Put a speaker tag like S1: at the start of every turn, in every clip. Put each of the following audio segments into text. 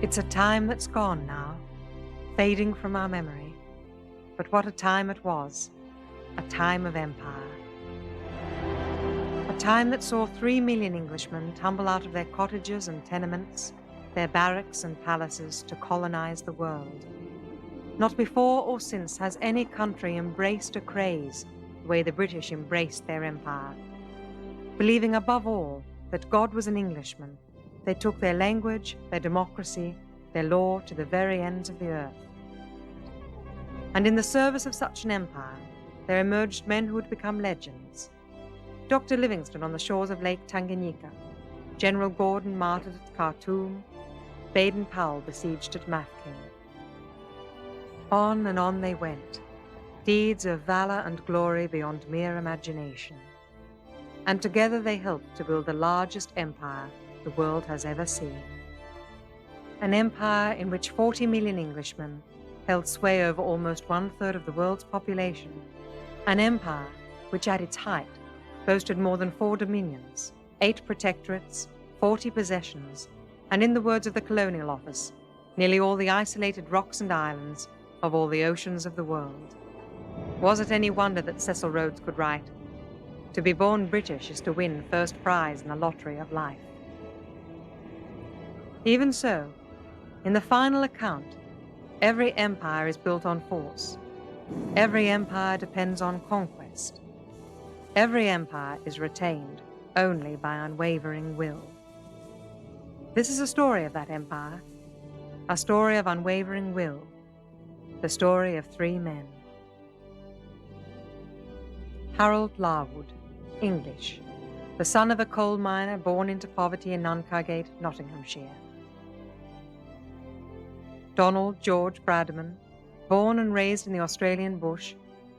S1: It's a time that's gone now, fading from our memory. But what a time it was, a time of empire. A time that saw 3 million Englishmen tumble out of their cottages and tenements, their barracks and palaces to colonize the world. Not before or since has any country embraced a craze the way the British embraced their empire. Believing above all that God was an Englishman, they took their language, their democracy, their law to the very ends of the earth. And in the service of such an empire, there emerged men who would become legends. Dr. Livingstone on the shores of Lake Tanganyika, General Gordon martyred at Khartoum, Baden-Powell besieged at Mafeking. On and on they went, deeds of valor and glory beyond mere imagination. And together they helped to build the largest empire the world has ever seen. An empire in which 40 million Englishmen held sway over almost 1/3 of the world's population. An empire which at its height boasted more than 4 dominions, 8 protectorates, 40 possessions, and in the words of the Colonial Office, nearly all the isolated rocks and islands of all the oceans of the world. Was it any wonder that Cecil Rhodes could write, "To be born British is to win first prize in the lottery of life"? Even so, in the final account, every empire is built on force. Every empire depends on conquest. Every empire is retained only by unwavering will. This is a story of that empire, a story of unwavering will, the story of 3 men. Harold Larwood, English, the son of a coal miner born into poverty in Nuncargate, Nottinghamshire. Donald George Bradman, born and raised in the Australian bush,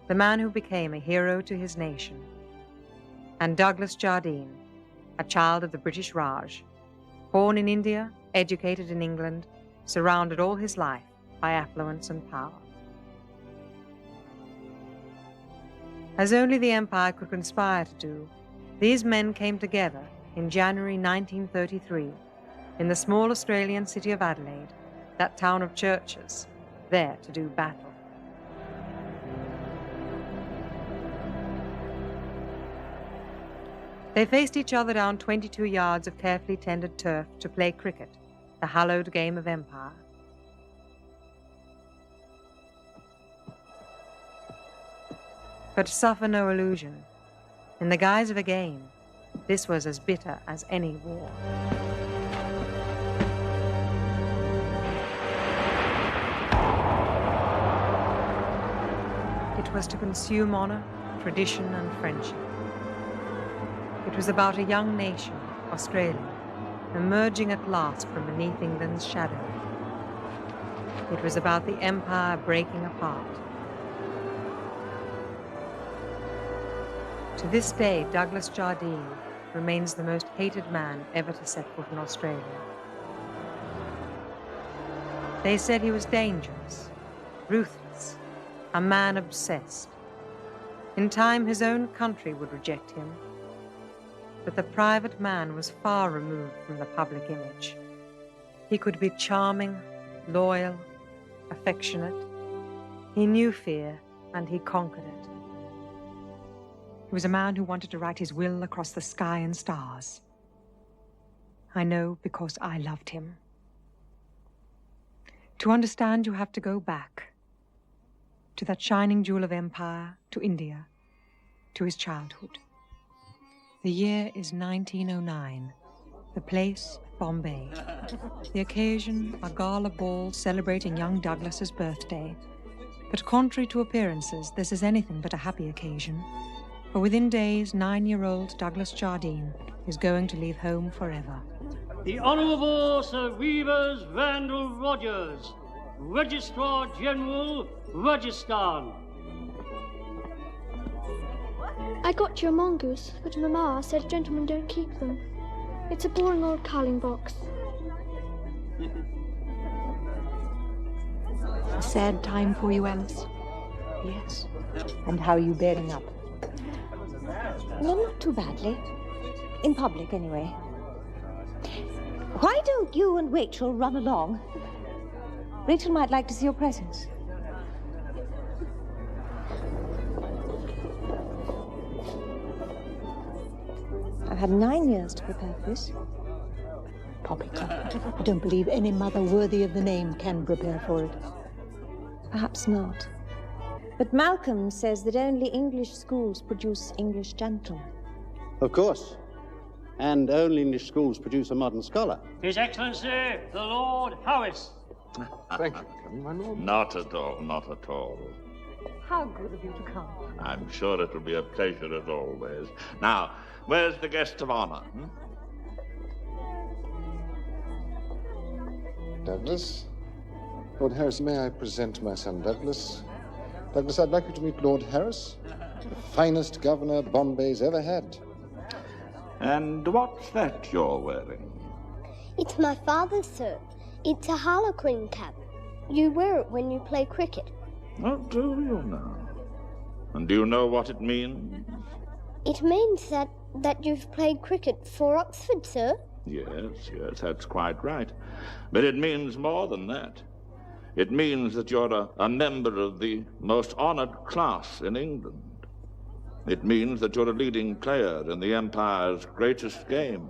S1: the man who became a hero to his nation. And Douglas Jardine, a child of the British Raj, born in India, educated in England, surrounded all his life by affluence and power. As only the empire could conspire to do, these men came together in January 1933 in the small Australian city of Adelaide, that town of churches, there to do battle. They faced each other down 22 yards of carefully tended turf to play cricket, the hallowed game of empire. But suffer no illusion. In the guise of a game, this was as bitter as any war. It was to consume honor, tradition, and friendship. It was about a young nation, Australia, emerging at last from beneath England's shadow. It was about the empire breaking apart. To this day, Douglas Jardine remains the most hated man ever to set foot in Australia. They said he was dangerous, ruthless, a man obsessed. In time, his own country would reject him. But the private man was far removed from the public image. He could be charming, loyal, affectionate. He knew fear, and he conquered it. He was a man who wanted to write his will across the sky and stars. I know because I loved him. To understand, you have to go back to that shining jewel of empire, to India, to his childhood. The year is 1909. The place, Bombay. The occasion, a gala ball celebrating young Douglas's birthday. But contrary to appearances, this is anything but a happy occasion. For within days, 9-year-old Douglas Jardine is going to leave home forever.
S2: The Honourable Sir Weavers Randall Rogers, Registrar General, Rajasthan.
S3: I got you a mongoose, but Mamma said gentlemen don't keep them. It's a boring old carling box.
S4: A sad time for you, Alice?
S5: Yes.
S4: And how are you bearing up?
S5: No, not too badly. In public, anyway. Why don't you and Rachel run along? Rachel might like to see your presents. I've had 9 years to prepare for this.
S4: Poppycock. I don't believe any mother worthy of the name can prepare for it.
S5: Perhaps not. But Malcolm says that only English schools produce English gentlemen.
S6: Of course. And only English schools produce a modern scholar.
S2: His Excellency, the Lord Howitt.
S7: Thank you, my lord.
S8: Not at all, not at all.
S4: How good of you to come.
S8: I'm sure it will be a pleasure as always. Now, where's the guest of honor?
S7: Douglas. Lord Harris, may I present my son, Douglas? Douglas, I'd like you to meet Lord Harris, the finest governor Bombay's ever had.
S8: And what's that you're wearing?
S9: It's my father's, sir. It's a harlequin cap. You wear it when you play cricket.
S8: Oh, do you now? And do you know what it means?
S9: It means that you've played cricket for Oxford, sir.
S8: Yes, that's quite right. But it means more than that. It means that you're a member of the most honored class in England. It means that you're a leading player in the Empire's greatest game.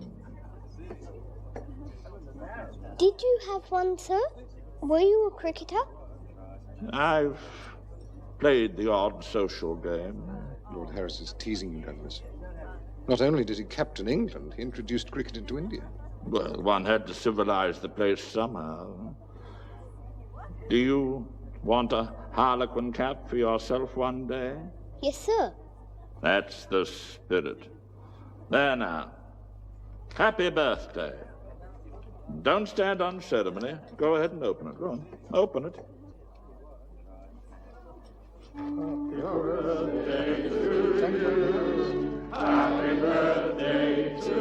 S9: Did you have one, sir? Were you a cricketer?
S8: I've played the odd social game.
S7: Lord Harris is teasing you, Douglas. Not only did he captain England, he introduced cricket into India.
S8: Well, one had to civilize the place somehow. Do you want a harlequin cap for yourself one day?
S9: Yes, sir.
S8: That's the spirit. There now. Happy birthday. Don't stand on ceremony. Go ahead and open it. Go on. Open it. Happy birthday to you. Happy birthday to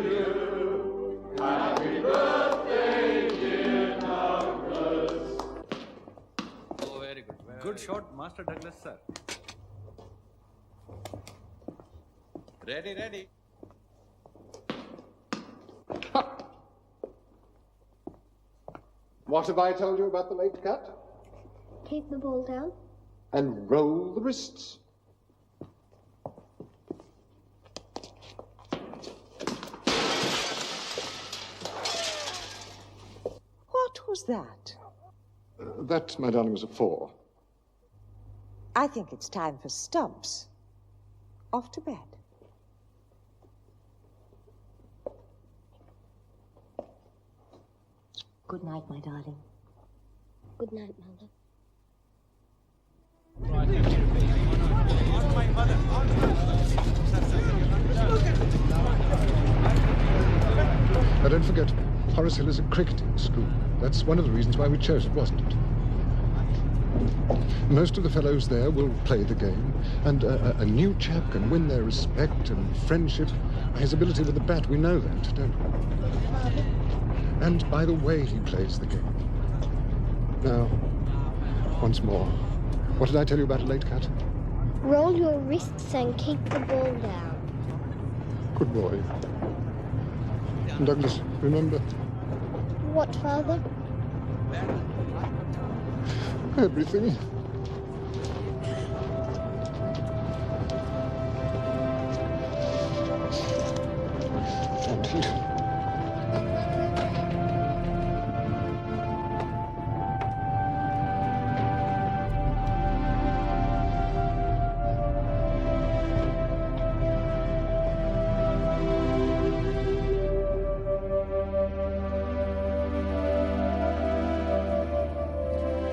S8: you. Happy birthday, dear Douglas.
S10: Oh, very good. Good shot, Master Douglas, sir. Ready.
S7: What have I told you about the late cut?
S9: Keep the ball down.
S7: And roll the wrists.
S5: What was that?
S7: That, my darling, was a 4.
S5: I think it's time for stumps. Off to bed. Good night, my darling.
S9: Good night, Mother.
S7: Now, don't forget, Horace Hill is a cricketing school. That's one of the reasons why we chose it, wasn't it? Most of the fellows there will play the game, and a new chap can win their respect and friendship by his ability with the bat. We know that, don't we? And by the way he plays the game. Now, once more, what did I tell you about a late cut?
S9: Roll your wrists and keep the ball down.
S7: Good boy. And Douglas, remember?
S9: What, Father?
S7: Everything.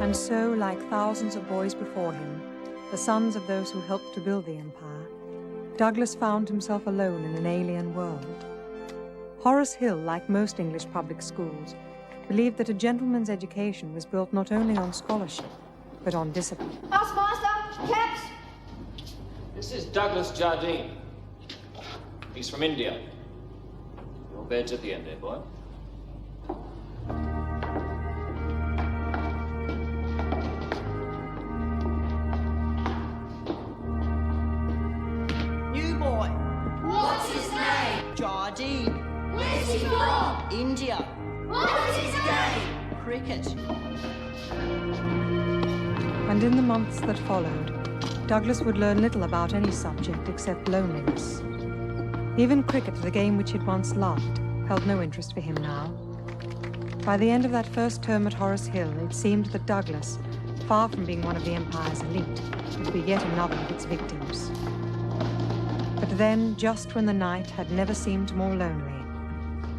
S7: And
S1: And so, like thousands of boys before him, the sons of those who helped to build the empire, Douglas found himself alone in an alien world. Horace Hill, like most English public schools, believed that a gentleman's education was built not only on scholarship, but on discipline.
S3: Housemaster, caps!
S10: This is Douglas Jardine. He's from India. Your bed's at the end, eh, boy?
S11: New boy. What's his name? Jardine. Where's he from? India. What's his game? Cricket.
S1: And in the months that followed, Douglas would learn little about any subject except loneliness. Even cricket, the game which he'd once loved, held no interest for him now. By the end of that first term at Horace Hill, it seemed that Douglas, far from being one of the Empire's elite, would be yet another of its victims. But then, just when the night had never seemed more lonely,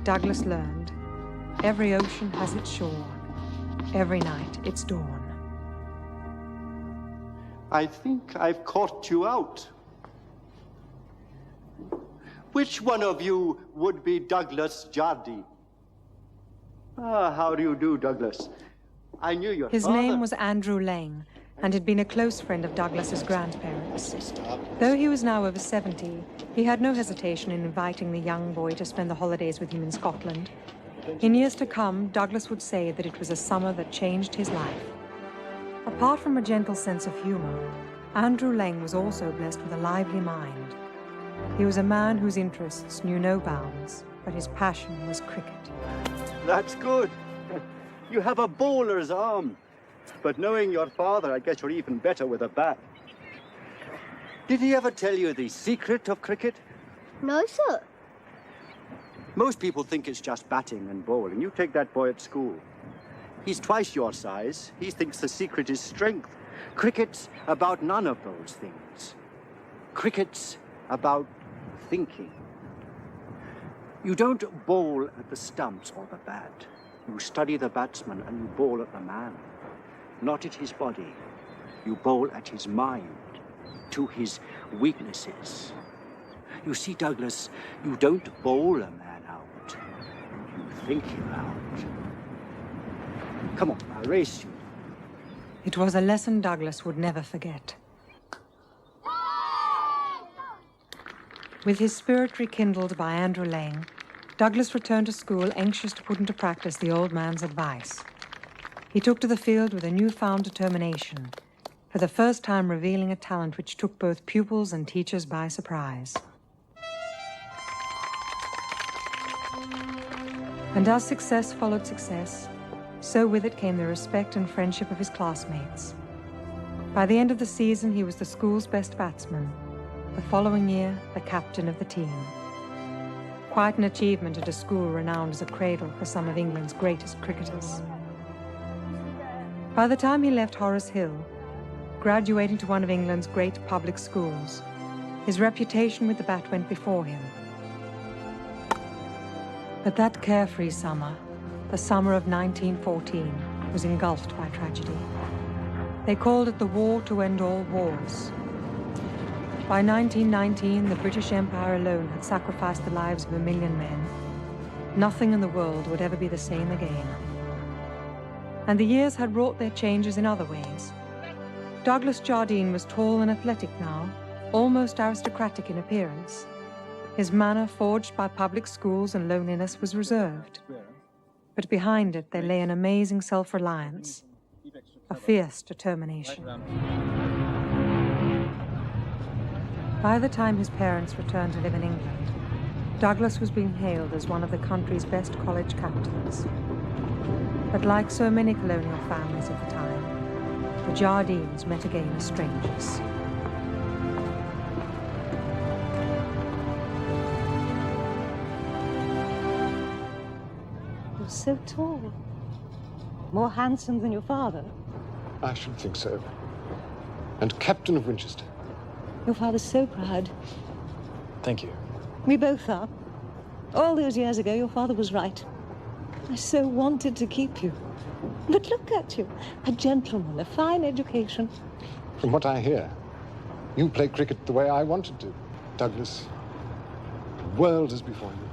S1: Douglas learned, every ocean has its shore, every night its dawn.
S12: I think I've caught you out. Which one of you would be Douglas Jardine? Ah, how do you do, Douglas? I knew your
S1: His
S12: father.
S1: name was Andrew Lang, and had been a close friend of Douglas's grandparents. Though he was now over 70, he had no hesitation in inviting the young boy to spend the holidays with him in Scotland. In years to come, Douglas would say that it was a summer that changed his life. Apart from a gentle sense of humor, Andrew Lang was also blessed with a lively mind. He was a man whose interests knew no bounds, but his passion was cricket.
S12: That's good. You have a bowler's arm. But knowing your father, I guess you're even better with a bat. Did he ever tell you the secret of cricket?
S9: No, sir.
S12: Most people think it's just batting and bowling. You take that boy at school. He's twice your size. He thinks the secret is strength. Cricket's about none of those things. Cricket's about thinking. You don't bowl at the stumps or the bat. You study the batsman and you bowl at the man. Not at his body. You bowl at his mind, to his weaknesses. You see, Douglas, you don't bowl a man out. You think him out. Come on, I'll race you.
S1: It was a lesson Douglas would never forget. With his spirit rekindled by Andrew Lang, Douglas returned to school anxious to put into practice the old man's advice. He took to the field with a newfound determination, for the first time revealing a talent which took both pupils and teachers by surprise. And as success followed success, so with it came the respect and friendship of his classmates. By the end of the season, he was the school's best batsman. The following year, the captain of the team. Quite an achievement at a school renowned as a cradle for some of England's greatest cricketers. By the time he left Horace Hill, graduating to one of England's great public schools, his reputation with the bat went before him. But that carefree summer, the summer of 1914, was engulfed by tragedy. They called it the war to end all wars. By 1919, the British Empire alone had sacrificed the lives of 1 million men. Nothing in the world would ever be the same again. And the years had wrought their changes in other ways. Douglas Jardine was tall and athletic now, almost aristocratic in appearance. His manner, forged by public schools and loneliness, was reserved. But behind it, there lay an amazing self-reliance, a fierce determination. By the time his parents returned to live in England, Douglas was being hailed as one of the country's best college captains. But like so many colonial families of the time, the Jardines met again as strangers.
S4: You're so tall. More handsome than your father.
S7: I should think so. And captain of Winchester.
S4: Your father's so proud.
S13: Thank you.
S4: We both are. All those years ago, your father was right. I so wanted to keep you. But look at you. A gentleman, a fine education.
S7: From what I hear, you play cricket the way I wanted to. Douglas, the world is before you.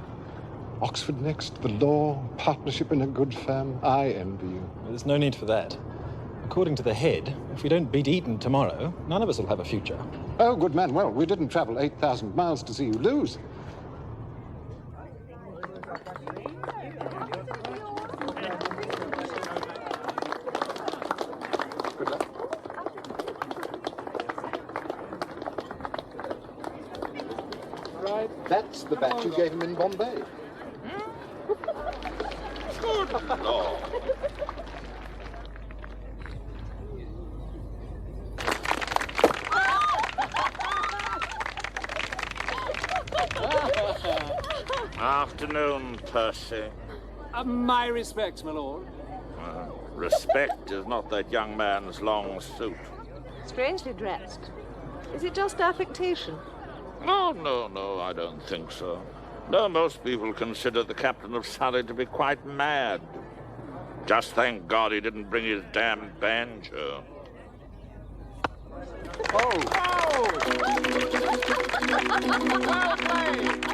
S7: Oxford next, the law, partnership in a good firm. I envy you.
S13: There's no need for that. According to the head, if we don't beat Eton tomorrow, none of us will have a future.
S7: Oh, good man. Well, we didn't travel 8,000 miles to see you lose. Good luck. Right, that's the bat you gave him in Bombay.
S8: Good Lord. Afternoon, Percy.
S14: My respects, my lord.
S8: Respect is not that young man's long suit.
S4: Strangely dressed. Is it just affectation?
S8: No, I don't think so. No, most people consider the captain of Surrey to be quite mad. Just thank God he didn't bring his damn banjo.
S14: Oh! Well played!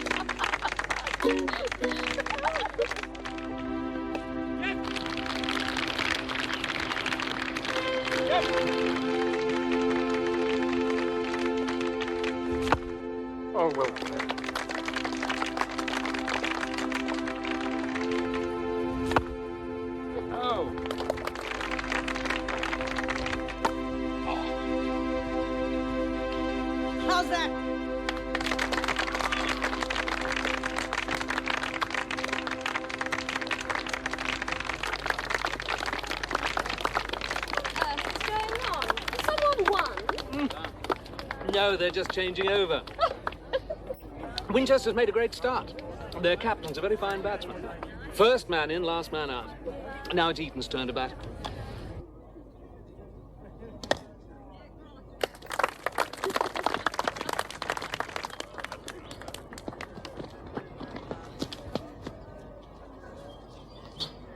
S12: Oh, well played.
S14: Oh.
S11: How's that?
S3: What's going on? Has someone won?
S14: No, they're just changing over. Winchester's made a great start. Their captain's a very fine batsman. First man in, last man out. Now it's Eton's turn to bat.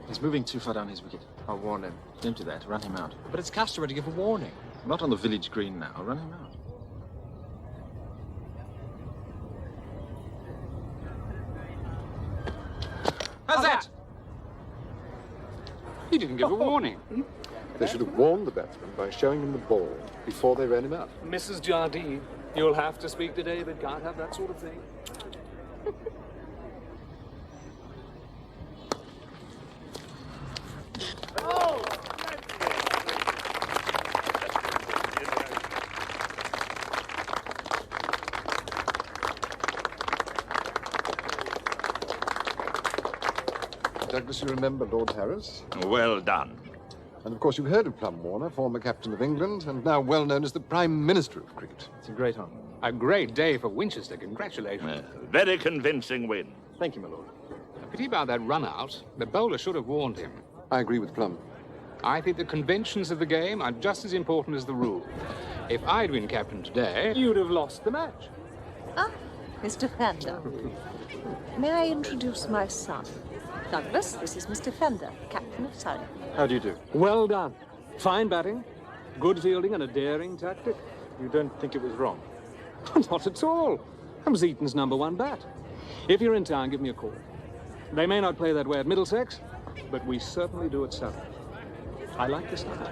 S13: He's moving too far down his wicket.
S12: I'll warn him.
S13: Don't do that. Run him out.
S12: But it's customary to give a warning.
S13: Not on the village green now. Run him out.
S14: How's that? He didn't give a warning.
S7: They should have warned the batsman by showing him the ball before they ran him out.
S14: Mrs. Jardine, you'll have to speak to David. Can't have that sort of thing.
S7: Douglas, you remember Lord Harris?
S8: Well done.
S7: And of course you've heard of Plum Warner, former captain of England, and now well known as the Prime Minister of Cricket.
S14: It's a great honour. A great day for Winchester. Congratulations.
S8: Very convincing win.
S7: Thank you, my lord.
S15: A pity about that run-out. The bowler should have warned him.
S7: I agree with Plum.
S15: I think the conventions of the game are just as important as the rule. If I'd been captain today...
S14: You'd have lost the match.
S4: Ah, Mr. Fender. May I introduce my son? Douglas, this is Mr. Fender, captain of Surrey.
S12: How do you do?
S14: Well done. Fine batting, good fielding, and a daring tactic.
S12: You don't think it was wrong?
S14: Not at all. I was Eton's #1 bat. If you're in town, give me a call. They may not play that way at Middlesex, but we certainly do at Surrey. I like the style.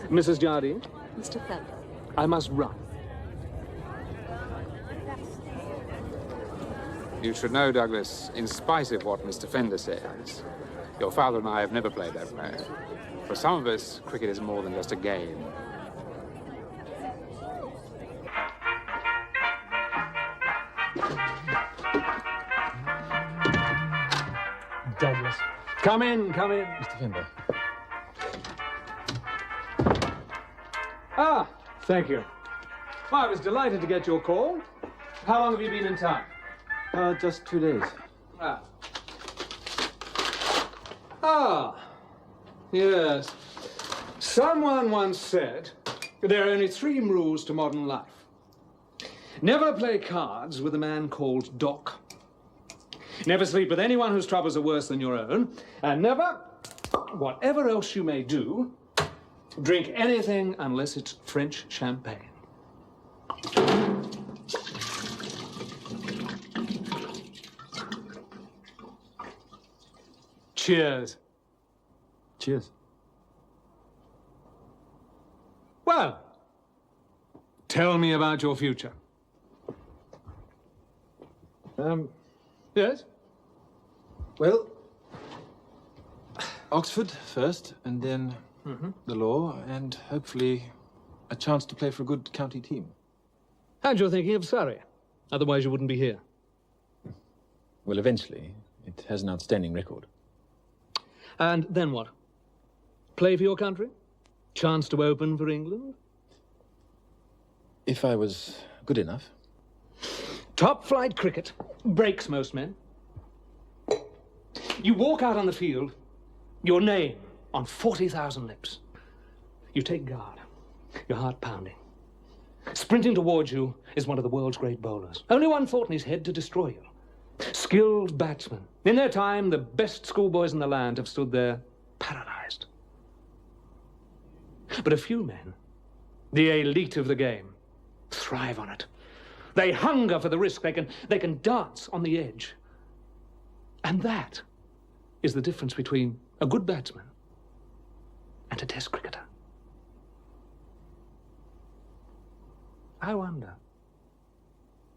S14: Mrs. Jardine?
S4: Mr. Fender.
S14: I must run.
S15: You should know, Douglas, in spite of what Mr. Fender says, your father and I have never played that way. For some of us, cricket is more than just a game.
S14: Douglas. Come in, come in.
S13: Mr. Fender.
S14: Ah, thank you. Well, I was delighted to get your call. How long have you been in town?
S12: Just 2 days.
S14: Yes. Someone once said there are only 3 rules to modern life. Never play cards with a man called Doc. Never sleep with anyone whose troubles are worse than your own. And never, whatever else you may do, drink anything unless it's French champagne. Cheers.
S12: Cheers.
S14: Well, tell me about your future. Yes?
S13: Well, Oxford first, and then the law, and hopefully a chance to play for a good county team.
S14: And you're thinking of Surrey. Otherwise you wouldn't be here.
S13: Well, eventually, it and has an outstanding record.
S14: And then what? Play for your country? Chance to open for England?
S13: If I was good enough.
S14: Top-flight cricket breaks most men. You walk out on the field, your name on 40,000 lips. You take guard, your heart pounding. Sprinting towards you is one of the world's great bowlers. Only one thought in his head: to destroy you. Skilled batsmen. In their time, the best schoolboys in the land have stood there paralyzed. But a few men, the elite of the game, thrive on it. They hunger for the risk. They can dance on the edge. And that is the difference between a good batsman and a test cricketer. I wonder,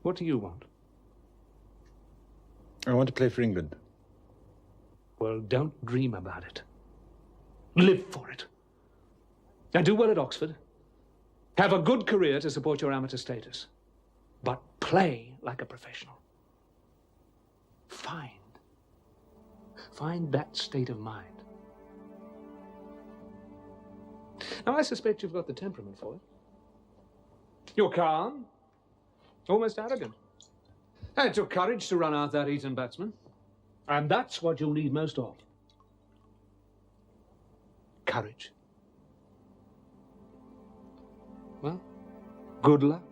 S14: what do you want?
S13: I want to play for England.
S14: Well, don't dream about it. Live for it. And do well at Oxford. Have a good career to support your amateur status. But play like a professional. Find that state of mind. Now, I suspect you've got the temperament for it. You're calm, almost arrogant. And it took courage to run out that Eton batsman. And that's what you'll need most of. Courage. Well, good luck.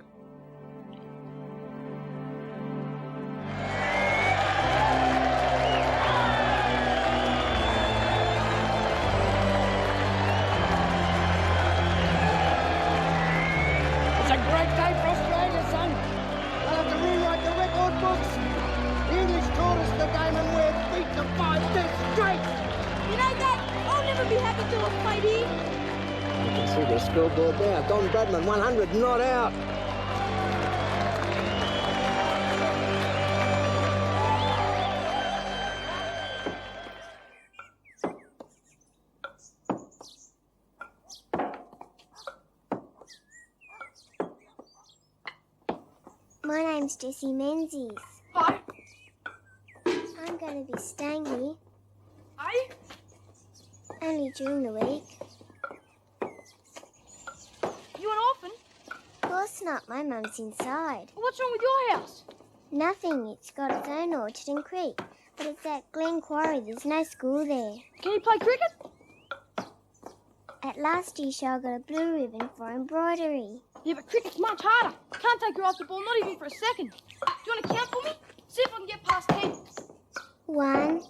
S11: It's a great day for Australia, son. They'll have to rewrite the record books. The English taught us the game and we're beat the 5 dead straight.
S16: You know, Dad, I'll never be happy till I've played here.
S11: You can see the scoreboard there. Don Bradman, 100, not out.
S9: My name's Jessie Menzies.
S16: Hi.
S9: I'm going to be staying here.
S16: Are you?
S9: Only during the week.
S16: You an orphan?
S9: Of course not. My mum's inside.
S16: What's wrong with your house?
S9: Nothing. It's got its own orchard and creek. But it's at Glen Quarry. There's no school there.
S16: Can you play cricket?
S9: At last year's show, I got a blue ribbon for embroidery.
S16: Yeah, but cricket's much harder. Can't take you off the ball, not even for a second. Do you want to count for me? See if I can get past 10.
S9: 1.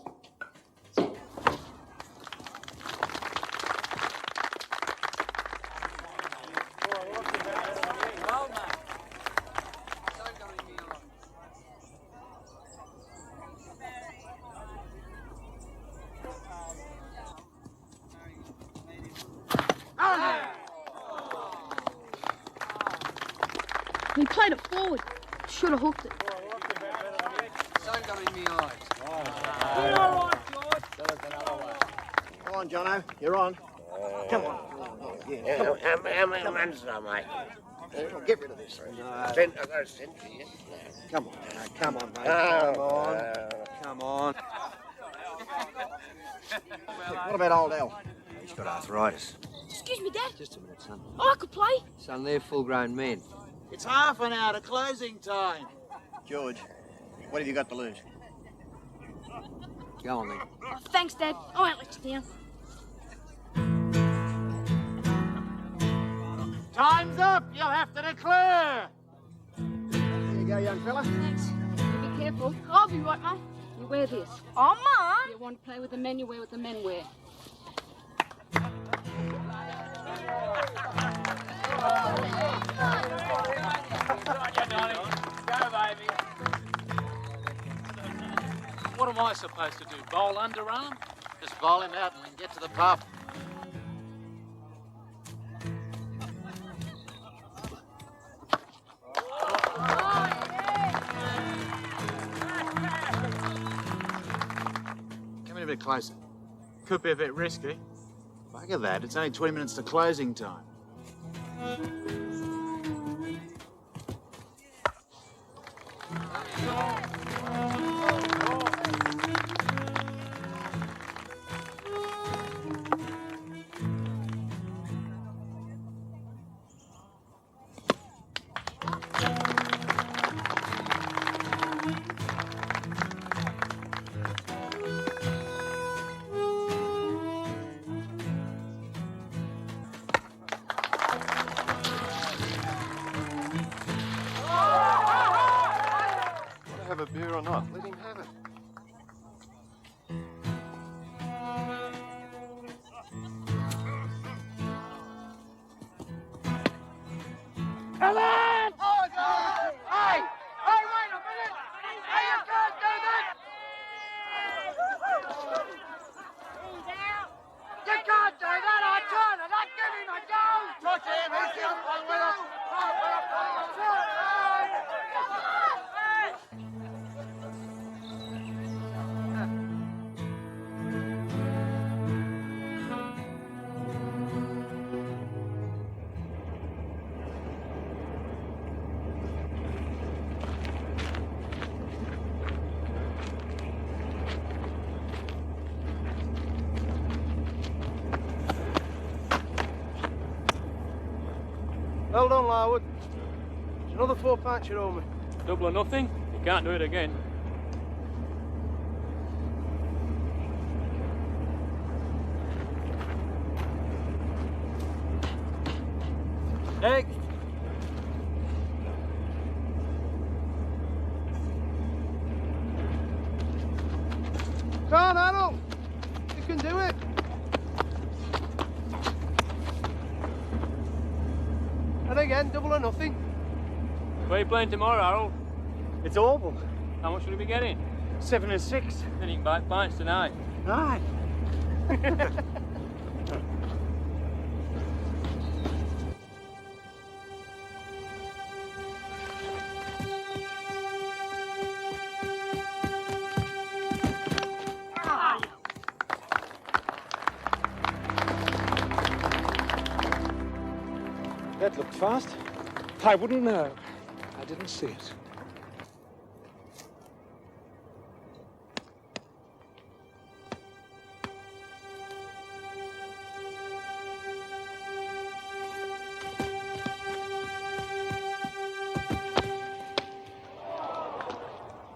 S16: He played it forward. Should have hooked it.
S11: Sun got in me eyes.
S6: Come on, Jono, you're on. Come on. Yeah,
S17: How many runs now, mate?
S6: Get rid of this.
S17: I've got a century, yes?
S6: Come on, come on, mate.
S17: Oh,
S6: Come on. What about old Al?
S12: He's got arthritis.
S16: Excuse me, Dad.
S12: Just a minute, son.
S16: Oh, I could play.
S12: Son, they're full-grown men.
S6: It's half an hour to closing time. George, what have you got to lose?
S12: Go on, then.
S16: Oh, thanks, Dad. I won't let you down.
S6: Time's up. You'll have to declare. There you go, young fella.
S16: Thanks. You be careful. I'll be right, Mum. You wear this. Oh, Mum! You want to play with the men, you wear what the men wear.
S18: What am I supposed to do? Bowl underarm?
S6: Just bowl him out and we can get to the pub.
S19: Come in a bit closer. Could be a bit risky. Bugger that, it's only 20 minutes to closing time.
S20: or not, let him have it.
S11: Helen! Oh, God! Hey! Hey, wait a minute! Hey, you can't do that! You can't do that! I turn it! I give him a go! Touch him! He's the umpire with us! Well done, Larwood. It's another 4 pints you owe me.
S18: Double or nothing? You can't do it again.
S12: Next.
S11: Come on, Harold. You can do it. And again, double or nothing.
S18: Where are you playing tomorrow, Harold?
S12: It's Oval.
S18: How much will you be getting?
S12: 7 and 6.
S18: Then you can buy pints tonight.
S12: Aye.
S14: That looked fast. I wouldn't know. I didn't see it.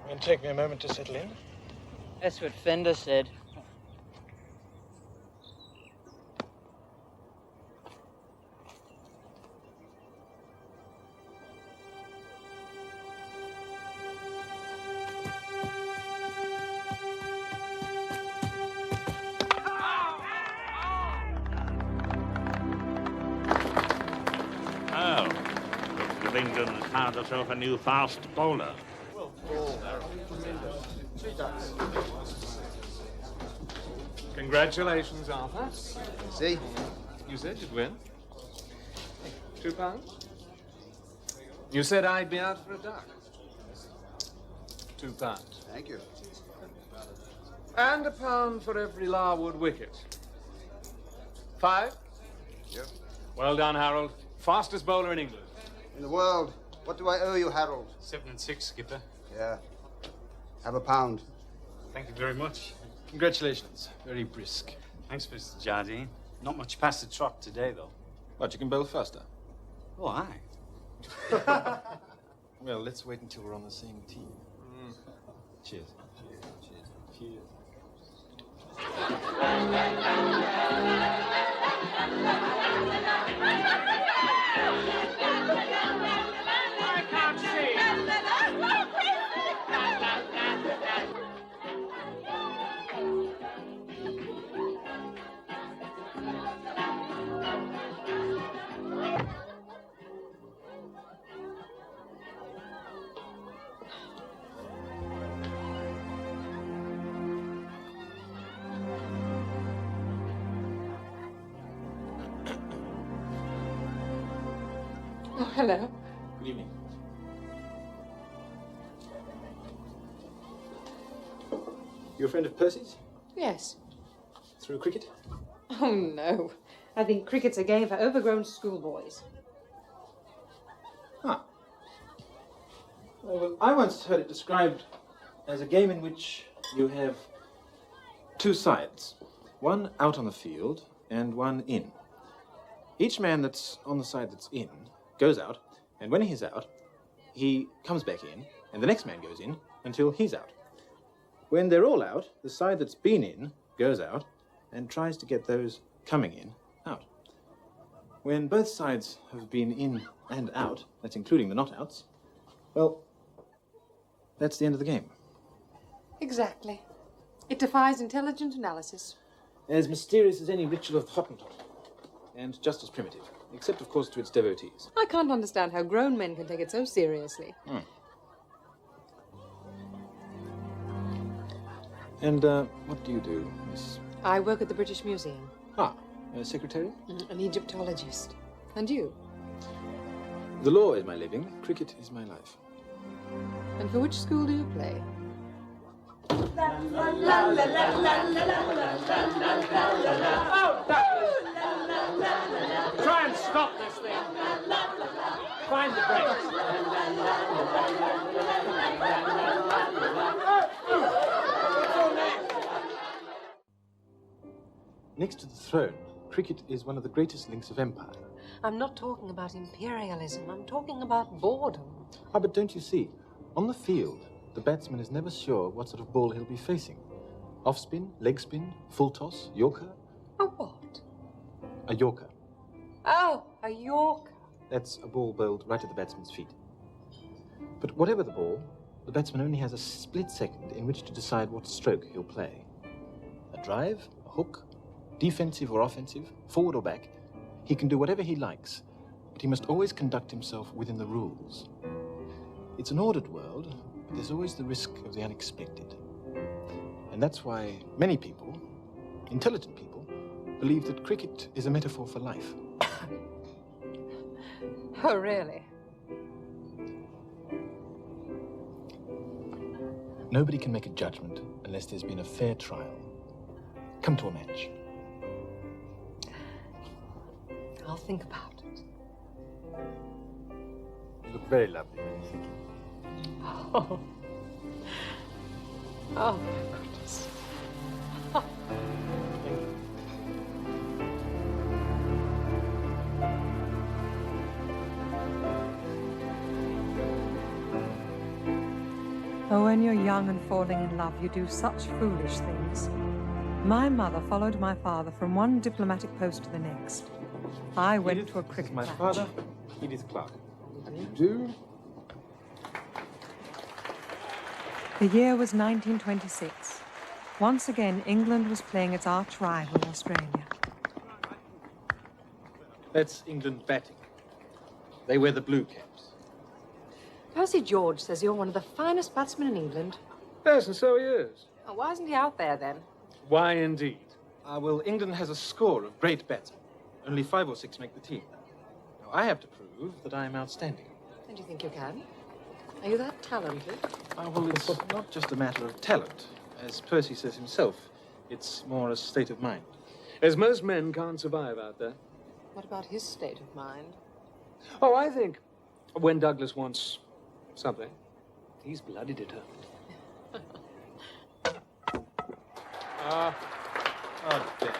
S14: It'll take me a moment to settle in.
S21: That's what Fender said.
S8: Oh, looks as if England's found herself a new fast bowler.
S14: Congratulations, Arthur.
S19: See?
S14: You said you'd win. £2. You said I'd be out for a duck. £2.
S19: Thank you.
S14: And £1 for every Larwood wicket. 5?
S19: Yep.
S14: Well done, Harold. Fastest bowler in England.
S19: In the world. What do I owe you, Harold?
S22: 7 and 6, Skipper.
S19: Yeah. Have £1.
S22: Thank you very much.
S14: Congratulations. Very brisk.
S22: Thanks, Mr. Jardine. Not much past the trot today, though.
S13: What, you can bowl faster?
S22: Oh, aye.
S13: Well, let's wait until we're on the same team. Cheers. Cheers.
S11: I can't see.
S23: Oh, hello.
S13: Good evening. You a friend of Percy's?
S23: Yes.
S13: Through cricket?
S23: Oh, no. I think cricket's a game for overgrown schoolboys.
S13: Huh. Well, I once heard it described as a game in which you have two sides. One out on the field and one in. Each man that's on the side that's in goes out, and when he's out, he comes back in, and the next man goes in until he's out. When they're all out, the side that's been in goes out and tries to get those coming in out. When both sides have been in and out, that's including the not-outs, well, that's the end of the game.
S23: Exactly. It defies intelligent analysis.
S13: As mysterious as any ritual of the Hottentot. And just as primitive. Except, of course, to its devotees.
S23: I can't understand how grown men can take it so seriously.
S13: And what do you do, Miss?
S23: I work at the British Museum.
S13: Ah, a secretary?
S23: An Egyptologist. And you?
S13: The law is my living. Cricket is my life.
S23: And for which school do you play?
S18: Try and stop this thing. Find the brakes.
S13: Next to the throne, cricket is one of the greatest links of empire.
S23: I'm not talking about imperialism. I'm talking about boredom.
S13: Ah, but don't you see? On the field, the batsman is never sure what sort of ball he'll be facing. Off spin, leg spin, full toss, yorker.
S23: A what?
S13: A yorker.
S23: Oh, a Yorker.
S13: That's a ball bowled right at the batsman's feet. But whatever the ball, the batsman only has a split second in which to decide what stroke he'll play. A drive, a hook, defensive or offensive, forward or back. He can do whatever he likes, but he must always conduct himself within the rules. It's an ordered world, but there's always the risk of the unexpected. And that's why many people, intelligent people, believe that cricket is a metaphor for life.
S23: Oh, really?
S13: Nobody can make a judgment unless there's been a fair trial. Come to a match.
S23: I'll think about it.
S13: You look very lovely.
S23: Oh. Oh, my goodness.
S1: Oh, when you're young and falling in love, you do such foolish things. My mother followed my father from one diplomatic post to the next. I went to a cricket
S13: My
S1: match.
S13: father, Edith Clark.
S7: You do?
S1: The year was 1926. Once again, England was playing its arch rival, Australia.
S13: That's England batting. They wear the blue caps.
S23: Percy George says you're one of the finest batsmen in England.
S14: Yes, and so he is.
S23: Oh, why isn't he out there, then?
S14: Why, indeed?
S13: Well, England has a score of great batsmen. Only 5 or 6 make the team. Now, I have to prove that I am outstanding.
S23: And do you think you can? Are you that talented?
S13: Well, it's not just a matter of talent. As Percy says himself, it's more a state of mind.
S14: As most men can't survive out there.
S23: What about his state of mind?
S14: Oh, I think when Douglas wants something, he's bloody determined.
S7: Oh, damn.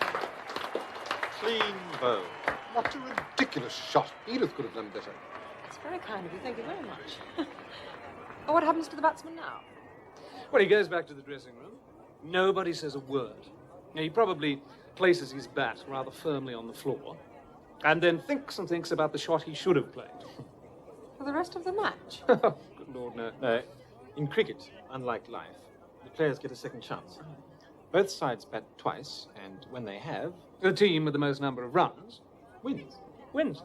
S7: Clean bow. What a ridiculous shot. Edith could have done better.
S23: That's very kind of you. Thank you very much. Oh, what happens to the batsman now?
S14: Well, he goes back to the dressing room. Nobody says a word. He probably places his bat rather firmly on the floor and then thinks and thinks about the shot he should have played.
S23: For the rest of the match?
S14: Good Lord, no.
S13: No, in cricket, unlike life, the players get a second chance. Both sides bat twice, and when they have...
S14: The team with the most number of runs
S13: wins.
S14: Wins.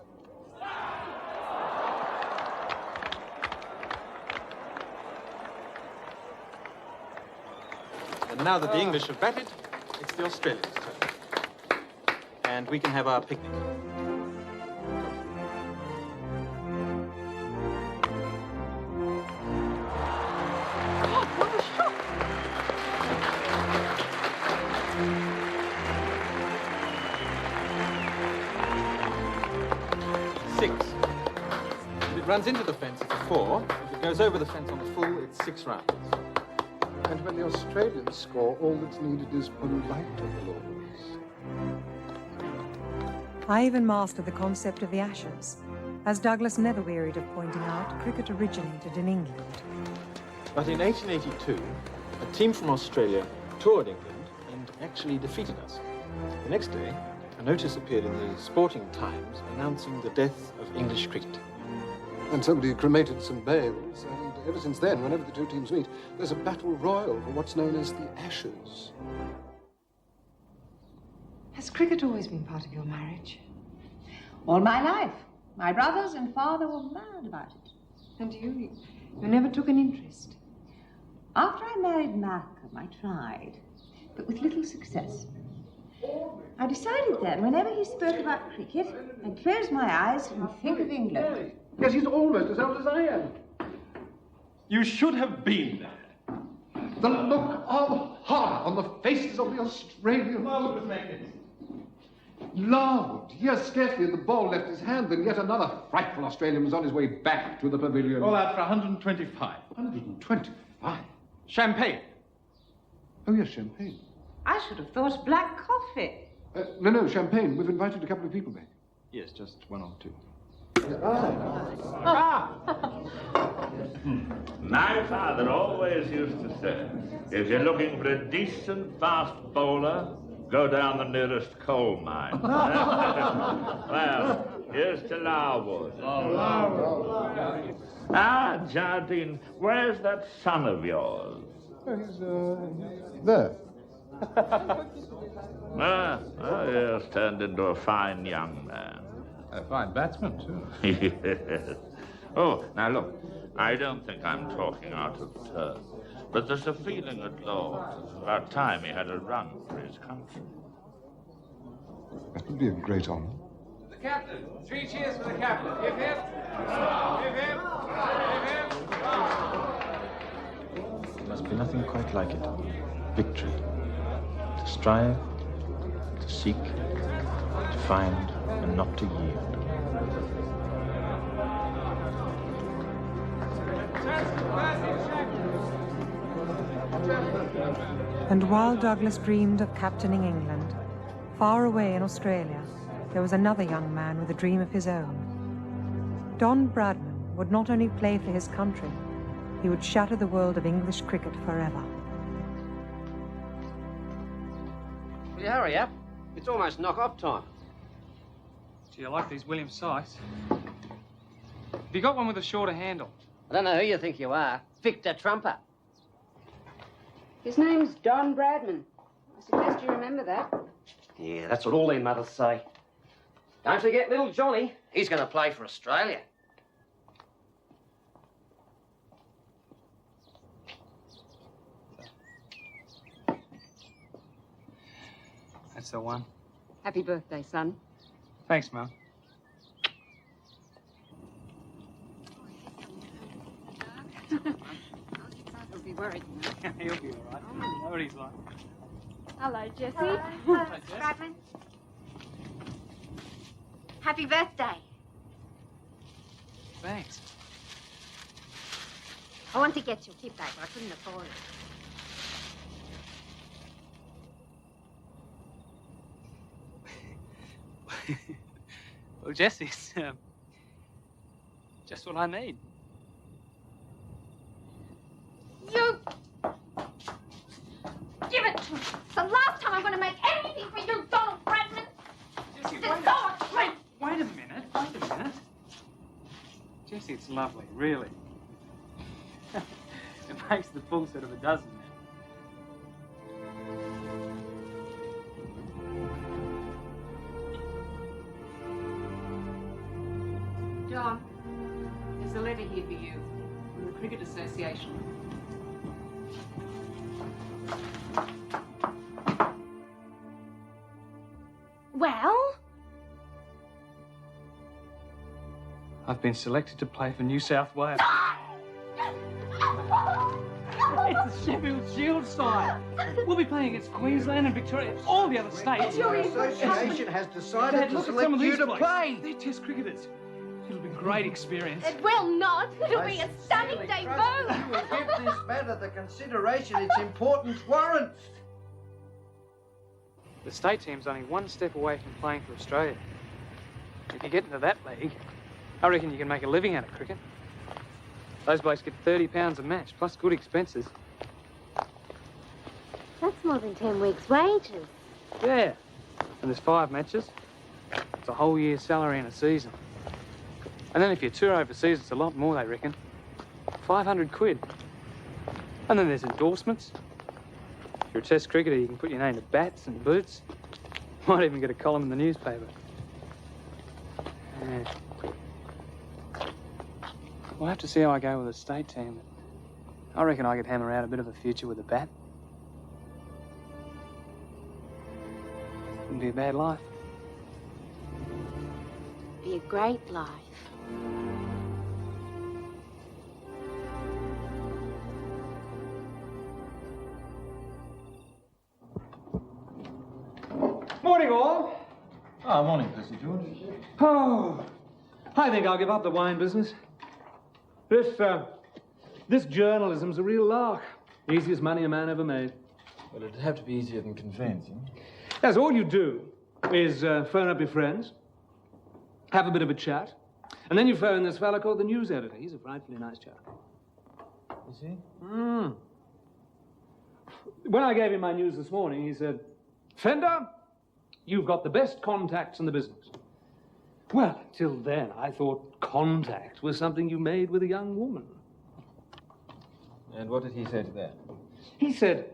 S13: And now that the English have batted, it's the Australians' turn. And we can have our picnic.
S23: God, what a shot!
S13: 6. If it runs into the fence, it's a 4. If it goes over the fence on the full, it's 6 runs.
S7: And when the Australians score, all that's needed is polite applause.
S1: I even mastered the concept of the Ashes. As Douglas never wearied of pointing out, cricket originated in England.
S13: But in 1882, a team from Australia toured England and actually defeated us. The next day, a notice appeared in the Sporting Times announcing the death of English cricket.
S7: And somebody cremated some bales, and ever since then, whenever the two teams meet, there's a battle royal for what's known as the Ashes.
S2: Has cricket always been part of your marriage? All my life. My brothers and father were mad about it. And you never took an interest? After I married Malcolm, I tried, but with little success. I decided then, whenever he spoke about cricket, I'd close my eyes and think of England.
S7: Yes, he's almost as old as I am.
S5: You should have been there.
S7: The look of horror on the faces of the Australians.
S5: Marwood was magnificent.
S7: Larwood, yes, scarcely had the ball left his hand, then yet another frightful Australian was on his way back to the pavilion.
S5: All out for 125.
S7: 125?
S5: Champagne.
S7: Oh, yes, champagne.
S2: I should have thought black coffee.
S7: No, champagne. We've invited a couple of people back.
S5: Yes, just one or two.
S8: My father always used to say, if you're looking for a decent fast bowler, go down the nearest coal mine. Well, here's to Larwood. Ah, Jardine, where's that son of yours?
S7: He's, there.
S8: Yes, turned into a fine young man.
S15: A fine batsman, too.
S8: Yes. Oh, now look, I don't think I'm talking out of turn, but there's a feeling at Lord's it's about time he had a run for his country.
S7: That would be a great honour.
S15: The captain. 3 cheers for the captain. Hip, hip. Hip, hip. Hip, hip.
S13: There must be nothing quite like it. Victory. To strive, to seek, to find, and not to yield.
S1: And while Douglas dreamed of captaining England, far away in Australia, there was another young man with a dream of his own. Don Bradman would not only play for his country, he would shatter the world of English cricket forever.
S20: Will you hurry up? It's almost knock-off time.
S18: Do you like these William Sykes? Have you got one with a shorter handle?
S20: I don't know who you think you are. Victor Trumper.
S16: His name's Don Bradman. I suggest you remember that.
S20: Yeah, that's what all their mothers say. Don't forget little Johnny. He's going to play for Australia.
S18: That's the one.
S16: Happy birthday, son.
S18: Thanks, Mum.
S16: He'll be worried.
S18: He'll be all right. You know what he's like.
S3: Hello, Jessie.
S16: Hello,
S3: Bradman. Happy birthday.
S18: Thanks.
S3: I want to get you a gift bag, but I couldn't afford it.
S18: Well, Jessie's just what I need.
S3: You! Give it to me. It's the last time I'm going to make anything for you, Donald Bradman.
S18: Jessie,
S3: Just go on, please.
S18: Wait a minute. Jessie, it's lovely, really. It makes the full set of a dozen now.
S2: John, there's a letter here for you from the Cricket Association.
S3: Well?
S18: I've been selected to play for New South Wales. It's the Sheffield Shield side. We'll be playing against Queensland and Victoria and all the other states.
S11: The association has decided
S18: Dad,
S11: to
S18: look at some
S11: select
S18: of
S11: you
S18: these
S11: to
S18: blokes.
S11: play.
S18: They're Test cricketers. It'll be a great experience.
S3: It will not. It'll be a stunning
S11: Silly
S3: debut.
S11: trustee, you will give this matter the consideration its importance warrants.
S18: The state team's only one step away from playing for Australia. If you get into that league, I reckon you can make a living out of cricket. Those blokes get £30 a match, plus good expenses.
S9: That's more than 10 weeks' wages.
S18: Yeah. And there's 5 matches. It's a whole year's salary in a season. And then if you tour overseas, it's a lot more, they reckon. 500 quid. And then there's endorsements. If you're a test cricketer, you can put your name to bats and boots. Might even get a column in the newspaper. Yeah. We'll have to see how I go with the state team. I reckon I could hammer out a bit of a future with a bat. Wouldn't be a bad life.
S4: Be a great life.
S14: Morning, all.
S13: Ah, morning, Percy George.
S14: Oh, I think I'll give up the wine business. This journalism's a real lark. Easiest money a man ever made.
S13: Well, it'd have to be easier than conveyancing.
S14: Yes, all you do is phone up your friends, have a bit of a chat, and then you phone this fella called the news editor. He's a frightfully nice chap.
S13: Is he?
S14: When I gave him my news this morning, he said, "Fender, you've got the best contacts in the business." Well, till then, I thought contact was something you made with a young woman.
S13: And what did he say to that?
S14: He said,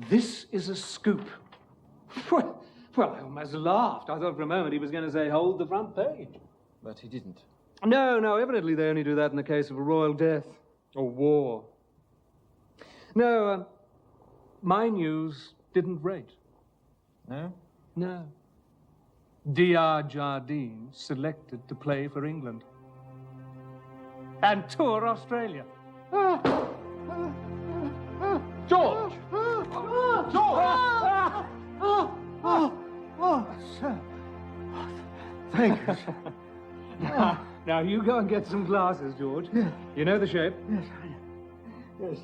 S14: "This is a scoop." Well, I almost laughed. I thought for a moment he was going to say, "Hold the front page."
S13: But he didn't.
S14: No, evidently they only do that in the case of a royal death or war. No, my news didn't rate.
S13: No?
S14: No. D.R. Jardine selected to play for England. And tour Australia.
S13: George! George!
S14: Sir. Thank you, sir. Now, you go and get some glasses, George. Yes. You know the shape?
S13: Yes, Yes.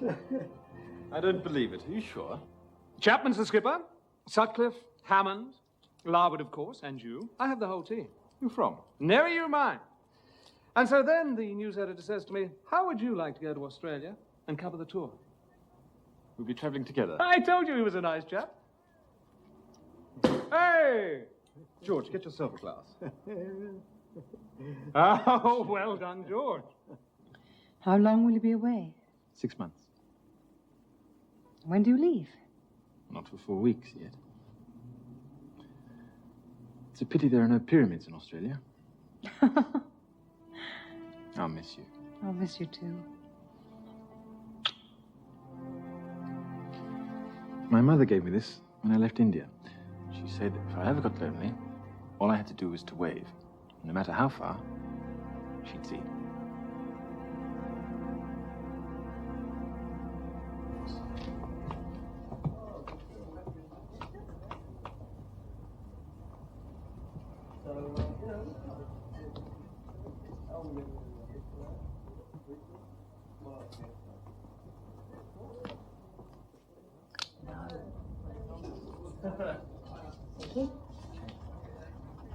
S13: I don't believe it. Are you sure?
S14: Chapman's the skipper. Sutcliffe, Hammond, Larwood, of course, and you. I have the whole team.
S13: Who from?
S14: Never you mind. And so then the news editor says to me, "How would you like to go to Australia and cover the tour?"
S13: We'll be travelling together.
S14: I told you he was a nice chap. Hey!
S13: George, get yourself a glass.
S14: Oh, well done, George.
S2: How long will you be away?
S13: 6 months.
S2: When do you leave?
S13: Not for 4 weeks yet. It's a pity there are no pyramids in Australia. I'll miss you.
S2: I'll miss you too.
S13: My mother gave me this when I left India. She said if I ever got lonely, all I had to do was to wave. No matter how far, she'd see.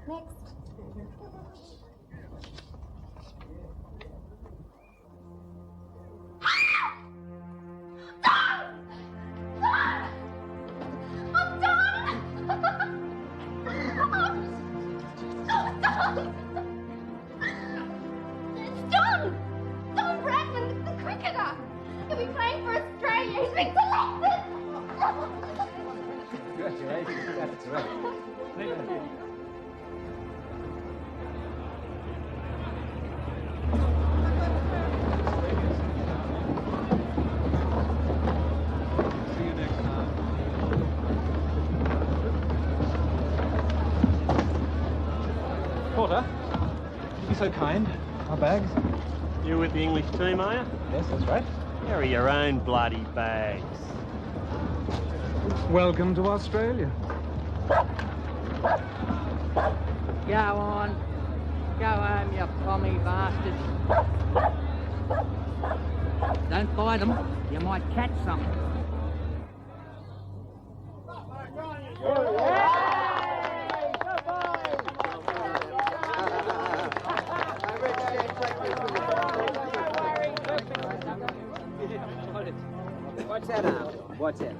S4: Next.
S13: Porter, be so kind. Our bags.
S10: You with the English team, are you?
S13: Yes, that's right.
S10: Carry your own bloody bags.
S14: Welcome to Australia.
S21: Go on. Go home, you pommy bastards. Don't buy them. You might catch some.
S17: What's that, Arm? What's that?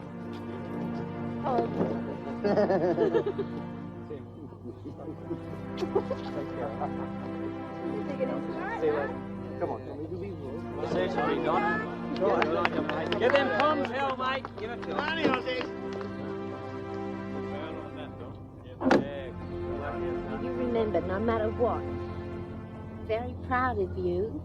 S21: Come on, Tommy, do these rules.
S22: Certainly, Don.
S21: Get them palms hell, mate. Give it to him.
S11: Money, Aussie.
S4: You remember, no matter what. Very proud of you.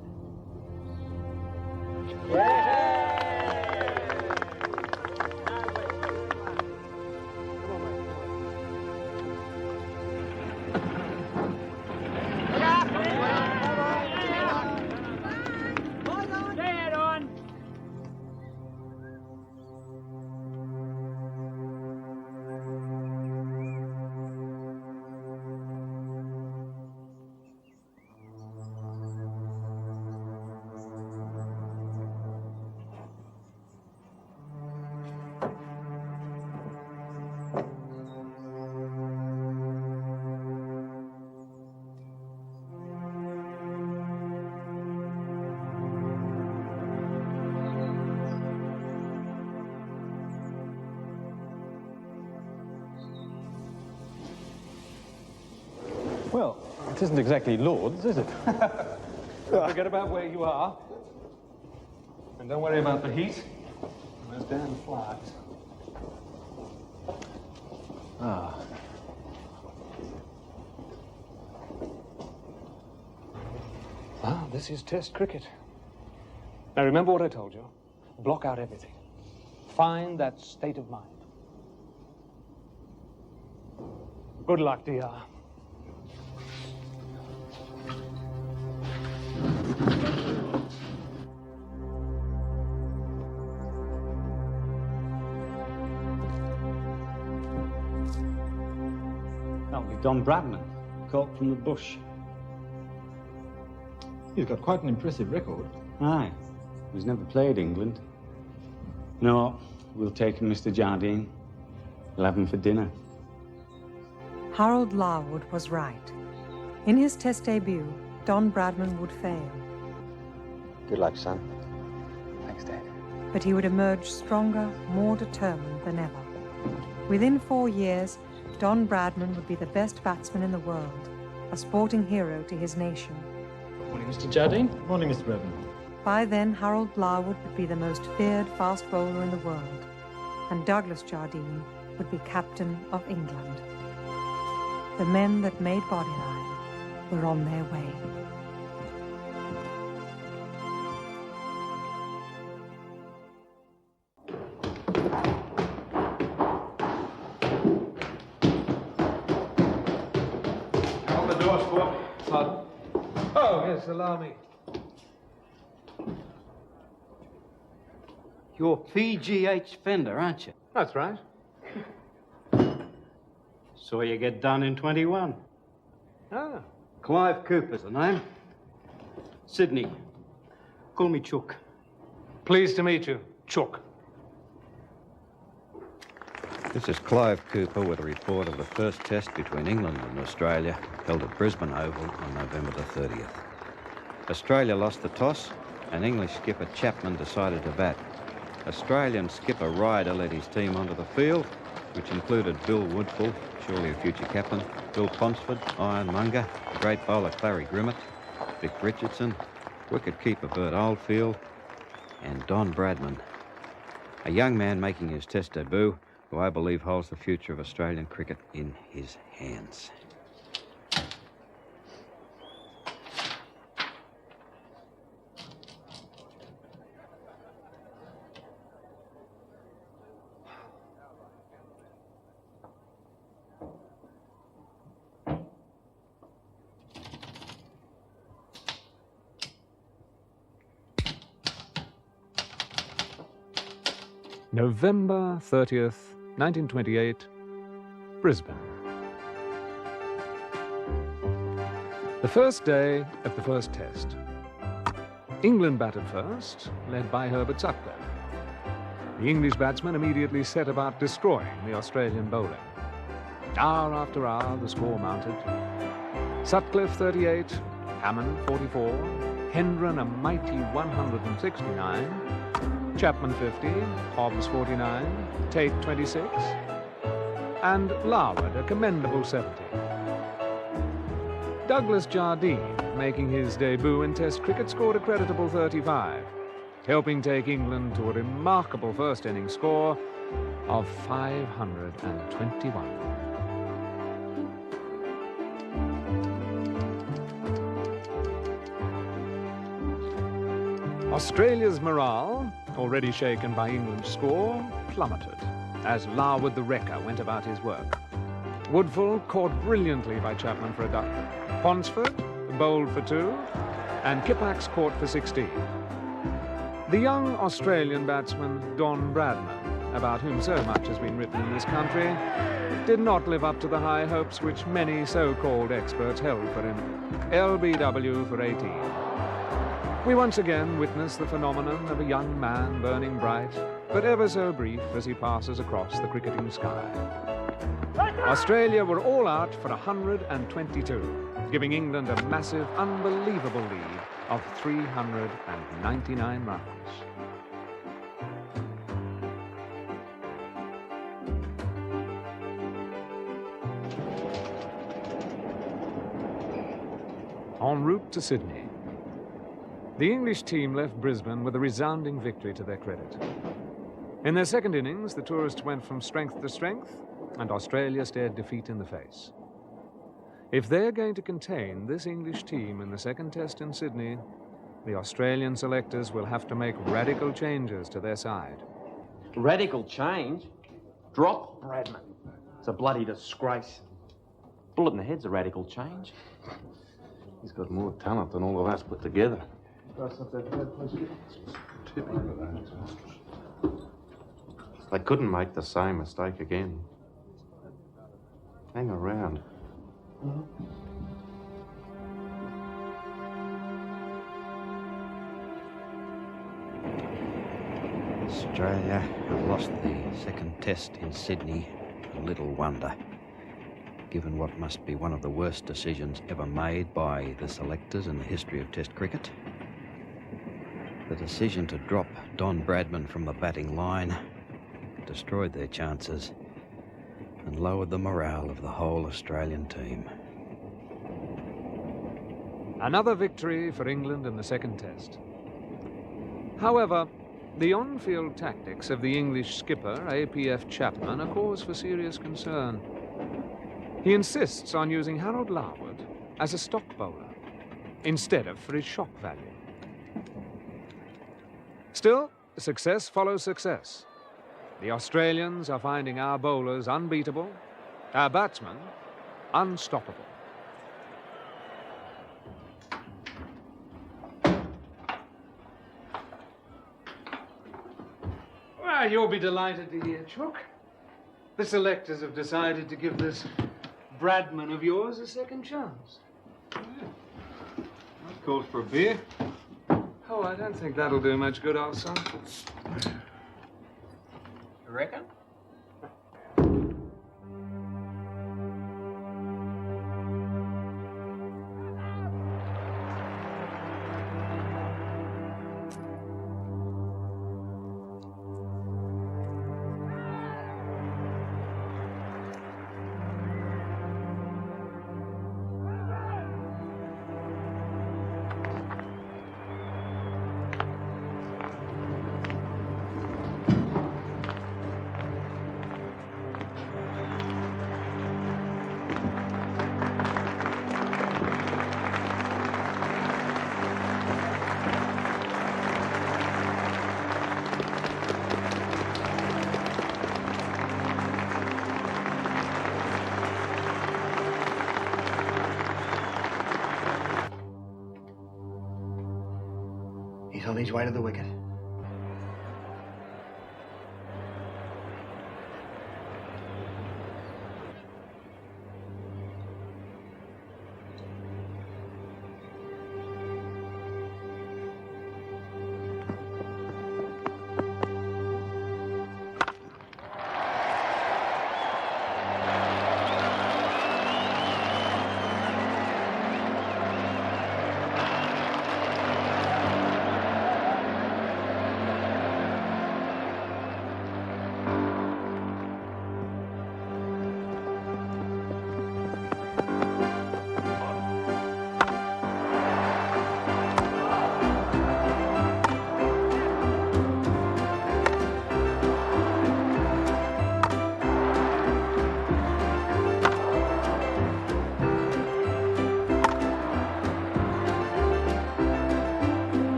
S6: Well, it isn't exactly Lord's, is it? Don't forget about where you are. And don't worry about the heat. Those damn flies. Ah. Ah, this is Test cricket. Now remember what I told you. Block out everything. Find that state of mind. Good luck, DR.
S22: That'll be Don Bradman, caught from the bush.
S6: He's got quite an impressive record.
S22: Aye. He's never played England. No, we'll take him, Mr. Jardine. We'll have him for dinner.
S1: Harold Larwood was right. In his Test debut, Don Bradman would fail.
S12: Good luck, son.
S6: Thanks, Dad.
S1: But he would emerge stronger, more determined than ever. Within 4 years, Don Bradman would be the best batsman in the world, a sporting hero to his nation.
S6: Morning, Mr. Jardine. Morning, Mr. Bradman.
S1: By then, Harold Larwood would be the most feared fast bowler in the world, and Douglas Jardine would be captain of England. The men that made Bodyline were on their way.
S6: On the door, Sport. Pardon? Oh, yes, allow me.
S22: You're PGH Fender, aren't you?
S6: That's right.
S22: Saw you get done in 21.
S6: Ah.
S22: Clive Cooper's the name. Sydney. Call me Chook.
S6: Pleased to meet you, Chook.
S12: This is Clive Cooper with a report of the first test between England and Australia, held at Brisbane Oval on November the 30th. Australia lost the toss, and English skipper Chapman decided to bat. Australian skipper Ryder led his team onto the field, which included Bill Woodfull, surely a future captain, Bill Ponsford, Ironmonger, the great bowler Clary Grimmett, Vic Richardson, wicket-keeper Bert Oldfield, and Don Bradman, a young man making his Test debut, who I believe holds the future of Australian cricket in his hands.
S6: November 30th, 1928, Brisbane. The first day of the first test. England batted first, led by Herbert Sutcliffe. The English batsmen immediately set about destroying the Australian bowling. Hour after hour, the score mounted. Sutcliffe 38, Hammond 44, Hendren a mighty 169, Chapman 50, Hobbs 49, Tate 26, and Larwood a commendable 70. Douglas Jardine, making his debut in Test cricket, scored a creditable 35, helping take England to a remarkable first innings score of 521. Australia's morale, already shaken by England's score, plummeted as Larwood the Wrecker went about his work. Woodfull caught brilliantly by Chapman for a duck. Ponsford bowled for 2, and Kippax caught for 16. The young Australian batsman Don Bradman, about whom so much has been written in this country, did not live up to the high hopes which many so-called experts held for him. LBW for 18. We once again witness the phenomenon of a young man burning bright, but ever so brief as he passes across the cricketing sky. Australia were all out for 122, giving England a massive, unbelievable lead of 399 runs. En route to Sydney, the English team left Brisbane with a resounding victory to their credit. In their second innings, the tourists went from strength to strength, and Australia stared defeat in the face. If they're going to contain this English team in the second test in Sydney, the Australian selectors will have to make radical changes to their side.
S20: Radical change? Drop Bradman. It's a bloody disgrace. Bullet in the head's a radical change.
S5: He's got more talent than all of us put together. They couldn't make the same mistake again. Hang around.
S12: Australia have lost the second test in Sydney, and little wonder, given what must be one of the worst decisions ever made by the selectors in the history of Test cricket. The decision to drop Don Bradman from the batting line destroyed their chances and lowered the morale of the whole Australian team.
S6: Another victory for England in the second test. However, the on-field tactics of the English skipper, APF Chapman, are cause for serious concern. He insists on using Harold Larwood as a stock bowler instead of for his shock value. Still, success follows success. The Australians are finding our bowlers unbeatable, our batsmen unstoppable.
S14: Well, you'll be delighted to hear, Chook. The selectors have decided to give this Bradman of yours a second chance.
S6: That calls for a beer. Oh, I don't think that'll do much good, old son.
S20: You reckon?
S11: He's on his way to the wicket.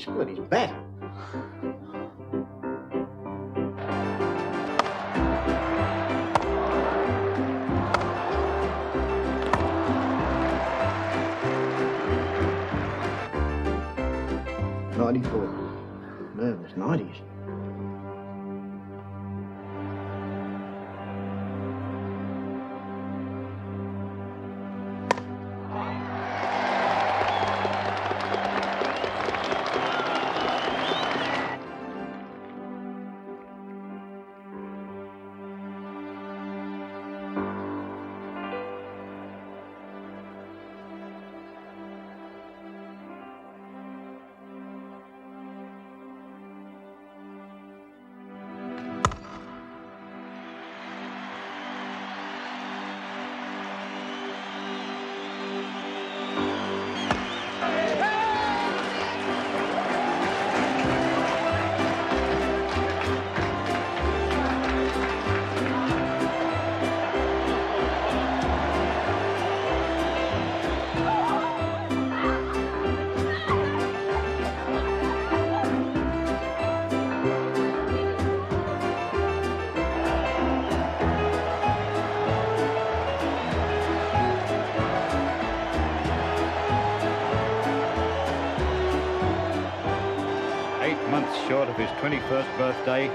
S11: split his bat. '94. No, it was '90s.
S12: Short of his 21st birthday,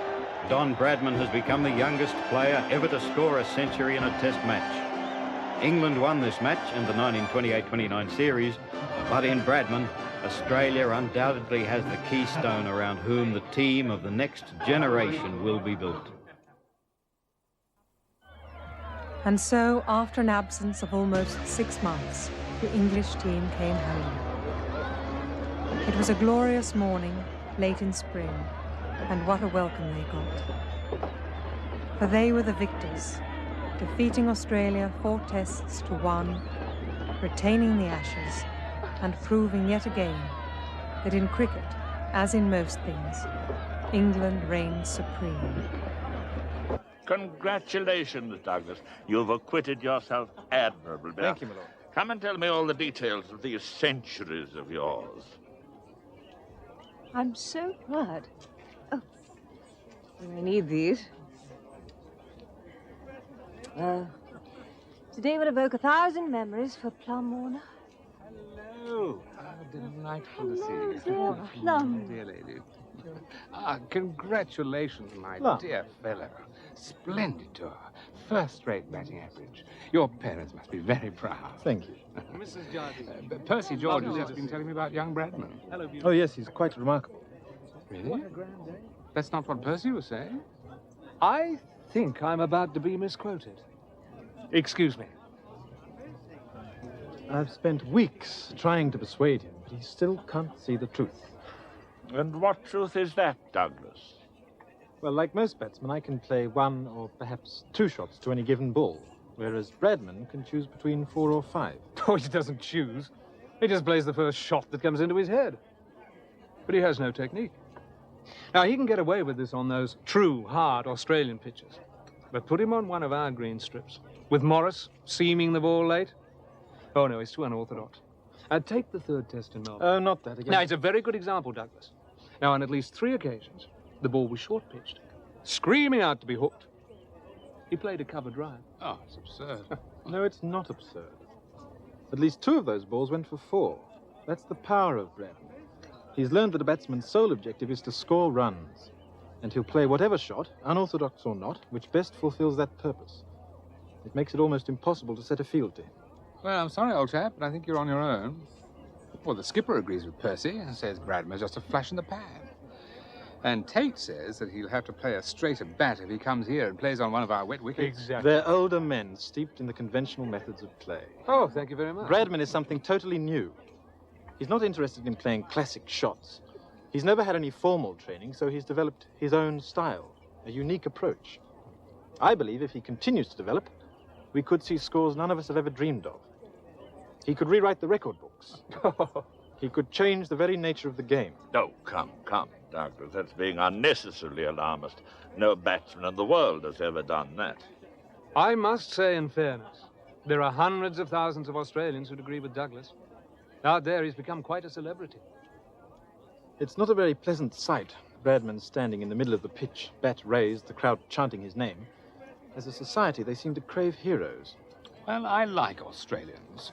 S12: Don Bradman has become the youngest player ever to score a century in a test match. England won this match in the 1928-29 series, but in Bradman, Australia undoubtedly has the keystone around whom the team of the next generation will be built.
S1: And so, after an absence of almost 6 months, the English team came home. It was a glorious morning, late in spring, and what a welcome they got. For they were the victors, defeating Australia 4 tests to 1, retaining the Ashes, and proving yet again that in cricket, as in most things, England reigns supreme.
S8: Congratulations, Douglas. You've acquitted yourself admirably.
S13: Thank you, my lord.
S8: Come and tell me all the details of these centuries of yours.
S2: I'm so glad. Oh, I need these. Today will evoke 1,000 memories for Plum Warner.
S15: Hello. How delightful to see you.
S2: Dear Plum.
S15: Dear lady. Congratulations, my
S13: Plum.
S15: dear fellow. Splendid tour. First-rate batting average. Your parents must be very proud.
S13: Thank you.
S15: Mrs. Jardine. Percy George has just been telling me about young Bradman.
S13: Oh, yes, he's quite remarkable.
S15: Really? That's not what Percy was saying.
S6: I think I'm about to be misquoted. Excuse me.
S13: I've spent weeks trying to persuade him, but he still can't see the truth.
S8: And what truth is that, Douglas?
S13: Well, like most batsmen, I can play 1 or perhaps 2 shots to any given ball, whereas Bradman can choose between 4 or 5.
S6: Oh, he doesn't choose. He just plays the first shot that comes into his head. But he has no technique. Now, he can get away with this on those true, hard Australian pitches. But put him on one of our green strips, with Morris seaming the ball late. Oh, no, he's too unorthodox. Take the 3rd test in Melbourne.
S13: Oh, not that again.
S6: Now, it's a very good example, Douglas. Now, on at least 3 occasions, the ball was short-pitched, screaming out to be hooked. He played a cover drive.
S15: Oh, it's absurd.
S13: No, it's not absurd. At least 2 of those balls went for 4. That's the power of Bradman. He's learned that a batsman's sole objective is to score runs. And he'll play whatever shot, unorthodox or not, which best fulfills that purpose. It makes it almost impossible to set a field to him.
S15: Well, I'm sorry, old chap, but I think you're on your own. Well, the skipper agrees with Percy and says Bradman's just a flash in the pan. And Tate says that he'll have to play a straighter bat if he comes here and plays on one of our wet wickets.
S6: Exactly.
S13: They're older men, steeped in the conventional methods of play.
S6: Oh, thank you very much.
S13: Bradman is something totally new. He's not interested in playing classic shots. He's never had any formal training, so he's developed his own style, a unique approach. I believe if he continues to develop, we could see scores none of us have ever dreamed of. He could rewrite the record books. He could change the very nature of the game.
S8: Oh, come, Douglas. That's being unnecessarily alarmist. No batsman in the world has ever done that.
S6: I must say, in fairness, there are hundreds of thousands of Australians who'd agree with Douglas. Out there, he's become quite a celebrity.
S13: It's not a very pleasant sight, Bradman standing in the middle of the pitch, bat raised, the crowd chanting his name. As a society, they seem to crave heroes.
S15: Well, I like Australians.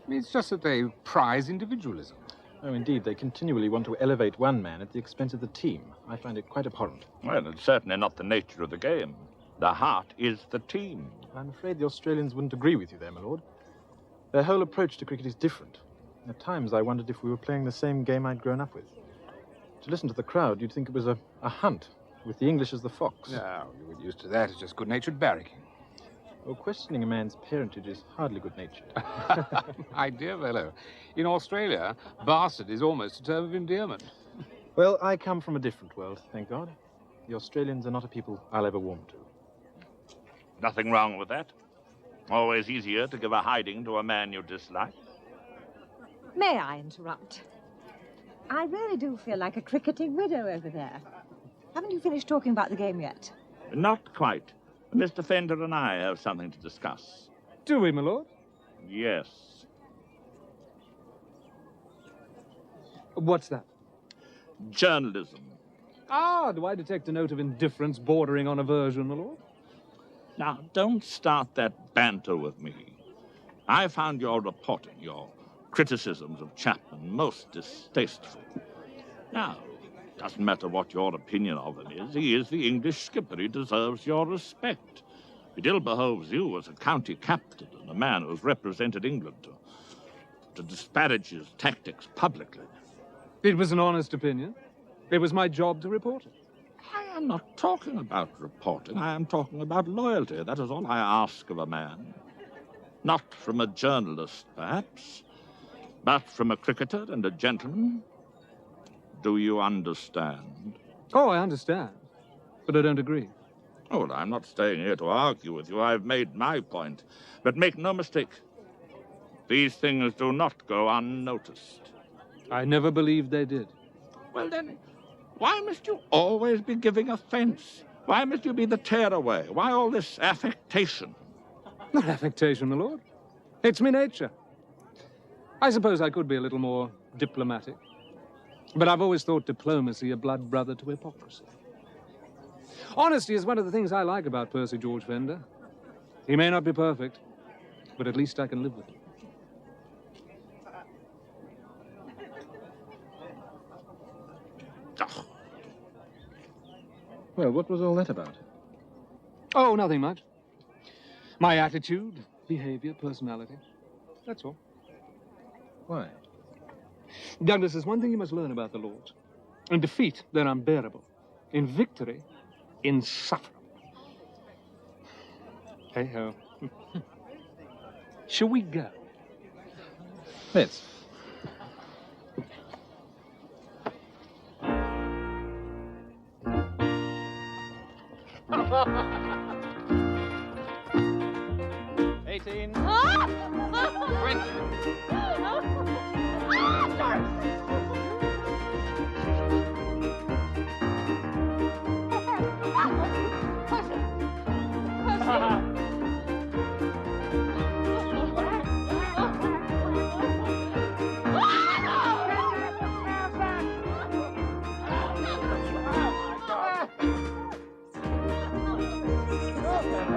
S15: It's just that they prize individualism.
S13: Oh, indeed. They continually want to elevate one man at the expense of the team. I find it quite abhorrent.
S8: Well, it's certainly not the nature of the game. The heart is the team.
S13: I'm afraid the Australians wouldn't agree with you there, my lord. Their whole approach to cricket is different. At times, I wondered if we were playing the same game I'd grown up with. To listen to the crowd, you'd think it was a hunt, with the English as the fox.
S15: No, you were used to that. It's just good-natured barracking.
S13: Well, questioning a man's parentage is hardly good-natured.
S15: My dear fellow, in Australia, bastard is almost a term of endearment.
S13: Well, I come from a different world, thank God. The Australians are not a people I'll ever warm to.
S8: Nothing wrong with that. Always easier to give a hiding to a man you dislike.
S2: May I interrupt? I really do feel like a cricketing widow over there. Haven't you finished talking about the game yet?
S8: Not quite. Mr. Fender and I have something to discuss.
S6: Do we, my lord?
S8: Yes.
S6: What's that?
S8: Journalism.
S6: Ah, do I detect a note of indifference bordering on aversion, my lord?
S8: Now, don't start that banter with me. I found your reporting, your criticisms of Chapman, most distasteful. Now, it doesn't matter what your opinion of him is. He is the English skipper. He deserves your respect. It ill behoves you as a county captain and a man who has represented England to disparage his tactics publicly.
S6: It was an honest opinion. It was my job to report it.
S8: I am not talking about reporting. I am talking about loyalty. That is all I ask of a man. Not from a journalist, perhaps, but from a cricketer and a gentleman. Do you understand?
S6: Oh, I understand, but I don't agree.
S8: Oh, well, I'm not staying here to argue with you. I've made my point. But make no mistake, these things do not go unnoticed.
S6: I never believed they did.
S8: Well, then, why must you always be giving offense? Why must you be the tearaway? Why all this affectation?
S6: Not affectation, my lord. It's me nature. I suppose I could be a little more diplomatic. But I've always thought diplomacy a blood brother to hypocrisy. Honesty is one of the things I like about Percy George Fender. He may not be perfect, but at least I can live with him.
S13: Well, what was all that about?
S6: Oh, nothing much. My attitude, behavior, personality. That's all.
S13: Why?
S6: Douglas, there's one thing you must learn about the Lords. In defeat, they're unbearable. In victory, insufferable. Hey-ho. Shall we go?
S13: Let's.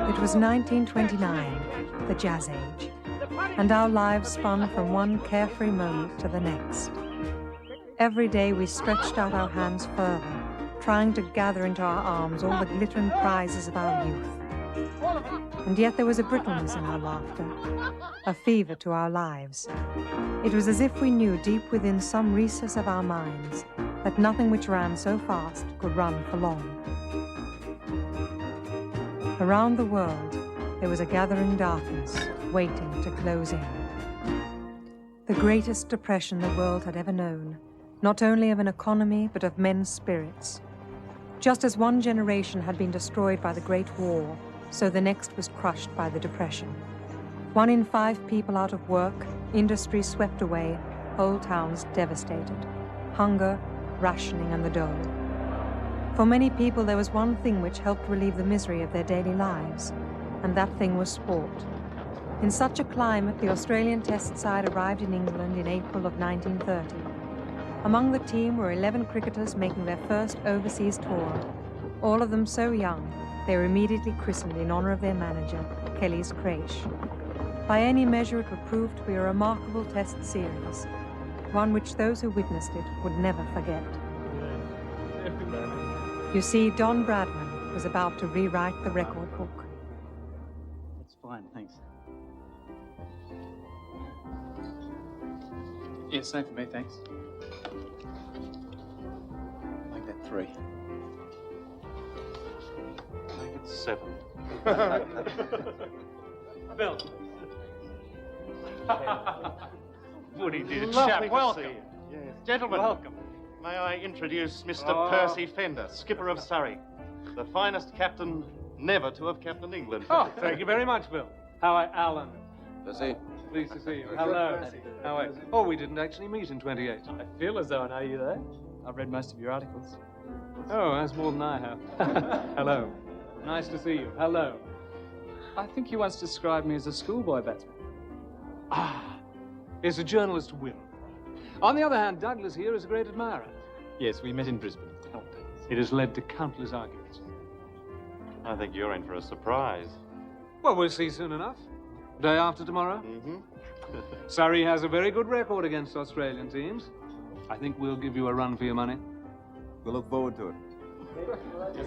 S1: It was 1929, the Jazz Age, and our lives spun from one carefree moment to the next. Every day we stretched out our hands further, trying to gather into our arms all the glittering prizes of our youth. And yet there was a brittleness in our laughter, a fever to our lives. It was as if we knew deep within some recess of our minds that nothing which ran so fast could run for long. Around the world, there was a gathering darkness, waiting to close in. The greatest depression the world had ever known, not only of an economy, but of men's spirits. Just as one generation had been destroyed by the Great War, so the next was crushed by the Depression. 1 in 5 people out of work, industry swept away, whole towns devastated. Hunger, rationing, and the dole. For many people, there was one thing which helped relieve the misery of their daily lives, and that thing was sport. In such a climate, the Australian Test side arrived in England in April of 1930. Among the team were 11 cricketers making their first overseas tour, all of them so young they were immediately christened in honour of their manager, Kelly's Creche. By any measure, it would prove to be a remarkable test series, one which those who witnessed it would never forget. You see, Don Bradman was about to rewrite the record book.
S17: That's fine, thanks.
S18: Yeah, same for me, thanks.
S13: Make that 3.
S5: Make it 7.
S18: Bill. Woody, dear
S5: Lovely
S18: chap,
S5: to
S18: welcome.
S5: see you. Yes. Gentlemen,
S18: Welcome.
S5: may I introduce Mr.
S18: Oh.
S5: Percy Fender, skipper of Surrey, the finest captain never to have captained England.
S18: Oh, thank you very much, Bill. How are Alan?
S5: Percy.
S18: Pleased to see you. Hello. How are you? Oh, we didn't actually meet in 28.
S7: I feel as though I know you, though. I've read most of your articles.
S18: Oh, that's more than I have. Hello. Nice to see you. Hello.
S7: I think you once described me as a schoolboy batsman.
S18: Ah, it's a journalist whim. On the other hand, Douglas here is a great admirer.
S13: Yes, we met in Brisbane.
S18: Oh, it has led to countless arguments.
S5: I think you're in for a surprise.
S18: Well, we'll see soon enough. Day after tomorrow.
S5: Mm-hmm.
S18: Surrey has a very good record against Australian teams. I think we'll give you a run for your money.
S19: We'll look forward to it.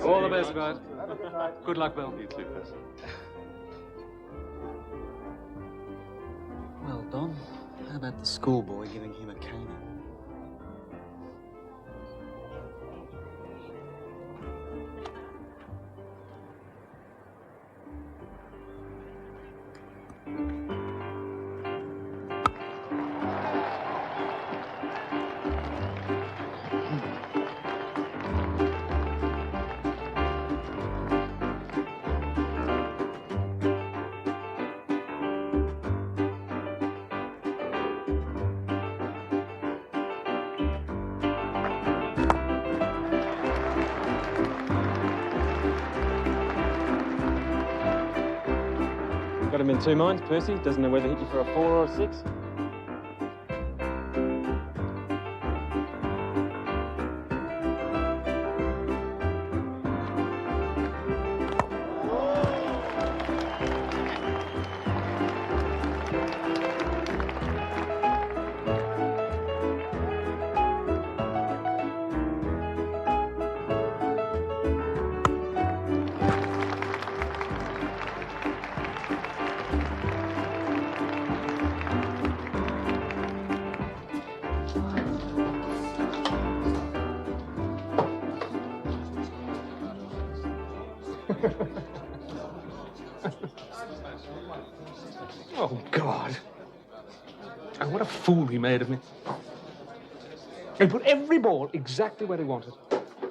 S18: All the best, guys. Good luck, Bill.
S5: You too, Percy.
S17: Well, Don, how about the schoolboy giving him a caning?
S20: Got him in 2 minds, Percy. Doesn't know whether to hit you for a 4 or a 6.
S6: Oh, God. Oh, what a fool he made of me. He put every ball exactly where he wanted,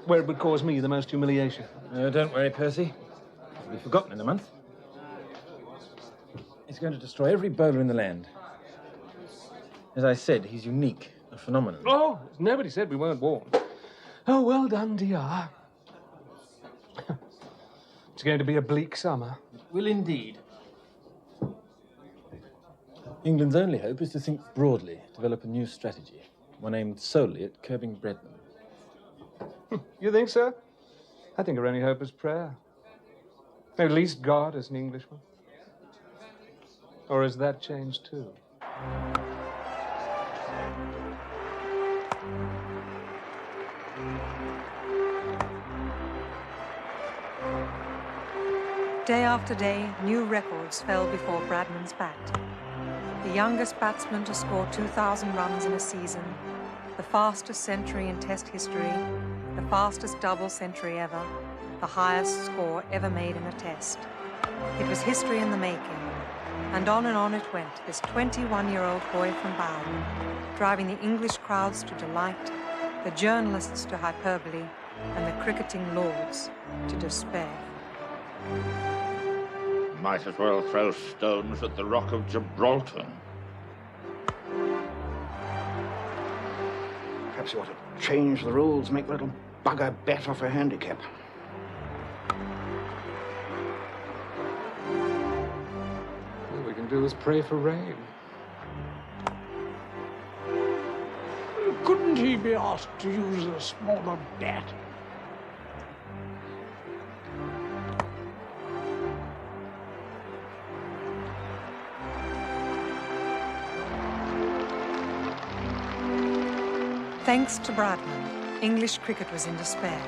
S6: where it would cause me the most humiliation.
S13: Don't worry, Percy. It'll be forgotten in a month. He's going to destroy every bowler in the land. As I said, he's unique, a phenomenon.
S6: Oh, nobody said we weren't warned. Oh, well done, DR. It's going to be a bleak summer.
S13: Will indeed. England's only hope is to think broadly, develop a new strategy, one aimed solely at curbing Bradman.
S6: You think so? I think our only hope is prayer. At least God is an Englishman. Or has that changed too?
S1: Day after day, new records fell before Bradman's bat. The youngest batsman to score 2,000 runs in a season, the fastest century in Test history, the fastest double century ever, the highest score ever made in a Test. It was history in the making, and on it went, this 21-year-old boy from Bowden, driving the English crowds to delight, the journalists to hyperbole, and the cricketing lords to despair.
S8: Might as well throw stones at the Rock of Gibraltar.
S11: Perhaps you ought to change the rules, make the little bugger bet off a handicap.
S6: All we can do is pray for rain. Couldn't he
S11: be asked to use a smaller bat.
S1: Thanks to Bradman, English cricket was in despair.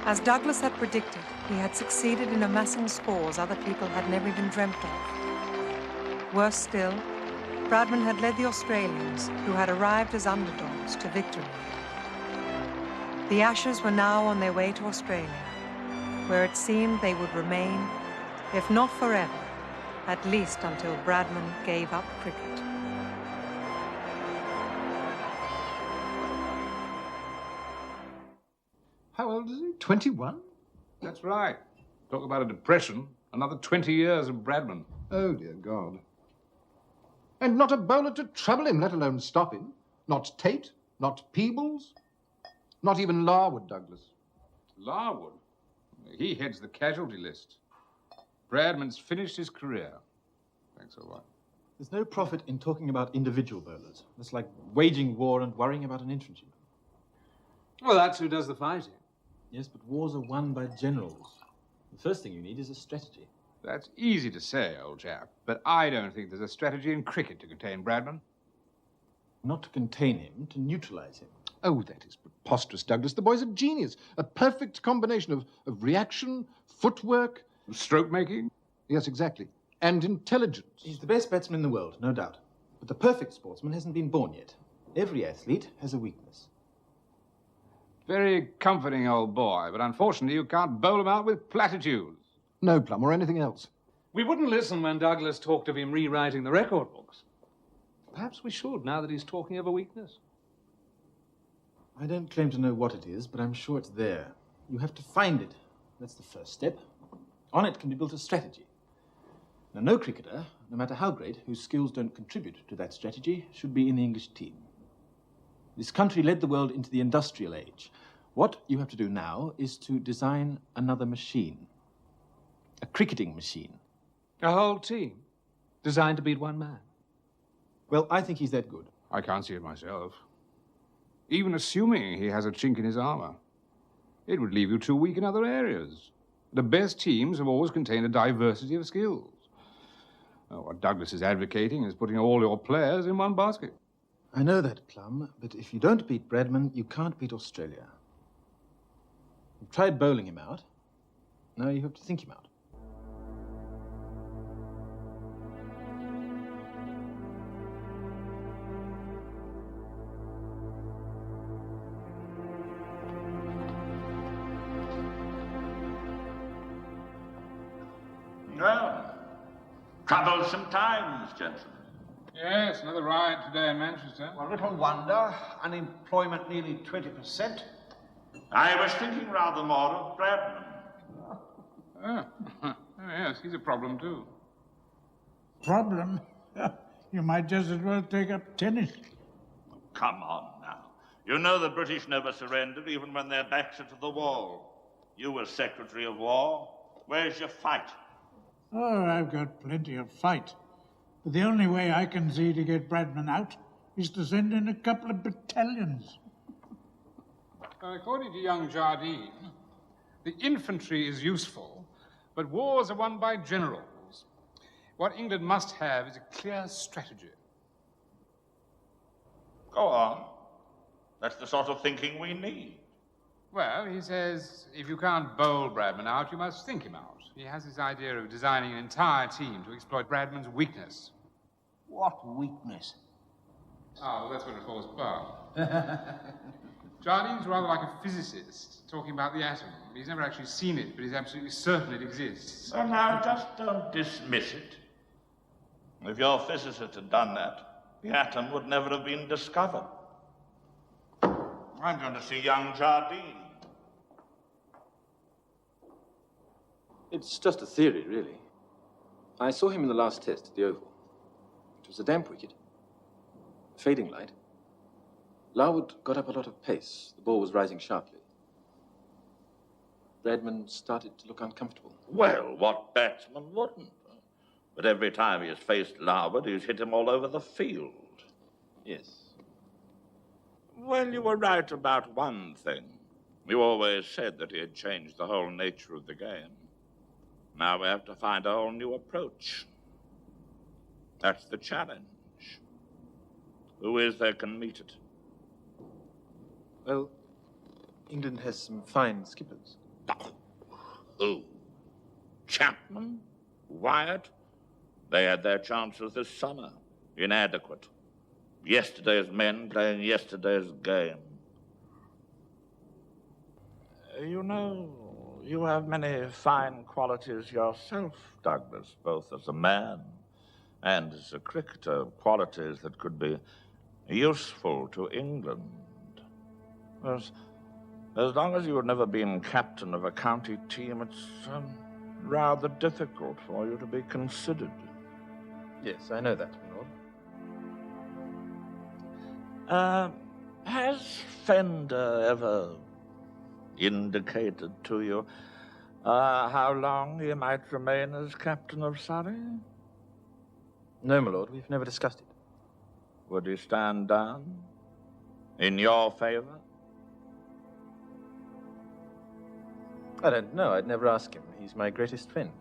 S1: As Douglas had predicted, he had succeeded in amassing scores other people had never even dreamt of. Worse still, Bradman had led the Australians, who had arrived as underdogs, to victory. The Ashes were now on their way to Australia, where it seemed they would remain, if not forever, at least until Bradman gave up cricket.
S14: How old is he? 21?
S6: That's right. Talk about a depression. Another 20 years of Bradman.
S14: Oh, dear God. And not a bowler to trouble him, let alone stop him. Not Tate, not Peebles, not even Larwood, Douglas.
S6: Larwood? He heads the casualty list. Bradman's finished his career. Thanks a lot.
S13: There's no profit in talking about individual bowlers. It's like waging war and worrying about an infantryman.
S14: Well, that's who does the fighting.
S13: Yes, but wars are won by generals. The first thing you need is a strategy.
S6: That's easy to say, old chap, but I don't think there's a strategy in cricket to contain Bradman.
S13: Not to contain him, to neutralize him.
S14: Oh, that is preposterous, Douglas. The boy's a genius. A perfect combination of reaction, footwork...
S6: Stroke-making?
S14: Yes, exactly. And intelligence.
S13: He's the best batsman in the world, no doubt. But the perfect sportsman hasn't been born yet. Every athlete has a weakness.
S6: Very comforting old boy, but unfortunately you can't bowl him out with platitudes.
S14: No plum or anything else.
S6: We wouldn't listen when Douglas talked of him rewriting the record books. Perhaps we should, now that he's talking of a weakness.
S13: I don't claim to know what it is, but I'm sure it's there. You have to find it. That's the first step. On it can be built a strategy. Now, no cricketer, no matter how great, whose skills don't contribute to that strategy, should be in the English team. This country led the world into the industrial age. What you have to do now is to design another machine. A cricketing machine.
S6: A whole team? Designed to beat one man?
S13: Well, I think he's that good.
S6: I can't see it myself. Even assuming he has a chink in his armor. It would leave you too weak in other areas. The best teams have always contained a diversity of skills. What Douglas is advocating is putting all your players in one basket.
S13: I know that, Plum, but if you don't beat Bradman, you can't beat Australia. You've tried bowling him out. Now you have to think him out.
S8: Well, troublesome times, gentlemen.
S15: Yes, another riot today in Manchester.
S11: Well, little wonder. Unemployment nearly 20%.
S8: I was thinking rather more of Bradman.
S15: Oh, yes, he's a problem too.
S11: Problem? You might just as well take up tennis.
S8: Come on now. You know the British never surrender, even when their backs are to the wall. You were Secretary of War. Where's your fight?
S11: Oh, I've got plenty of fight. But the only way I can see to get Bradman out is to send in a couple of battalions.
S15: According to young Jardine, the infantry is useful, but wars are won by generals. What England must have is a clear strategy.
S8: Go on. That's the sort of thinking we need.
S15: Well, he says if you can't bowl Bradman out, you must think him out. He has this idea of designing an entire team to exploit Bradman's weakness.
S11: What weakness?
S15: Oh, well, that's what it falls apart. Jardine's rather like a physicist, talking about the atom. He's never actually seen it, but he's absolutely certain it exists.
S8: Well, now, just don't dismiss it. If your physicist had done that, the atom would never have been discovered. I'm going to see young Jardine.
S13: It's just a theory, really. I saw him in the last test at the Oval. It was a damp wicket, fading light. Larwood got up a lot of pace. The ball was rising sharply. Bradman started to look uncomfortable.
S8: Well, what batsman wouldn't? But every time he has faced Larwood, he's hit him all over the field.
S13: Yes.
S8: Well, you were right about one thing. You always said that he had changed the whole nature of the game. Now we have to find a whole new approach. That's the challenge. Who is there can meet it?
S13: Well, England has some fine skippers.
S8: Who? Chapman? Wyatt? They had their chances this summer. Inadequate. Yesterday's men playing yesterday's game. You know, you have many fine qualities yourself, Douglas, both as a man and as a cricketer, qualities that could be useful to England. As long as you have never been captain of a county team, it's rather difficult for you to be considered.
S13: Yes, I know that, my lord.
S8: Has Fender ever indicated to you how long he might remain as captain of Surrey?
S13: No, my lord, we've never discussed it.
S8: Would he stand down? In your favor?
S13: I don't know. I'd never ask him. He's my greatest friend.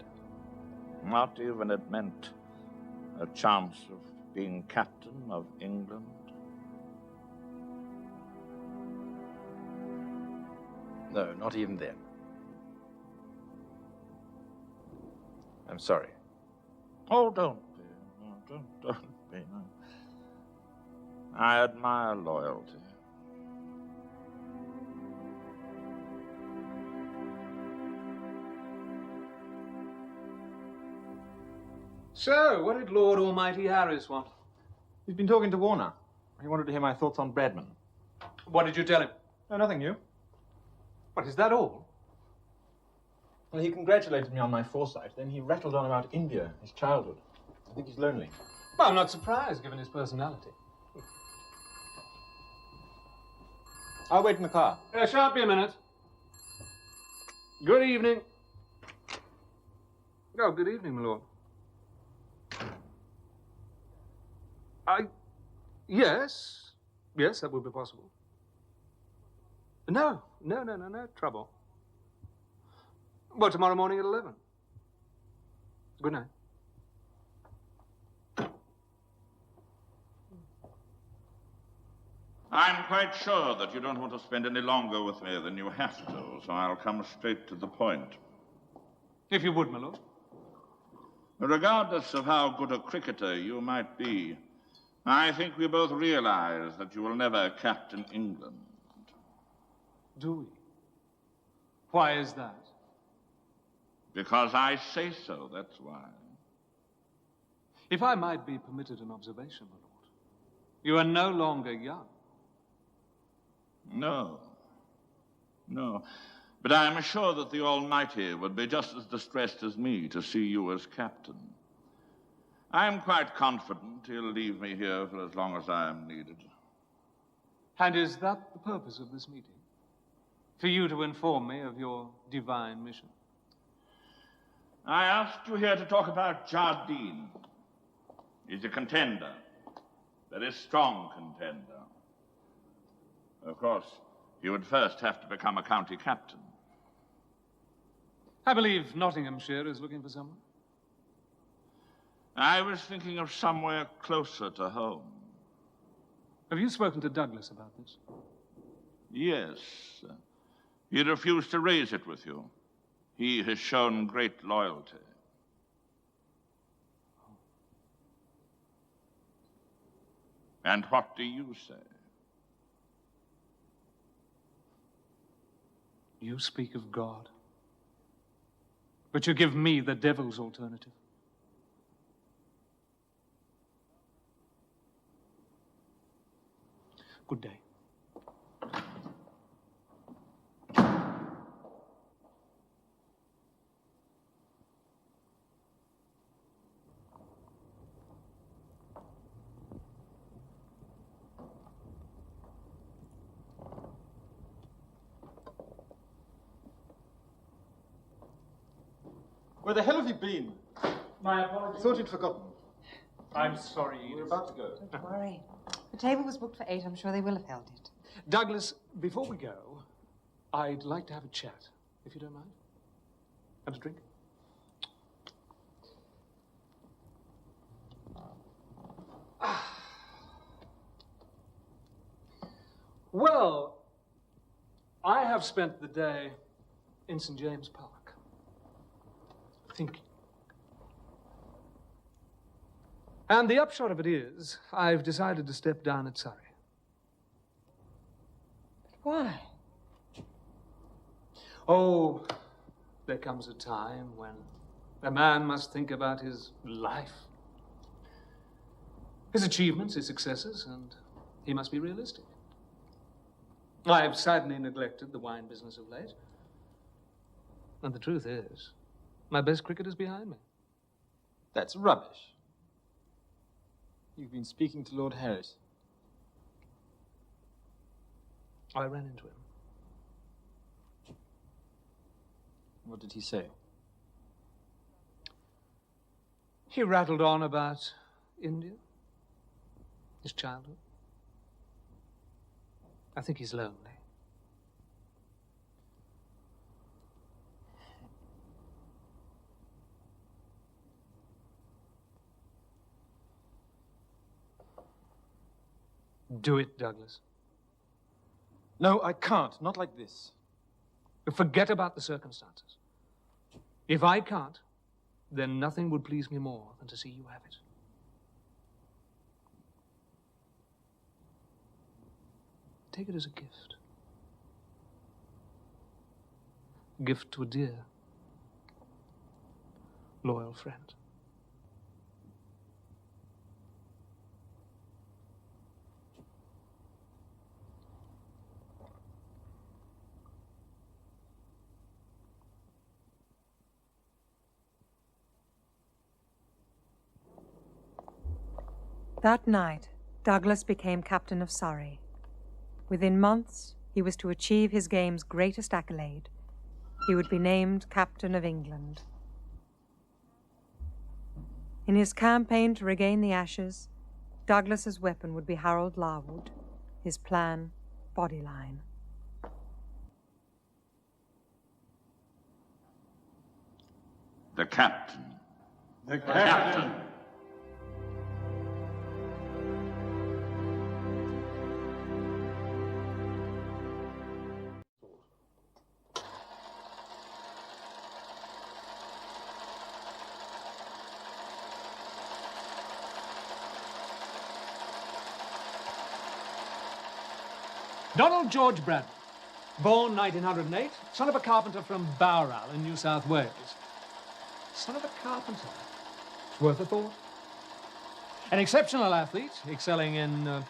S8: Not even it meant a chance of being captain of England?
S13: No, not even then. I'm sorry.
S8: Oh, don't be. No, don't be. No. I admire loyalty.
S14: So, what did Lord Almighty Harris want?
S13: He's been talking to Warner. He wanted to hear my thoughts on Bradman.
S14: What did you tell him?
S13: No, nothing new.
S14: What, is that all?
S13: Well, he congratulated me on my foresight. Then he rattled on about India, his childhood. I think he's lonely.
S14: Well, I'm not surprised, given his personality.
S13: I'll wait in the car.
S14: Shan't be a minute. Good evening. Oh, good evening, my lord. Yes, that would be possible. No trouble. Well, tomorrow morning at 11. Good night.
S8: I'm quite sure that you don't want to spend any longer with me than you have to, so I'll come straight to the point.
S14: If you would, my lord.
S8: Regardless of how good a cricketer you might be, I think we both realize that you will never captain England.
S14: Do we? Why is that?
S8: Because I say so, that's why.
S14: If I might be permitted an observation, my lord, you are no longer young.
S8: No. But I am sure that the Almighty would be just as distressed as me to see you as captain. I am quite confident he'll leave me here for as long as I am needed.
S14: And is that the purpose of this meeting? For you to inform me of your divine mission?
S8: I asked you here to talk about Jardine. He's a contender. Very strong contender. Of course, you would first have to become a county captain.
S14: I believe Nottinghamshire is looking for someone.
S8: I was thinking of somewhere closer to home.
S14: Have you spoken to Douglas about this?
S8: Yes. He refused to raise it with you. He has shown great loyalty. And what do you say?
S14: You speak of God, but you give me the devil's alternative. Good day.
S13: Where the hell have you been?
S18: My apologies.
S13: Thought you'd forgotten.
S18: I'm sorry.
S13: We're about to go.
S2: Don't worry. The table was booked for 8. I'm sure they will have held it.
S14: Douglas, before we go, I'd like to have a chat, if you don't mind. Have a drink? Well, I have spent the day in St. James Park, thinking. And the upshot of it is, I've decided to step down at Surrey.
S2: Why?
S14: Oh, there comes a time when a man must think about his life, his achievements, his successes, and he must be realistic. I have sadly neglected the wine business of late. And the truth is, my best cricket is behind me.
S13: That's rubbish. You've been speaking to Lord Harris.
S14: I ran into him.
S13: What did he say?
S14: He rattled on about India, his childhood. I think he's lonely. Do it, Douglas.
S13: No, I can't. Not like this.
S14: Forget about the circumstances. If I can't, then nothing would please me more than to see you have it. Take it as a gift. A gift to a dear, loyal friend.
S1: That night, Douglas became captain of Surrey. Within months, he was to achieve his game's greatest accolade. He would be named Captain of England. In his campaign to regain the Ashes, Douglas's weapon would be Harold Larwood, his plan, Bodyline.
S8: The captain.
S11: The
S8: captain.
S14: Donald George Bradley, born 1908, son of a carpenter from Bowral in New South Wales. Son of a carpenter. It's worth a thought. An exceptional athlete, excelling in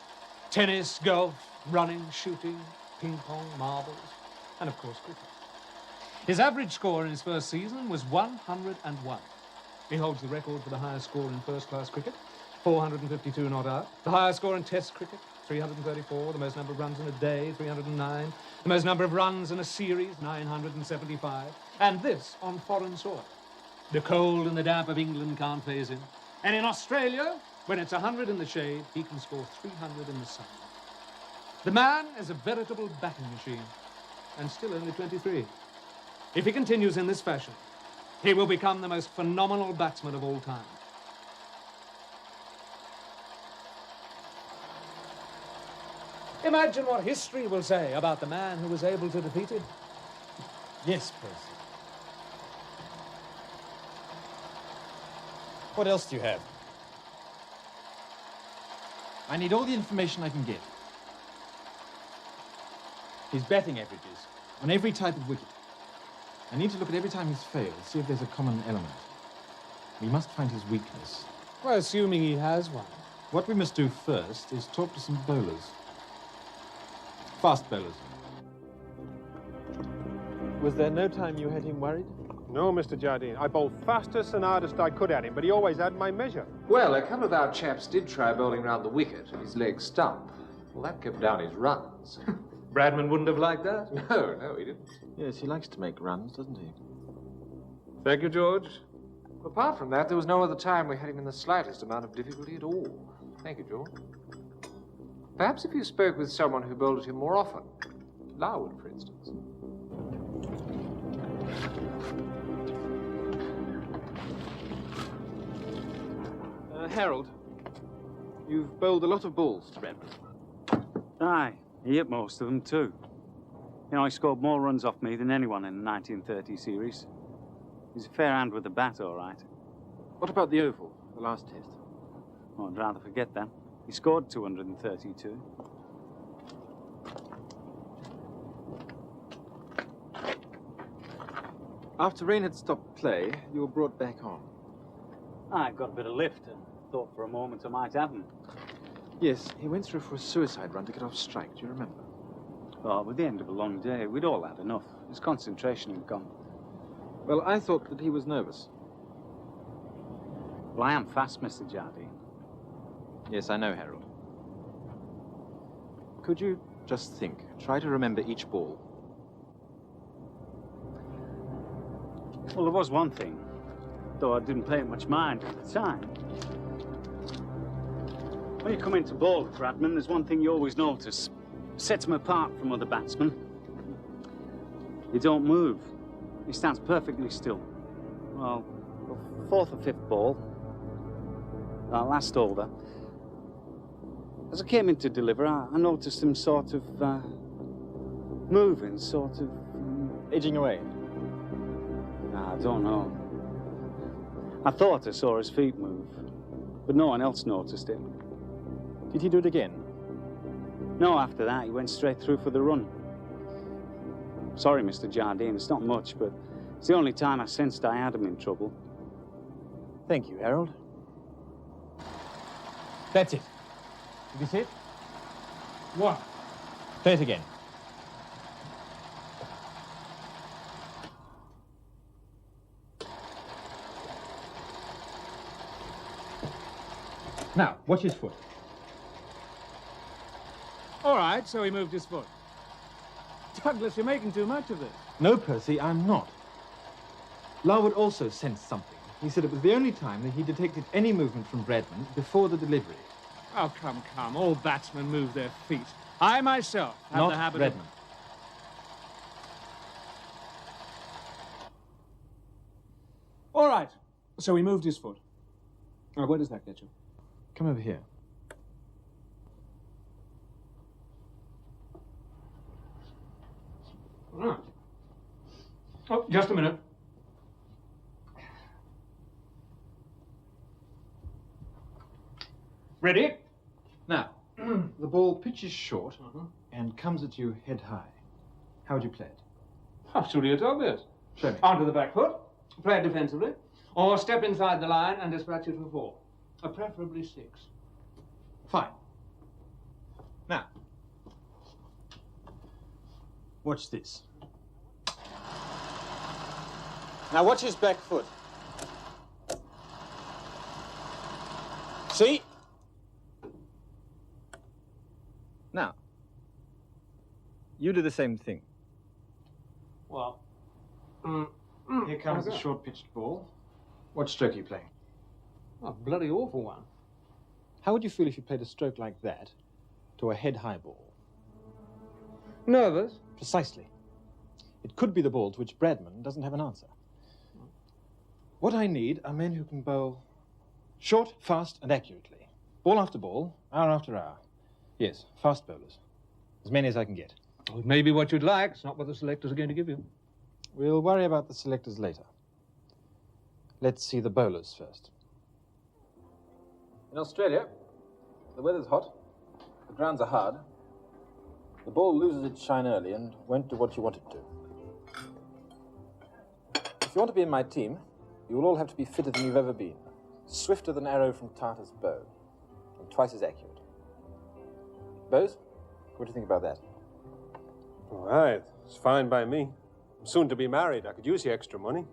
S14: tennis, golf, running, shooting, ping pong, marbles, and of course cricket. His average score in his first season was 101. He holds the record for the highest score in first-class cricket, 452 not out. The highest score in Test cricket, 334. The most number of runs in a day, 309. The most number of runs in a series, 975. And this on foreign soil. The cold and the damp of England can't faze him. And in Australia, when it's 100 in the shade, he can score 300 in the sun. The man is a veritable batting machine, and still only 23. If he continues in this fashion, he will become the most phenomenal batsman of all time. Imagine what history will say about the man who was able to defeat him.
S13: Yes, Percy. What else do you have? I need all the information I can get. His batting averages on every type of wicket. I need to look at every time he's failed, see if there's a common element. We must find his weakness.
S14: Well, assuming he has one.
S13: What we must do first is talk to some bowlers. Fast bowlers. Was there no time you had him worried?
S5: No, Mr. Jardine. I bowled fastest and hardest I could at him, but he always had my measure.
S3: Well, a couple of our chaps did try bowling round the wicket, and his leg stump. Well, that kept down his runs.
S14: Bradman wouldn't have liked that.
S3: No, he didn't.
S13: Yes, he likes to make runs, doesn't he?
S14: Thank you, George.
S3: Apart from that, there was no other time we had him in the slightest amount of difficulty at all. Thank you, George. Perhaps if you spoke with someone who bowled at him more often. Larwood, for instance.
S13: Harold, you've bowled a lot of balls to Redmond.
S22: Aye, he hit most of them too. You know, he scored more runs off me than anyone in the 1930 series. He's a fair hand with the bat, all right.
S13: What about the Oval, the last test?
S22: Oh, I'd rather forget that. He scored 232.
S13: After rain had stopped play, you were brought back on.
S22: I got a bit of lift and thought for a moment I might have him.
S13: Yes, he went through for a suicide run to get off strike. Do you remember?
S22: Oh, with the end of a long day, we'd all had enough. His concentration had gone.
S13: Well, I thought that he was nervous.
S22: Well, I am fast, Mr. Jardine.
S13: Yes, I know, Harold. Could you just think? Try to remember each ball.
S22: Well, there was one thing, though I didn't pay it much mind at the time. When you come into bowl with Bradman, there's one thing you always notice. Sets him apart from other batsmen. He don't move. He stands perfectly still. Well, the fourth or fifth ball, last over, as I came in to deliver, I noticed him sort of moving, sort of...
S13: edging away?
S22: I don't know. I thought I saw his feet move, but no one else noticed it.
S13: Did he do it again?
S22: No, after that, he went straight through for the run. Sorry, Mr. Jardine, it's not much, but it's the only time I sensed I had him in trouble.
S13: Thank you, Harold. That's it. Did you see it?
S14: What?
S13: Play it again. Now, watch his foot.
S14: All right, so he moved his foot. Douglas, you're making too much of this.
S13: No, Percy, I'm not. Larwood also sensed something. He said it was the only time that he detected any movement from Bradman before the delivery.
S14: Oh, come. All batsmen move their feet. I myself have the habit
S13: Bradman.
S14: of... All right, so he moved his foot. Now, where does that get you?
S13: Come over here.
S14: Right. Oh, just a minute. Ready?
S13: Now, the ball pitches short and comes at you head high. How would you play it?
S14: Absolutely, it's obvious.
S13: Show me.
S14: Onto the back foot, play it defensively, or step inside the line and dispatch it for 4. Preferably 6.
S13: Fine. Now, watch this. Now watch his back foot. See? Now, you do the same thing.
S14: Well,
S13: here comes the short-pitched ball. What stroke are you playing?
S14: a bloody awful one.
S13: How would you feel if you played a stroke like that to a head-high ball?
S14: Nervous?
S13: Precisely. It could be the ball to which Bradman doesn't have an answer. What I need are men who can bowl short, fast, and accurately. Ball after ball, hour after hour. Yes, fast bowlers. As many as I can get.
S14: Well, it may be what you'd like. It's not what the selectors are going to give you.
S13: We'll worry about the selectors later. Let's see the bowlers first. In Australia, the weather's hot, the grounds are hard, the ball loses its shine early and won't do what you want it to. If you want to be in my team, you will all have to be fitter than you've ever been, swifter than arrow from Tartar's bow, and twice as accurate. Bose, what do you think about that?
S9: All right, it's fine by me. I'm soon to be married. I could use the extra money.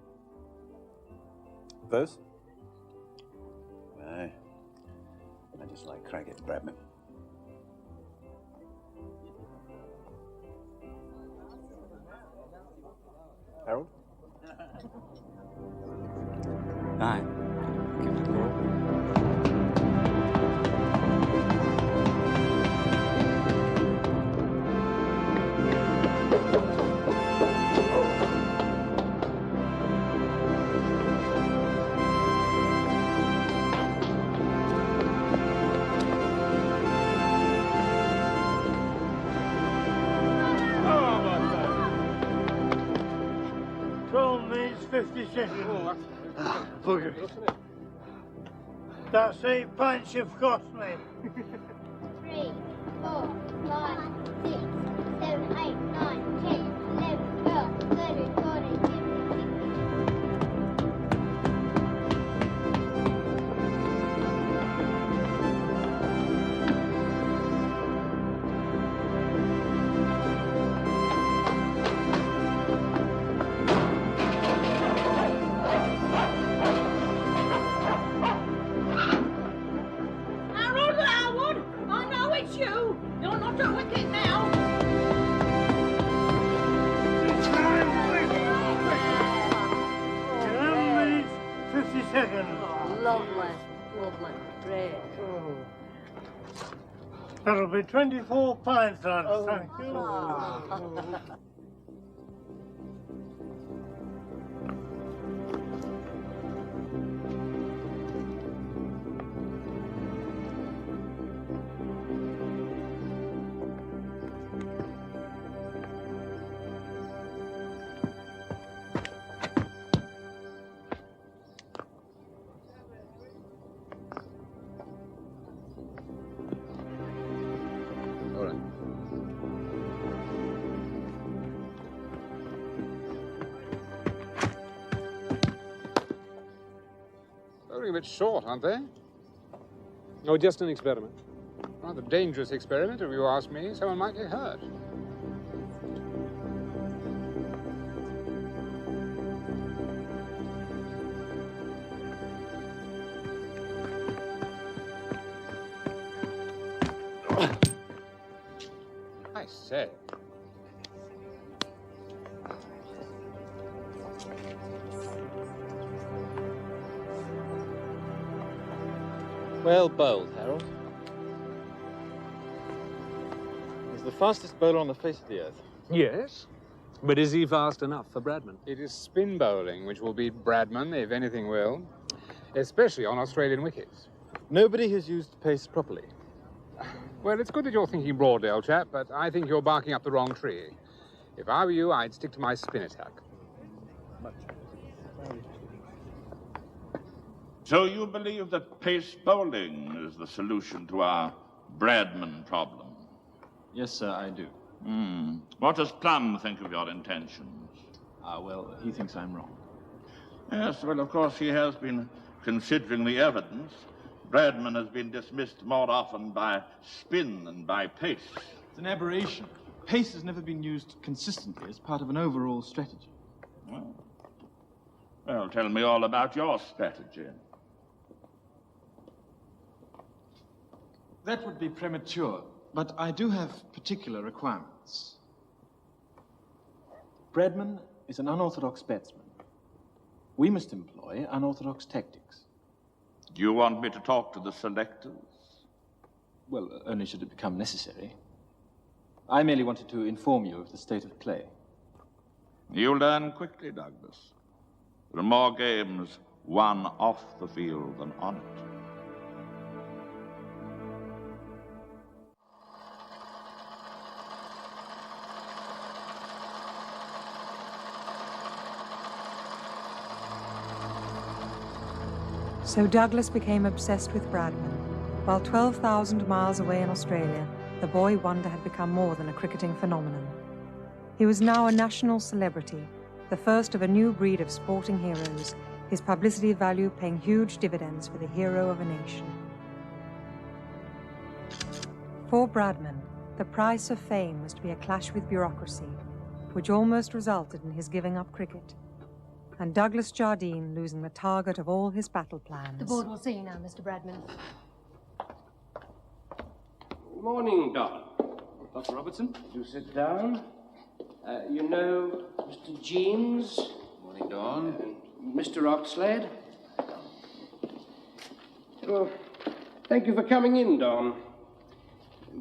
S13: Bose?
S16: Aye. I just like cricket, Bradman.
S13: Harold?
S22: Aye. Give it a go.
S11: 50 seconds.
S22: Bugger.
S11: That's 8 pints you've cost me.
S4: 3, 4, 5, 6, 7, 8, 9, 10, 11, 12, 13, 14, 15.
S11: That'll be 24 pints, lads. Thank you.
S15: A bit short, aren't they?
S6: Oh, just an experiment.
S15: Rather dangerous experiment, if you ask me. Someone might get hurt. I say.
S13: Well bowled, Harold. He's the fastest bowler on the face of the earth.
S6: Yes, but is he fast enough for Bradman?
S15: It is spin bowling which will beat Bradman, if anything will, especially on Australian wickets.
S13: Nobody has used pace properly.
S15: Well, it's good that you're thinking broadly, old chap, but I think you're barking up the wrong tree. If I were you, I'd stick to my spin attack.
S8: So you believe that pace bowling is the solution to our Bradman problem?
S22: Yes, sir, I do.
S8: What does Plum think of your intentions?
S22: Well, he thinks I'm wrong.
S8: Yes, well, of course, he has been considering the evidence. Bradman has been dismissed more often by spin than by pace.
S22: It's an aberration. Pace has never been used consistently as part of an overall strategy.
S8: Well, tell me all about your strategy.
S22: That would be premature, but I do have particular requirements. Bradman is an unorthodox batsman. We must employ unorthodox tactics.
S8: Do you want me to talk to the selectors?
S22: Well, only should it become necessary. I merely wanted to inform you of the state of play.
S8: You'll learn quickly, Douglas. There are more games won off the field than on it.
S1: So Douglas became obsessed with Bradman. While 12,000 miles away in Australia, the boy wonder had become more than a cricketing phenomenon. He was now a national celebrity, the first of a new breed of sporting heroes, his publicity value paying huge dividends for the hero of a nation. For Bradman, the price of fame was to be a clash with bureaucracy, which almost resulted in his giving up cricket, and Douglas Jardine losing the target of all his battle plans.
S10: The board will see you now, Mr. Bradman.
S21: Morning, Don. Dr. Robertson. Do sit down. You know Mr. Jeames.
S16: Morning, Don.
S21: Mr. Oxlade. Well, thank you for coming in, Don.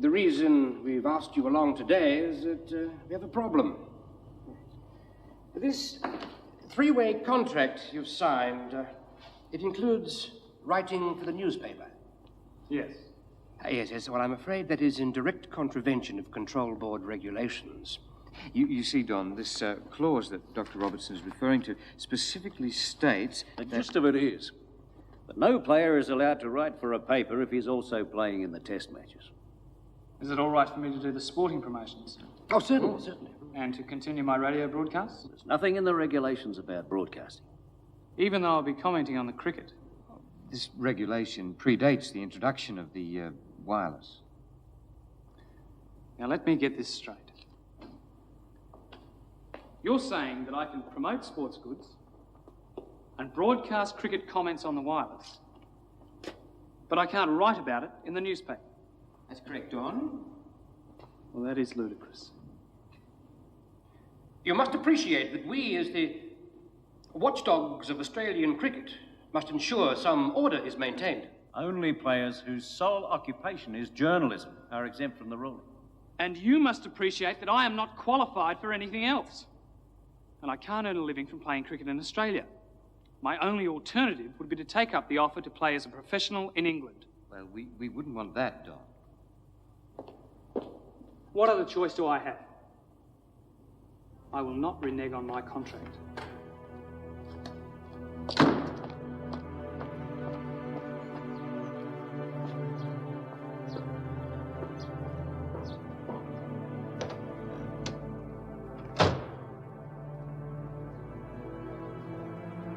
S21: The reason we've asked you along today is that we have a problem. This three-way contract you've signed, it includes writing for the newspaper.
S22: Yes.
S21: Yes. Well, I'm afraid that is in direct contravention of Control Board regulations.
S7: You see, Don, this clause that Dr. Robertson is referring to specifically states
S11: The
S7: that...
S11: gist of it is that no player is allowed to write for a paper if he's also playing in the test matches.
S18: Is it all right for me to do the sporting promotions?
S11: Oh, certainly, certainly.
S18: And to continue my radio broadcasts?
S11: There's nothing in the regulations about broadcasting.
S18: Even though I'll be commenting on the cricket.
S7: This regulation predates the introduction of the wireless.
S18: Now, let me get this straight. You're saying that I can promote sports goods and broadcast cricket comments on the wireless, but I can't write about it in the newspaper.
S7: That's correct, Don.
S18: Well, that is ludicrous.
S21: You must appreciate that we, as the watchdogs of Australian cricket, must ensure some order is maintained.
S11: Only players whose sole occupation is journalism are exempt from the ruling.
S18: And you must appreciate that I am not qualified for anything else. And I can't earn a living from playing cricket in Australia. My only alternative would be to take up the offer to play as a professional in England.
S7: Well, we wouldn't want that, Don.
S18: What other choice do I have? I will not renege on my contract.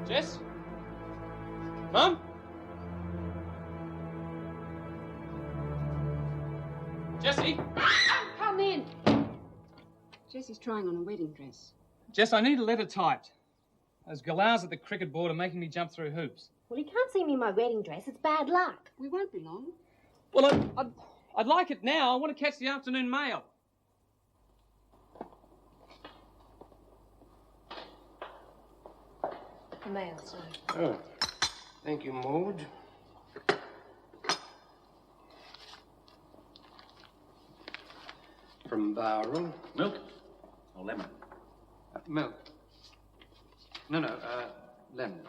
S18: Jess? Mum? Jessie?
S12: Come in. Jessie's trying on a wedding dress.
S18: Jess, I need a letter typed. Those galahs at the cricket board are making me jump through hoops.
S4: Well, you can't see me in my wedding dress. It's bad luck.
S12: We won't be long.
S18: Well, I'd like it now. I want to catch the afternoon mail.
S12: The mail, sir.
S21: Oh, thank you, Maud. From Byron.
S11: Milk or lemon?
S21: Milk. No, lemon.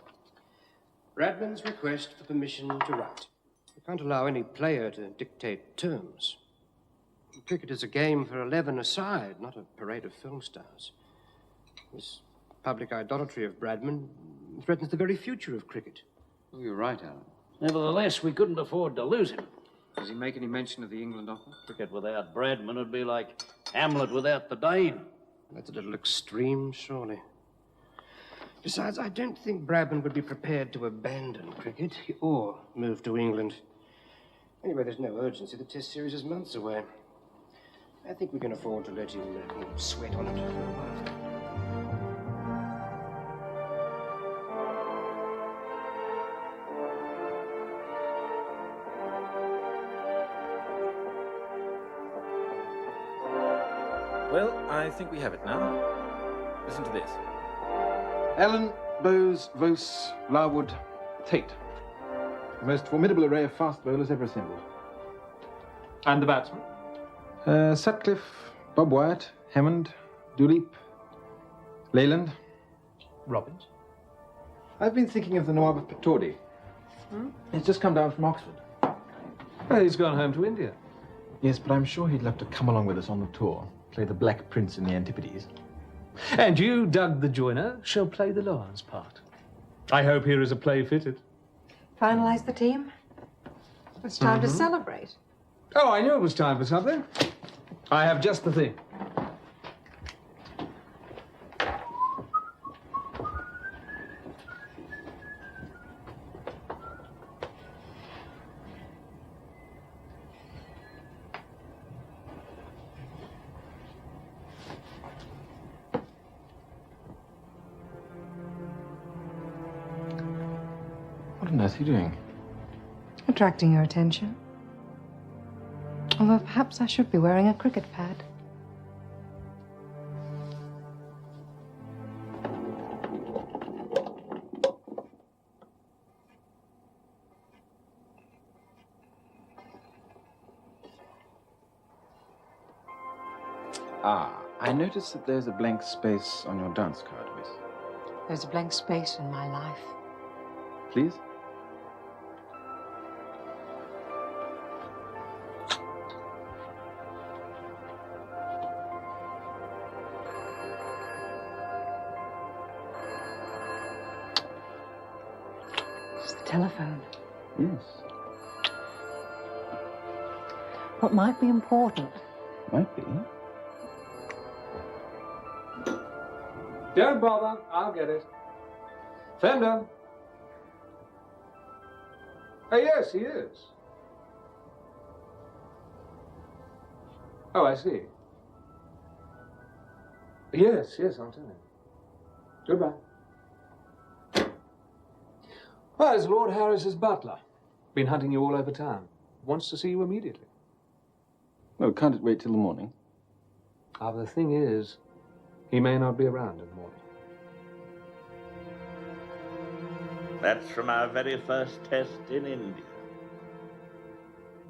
S21: Bradman's request for permission to write. We can't allow any player to dictate terms. Cricket is a game for 11 aside, not a parade of film stars. This public idolatry of Bradman threatens the very future of cricket.
S7: Oh, you're right, Alan.
S11: Nevertheless, we couldn't afford to lose him.
S7: Does he make any mention of the England offer?
S11: Cricket without Bradman would be like Hamlet without the Dane.
S21: That's a little extreme, surely. Besides, I don't think Bradman would be prepared to abandon cricket or move to England. Anyway, there's no urgency. The Test series is months away. I think we can afford to let him sweat on it for a while.
S13: Well, I think we have it now. Listen to this. Allen, Bowes, Vos, Larwood, Tate. The most formidable array of fast bowlers ever assembled.
S6: And the batsman?
S13: Sutcliffe, Bob Wyatt, Hammond, Dooley, Leyland.
S6: Robbins?
S13: I've been thinking of the Nawab of Pataudi. He's just come down from Oxford.
S6: Well, he's gone home to India.
S13: Yes, but I'm sure he'd love to come along with us on the tour. Play the Black Prince in the Antipodes.
S6: And you, Doug the joiner, shall play the Lawrence part. I hope here is a play fitted.
S2: Finalize the team? It's time to celebrate.
S6: Oh, I knew it was time for something. I have just the thing.
S13: What on earth are you doing?
S2: Attracting your attention. Although perhaps I should be wearing a cricket pad.
S13: Ah, I noticed that there's a blank space on your dance card, Miss.
S2: There's a blank space in my life.
S13: Please?
S1: Telephone.
S16: Yes.
S1: What might be important?
S16: Might be.
S6: Don't bother, I'll get it. Fender. Oh, yes, he is. Oh, I see. Yes, I'll tell him. Goodbye. Well, it's Lord Harris's butler. Been hunting you all over town. Wants to see you immediately.
S16: Well, can't it wait till the morning?
S6: Ah, the thing is, he may not be around in the morning.
S8: That's from our very first test in India.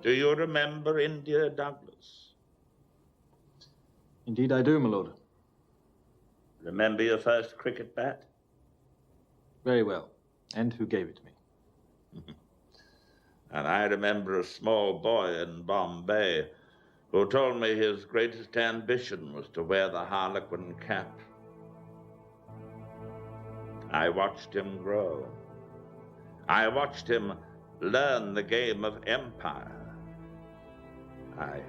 S8: Do you remember India, Douglas?
S13: Indeed I do, my lord.
S8: Remember your first cricket bat?
S13: Very well. And who gave it to me?
S8: And I remember a small boy in Bombay who told me his greatest ambition was to wear the harlequin cap. I watched him grow. I watched him learn the game of empire. I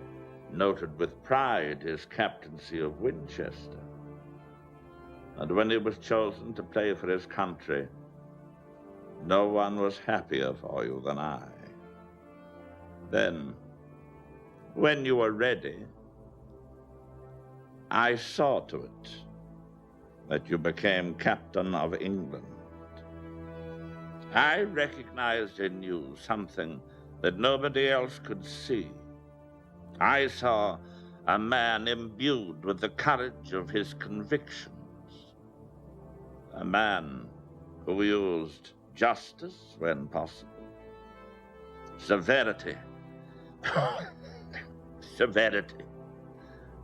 S8: noted with pride his captaincy of Winchester. And when he was chosen to play for his country, no one was happier for you than I. Then, when you were ready, I saw to it that you became captain of England. I recognized in you something that nobody else could see. I saw a man imbued with the courage of his convictions, a man who used justice when possible, severity, severity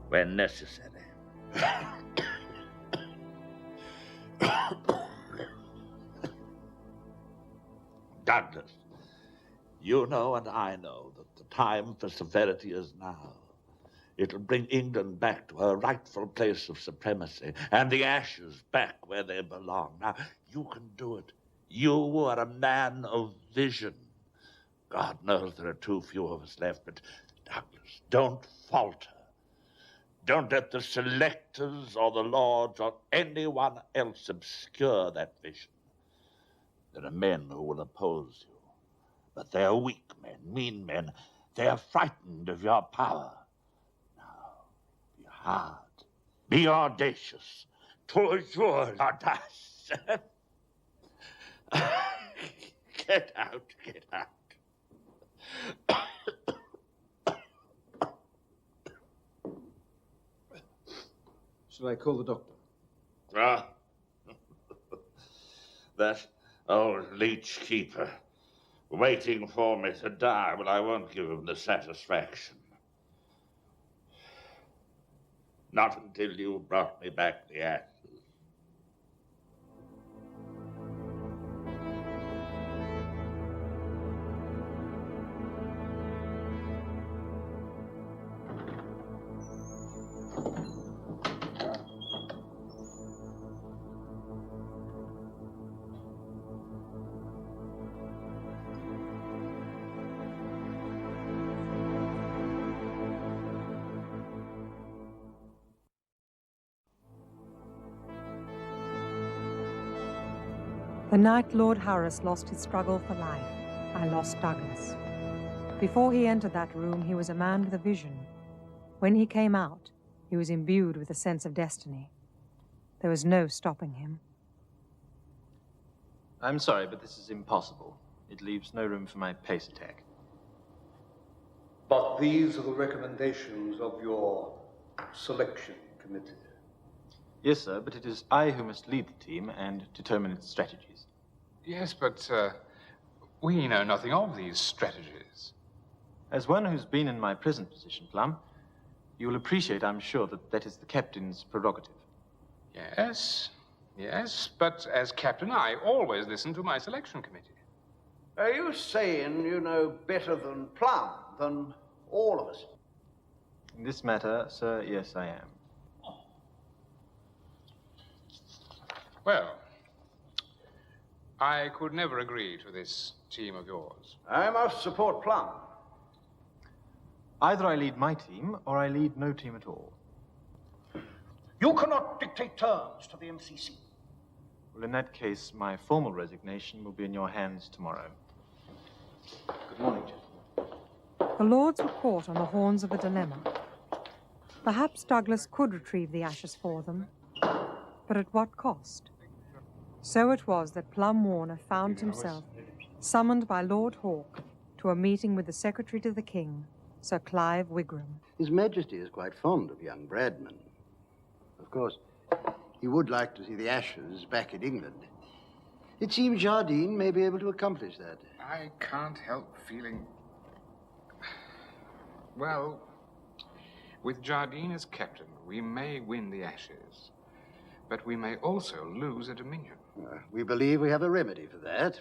S8: when necessary. Douglas, you know and I know that the time for severity is now. It'll bring England back to her rightful place of supremacy and the Ashes back where they belong. Now, you can do it. You are a man of vision. God knows there are too few of us left, but Douglas, don't falter. Don't let the selectors or the lords or anyone else obscure that vision. There are men who will oppose you, but they are weak men, mean men. They are frightened of your power. Now, be hard, be audacious. Toujours audace. Get out, get out.
S13: Shall I call the doctor?
S8: Ah, that old leech keeper, waiting for me to die, but I won't give him the satisfaction. Not until you brought me back the ashes.
S1: The night Lord Harris lost his struggle for life, I lost Douglas. Before he entered that room, he was a man with a vision. When he came out, he was imbued with a sense of destiny. There was no stopping him.
S13: I'm sorry, but this is impossible. It leaves no room for my pace attack.
S17: But these are the recommendations of your selection committee.
S13: Yes, sir, but it is I who must lead the team and determine its strategies.
S15: Yes, but we know nothing of these strategies.
S13: As one who's been in my present position, Plum, you will appreciate, I'm sure, that that is the captain's prerogative.
S15: Yes, but as captain, I always listen to my selection committee.
S11: Are you saying you know better than Plum, than all of us?
S13: In this matter, sir, yes, I am.
S15: Well, I could never agree to this team of yours.
S17: I must support Plum.
S13: Either I lead my team, or I lead no team at all.
S17: You cannot dictate terms to the MCC.
S13: Well, in that case, my formal resignation will be in your hands tomorrow. Good morning, gentlemen.
S1: The Lords were caught on the horns of a dilemma. Perhaps Douglas could retrieve the ashes for them, but at what cost? So it was that Plum Warner found himself summoned by Lord Hawke to a meeting with the Secretary to the King, Sir Clive Wigram.
S11: His Majesty is quite fond of young Bradman. Of course, he would like to see the ashes back in England. It seems Jardine may be able to accomplish that.
S15: I can't help feeling... Well, with Jardine as captain, we may win the ashes, but we may also lose a dominion.
S11: We believe we have a remedy for that.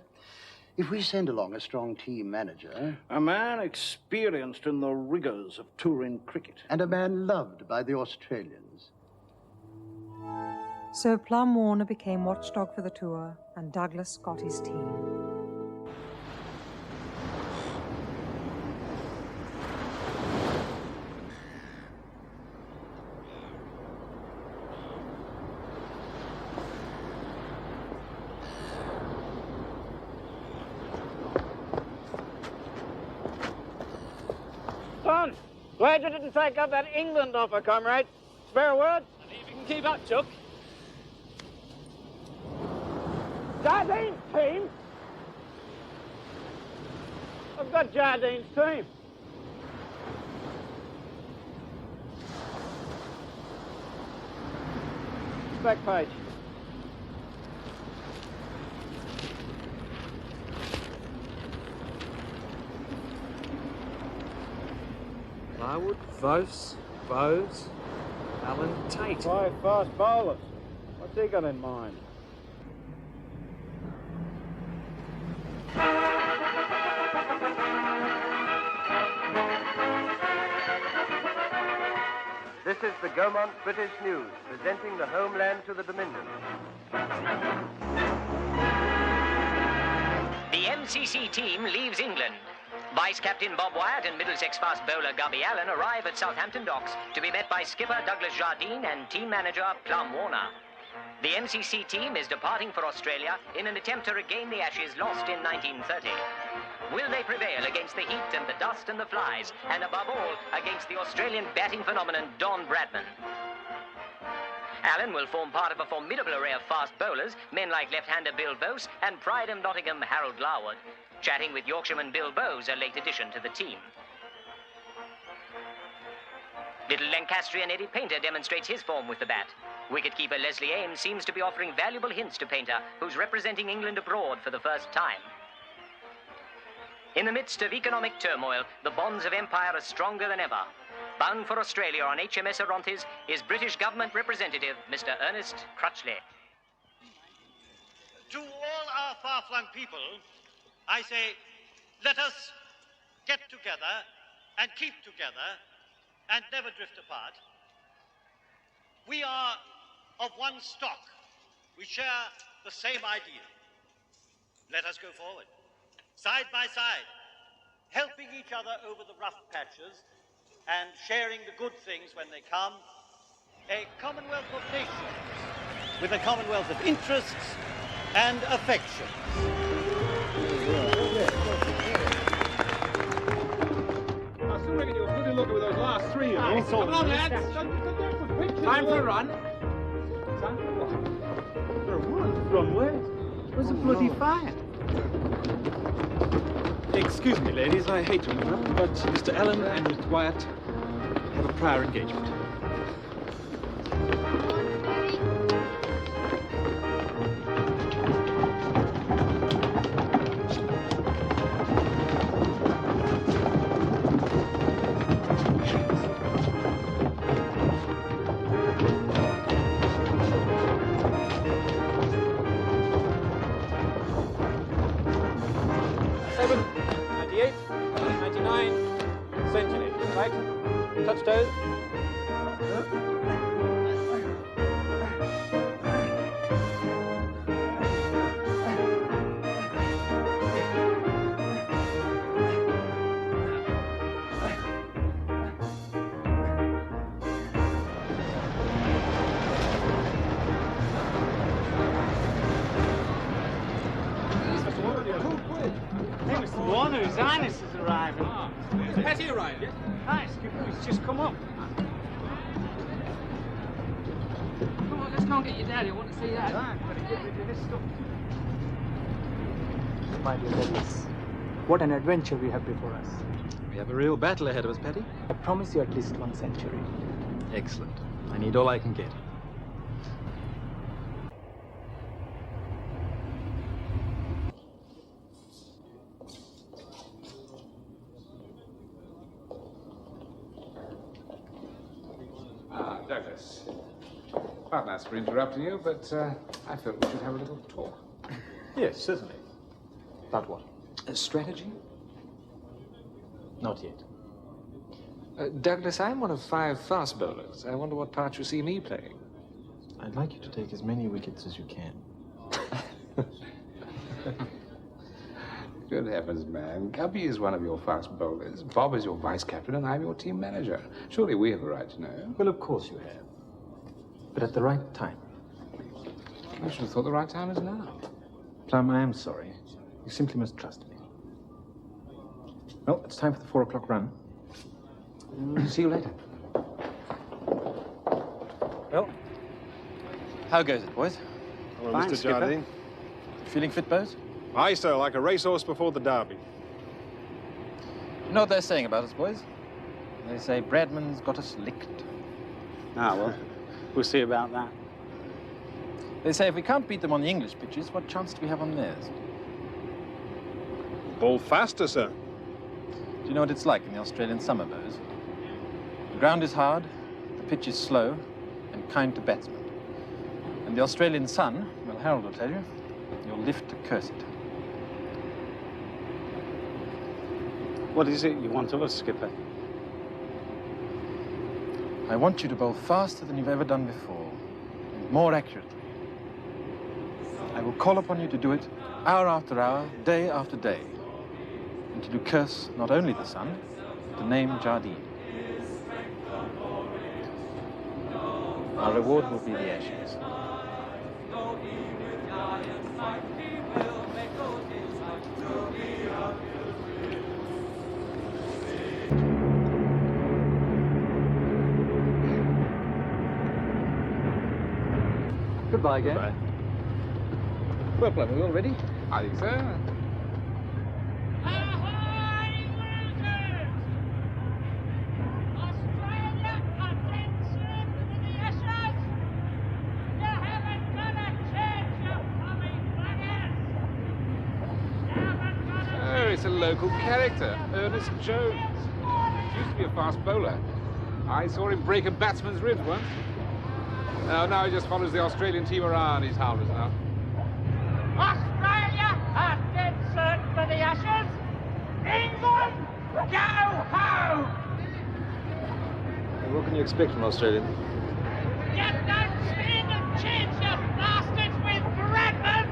S11: If we send along a strong team manager...
S17: A man experienced in the rigors of touring cricket.
S11: And a man loved by the Australians.
S1: So Plum Warner became watchdog for the tour, and Douglas got his team.
S19: Son, glad you didn't take up that England offer, comrade. Spare a word?
S18: And if you can keep up, Chuck.
S19: Jardine's team? I've got Jardine's team. Back page.
S20: Larwood, Vose, Bowes, Alan Tate.
S19: 5 fast bowlers. What's he got in mind?
S23: This is the Gaumont British News, presenting the homeland to the Dominion.
S24: The MCC team leaves England. Vice-Captain Bob Wyatt and Middlesex fast bowler Gubby Allen arrive at Southampton docks to be met by skipper Douglas Jardine and team manager Plum Warner. The MCC team is departing for Australia in an attempt to regain the ashes lost in 1930. Will they prevail against the heat and the dust and the flies, and above all, against the Australian batting phenomenon Don Bradman? Allen will form part of a formidable array of fast bowlers, men like left-hander Bill Bose and Pride of Nottingham Harold Larwood. Chatting with Yorkshireman Bill Bowes, a late addition to the team. Little Lancastrian Eddie Painter demonstrates his form with the bat. Wicketkeeper Leslie Ames seems to be offering valuable hints to Painter, who's representing England abroad for the first time. In the midst of economic turmoil, the bonds of empire are stronger than ever. Bound for Australia on HMS Orontes is British government representative Mr. Ernest Crutchley.
S5: To all our far-flung people, I say, let us get together and keep together and never drift apart. We are of one stock. We share the same idea. Let us go forward, side by side, helping each other over the rough patches and sharing the good things when they come. A commonwealth of nations with a commonwealth of interests and affections.
S9: I still reckon you were pretty lucky with those last three, you know.
S19: Come on, lads. Time for a run.
S9: Time for what? For a run?
S19: Run where? Where's the bloody fire?
S13: Excuse me, ladies, I hate to interrupt, but Mr. Allen and Mr. Wyatt have a prior engagement.
S19: Touch toes. Warner, His Highness is arriving.
S15: Is Petty arrived yet?
S19: Hi, Skipper, he's just come up.
S18: Come on, let's go and get your daddy. I want to see that.
S19: Right, better get rid of this stuff.
S3: My dear Douglas, what an adventure we have before us.
S10: We have a real battle ahead of us, Paddy.
S3: I promise you at least 1 century.
S10: Excellent. I need all I can get.
S15: Douglas. Pardon us for interrupting you, but I felt we should have a little talk.
S10: Yes, certainly.
S3: About what?
S10: Strategy? Not yet.
S6: Douglas, I'm one of 5 fast bowlers. I wonder what part you see me playing.
S10: I'd like you to take as many wickets as you can.
S15: Good heavens, man. Gubby is one of your fast bowlers. Bob is your vice captain, and I'm your team manager. Surely we have a right to know.
S10: Well, of course you have. But at the right time.
S15: I should have thought the right time is now.
S10: Plum, I am sorry. You simply must trust me. Well, it's time for the 4 o'clock run. See you later. Well, how goes it, boys?
S9: Hello,
S10: Fine,
S9: Mr.
S10: Skipper.
S9: Jardine.
S10: Feeling fit, boys?
S9: Aye, sir, like a racehorse before the Derby.
S10: You know what they're saying about us, boys? They say Bradman's got us licked.
S19: Ah, well, we'll see about that.
S10: They say if we can't beat them on the English pitches, what chance do we have on theirs?
S9: Ball faster, sir.
S10: Do you know what it's like in the Australian summer, boys? The ground is hard, the pitch is slow, and kind to batsmen. And the Australian sun, well, Harold will tell you, you'll live to curse it.
S19: What is it you want of us, Skipper?
S10: I want you to bowl faster than you've ever done before, and more accurately. I will call upon you to do it hour after hour, day after day, and to curse not only the sun, but the name Jardine. Our reward will be the Ashes.
S3: Goodbye again.
S10: Goodbye. Well, Plum, are we all ready?
S15: I think so. Oh, it's a local character, Ernest Jones. He used to be a fast bowler. I saw him break a batsman's ribs once. Now he just follows the Australian team around. He's harmless now.
S19: Australia are dead certain for the Ashes. England, go home!
S10: What can you expect from Australia?
S19: You don't stand a chance, you bastards, with Bradman!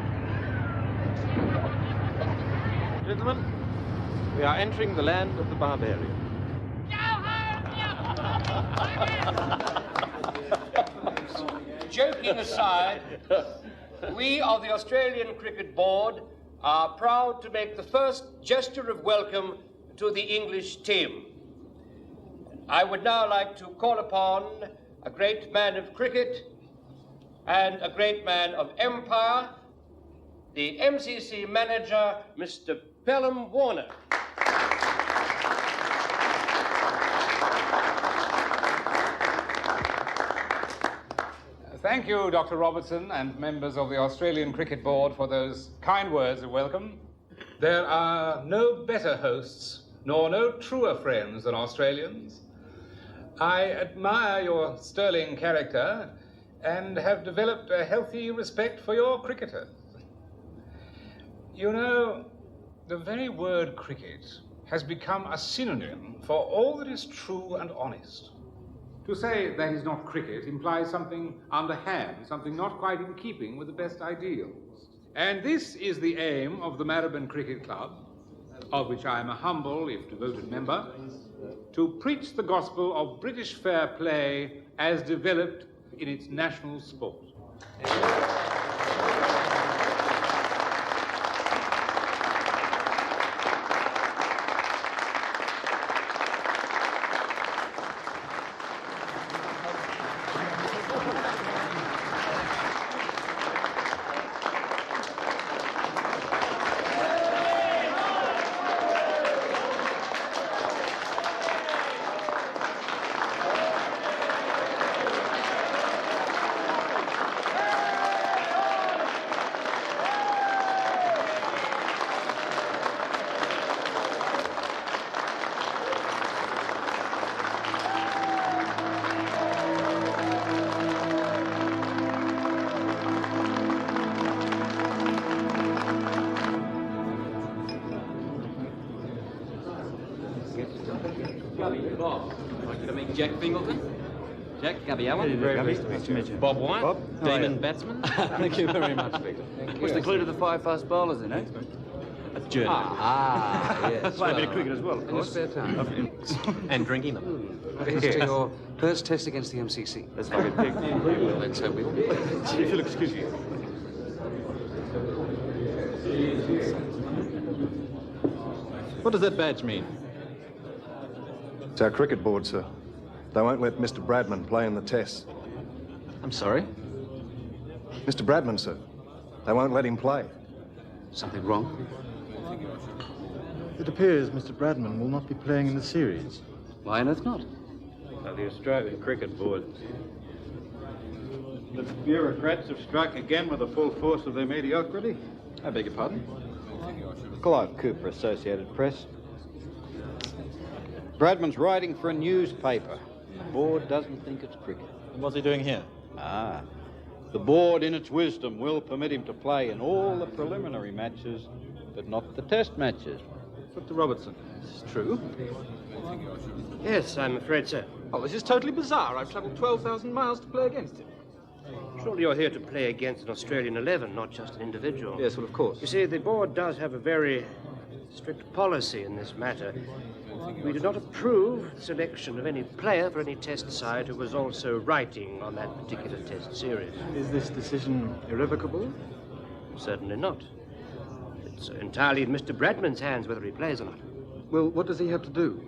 S10: Gentlemen, we are entering the land of the barbarian.
S23: Joking aside, we of the Australian Cricket Board are proud to make the first gesture of welcome to the English team. I would now like to call upon a great man of cricket and a great man of empire, the MCC manager, Mr. Pelham Warner.
S15: Thank you, Dr. Robertson, and members of the Australian Cricket Board for those kind words of welcome. There are no better hosts, nor no truer friends than Australians. I admire your sterling character and have developed a healthy respect for your cricketers. You know, the very word cricket has become a synonym for all that is true and honest. To say that is not cricket implies something underhand, something not quite in keeping with the best ideals. And this is the aim of the Maribyrnong Cricket Club, of which I am a humble, if devoted member, to preach the gospel of British fair play as developed in its national sport.
S4: Bob, I'd like you to meet Jack Fingleton. Jack, Gubby Allen.
S12: Very pleased to meet you.
S4: Bob White.
S12: Bob.
S4: Demon batsman.
S12: Thank you very much, Victor.
S4: What's the clue to the 5 fast bowlers then, eh? A journey.
S12: Yes.
S4: Play a bit of cricket as well, of course.
S12: In your spare time.
S4: And drinking them.
S12: Here's to your first test against the MCC.
S4: That's like a pig.
S12: Well, then so will.
S4: If you'll excuse me.
S13: What does that badge mean?
S14: It's our cricket board, sir. They won't let Mr. Bradman play in the tests.
S4: I'm sorry?
S14: Mr. Bradman, sir. They won't let him play.
S12: Something wrong?
S10: It appears Mr. Bradman will not be playing in the series.
S12: Why on earth not?
S22: The Australian Cricket Board. The bureaucrats have struck again with the full force of their mediocrity.
S13: I beg your pardon?
S22: Clive Cooper, Associated Press. Bradman's writing for a newspaper, and the board doesn't think it's cricket.
S13: And what's he doing here?
S22: The board, in its wisdom, will permit him to play in all the preliminary matches, but not the test matches.
S13: Dr. Robertson, this is true?
S21: Yes, I'm afraid so.
S13: Oh, this is totally bizarre. I've travelled 12,000 miles to play against him.
S21: Surely you're here to play against an Australian 11, not just an individual.
S13: Yes, well, of course.
S21: You see, the board does have a very strict policy in this matter. We do not approve the selection of any player for any test side who was also writing on that particular test series.
S13: Is this decision irrevocable?
S21: Certainly not. It's entirely in Mr. Bradman's hands whether he plays or not.
S13: Well, what does he have to do?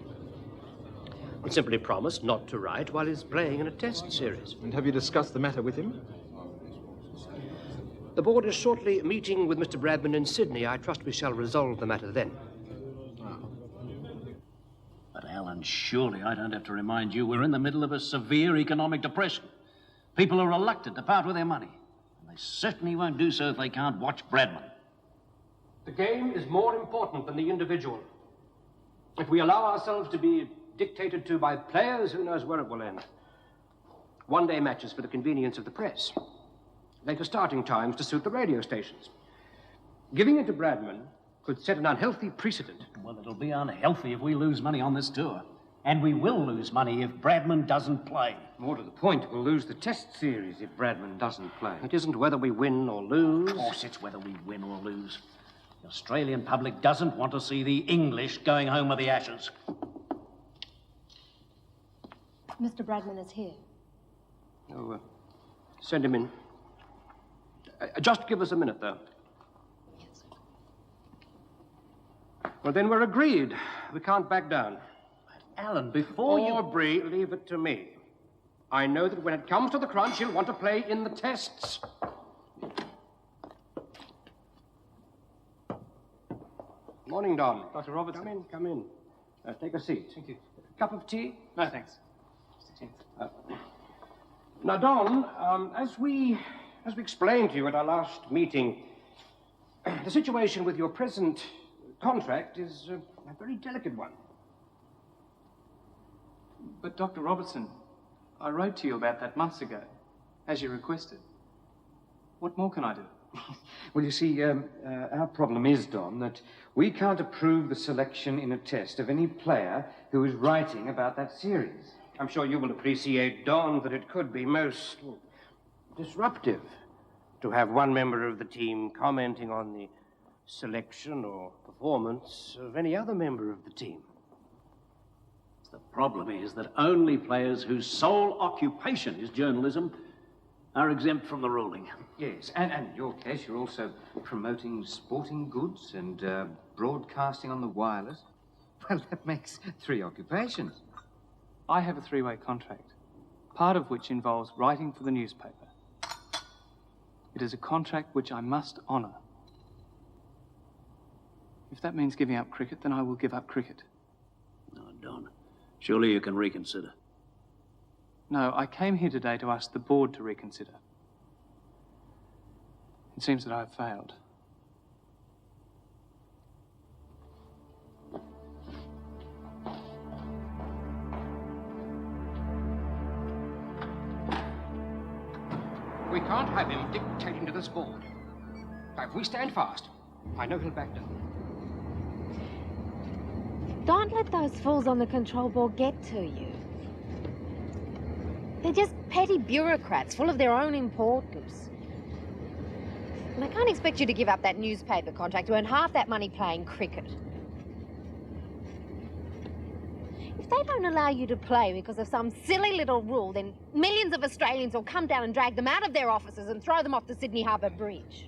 S21: Well, simply promise not to write while he's playing in a test series.
S13: And have you discussed the matter with him?
S21: The board is shortly meeting with Mr. Bradman in Sydney. I trust we shall resolve the matter then.
S25: But, Alan, surely I don't have to remind you we're in the middle of a severe economic depression. People are reluctant to part with their money. And they certainly won't do so if they can't watch Bradman.
S21: The game is more important than the individual. If we allow ourselves to be dictated to by players, who knows where it will end. One-day matches for the convenience of the press. Later starting times to suit the radio stations. Giving it to Bradman could set an unhealthy precedent.
S25: Well, it'll be unhealthy if we lose money on this tour. And we will lose money if Bradman doesn't play.
S21: More to the point, we'll lose the test series if Bradman doesn't play. It isn't whether we win or lose.
S25: Of course it's whether we win or lose. The Australian public doesn't want to see the English going home with the Ashes.
S26: Mr. Bradman is here.
S21: Oh, send him in. Just give us a minute, though.
S26: Yes.
S21: Well, then we're agreed. We can't back down.
S25: Alan, before you...
S21: Aubrey, leave it to me. I know that when it comes to the crunch, you'll want to play in the tests. Morning, Don.
S18: Dr. Robertson.
S21: Come in. Take a seat.
S18: Thank you.
S21: Cup of tea?
S18: No, thanks.
S21: Now, Don, as we explained to you at our last meeting, the situation with your present contract is a very delicate one.
S18: But, Dr. Robertson, I wrote to you about that months ago, as you requested. What more can I do?
S27: Well, you see, our problem is, Don, that we can't approve the selection in a test of any player who is writing about that series.
S21: I'm sure you will appreciate, Don, that it could be most disruptive to have one member of the team commenting on the selection or performance of any other member of the team.
S25: The problem is that only players whose sole occupation is journalism are exempt from the ruling.
S27: Yes, and in your case, you're also promoting sporting goods and broadcasting on the wireless. Well, that makes 3 occupations.
S18: I have a 3-way contract, part of which involves writing for the newspaper. It is a contract which I must honour. If that means giving up cricket, then I will give up cricket.
S25: No, Don. Surely you can reconsider.
S18: No, I came here today to ask the board to reconsider. It seems that I have failed.
S21: We can't have him dictating to this board. Now, if we stand fast, I know he'll back down.
S26: Don't let those fools on the control board get to you. They're just petty bureaucrats full of their own importance. And I can't expect you to give up that newspaper contract to earn half that money playing cricket. If they don't allow you to play because of some silly little rule, then millions of Australians will come down and drag them out of their offices and throw them off the Sydney Harbour Bridge.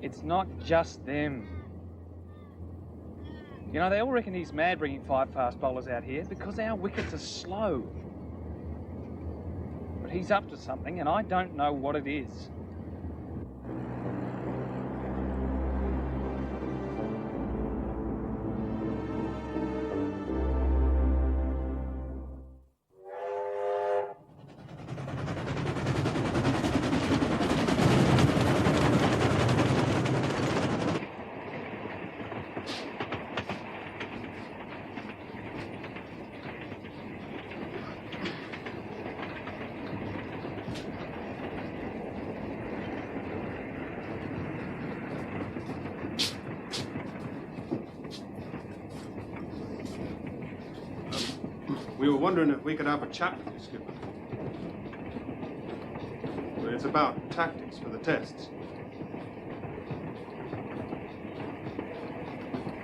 S18: It's not just them. You know, they all reckon he's mad bringing 5 fast bowlers out here because our wickets are slow. But he's up to something, and I don't know what it is.
S9: We were wondering if we could have a chat with you, Skipper. It's about tactics for the tests.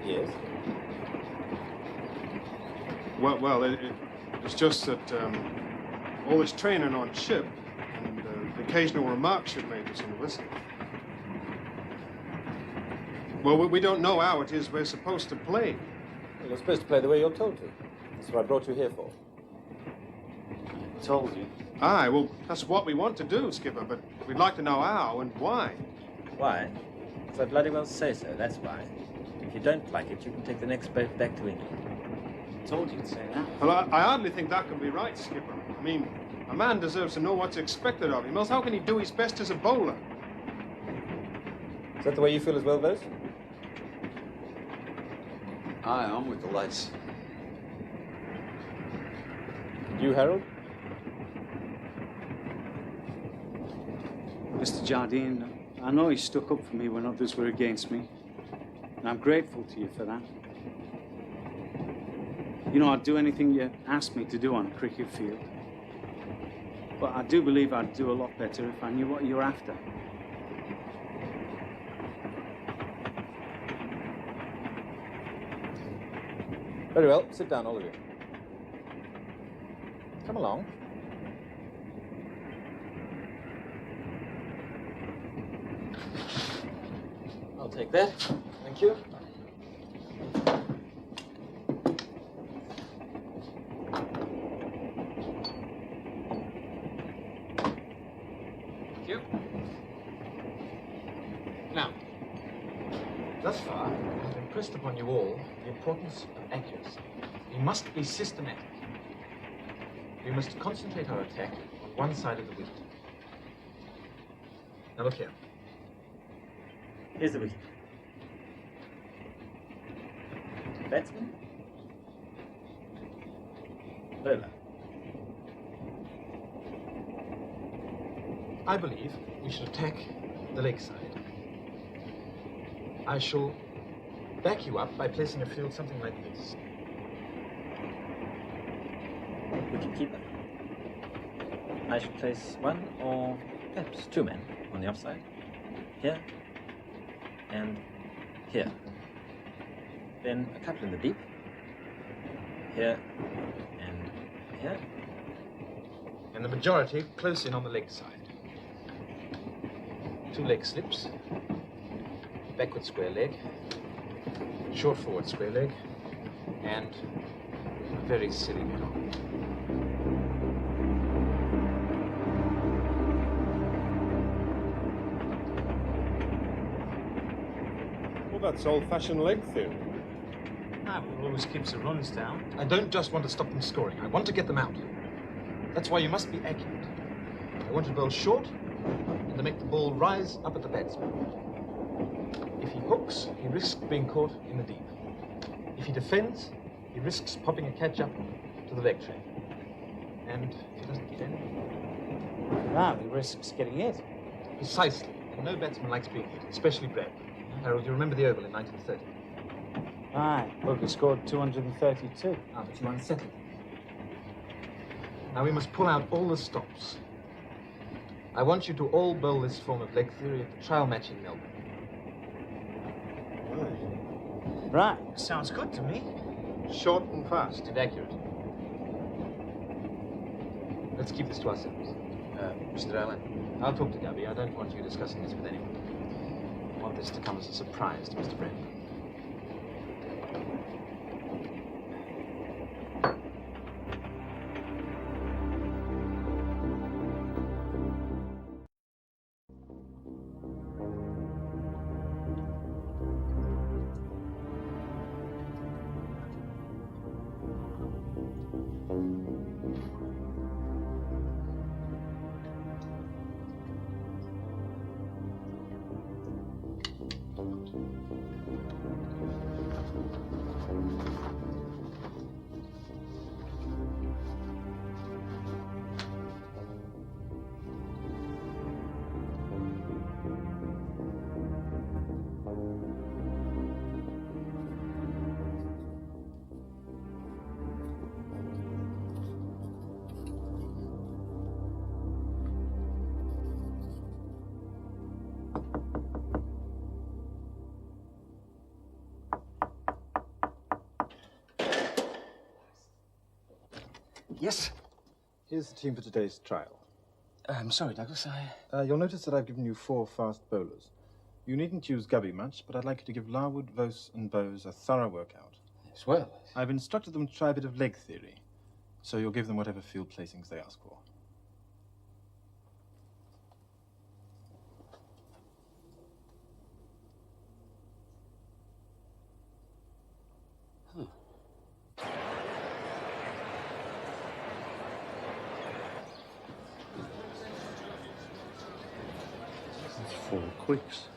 S13: Yes?
S9: Well, it's just that all this training on ship and the occasional remarks you've made to some of us. Well, we don't know how it is we're supposed to play.
S13: Well, you're supposed to play the way you're told to. That's what I brought you here for.
S9: Told you? Aye, well, that's what we want to do, Skipper, but we'd like to know how and why.
S13: Why? So I bloody well say so, that's why. If you don't like it, you can take the next boat back to England. Told you to say that.
S9: Well, I hardly think that can be right, Skipper. I mean, a man deserves to know what's expected of him, else how can he do his best as a bowler?
S13: Is that the way you feel as well, Bose?
S12: Aye, I'm with the lads.
S13: You, Harold?
S1: Mr. Jardine, I know you stuck up for me when others were against me. And I'm grateful to you for that. You know, I'd do anything you asked me to do on a cricket field. But I do believe I'd do a lot better if I knew what you're after.
S13: Very well. Sit down, all of you. Come along. I'll take that. Thank you.
S10: Thank you. Now, thus far, I've impressed upon you all the importance of accuracy. You must be systematic. We must concentrate our attack on one side of the wicket. Now look here. Here's the wicket. Batsman. Bowler. I believe we should attack the leg side. I shall back you up by placing a field something like this. Wicket-keeper. I should place one or perhaps 2 men on the offside. Here and here. Then a couple in the deep. Here and here. And the majority close in on the leg side. 2 leg slips. Backward square leg. Short forward square leg. And a very silly middle.
S9: Well, that's old-fashioned leg theory.
S10: Ah, well, always keeps the runs down. I don't just want to stop them scoring. I want to get them out. That's why you must be accurate. I want to bowl short and to make the ball rise up at the batsman. If he hooks, he risks being caught in the deep. If he defends, he risks popping a catch up to the leg train. And if he doesn't defend, he risks getting hit. Precisely. And no batsman likes being hit, especially Brad. Harold, you remember the Oval in 1930?
S1: Aye, but we scored 232.
S13: Ah, but you unsettled. Now we must pull out all the stops. I want you to all bowl this form of leg theory at the trial match in Melbourne.
S1: Right, sounds good to me.
S9: Short and fast.
S13: And accurate. Let's keep this to ourselves. Mr. Allen, I'll talk to Gubby. I don't want you discussing this with anyone. I want this to come as a surprise to Mr. Brent.
S3: Yes?
S13: Here's the team for today's trial.
S3: I'm sorry, Douglas,
S13: You'll notice that I've given you 4 fast bowlers. You needn't use Gubby much, but I'd like you to give Larwood, Vos and Bowes a thorough workout.
S3: Yes, well.
S13: I've instructed them to try a bit of leg theory, so you'll give them whatever field placings they ask for.
S12: That's 4 quicks.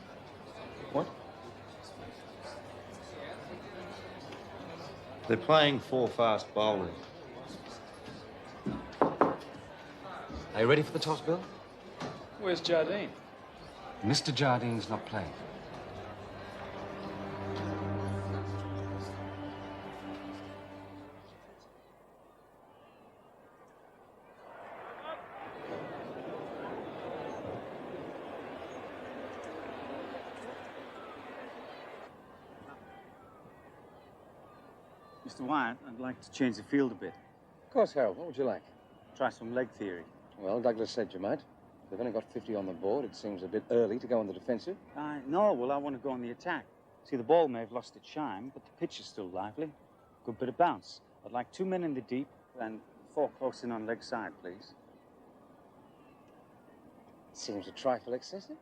S13: What?
S12: They're playing 4 fast bowlers.
S27: Are you ready for the toss, Bill?
S18: Where's Jardine?
S27: Mr. Jardine's not playing.
S1: Mr. Wyatt, I'd like to change the field a bit.
S27: Of course, Harold. What would you like?
S1: Try some leg theory.
S27: Well, Douglas said you might. They've only got 50 on the board. It seems a bit early to go on the defensive.
S1: No, well, I want to go on the attack. See, the ball may have lost its shine, but the pitch is still lively. Good bit of bounce. I'd like 2 men in the deep and 4 close in on leg side, please.
S27: Seems a trifle excessive.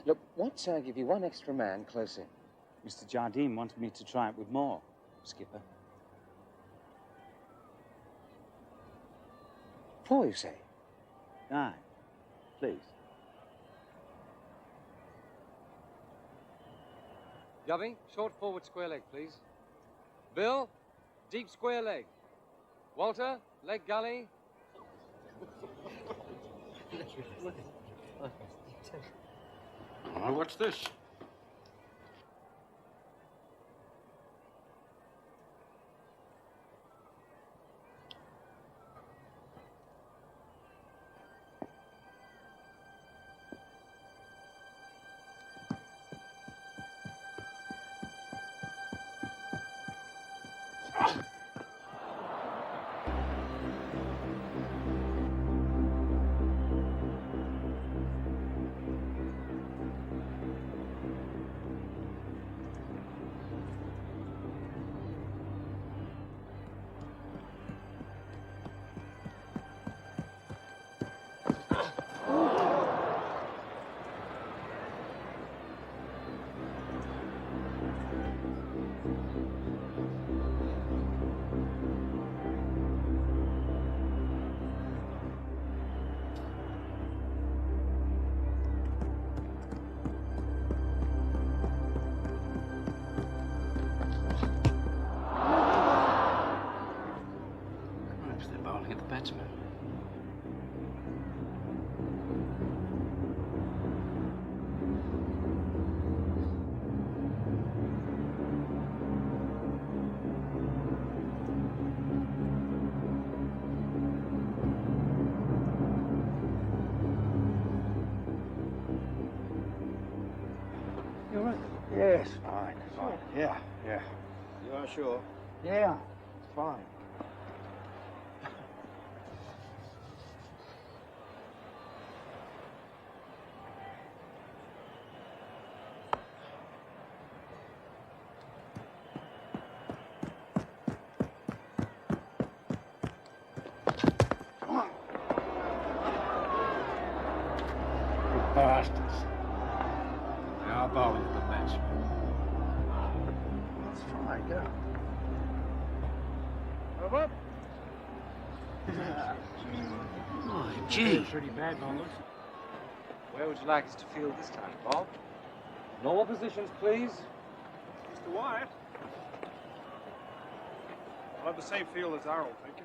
S27: Look, what's I give you 1 extra man close in?
S1: Mr. Jardine wanted me to try it with more, Skipper.
S27: 4, you say?
S1: Aye, please.
S27: Gubby, short forward square leg, please. Bill, deep square leg. Walter, leg gully.
S12: Now, what's this?
S2: Yes, fine. Yeah.
S22: You are sure?
S2: Yeah, it's fine.
S25: Bastards. They are bowling for the match.
S2: That's fine, yeah. Over.
S25: Oh, gee.
S2: Pretty bad, Monmouth.
S27: Where would you like us to field this time, Bob? Normal positions, please.
S9: Mr. Wyatt. I'll have the same field as Harold, thank you.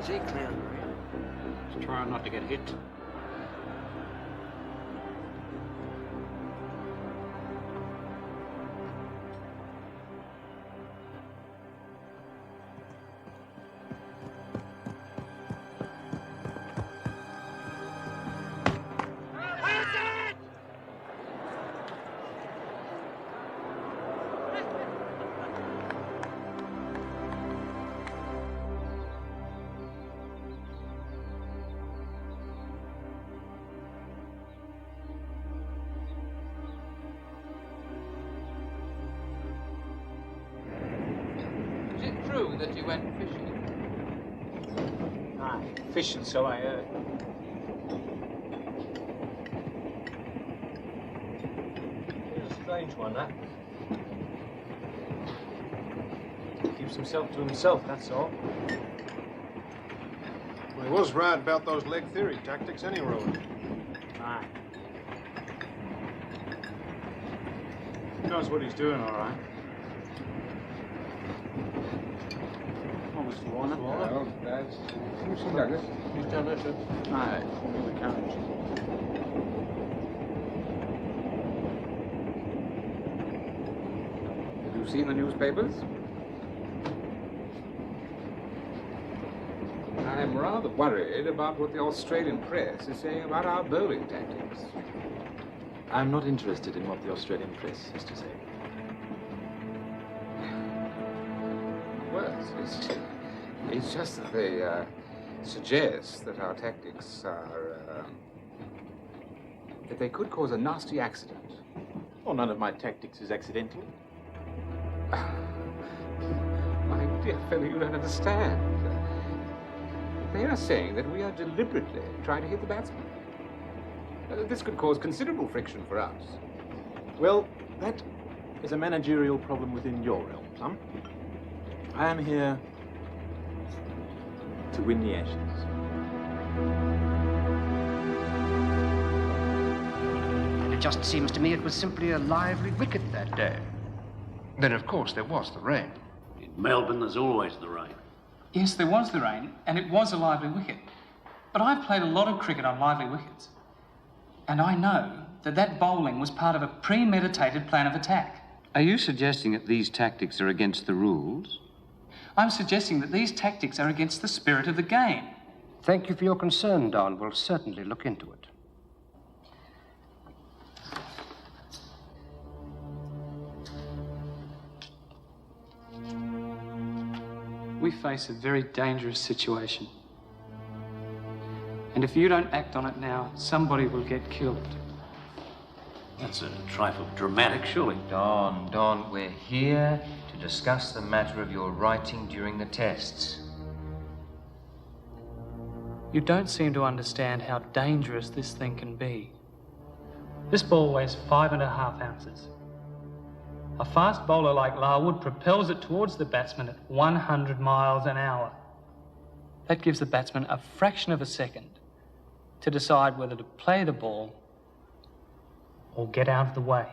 S25: See, clear. Just trying not to get hit.
S27: Is it true that you went fishing? Aye, fishing, so I heard. He's a strange one, that. Keeps himself to himself, that's all.
S9: Well, he was right about those leg theory tactics anyway.
S27: Aye.
S1: He knows what he's doing, all right. Oh, Mr. Warner.
S15: Well, that's... Mr. Douglas.
S1: He's down there, sir. Aye, in the carriage.
S15: Have you seen the newspapers? I'm rather worried about what the Australian press is saying about our bowling tactics.
S10: I'm not interested in what the Australian press has to say.
S15: Well, it's just that they suggest that our tactics are... that they could cause a nasty accident.
S10: Well, none of my tactics is accidental.
S15: My dear fellow, you don't understand. They are saying that we are deliberately trying to hit the batsman. This could cause considerable friction for us.
S10: Well, that is a managerial problem within your realm, Plum. I am here to win the Ashes.
S23: It just seems to me it was simply a lively wicket that day. Then, of course, there was the rain.
S25: In Melbourne, there's always the rain.
S18: Yes, there was the rain, and it was a lively wicket. But I've played a lot of cricket on lively wickets. And I know that that bowling was part of a premeditated plan of attack.
S25: Are you suggesting that these tactics are against the rules?
S18: I'm suggesting that these tactics are against the spirit of the game.
S23: Thank you for your concern, Don. We'll certainly look into it.
S18: we face a very dangerous situation. And if you don't act on it now, somebody will get killed.
S25: That's a trifle dramatic, surely.
S27: Don, we're here to discuss the matter of your writing during the tests.
S18: You don't seem to understand how dangerous this thing can be. This ball weighs 5.5 ounces. A fast bowler like Larwood propels it towards the batsman at 100 miles an hour. That gives the batsman a fraction of a second to decide whether to play the ball or get out of the way.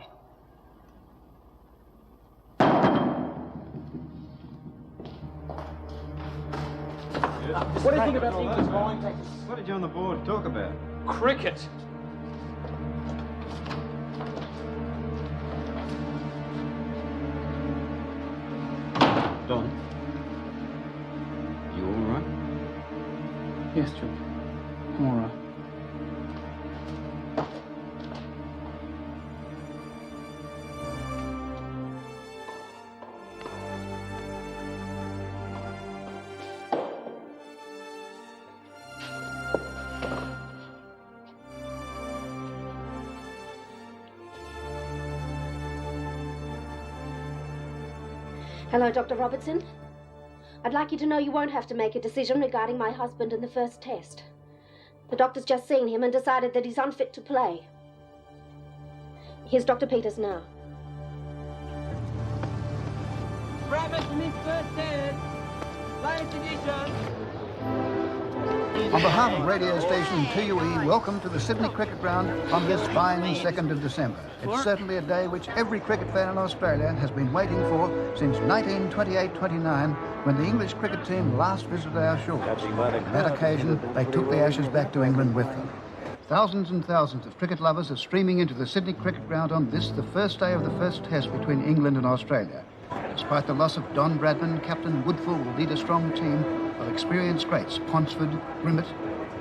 S2: What do you think about England's bowling tactics? What did you on the board talk about?
S18: Cricket.
S25: Don, you all right?
S18: Yes, George. I'm all right.
S26: Hello, Dr. Robertson. I'd like you to know you won't have to make a decision regarding my husband in the first test. The doctor's just seen him and decided that he's unfit to play. Here's Dr. Peters now.
S19: Rabbits in his first test. Playing position.
S7: On behalf of radio station 2UE, welcome to the Sydney Cricket Ground on this fine 2nd of December. It's certainly a day which every cricket fan in Australia has been waiting for since 1928-29, when the English cricket team last visited our shores. On that occasion, they took the Ashes back to England with them. Thousands and thousands of cricket lovers are streaming into the Sydney Cricket Ground on this, the first day of the first test between England and Australia. Despite the loss of Don Bradman, Captain Woodfull will lead a strong team of experienced greats, Ponsford, Grimmett,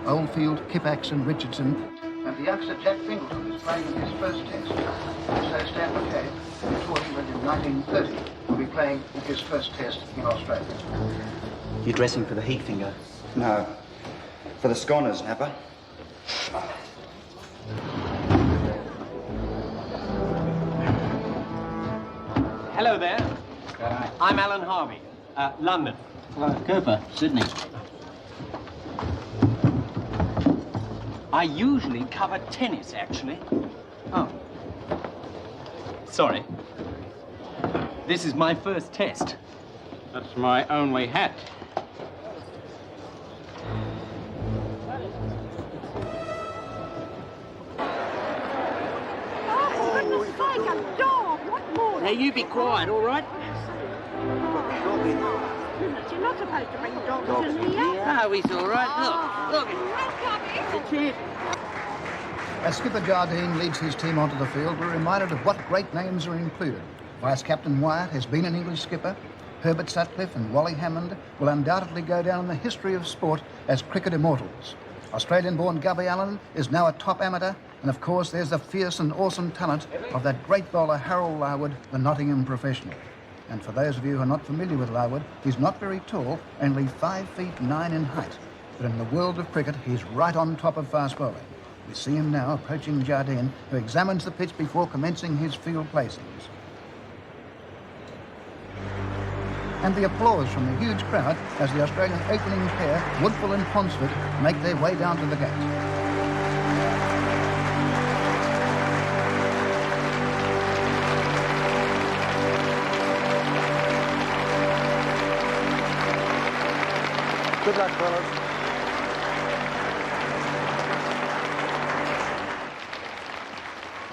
S7: Oldfield, Kippax and Richardson. And the youngster Jack Fingleton is playing in his first test. So Stan McCabe, who taught England in 1930, will be playing in his first test in Australia.
S8: You dressing for the heat, Finger? No, for the sconers, Napper.
S23: Hello there. I'm Alan Harvey, London.
S25: Hello, Cooper, Sydney.
S23: I usually cover tennis, actually. Oh. Sorry. This is my first test.
S22: That's my only hat.
S23: Now, you be quiet, all right?
S19: You're not supposed to bring dogs in here.
S23: No, he's all right. Look. It's it.
S7: As skipper Jardine leads his team onto the field, we're reminded of what great names are included. Vice-Captain Wyatt has been an English skipper. Herbert Sutcliffe and Wally Hammond will undoubtedly go down in the history of sport as cricket immortals. Australian-born Gubby Allen is now a top amateur, and of course there's the fierce and awesome talent of that great bowler Harold Larwood, the Nottingham professional. And for those of you who are not familiar with Larwood, he's not very tall, only 5 feet 9 in height. But in the world of cricket, he's right on top of fast bowling. We see him now approaching Jardine, who examines the pitch before commencing his field placings. And the applause from the huge crowd as the Australian opening pair, Woodfull and Ponsford, make their way down to the gate.
S14: Good luck, fellas.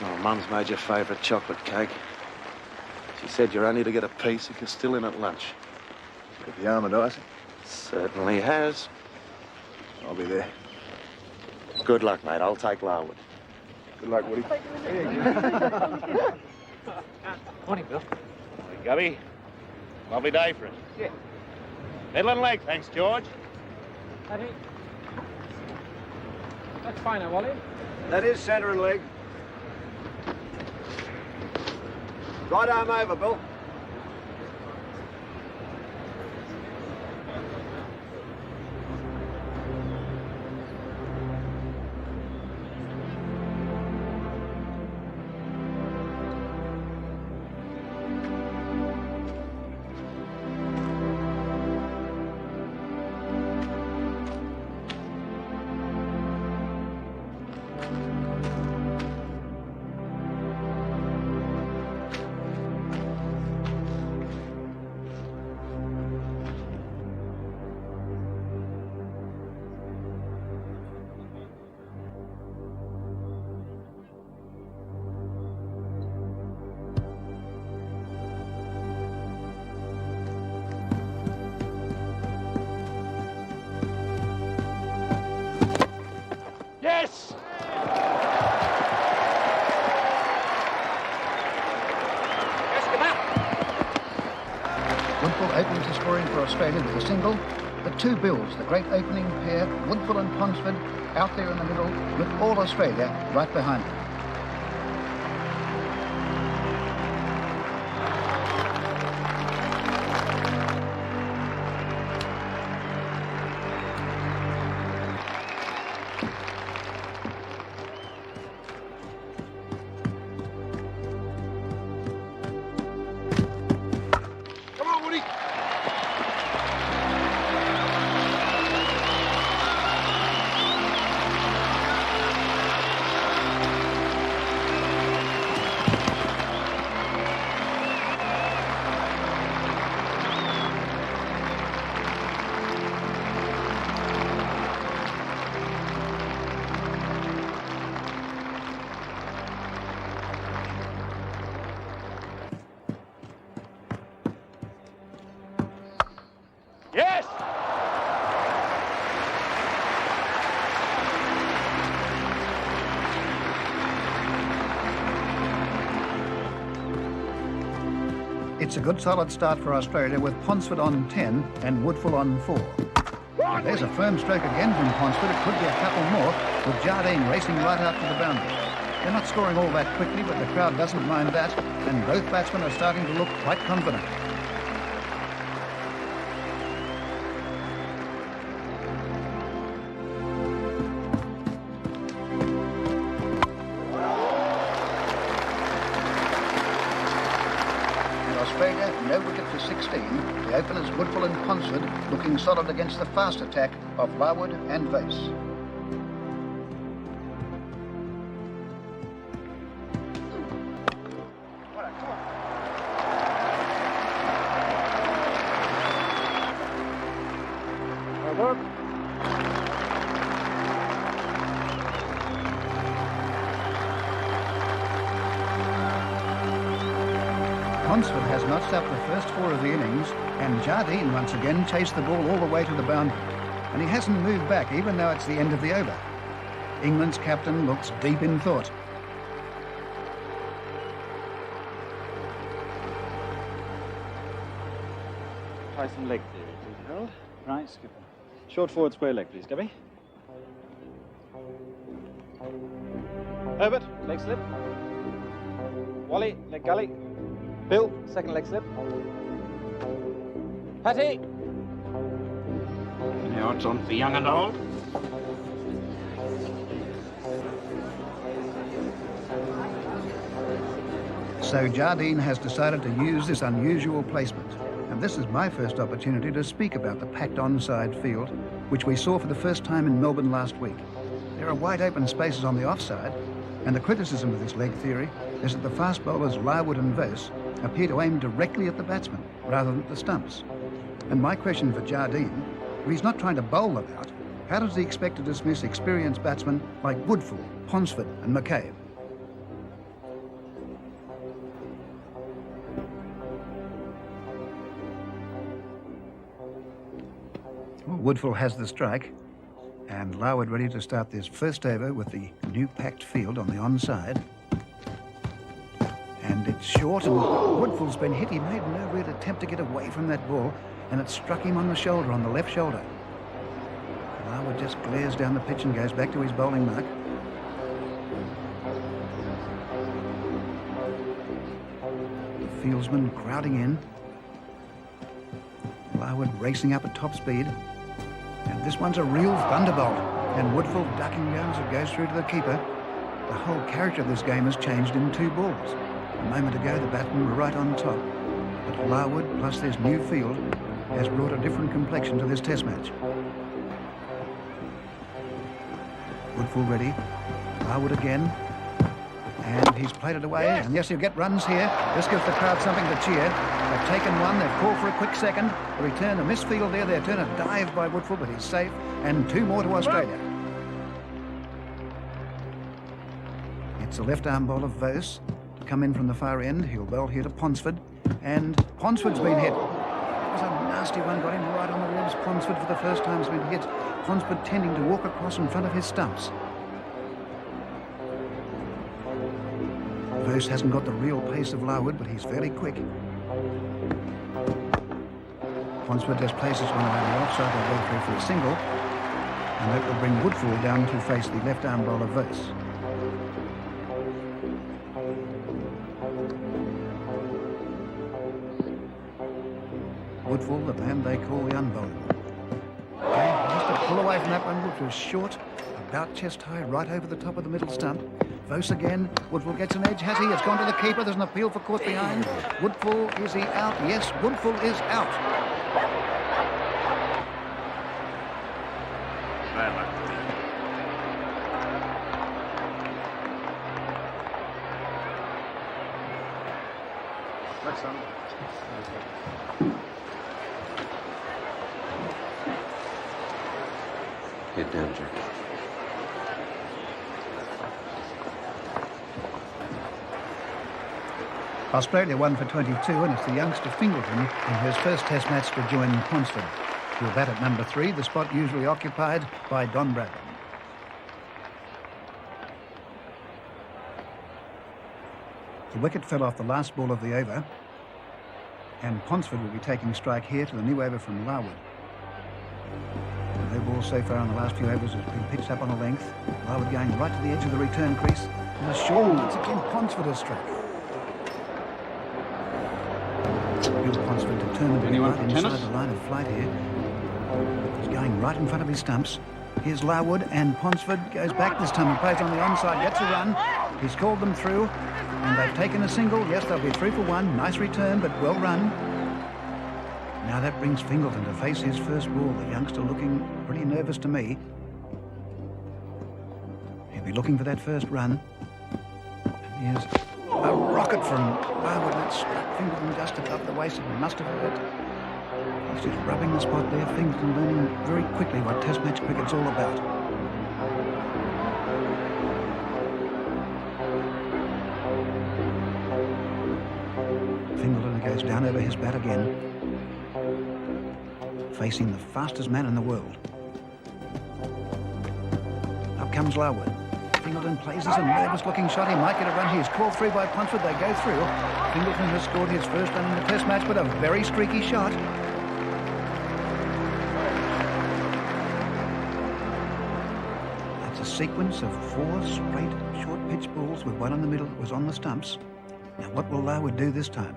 S12: Oh, Mum's made your favourite chocolate cake. She said you're only to get a piece if you're still in at lunch.
S14: Got the armoured ice?
S12: Certainly has.
S14: I'll be there.
S12: Good luck, mate. I'll take Larwood.
S14: Good luck, Woody.
S3: Morning, Bill.
S11: Hey, Gubby. Lovely day for us.
S3: Yeah.
S11: Midland leg, thanks, George.
S3: That's fine, Wally.
S2: That is centre and leg. Right arm over, Bill.
S7: open to scoring for Australia with a single. The two Bills, the great opening pair, Woodfull and Ponsford, out there in the middle, with all Australia right behind them.
S11: Yes!
S7: It's a good solid start for Australia with Ponsford on 10 and Woodfull on 4. There's a firm stroke again from Ponsford. It could be a couple more, with Jardine racing right out to the boundary. They're not scoring all that quickly, but the crowd doesn't mind that, and both batsmen are starting to look quite confident. Australia, no wicket for 16. The openers Woodfull and Ponsford looking solid against the fast attack of Larwood and Vase. Ponsford has notched up the first 4 of the innings, and Jardine once again chased the ball all the way to the boundary. And he hasn't moved back, even though it's the end of the over. England's captain looks deep in thought.
S2: Try some leg theory, please, Harold.
S1: Right, skipper.
S2: Short forward square leg, please, Gubby. Herbert, leg slip. Wally, leg gully. Bill, second leg slip. Patty!
S25: Now it's on for young and old.
S7: So Jardine has decided to use this unusual placement. And this is my first opportunity to speak about the packed onside field, which we saw for the first time in Melbourne last week. There are wide open spaces on the offside, and the criticism of this leg theory is that the fast bowlers Larwood and Vase appear to aim directly at the batsman rather than at the stumps. And my question for Jardine, if he's not trying to bowl them out, how does he expect to dismiss experienced batsmen like Woodfull, Ponsford and McCabe? Well, Woodfull has the strike, and Larwood ready to start this first over with the new packed field on the onside. And it's short, and Woodfull's been hit. He made no real attempt to get away from that ball, and it struck him on the shoulder, on the left shoulder. Larwood just glares down the pitch and goes back to his bowling mark. The fieldsman crowding in. Larwood racing up at top speed. And this one's a real thunderbolt. And Woodfull ducking down as it goes through to the keeper. The whole character of this game has changed in 2 balls. A moment ago, the batsmen were right on top. But Larwood, plus this new field, has brought a different complexion to this test match. Woodfull ready. Larwood again. And he's played it away. Yes. And yes, he'll get runs here. This gives the crowd something to cheer. They've taken one. They've called for a quick second. The return, a misfield there. Their turn, a dive by Woodfull, but he's safe. And 2 more to Australia. It's a left-arm bowler, Vase, to come in from the far end. He'll bowl here to Ponsford. And Ponsford's been hit. It was a nasty one. Got him right on the ribs. Ponsford for the first time has been hit. Ponsford tending to walk across in front of his stumps. Vase hasn't got the real pace of Larwood, but he's fairly quick. Ponsford just places one around the offside, they'll go through for a single, and that will bring Woodfull down to face the left-arm bowler Verse. Woodfull, the man they call the unbowlable. Okay, just a pull away from that one, which was short, about chest high, right over the top of the middle stump. Vose again. Woodfull gets an edge, has he? It's gone to the keeper. There's an appeal for caught behind. Woodfull, is he out? Yes, Woodfull is out.
S11: Bad luck.
S9: Next time.
S12: Head down, Jack.
S7: Australia won for 22, and it's the youngster Fingleton in his first test match to join Ponsford. He'll bat at number 3, the spot usually occupied by Don Bradman. The wicket fell off the last ball of the over, and Ponsford will be taking strike here to the new over from Larwood. No ball so far in the last few overs has been pitched up on a length. Larwood going right to the edge of the return crease. And a short, once again, Ponsford has struck. Bill Ponsford determined to be right inside the line of flight here. He's going right in front of his stumps. Here's Larwood, and Ponsford goes back this time and plays on the onside, gets a run. He's called them through, and they've taken a single. Yes, they'll be 3 for 1. Nice return, but well run. Now that brings Fingleton to face his first ball. The youngster looking pretty nervous to me. He'll be looking for that first run. And here's a rocket from Larwood that struck Fingleton just above the waist. It must have hurt. He's just rubbing the spot there. Fingleton learning very quickly what Test match cricket's all about. Fingleton goes down over his bat again, facing the fastest man in the world. Up comes Larwood. Fingleton plays as a nervous-looking shot. He might get a run. He is called through by Ponsford. They go through. Fingleton has scored his first run in the Test match, but a very streaky shot. That's a sequence of 4 straight short pitch balls with one in the middle that was on the stumps. Now, what will Larwood do this time?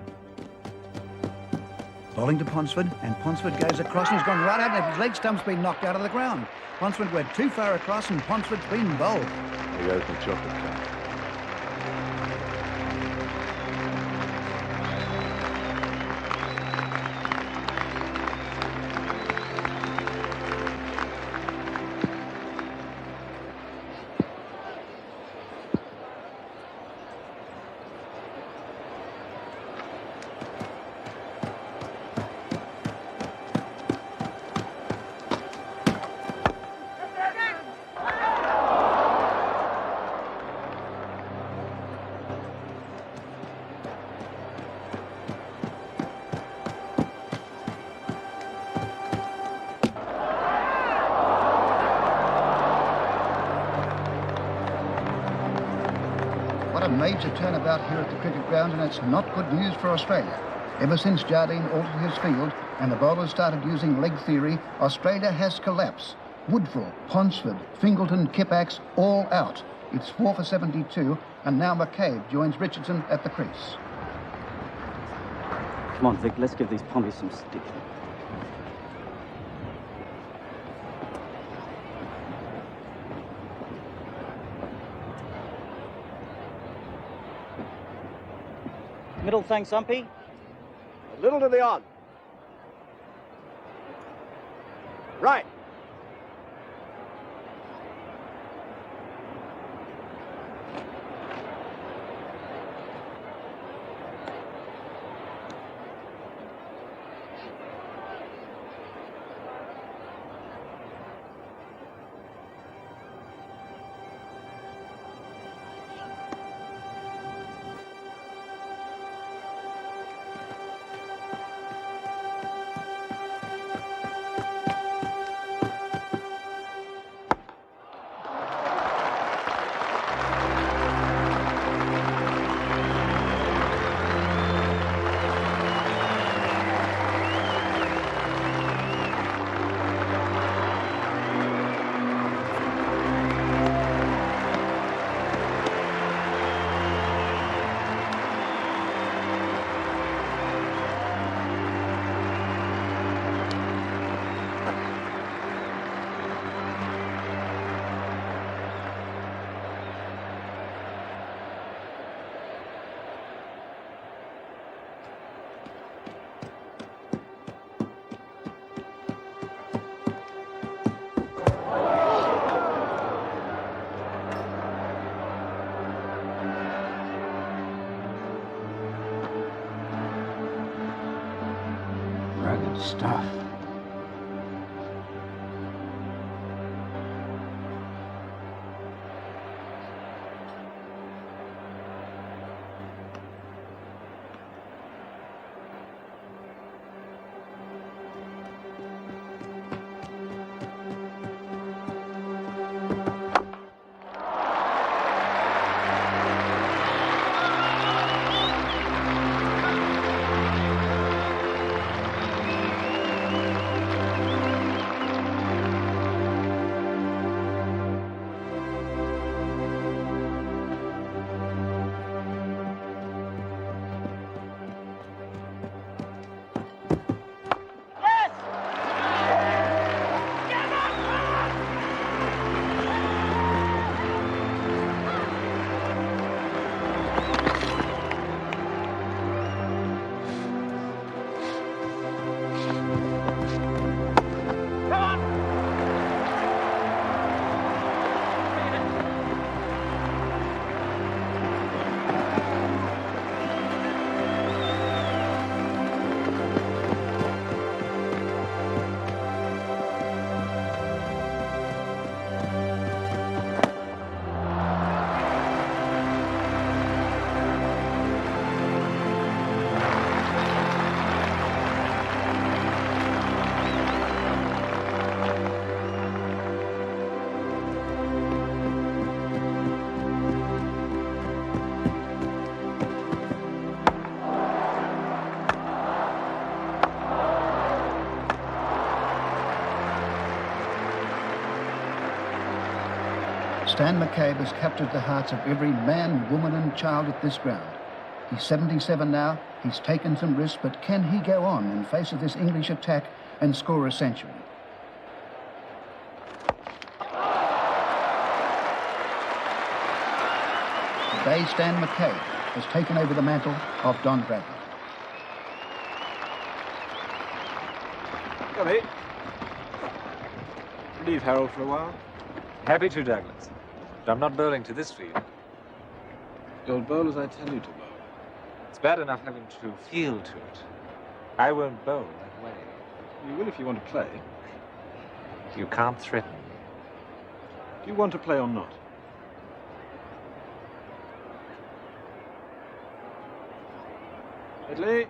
S7: Bowling to Ponsford, and Ponsford goes across, and he's gone right out, and his leg stump's been knocked out of the ground. Ponsford went too far across, and Ponsford's been bowled.
S12: The open chocolate cake.
S7: What a major turnabout here at the cricket ground, and it's not good news for Australia. Ever since Jardine altered his field and the bowlers started using leg theory, Australia has collapsed. Woodfull, Ponsford, Fingleton, Kippax, all out. It's 4 for 72, and now McCabe joins Richardson at the crease.
S4: Come on, Vic, let's give these pommies some stick.
S5: Middle thanks, Umpy.
S6: A little to the on. Right.
S7: Stan McCabe has captured the hearts of every man, woman and child at this ground. He's 77 now, he's taken some risks, but can he go on in face of this English attack and score a century? Today, Stan McCabe has taken over the mantle of Don Bradman.
S10: Come here. Leave Harold for a while.
S13: Happy to, Douglas. But I'm not bowling to this field.
S10: You'll bowl as I tell you to bowl.
S13: It's bad enough having to feel to it. I won't bowl that way.
S10: You will if you want to play.
S13: You can't threaten me.
S10: Do you want to play or not? Italy.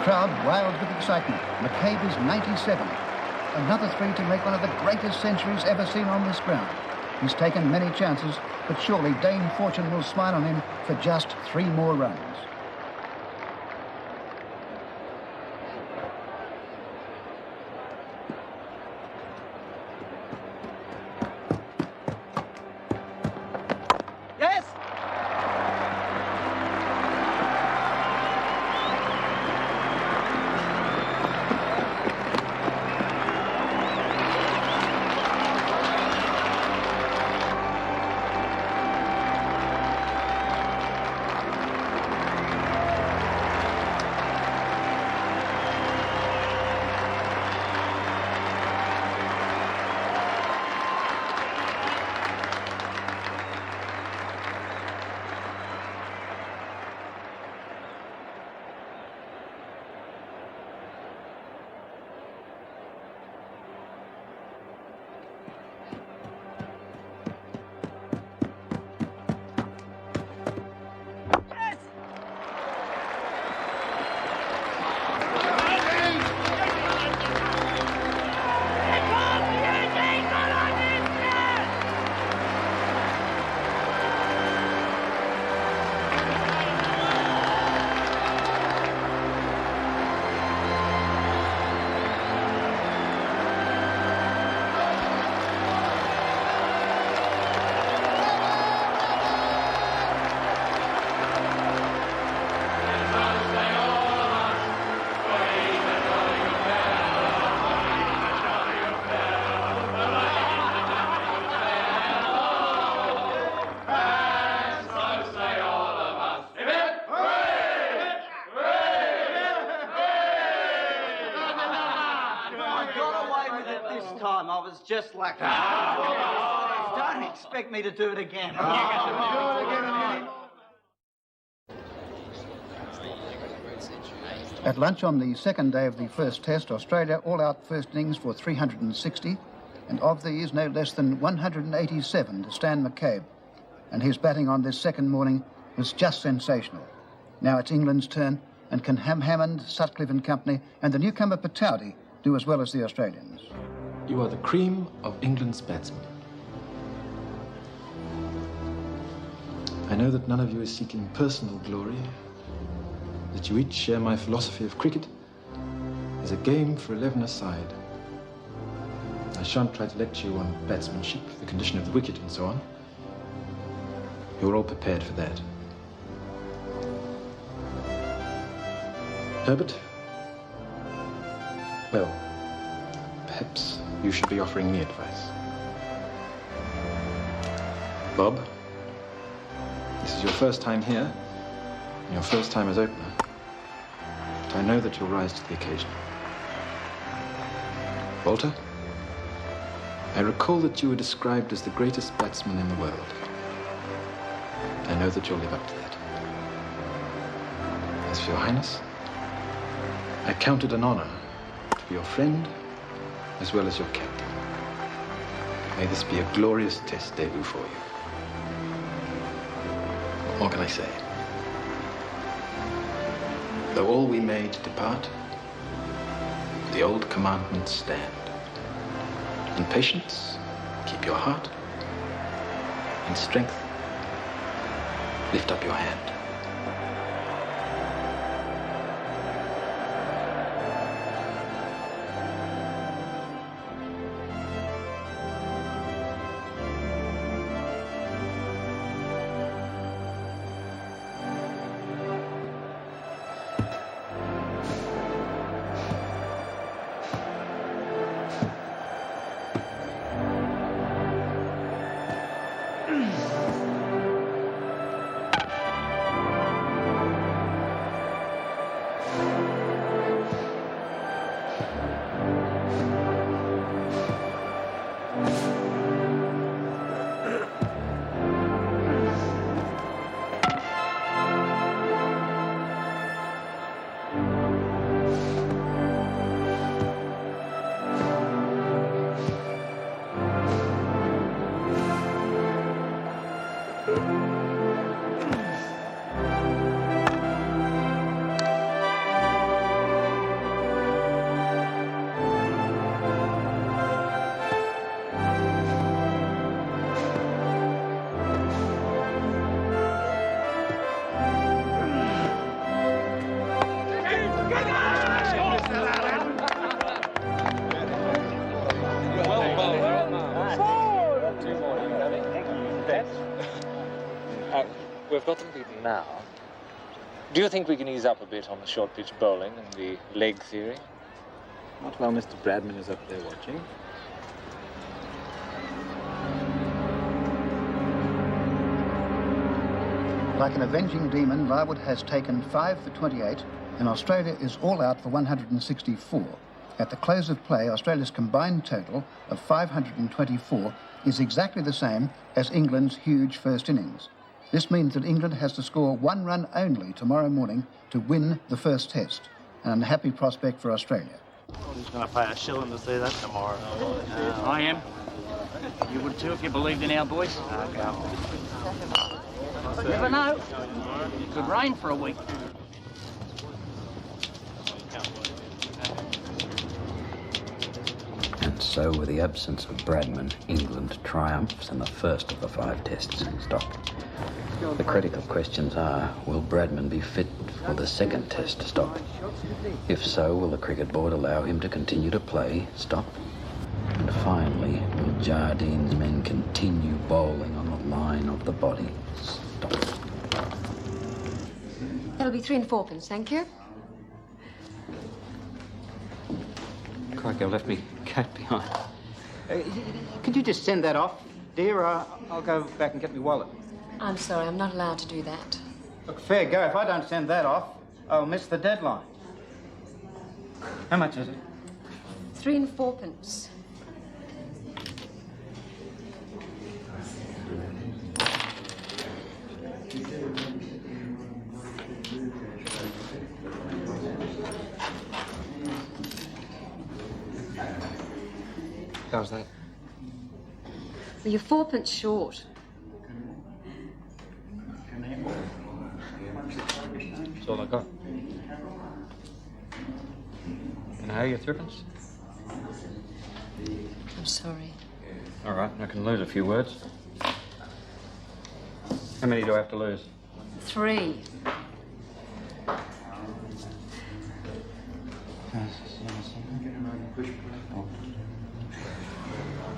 S7: Crowd wild with excitement. McCabe is 97. Another three to make one of the greatest centuries ever seen on this ground. He's taken many chances, but surely Dame Fortune will smile on him for just 3 more runs.
S5: Yes! Just like that. Don't expect me to do it again.
S7: At lunch on the second day of the first test, Australia all out first innings for 360, and of these no less than 187 to Stan McCabe. And his batting on this second morning was just sensational. Now it's England's turn, and can Hammond, Sutcliffe and company and the newcomer Patowdy do as well as the Australians?
S10: You are the cream of England's batsmen. I know that none of you is seeking personal glory, that you each share my philosophy of cricket as a game for 11 aside. I shan't try to lecture you on batsmanship, the condition of the wicket and so on. You're all prepared for that. Herbert? Well, perhaps you should be offering me advice. Bob, this is your first time here, and your first time as opener. But I know that you'll rise to the occasion. Walter, I recall that you were described as the greatest batsman in the world. I know that you'll live up to that. As for your Highness, I count it an honor to be your friend as well as your captain. May this be a glorious test debut for you. What more can I say? Though all we made depart, the old commandments stand. In patience, keep your heart. In strength, lift up your hand.
S13: We've got them beaten now. Do you think we can ease up a bit on the short pitch bowling and the leg theory?
S10: Not while Mr. Bradman is up there watching.
S7: Like an avenging demon, Larwood has taken 5 for 28, and Australia is all out for 164. At the close of play, Australia's combined total of 524 is exactly the same as England's huge first innings. This means that England has to score 1 run only tomorrow morning to win the first test, an unhappy prospect for Australia.
S11: Who's going to pay a shilling to see that tomorrow?
S5: I am. You would too if you believed in our boys. You never know. It could rain for a week.
S15: And so, with the absence of Bradman, England triumphs in the first of the 5 tests stopped. The critical questions are, will Bradman be fit for the second test stop? If so, will the cricket board allow him to continue to play stop? And finally, will Jardine's men continue bowling on the line of the body stop?
S16: That'll be 3 and 4pence, thank you.
S8: Crikey, I left me cat behind. Could you just send that off, dear? I'll go back and get my wallet.
S16: I'm sorry, I'm not allowed to do that.
S8: Look, fair go. If I don't send that off, I'll miss the deadline. How much is it?
S16: 3 and 4pence.
S8: How's that?
S16: Well, you're 4pence short.
S8: That's all I got. Can I have your 3pence?
S16: I'm sorry.
S8: All right, I can lose a few words. How many do I have to lose?
S16: 3.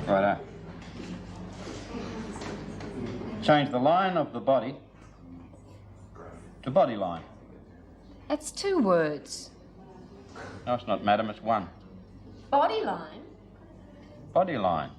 S8: Righto. Change the line of the body to bodyline.
S16: That's 2 words.
S8: No, it's not, madam. It's 1.
S16: Bodyline?
S8: Bodyline.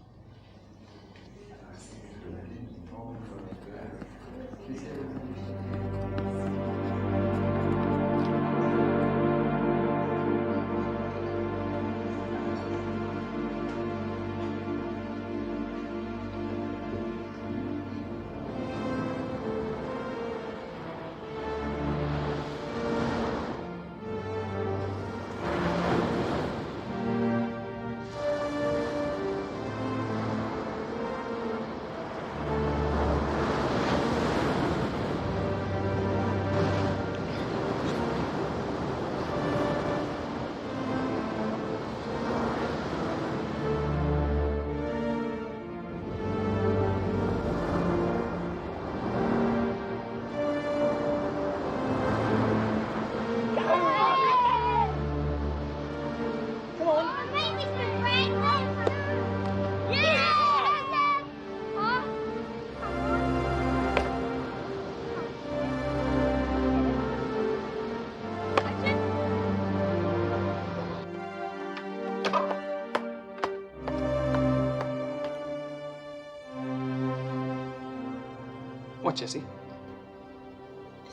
S3: What, Jessie?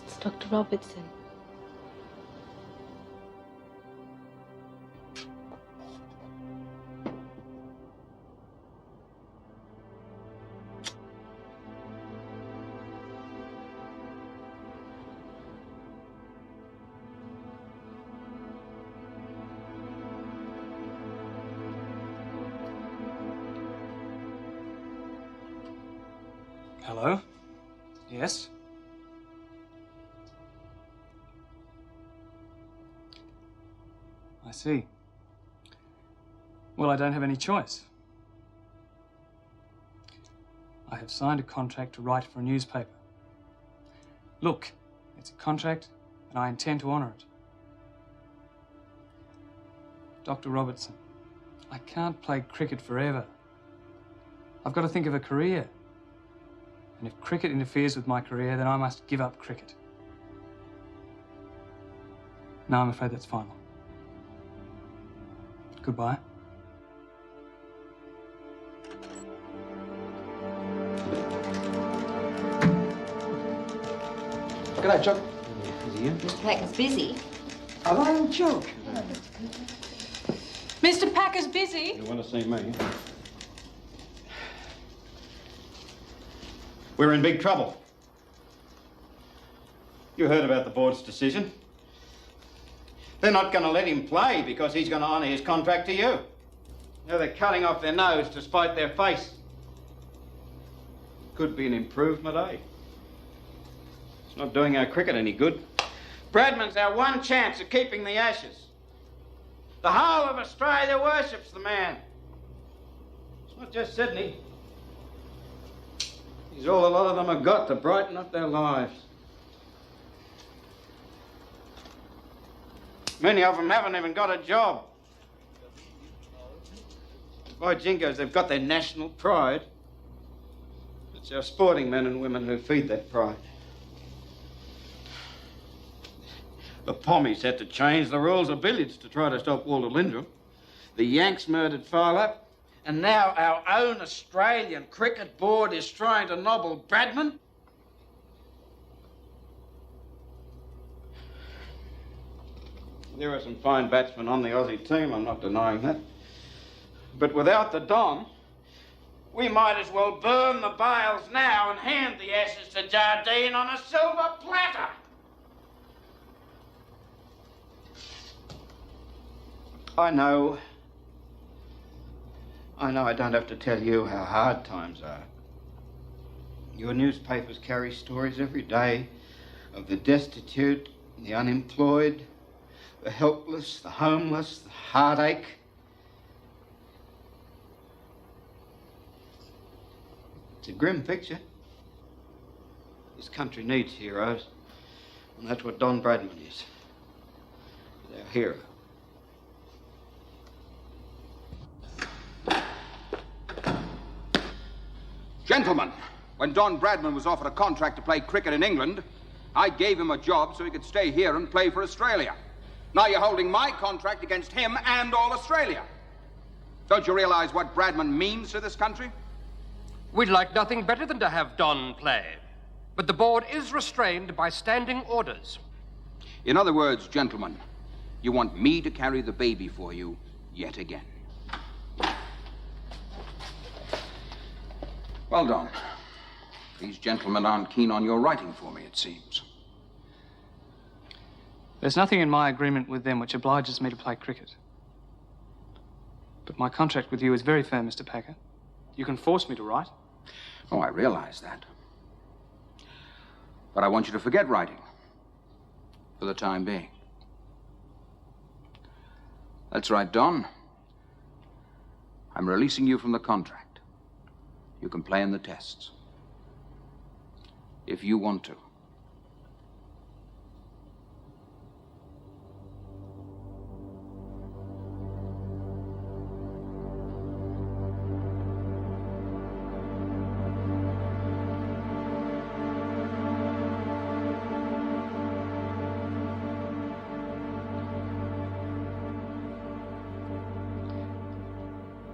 S16: It's Dr. Robertson.
S3: Hello? Yes? I see. Well, I don't have any choice. I have signed a contract to write for a newspaper. Look, it's a contract, and I intend to honour it. Dr. Robertson, I can't play cricket forever. I've got to think of a career. And if cricket interferes with my career, then I must give up cricket. No, I'm afraid that's final. Goodbye.
S10: G'day, Chuck.
S8: Is he in?
S16: Mr. Packer's busy.
S10: Hello, Chuck.
S16: Mr. Packer's busy?
S22: You want to see me? We're in big trouble. You heard about the board's decision. They're not going to let him play because he's going to honour his contract to you. Now they're cutting off their nose to spite their face. Could be an improvement, eh? It's not doing our cricket any good. Bradman's our one chance of keeping the Ashes. The whole of Australia worships the man. It's not just Sydney. He's all a lot of them have got to brighten up their lives. Many of them haven't even got a job. By jingoes, they've got their national pride. It's our sporting men and women who feed that pride. The Pommies had to change the rules of billiards to try to stop Walter Lindrum. The Yanks murdered Fowler. And now our own Australian Cricket Board is trying to nobble Bradman? There are some fine batsmen on the Aussie team, I'm not denying that. But without the Don, we might as well burn the bales now and hand the Ashes to Jardine on a silver platter. I know I don't have to tell you how hard times are. Your newspapers carry stories every day of the destitute, the unemployed, the helpless, the homeless, the heartache. It's a grim picture. This country needs heroes, and that's what Don Bradman is. He's our hero.
S17: Gentlemen, when Don Bradman was offered a contract to play cricket in England, I gave him a job so he could stay here and play for Australia. Now you're holding my contract against him and all Australia. Don't you realize what Bradman means to this country?
S23: We'd like nothing better than to have Don play. But the board is restrained by standing orders.
S17: In other words, gentlemen, you want me to carry the baby for you yet again. Well done. These gentlemen aren't keen on your writing for me, it seems.
S3: There's nothing in my agreement with them which obliges me to play cricket. But my contract with you is very fair, Mr. Packer. You can force me to write.
S17: Oh, I realize that. But I want you to forget writing. For the time being. That's right, Don. I'm releasing you from the contract. You can play in the tests. If you want to.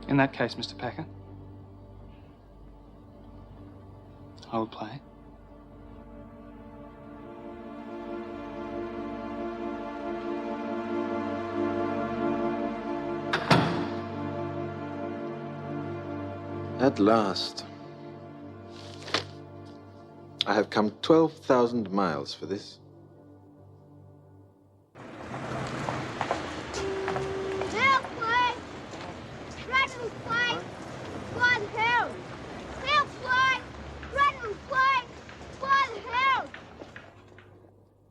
S3: In that case, Mr. Packer, I will play.
S14: At last. I have come 12,000 miles for this.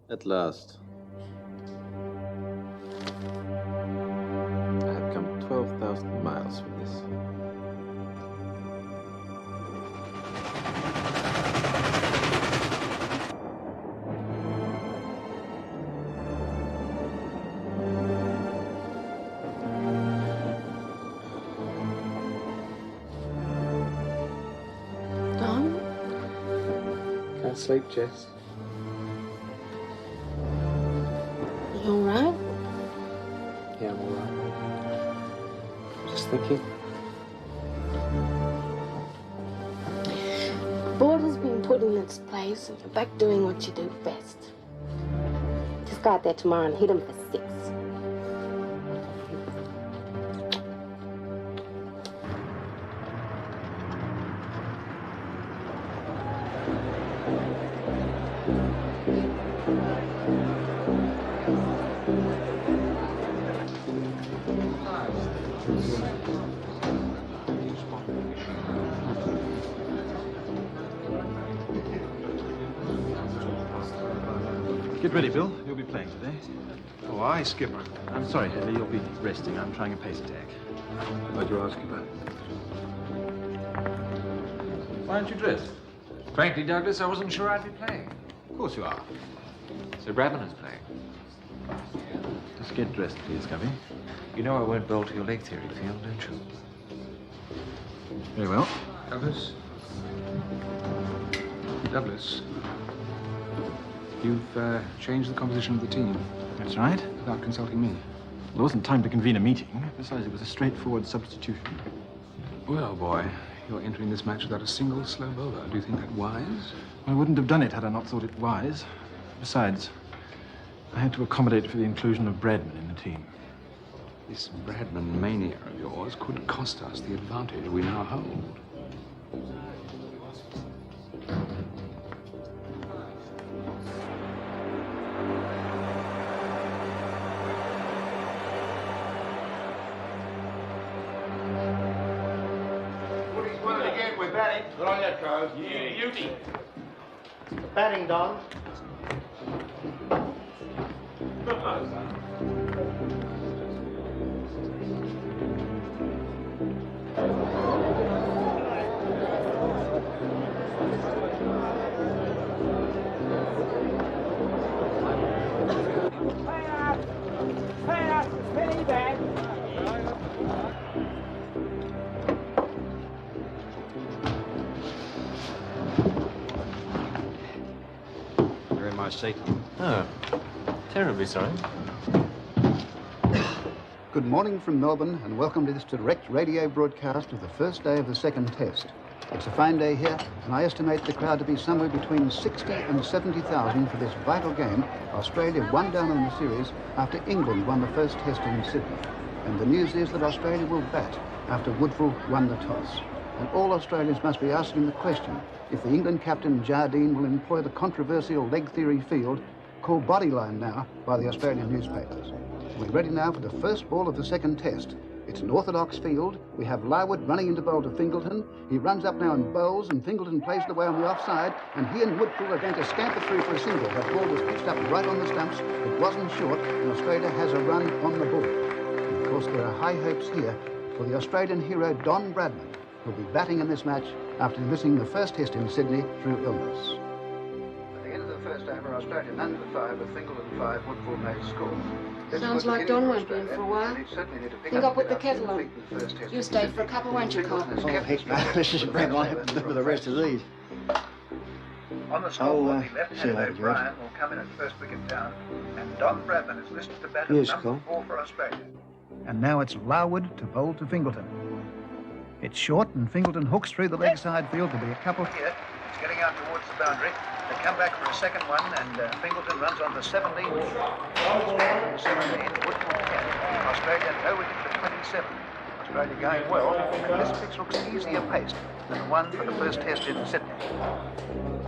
S14: At last. I have come 12,000 miles for this.
S16: Don?
S8: Can't sleep, Jess.
S16: You all right?
S8: Yeah, I'm all right. Just thinking.
S16: Border's been put in its place and you're back doing what you do best. Just go out there tomorrow and hit him for 6.
S10: Get ready, Bill. You'll be playing today.
S9: Oh, aye, Skipper.
S10: I'm sorry, Henry. You'll be resting. I'm trying a pace attack.
S14: Why'd you ask about it?
S10: Why aren't you dressed?
S25: Frankly, Douglas, I wasn't sure I'd be playing.
S10: Of course you are.
S25: So Bradman is playing.
S10: Just get dressed, please, Cubby.
S25: You know I won't bowl to your leg theory field, don't you?
S10: Very well.
S3: Douglas? Douglas? You've changed the composition of the team.
S10: That's right.
S3: Without consulting me.
S10: There wasn't time to convene a meeting. Besides, it was a straightforward substitution.
S3: Well, boy, you're entering this match without a single slow bowler. Do you think that wise?
S10: I wouldn't have done it had I not thought it wise. Besides, I had to accommodate for the inclusion of Bradman in the team.
S3: This Bradman mania of yours could cost us the advantage we now hold.
S6: Good on you, Carl.
S5: Beauty.
S6: Batting, Don.
S8: You're in my seat.
S11: Oh, terribly sorry.
S7: Good morning from Melbourne and welcome to this direct radio broadcast of the first day of the second test. It's a fine day here and I estimate the crowd to be somewhere between 60 and 70,000 for this vital game. Australia one down in the series after England won the first test in Sydney. And the news is that Australia will bat after Woodville won the toss. And all Australians must be asking the question if the England captain Jardine will employ the controversial leg theory field called Bodyline now by the Australian newspapers. We're ready now for the first ball of the second test. It's an orthodox field. We have Larwood running into bowl to Fingleton. He runs up now and bowls, and Fingleton plays the way on the offside, and he and Woodville are going to scamper through for a single. That ball was pitched up right on the stumps. It wasn't short, and Australia has a run on the ball. And of course, there are high hopes here for the Australian hero Don Bradman, who'll be batting in this match after missing the first test in Sydney through illness. At the end of the first over, Australia none for 5 with Fingleton 5, Woodville no score.
S16: Sounds like Don won't be in for a while. Think I'll put the kettle on. You stay for a couple, won't you, Carl?
S6: Oh, heck no. This is Brad. I'll have to do with the rest of these.
S7: On the scoreboard, the left-hander O'Brien will come in at first wicket down, and Don Bradman is listed to bat at number 4 for Australia. And now it's Larwood to bowl to Fingleton. It's short, and Fingleton hooks through the leg side field to be a couple here. It's getting out towards the boundary. They come back for a second one, and Fingleton runs on to 17. 17, Woodville 10. Australia no wicket for 27. Australia going well, and this pitch looks easier paced than the one for the first test in Sydney.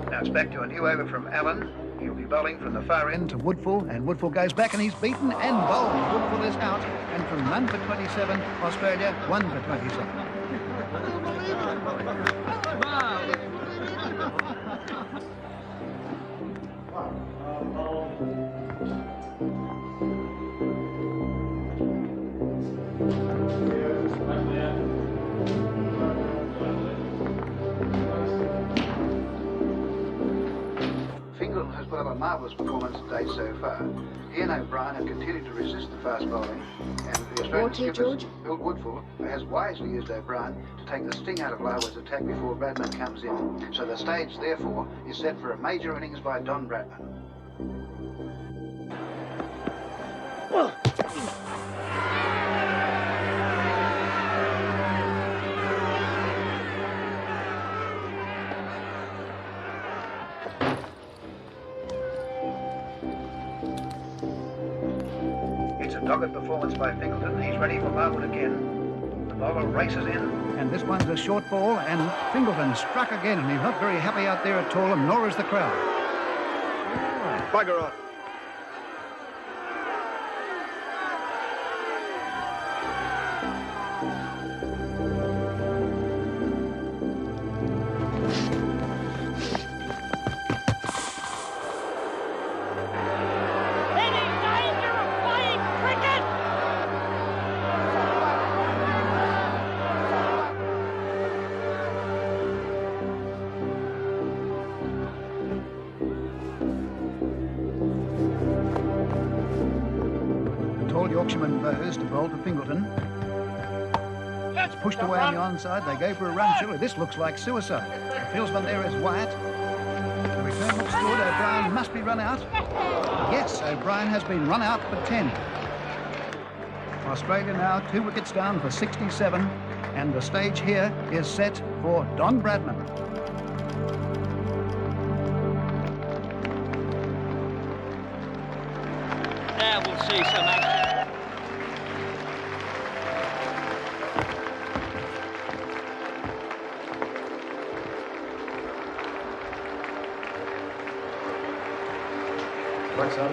S7: Now it's back to a new over from Allen. He'll be bowling from the far end to Woodfull, and Woodfull goes back and he's beaten and bowled. Woodfull is out, and from none for 27, Australia 1 for 27. Has put up a marvellous performance today so far. He and O'Brien have continued to resist the fast bowling, and the Australian skipper, Bill Woodfull, has wisely used O'Brien to take the sting out of Larwood's attack before Bradman comes in. So the stage, therefore, is set for a major innings by Don Bradman. Dogged performance by Fingleton. He's ready for Larwood again. The bowler races in, and this one's a short ball, and Fingleton struck again, and he's not very happy out there at all, and nor is the crowd.
S14: Bugger off.
S7: Yorkshireman bows to bowl to Fingleton. It's pushed away on the onside. They go for a run. Surely this looks like suicide. The fieldsman there is Wyatt. The return looks good. O'Brien must be run out. Yes, O'Brien has been run out for 10. Australia now 2 wickets down for 67, and the stage here is set for Don Bradman.
S25: Now we'll see some action.
S14: What's up?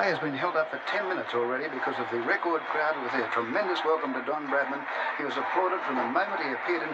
S7: Has been held up for 10 minutes already because of the record crowd with a tremendous welcome to Don Bradman. He was applauded from the moment he appeared in...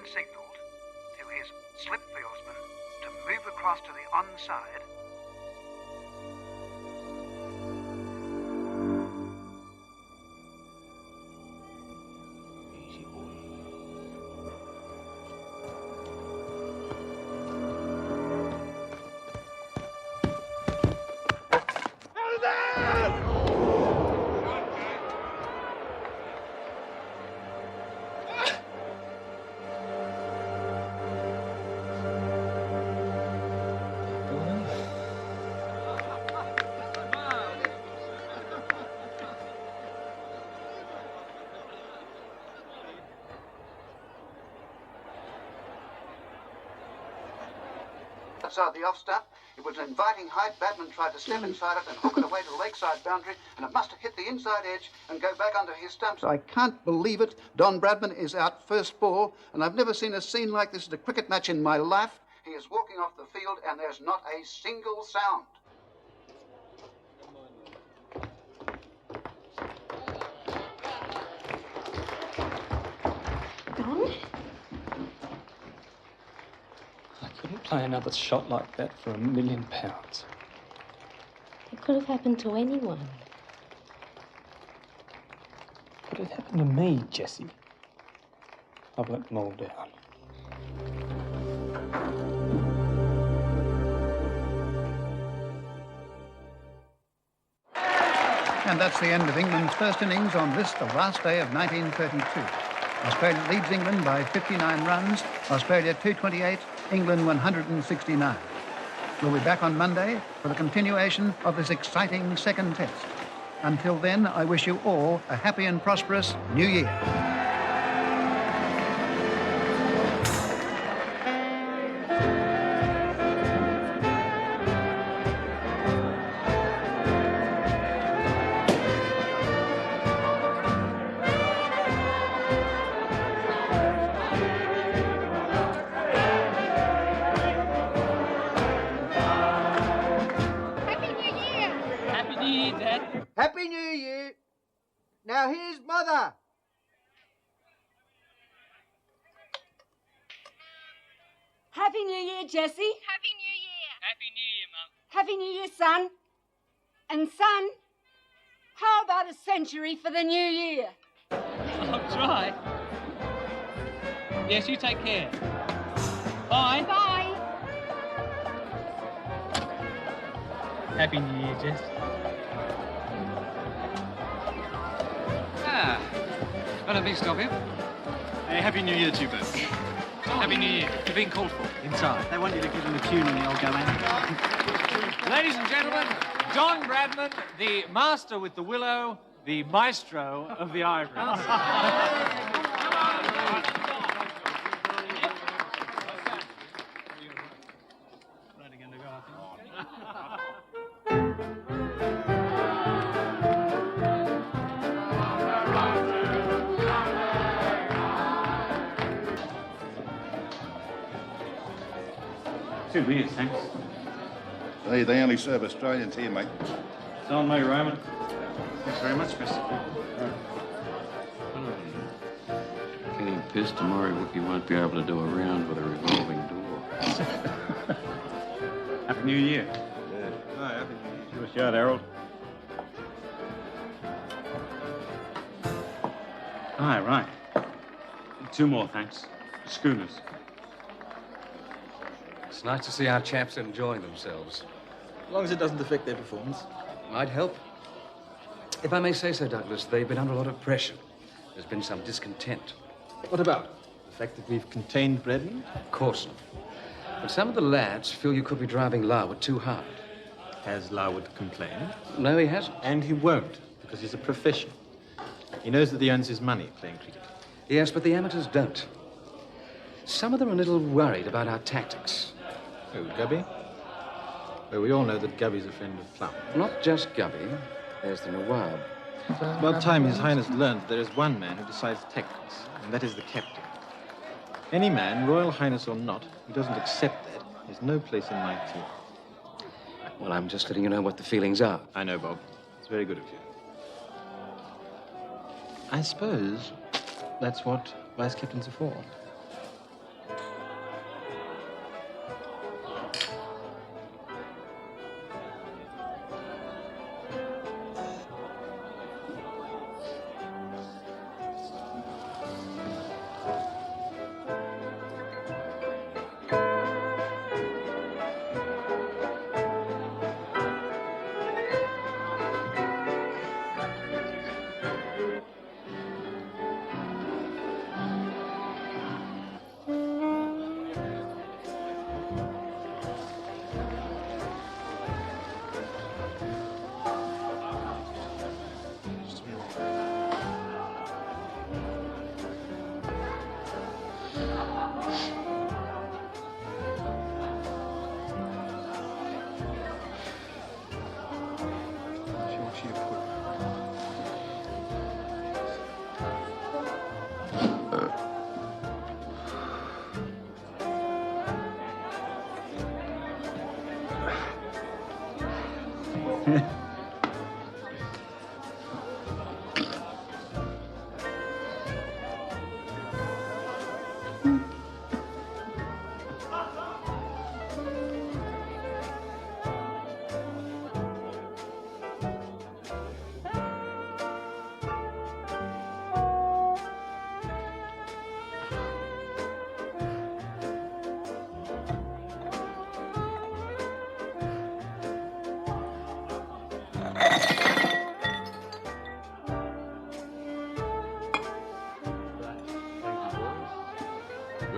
S7: signalled to his slip fieldsman to move across to the onside. Outside the off stump, it was an inviting height. Batman tried to step inside it and hook it away to the lakeside boundary, and it must have hit the inside edge and go back under his stumps. I can't believe it. Don Bradman is out first ball, and I've never seen a scene like this at a cricket match in my life. He is walking off the field, and there's not a single sound.
S16: Don?
S3: I couldn't play another shot like that for £1 million.
S16: It could have happened to anyone.
S3: But it happened to me, Jessie. I've let them all down.
S7: And that's the end of England's first innings on this, the last day of 1932. Australia leads England by 59 runs, Australia 228, England 169. We'll be back on Monday for the continuation of this exciting second test. Until then, I wish you all a happy and prosperous New Year.
S5: Happy New Year. Now here's Mother.
S18: Happy New Year, Jessie.
S19: Happy New Year.
S18: Happy New Year, Mum. Happy New Year, son. And son, how about a century for the new year?
S3: I'll try. Yes, you take care. Bye.
S18: Bye.
S3: Happy New Year, Jess. Ah, got a big stop here.
S10: Hey, Happy New Year to you both.
S3: Happy New Year. You're being called for. Inside.
S10: They want you to give them a tune and they'll go in.
S13: Ladies and gentlemen, Don Bradman, the master with the willow, the maestro of the ivory.
S1: Two beers, thanks.
S14: They only serve Australians here, mate.
S1: It's on me, Raymond. Thanks very much, mister.
S15: Getting pissed tomorrow, you won't be able to do a round with a revolving door.
S1: Happy New Year.
S14: Yeah. Oh, happy New Year.
S1: Give us a shout, Harold. Aye, right. Two more, thanks. Schooners.
S20: It's nice to see our chaps enjoying themselves.
S10: As long as it doesn't affect their performance.
S20: Might help. If I may say so, Douglas, they've been under a lot of pressure. There's been some discontent.
S10: What about the fact that we've contained Bradman?
S20: Of course not. But some of the lads feel you could be driving Larwood too hard.
S10: Has Larwood complained?
S20: No, he hasn't.
S10: And he won't, because he's a professional. He knows that he earns his money playing cricket.
S20: Yes, but the amateurs don't. Some of them are a little worried about our tactics.
S10: Oh, Gubby? Well, we all know that Gubby's a friend of Plum.
S20: Not just Gubby. There's the Nawab.
S10: It's about time His Highness learned that there is one man who decides tactics, and that is the captain. Any man, Royal Highness or not, who doesn't accept that has no place in my team.
S20: Well, I'm just letting you know what the feelings are.
S10: I know, Bob. It's very good of you. I suppose that's what vice captains are for.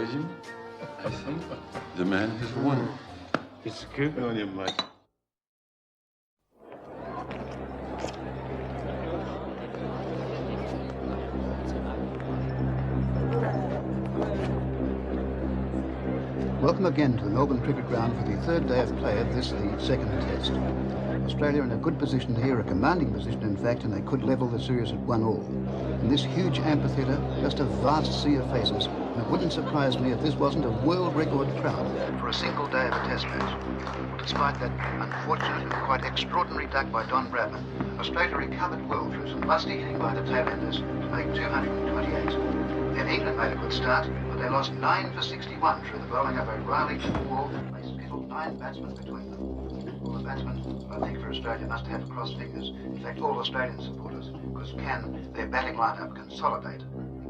S10: William, I think the man has won.
S9: It's good on you, mate.
S7: Welcome again to the Melbourne Cricket Ground for the third day of play of this, the second test. Australia in a good position here, a commanding position in fact, and they could level the series at 1-1. In this huge amphitheatre, just a vast sea of faces, and it wouldn't surprise me if this wasn't a world record crowd for a single day of a test match. Despite that unfortunate and quite extraordinary duck by Don Bradman, Australia recovered well through some lusty hitting by the tail-enders to make 228. Then England made a good start, but they lost 9 for 61 through the bowling of O'Reilly and Wall. They skittled 9 batsmen between them. All the batsmen, I think, for Australia must have crossed fingers. In fact, all Australian supporters, because can their batting lineup consolidate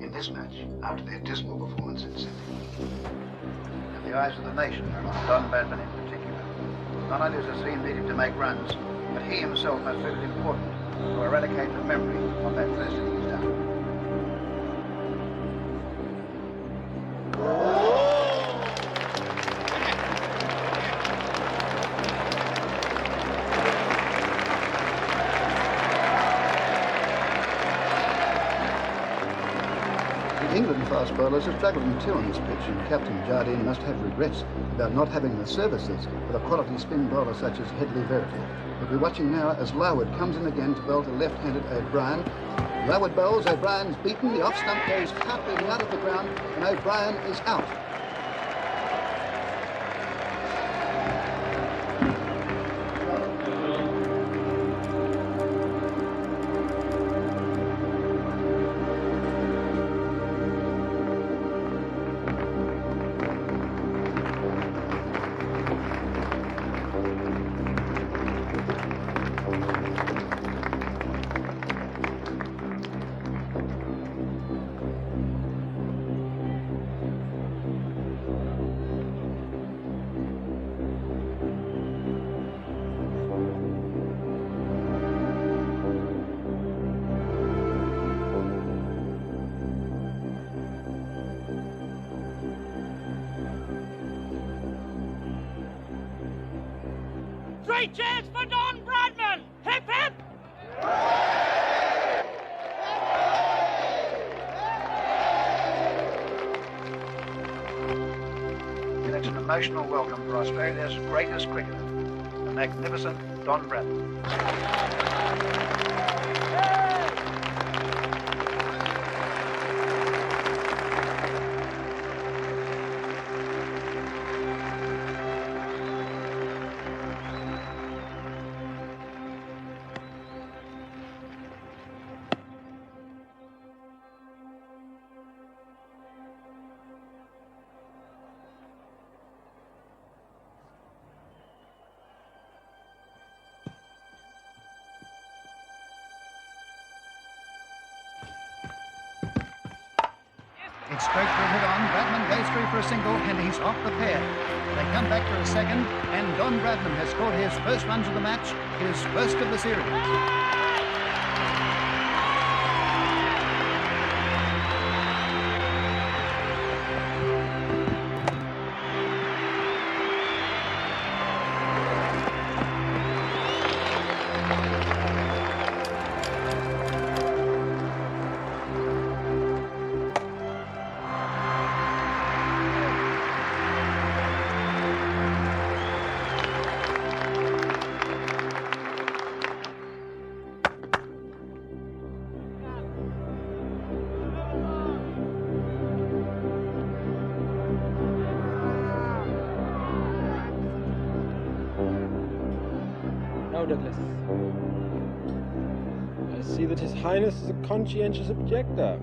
S7: in this match after their dismal performance in Sydney? And the eyes of the nation are on Don Bradman in particular. Not only does the team need him to make runs, but he himself must feel it important to eradicate the memory of that first innings down. England fast bowlers are struggling too on this pitch, and Captain Jardine must have regrets about not having the services of a quality spin bowler such as Headley Verity. But we're watching now as Larwood comes in again to bowl to left-handed O'Brien. Larwood bowls, O'Brien's beaten, the off-stump goes cartwheeling out of the ground, and O'Brien is out.
S5: Great chance for Don Bradman! Hip, hip!
S7: And it's an emotional welcome for Australia's greatest cricketer, the magnificent Don Bradman. It's straight for a hit on. Bradman goes through for a single, and he's off the pair. They come back for a second, and Don Bradman has scored his first runs of the match, his first of the series.
S10: Now, Douglas. I see that His Highness is a conscientious objector.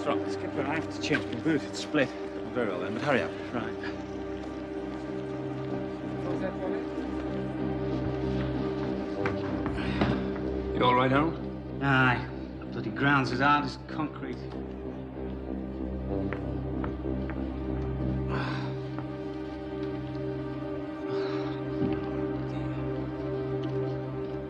S1: right. Skipper, I have to change my boot. It's split.
S11: Very well then, but hurry up.
S1: Right.
S11: You all right, Harold?
S1: Aye. The bloody ground's as hard as concrete.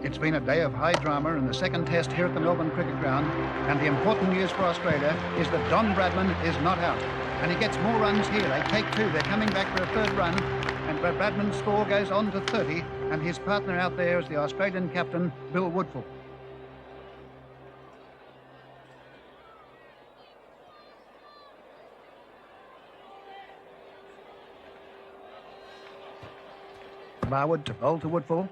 S7: It's been a day of high drama in the second test here at the Melbourne Cricket Ground, and the important news for Australia is that Don Bradman is not out. And he gets more runs here. They take two. They're coming back for a third run, and Bradman's score goes on to 30, and his partner out there is the Australian captain, Bill Woodfull. Barwood to bowl to Woodfull.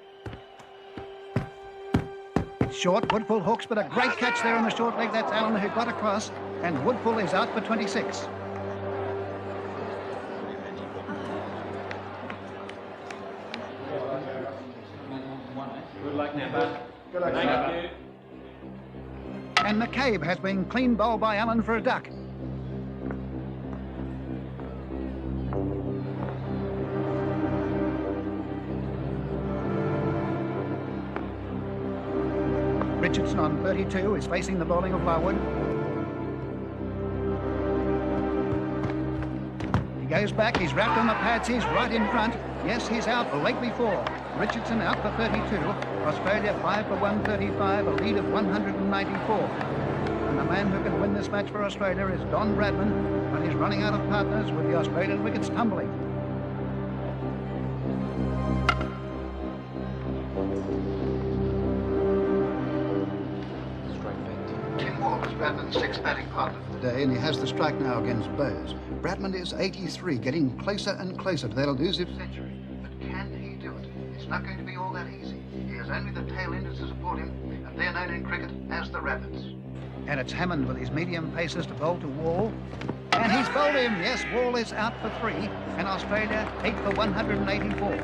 S7: Short, Woodfull hooks, but a great catch there on the short leg. That's Allen who got across, and Woodfull is out for 26.
S11: Good luck now, bud.
S6: Good luck,
S11: Thank you.
S7: And McCabe has been clean bowled by Allen for a duck. Richardson on 32 is facing the bowling of Larwood. He goes back, he's wrapped on the pads, he's right in front. Yes, he's out the leg before. Richardson out for 32. Australia 5 for 135, a lead of 194. And the man who can win this match for Australia is Don Bradman, but he's running out of partners with the Australian wickets tumbling. Bradman's sixth batting partner for the day, and he has the strike now against Bowes. Bradman is 83, getting closer and closer to that elusive century. But can he do it? It's not going to be all that easy. He has only the tail enders to support him, and they're known in cricket as the Rabbits. And it's Hammond with his medium paces to bowl to Wall. And he's bowled him. Yes, Wall is out for 3, and Australia 8 for 184.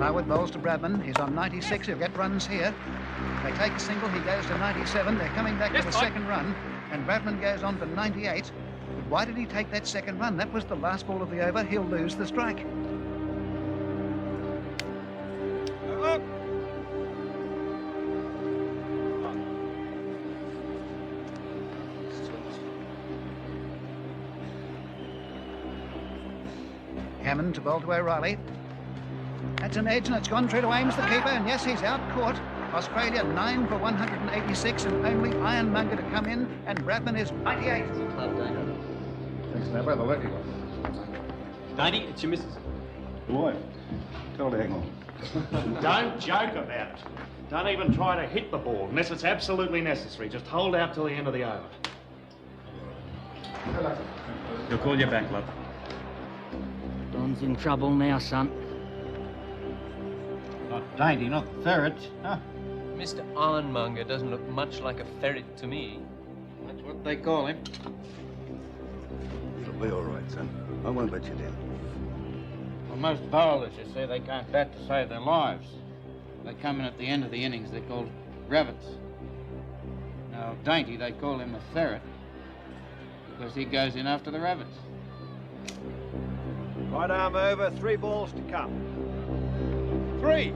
S7: Larwood bowls to Bradman. He's on 96. He'll get runs here. They take a single. He goes to 97. They're coming back for the second run. And Bradman goes on to 98. But why did he take that second run? That was the last ball of the over. He'll lose the strike. Hammond to bowl to O'Reilly. That's an edge, and it's gone through to Ames, the keeper, and yes, he's out caught. Australia 9 for 186, and only Ironmonger to come in, and Bradman is 98.
S6: Thanks, now, by the lucky one.
S11: Dainty, it's your missus.
S6: The wife. Tell her to hang on.
S2: Don't joke about it. Don't even try to hit the ball unless it's absolutely necessary. Just hold out till the end of the over.
S1: He'll call you back, love.
S4: Don's in trouble now, son.
S22: Not Dainty, not the ferret. Huh?
S13: Mr. Ironmonger doesn't look much like a ferret to me.
S22: That's what they call him.
S14: It'll be all right, son. I won't let you down.
S22: Well, most bowlers, you see, they can't bat to save their lives. They come in at the end of the innings. They're called rabbits. Now, Dainty, they call him a ferret because he goes in after the rabbits.
S5: Right arm over, 3 balls to come. 3.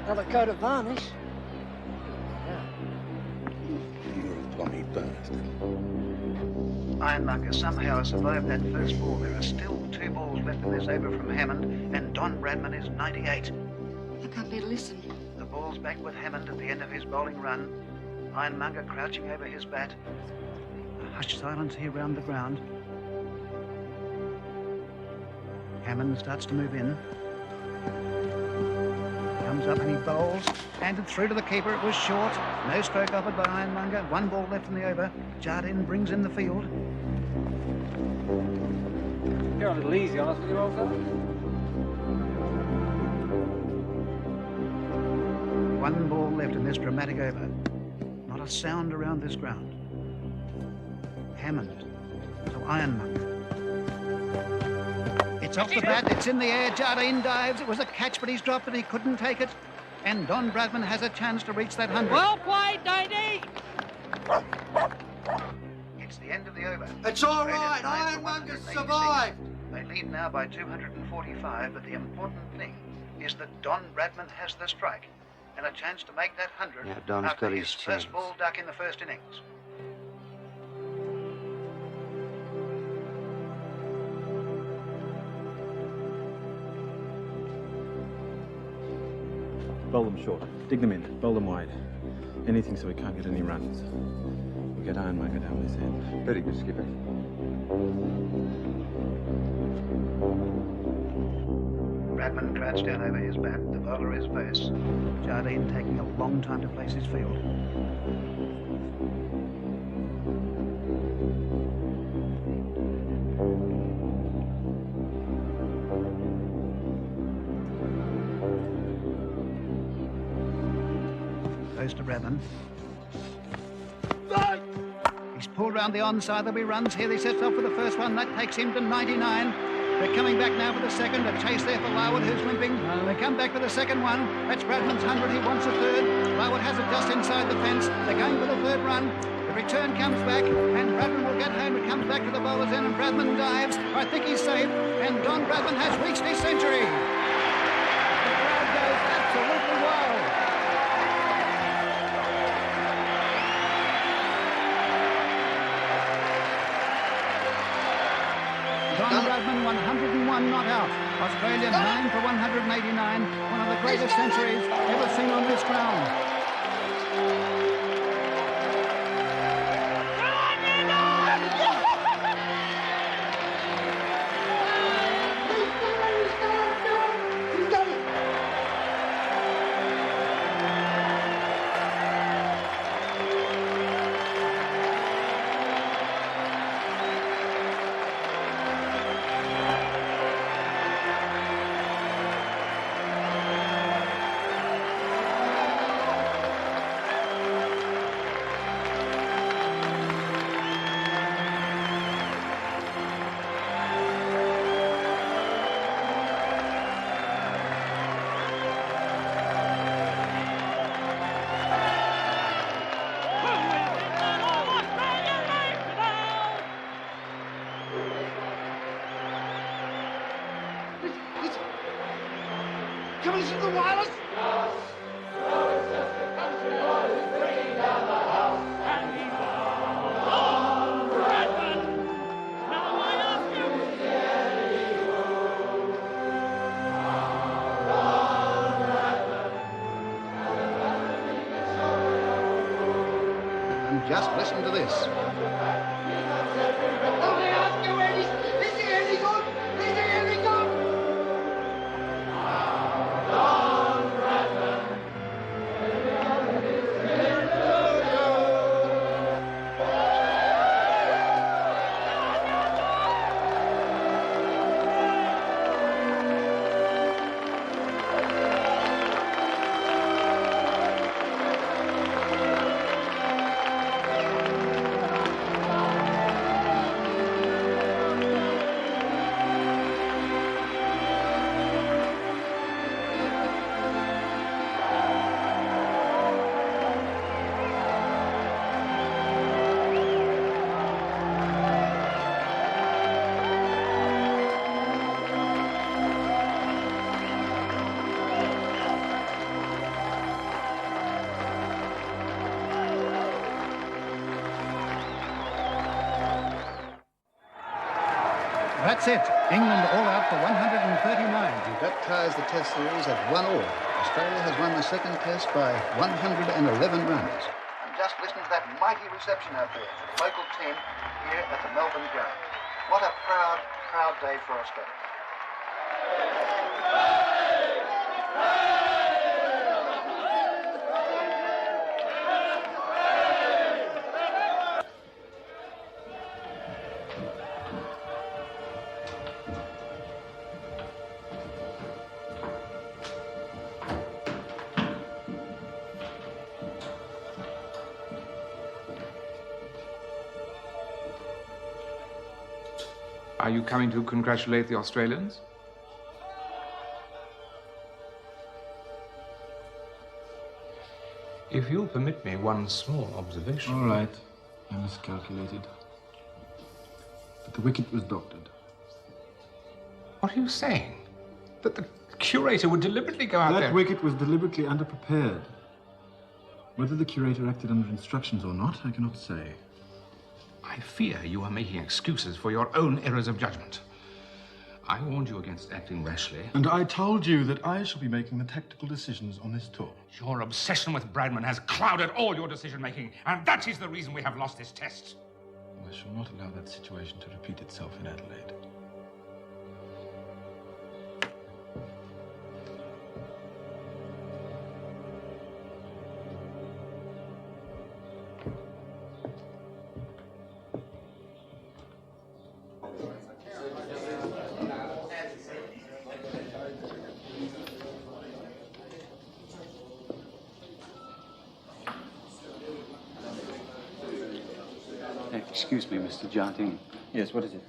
S4: Another coat of varnish.
S14: You're a plummy bastard.
S7: Ironmonger somehow survived that first ball. There are still 2 balls left in this over from Hammond, and Don Bradman is 98.
S16: I can't bear to listen.
S7: The ball's back with Hammond at the end of his bowling run. Ironmonger crouching over his bat. A hushed silence here round the ground. Hammond starts to move in. Comes up and he bowls. Handed through to the keeper. It was short. No stroke offered by Ironmonger. 1 ball left in the over. Jardine brings in the field.
S3: You're a little easy on us with your old fellow.
S7: 1 ball left in this dramatic over. Not a sound around this ground. Hammond to Ironmonger. It's off the bat, it's in the air, Jardine dives. It was a catch, but he's dropped it, he couldn't take it. And Don Bradman has a chance to reach that 100.
S5: Well played, Daddy!
S7: It's the end of the over.
S5: It's all right, Ironmonger's survived.
S7: They lead now by 245, but the important thing is that Don Bradman has the strike and a chance to make that 100
S12: Yeah, Don's
S7: after
S12: got
S7: his
S12: his
S7: first
S12: chance.
S7: ball duck in the first innings.
S10: Bowl them short. Dig them in. Bowl them wide. Anything so we can't get any runs. We'll get Ironmonger down this end.
S14: Very good, skipper.
S7: Bradman crouched down over his bat, the bowler his face. Jardine taking a long time to place his field. Goes to Bradman. He's pulled round the onside. There'll be runs here. He sets off for the first one. That takes him to 99. They're coming back now for the second. A chase there for Larwood, who's limping. They come back for the second one. That's Bradman's 100. He wants a third. Larwood has it just inside the fence. They're going for the third run. The return comes back, and Bradman will get home. It comes back to the bowler's end, and Bradman dives. I think he's safe, and Don Bradman has reached his century. The crowd goes absolutely wild. Don Bradman, 101 not out. Australia 9 for 189. One of the greatest centuries ever seen on this ground.
S5: Come and listen to the wireless.
S7: And just listen to this. That's it. England all out for 139. That ties the Test series at 1-1. Australia has won the second Test by 111 runs. And just listen to that mighty reception out there for the local team here at the Melbourne ground. What a proud, proud day for Australia.
S12: Are you coming to congratulate the Australians? If you'll permit me one small observation.
S10: All right. I miscalculated. But the wicket was doctored.
S12: What are you saying? That the curator would deliberately go out there?
S10: That wicket was deliberately underprepared. Whether the curator acted under instructions or not, I cannot say.
S12: I fear you are making excuses for your own errors of judgment. I warned you against acting rashly.
S10: And I told you that I shall be making the tactical decisions on this tour.
S12: Your obsession with Bradman has clouded all your decision-making, and that is the reason we have lost this test.
S10: I shall not allow that situation to repeat itself in Adelaide.
S1: Excuse me, Mr. Jardine.
S8: Yes, what is it?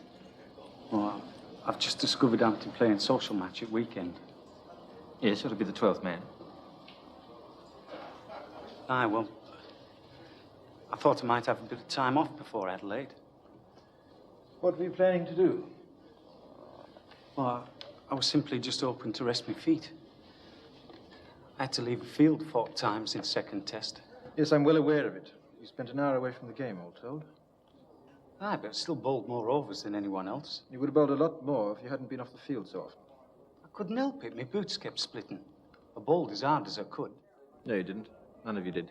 S1: Well, I've just discovered I'm to play in social match at weekend.
S8: Yes, it'll be the 12th man.
S1: Aye, well, I thought I might have a bit of time off before Adelaide.
S10: What were you planning to do?
S1: Well, I was simply just hoping to rest my feet. I had to leave the field 4 times in second test.
S10: Yes, I'm well aware of it. You spent an hour away from the game, all told.
S1: Aye, but I still bowled more overs than anyone else.
S10: You would have bowled a lot more if you hadn't been off the field so often.
S1: I couldn't help it. My boots kept splitting. I bowled as hard as I could.
S10: No, you didn't. None of you did.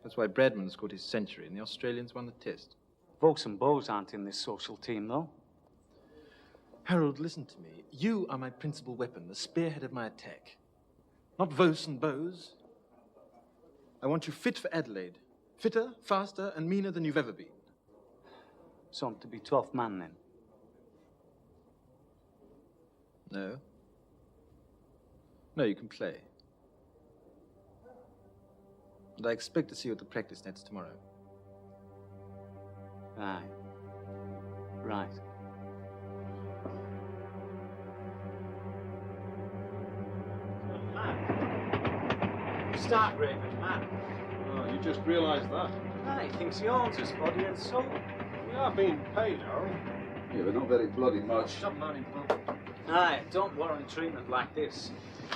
S10: That's why Bradman scored his century and the Australians won the test.
S1: Vokes and Bows aren't in this social team, though.
S10: Harold, listen to me. You are my principal weapon, the spearhead of my attack. Not Vos and Bows. I want you fit for Adelaide. Fitter, faster, and meaner than you've ever been.
S1: So I'm to be 12th man, then?
S10: No. No, you can play. And I expect to see you at the practice nets tomorrow.
S1: Aye. Right. Start Raven, man.
S9: Oh, you just realised that?
S1: Aye, he thinks he owns us, body and soul.
S9: We are being paid, Harold.
S19: Yeah, but not very bloody much.
S1: Stop moaning, Paul. Aye, don't warrant treatment like this.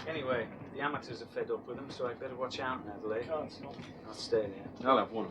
S1: Anyway, the amateurs are fed up with them, so I'd better watch out in Adelaide. I'll stay there.
S9: I'll have one.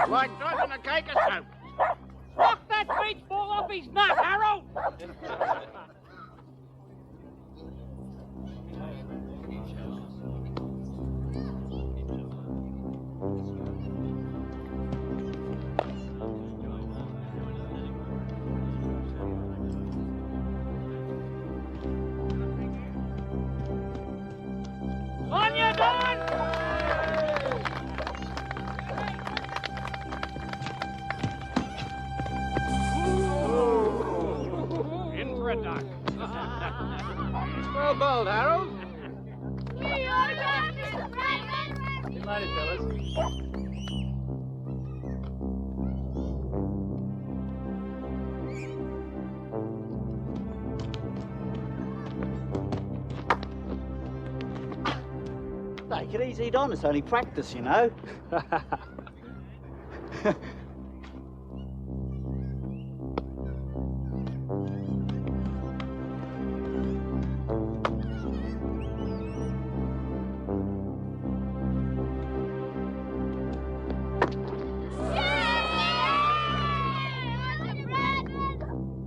S22: Like dropping a cake of soap. Knock that beach ball off his nut, Harold! On your gun! Well bowled, Harold.
S1: Good night, fellas.
S5: Take it easy, Don. It's only practice, you know.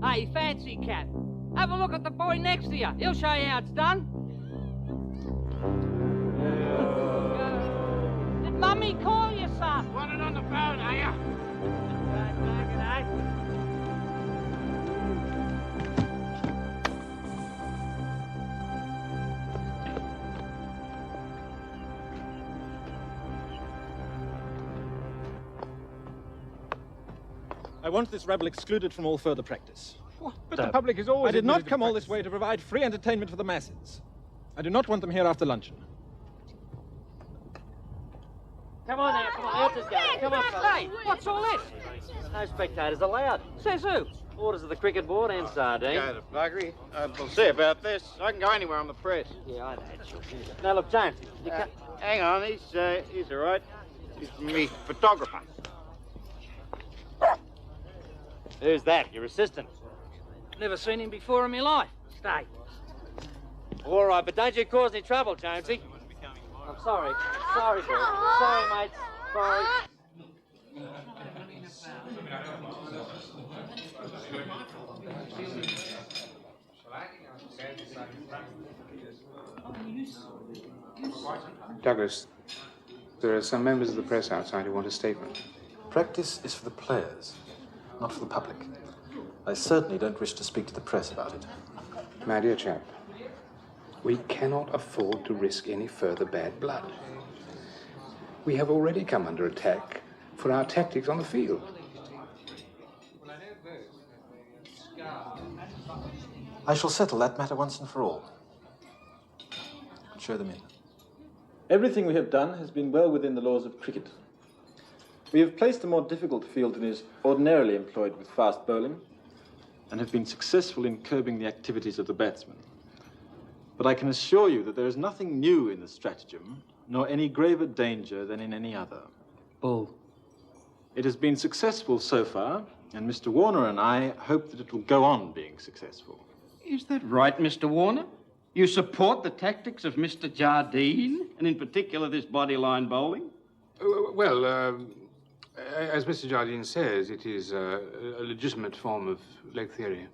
S22: Hey, fancy cat. Have a look at the boy next to you. He'll show you how it's done. Did Mummy call you, son? Want it on the phone, are you?
S10: I want this rabble excluded from all further practice.
S12: But the public is always...
S10: I did not
S12: admitted to
S10: come all this way to provide free entertainment for the masses. I do not want them here after luncheon.
S4: Come on now, come on, out this game. Come on, fellas. Hey, what's all this? No spectators allowed. Says who? Orders of the cricket board and Jardine.
S22: Go to buggery. We'll see about this. I can go anywhere on the press.
S4: Yeah, I know. Now look, James, you can't...
S22: Hang on, he's all right. He's me photographer.
S4: Who's that? Your assistant? Never seen him before in my life. Stay. All right, but don't you cause any trouble, Jamesy. I'm sorry. Sorry, boy. Sorry, mate. Sorry.
S12: Douglas, there are some members of the press outside who want a statement.
S10: Practice is for the players, not for the public. I certainly don't wish to speak to the press about it.
S12: My dear chap, we cannot afford to risk any further bad blood. We have already come under attack for our tactics on the field.
S10: I shall settle that matter once and for all. Show them in. Everything we have done has been well within the laws of cricket. We have placed a more difficult field than is ordinarily employed with fast bowling, and have been successful in curbing the activities of the batsmen. But I can assure you that there is nothing new in the stratagem, nor any graver danger than in any other.
S3: Bull.
S10: It has been successful so far, and Mr. Warner and I hope that it will go on being successful.
S22: Is that right, Mr. Warner? You support the tactics of Mr. Jardine, and in particular this bodyline bowling?
S12: As Mr. Jardine says, it is a legitimate form of leg theory.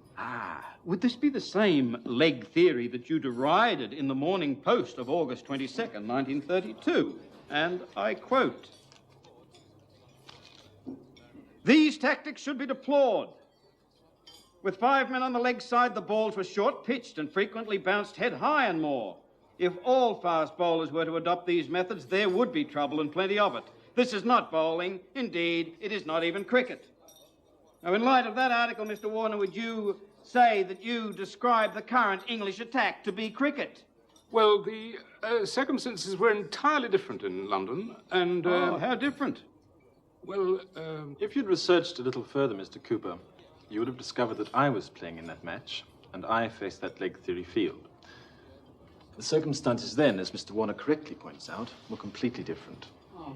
S22: Would this be the same leg theory that you derided in the Morning Post of August 22nd, 1932? And I quote, "These tactics should be deplored. With 5 men on the leg side, the balls were short-pitched and frequently bounced head high and more. If all fast bowlers were to adopt these methods, there would be trouble and plenty of it. This is not bowling. Indeed, it is not even cricket." Now, in light of that article, Mr. Warner, would you say that you describe the current English attack to be cricket?
S12: Well, the circumstances were entirely different in London, and...
S22: how different?
S12: Well,
S10: If you'd researched a little further, Mr. Cooper, you would have discovered that I was playing in that match, and I faced that leg theory field. The circumstances then, as Mr. Warner correctly points out, were completely different.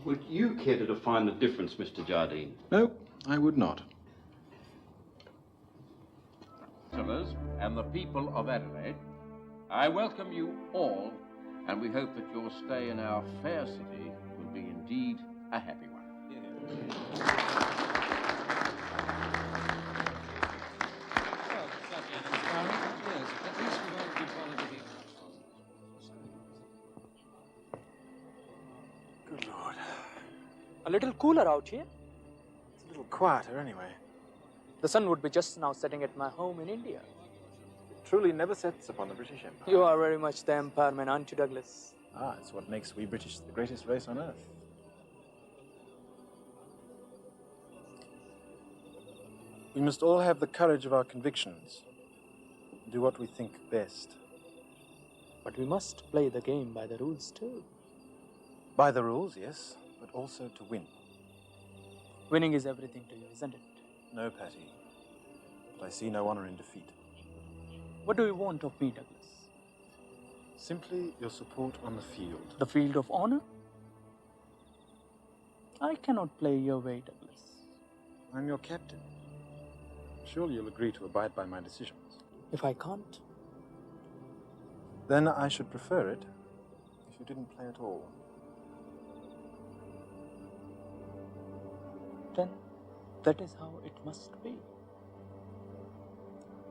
S22: Would you care to define the difference, Mr. Jardine?
S10: No, I would not.
S17: And the people of Adelaide, I welcome you all, and we hope that your stay in our fair city will be indeed a happy one.
S10: Good Lord.
S21: A little cooler out here.
S10: It's a little quieter anyway.
S21: The sun would be just now setting at my home in India.
S10: It truly never sets upon the British Empire.
S21: You are very much the Empire man, aren't you, Douglas?
S10: It's what makes we British the greatest race on earth. We must all have the courage of our convictions. Do what we think best.
S21: But we must play the game by the rules too.
S10: By the rules, yes, but also to win.
S21: Winning is everything to you, isn't it?
S10: No, Patty. But I see no honor in defeat.
S21: What do you want of me, Douglas?
S10: Simply your support on the field.
S21: The field of honor? I cannot play your way, Douglas.
S10: I'm your captain. Surely you'll agree to abide by my decisions.
S21: If I can't?
S10: Then I should prefer it if you didn't play at all.
S21: Then that is how it must be.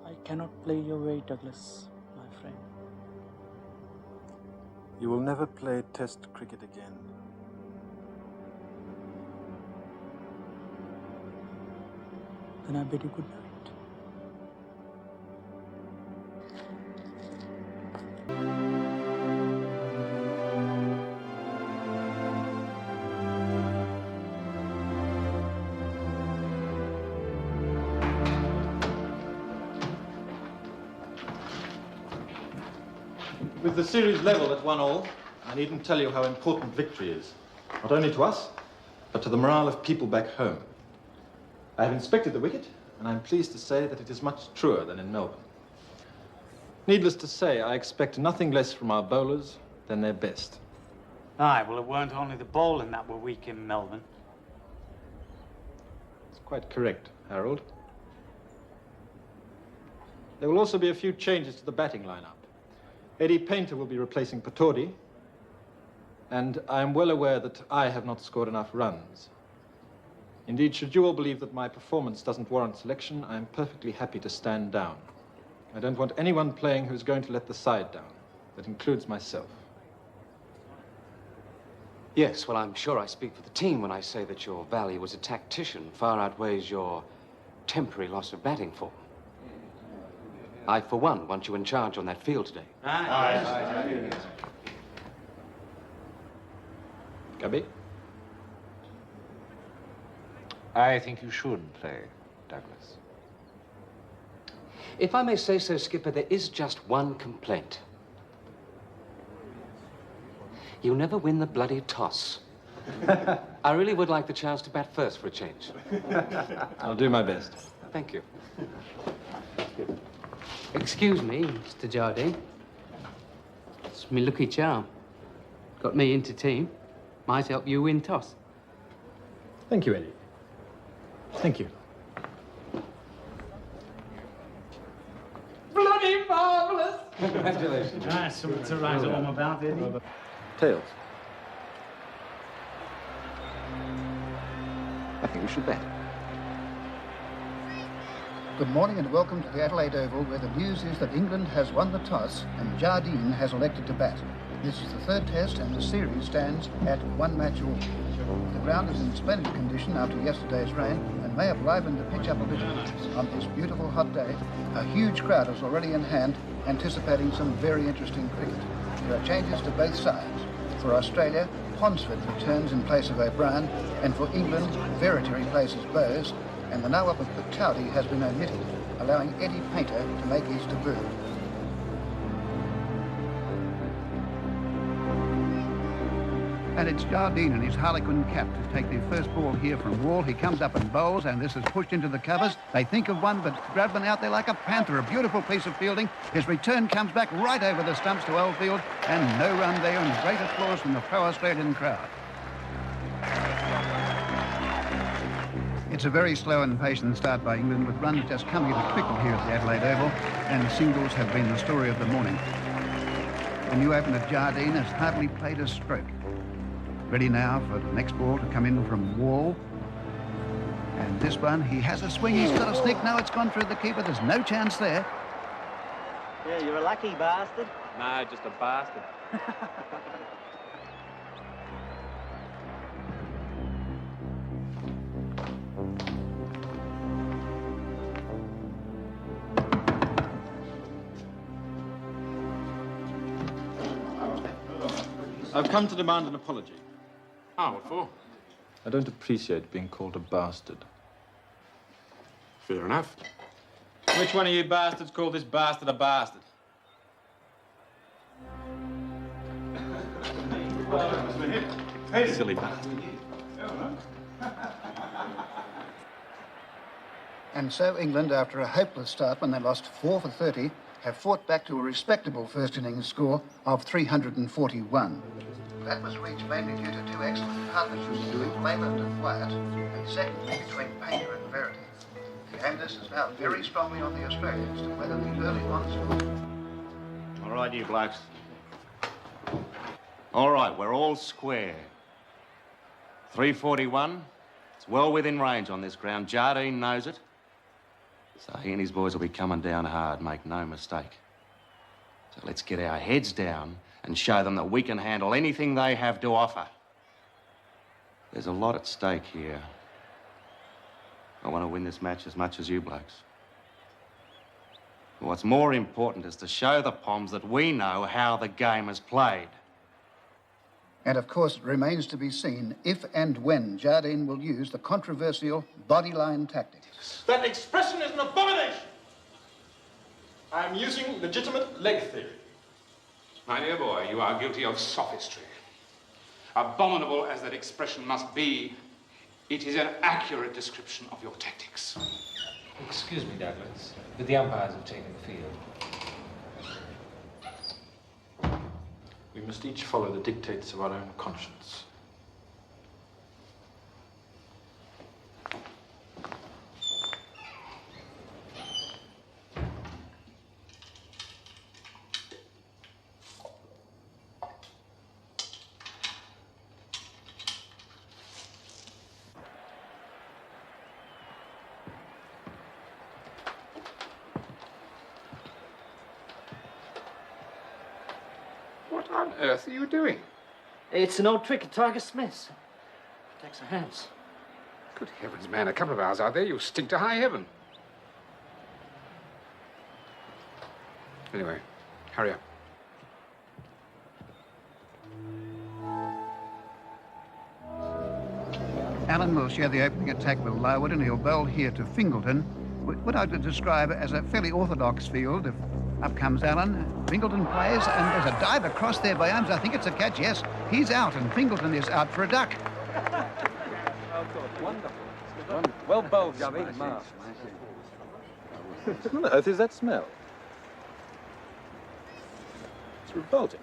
S21: I cannot play your way, Douglas, my friend.
S10: You will never play Test cricket again.
S21: Then I bid you good night.
S10: With the series level at 1-1, I needn't tell you how important victory is. Not only to us, but to the morale of people back home. I have inspected the wicket, and I'm pleased to say that it is much truer than in Melbourne. Needless to say, I expect nothing less from our bowlers than their best.
S1: Aye, well, it weren't only the bowling that were weak in Melbourne.
S10: It's quite correct, Harold. There will also be a few changes to the batting lineup. Eddie Painter will be replacing Patordi, and I am well aware that I have not scored enough runs. Indeed, should you all believe that my performance doesn't warrant selection, I am perfectly happy to stand down. I don't want anyone playing who's going to let the side down. That includes myself.
S20: Yes, well, I'm sure I speak for the team when I say that your value as a tactician far outweighs your temporary loss of batting form. I, for one, want you in charge on that field today.
S1: Aye.
S10: Gabby?
S13: I think you should play, Douglas.
S20: If I may say so, Skipper, there is just one complaint. You never win the bloody toss. I really would like the chance to bat first for a change.
S10: I'll do my best.
S20: Thank you.
S15: Excuse me, Mr. Jardine. It's me lucky charm. Got me into team. Might help you win toss.
S10: Thank you, Eddie. Thank you.
S15: Bloody marvellous!
S10: Congratulations.
S1: Ah, something to write home about, Eddie.
S10: Tails.
S8: I think we should bet.
S7: Good morning and welcome to the Adelaide Oval, where the news is that England has won the toss and Jardine has elected to bat. This is the third test and the series stands at 1 match all. The ground is in splendid condition after yesterday's rain and may have livened the pitch up a little. On this beautiful hot day, a huge crowd is already in hand, anticipating some very interesting cricket. There are changes to both sides. For Australia, Ponsford returns in place of O'Brien, and for England, Verity replaces Bowes, and the now-up of Patordi has been omitted, allowing Eddie Painter to make his debut. And it's Jardine in his Harlequin cap to take the first ball here from Wall. He comes up and bowls, and this is pushed into the covers. They think of one, but Bradman out there like a panther. A beautiful piece of fielding. His return comes back right over the stumps to Oldfield, and no run there, and great applause from the pro-Australian crowd. It's a very slow and patient start by England, with runs just coming at a trickle here at the Adelaide Oval, and singles have been the story of the morning. The new opener, Jardine, has hardly played a stroke. Ready now for the next ball to come in from Wall. And this one, he has a swing, he's got a snick. Now it's gone through the keeper, there's no chance there.
S4: Yeah, you're a lucky bastard.
S13: No, just a bastard.
S10: I've come to demand an apology.
S2: Oh, what for?
S10: I don't appreciate being called a bastard.
S2: Fair enough.
S10: Which one of you bastards called this bastard a bastard?
S2: Silly bastard.
S7: And so England, after a hopeless start when they lost 4 for 30, have fought back to a respectable first innings score of 341. That was reached mainly due to two excellent partnerships between Leyland and Wyatt, and secondly between Painter and Verity. The onus is now very strongly on the Australians to weather the early onslaught.
S22: All right, you blokes. All right, we're all square. 341. It's well within range on this ground. Jardine knows it. So he and his boys will be coming down hard, make no mistake. So let's get our heads down and show them that we can handle anything they have to offer. There's a lot at stake here. I want to win this match as much as you blokes. But what's more important is to show the Poms that we know how the game is played.
S7: And of course, it remains to be seen if and when Jardine will use the controversial bodyline tactics.
S10: That expression is an abomination. I am using legitimate leg theory.
S12: My dear boy, you are guilty of sophistry. Abominable as that expression must be, it is an accurate description of your tactics.
S13: Excuse me, Douglas, but the umpires have taken the field.
S10: We must each follow the dictates of our own conscience.
S12: What on earth are you doing?
S4: It's an old trick of Tiger Smith's. Protects the hands.
S12: Good heavens, man, a couple of hours out there, you'll stink to high heaven. Anyway, hurry up.
S7: Allen will share the opening attack with Larwood, and he'll bowl here to Fingleton. What I would describe as a fairly orthodox field. If up comes Allen, Fingleton plays, and there's a dive across there by Arms. I think it's a catch, yes. He's out, and Fingleton is out for a duck.
S10: Wonderful. Well bowled, Gubby. What on earth is that smell? It's revolting.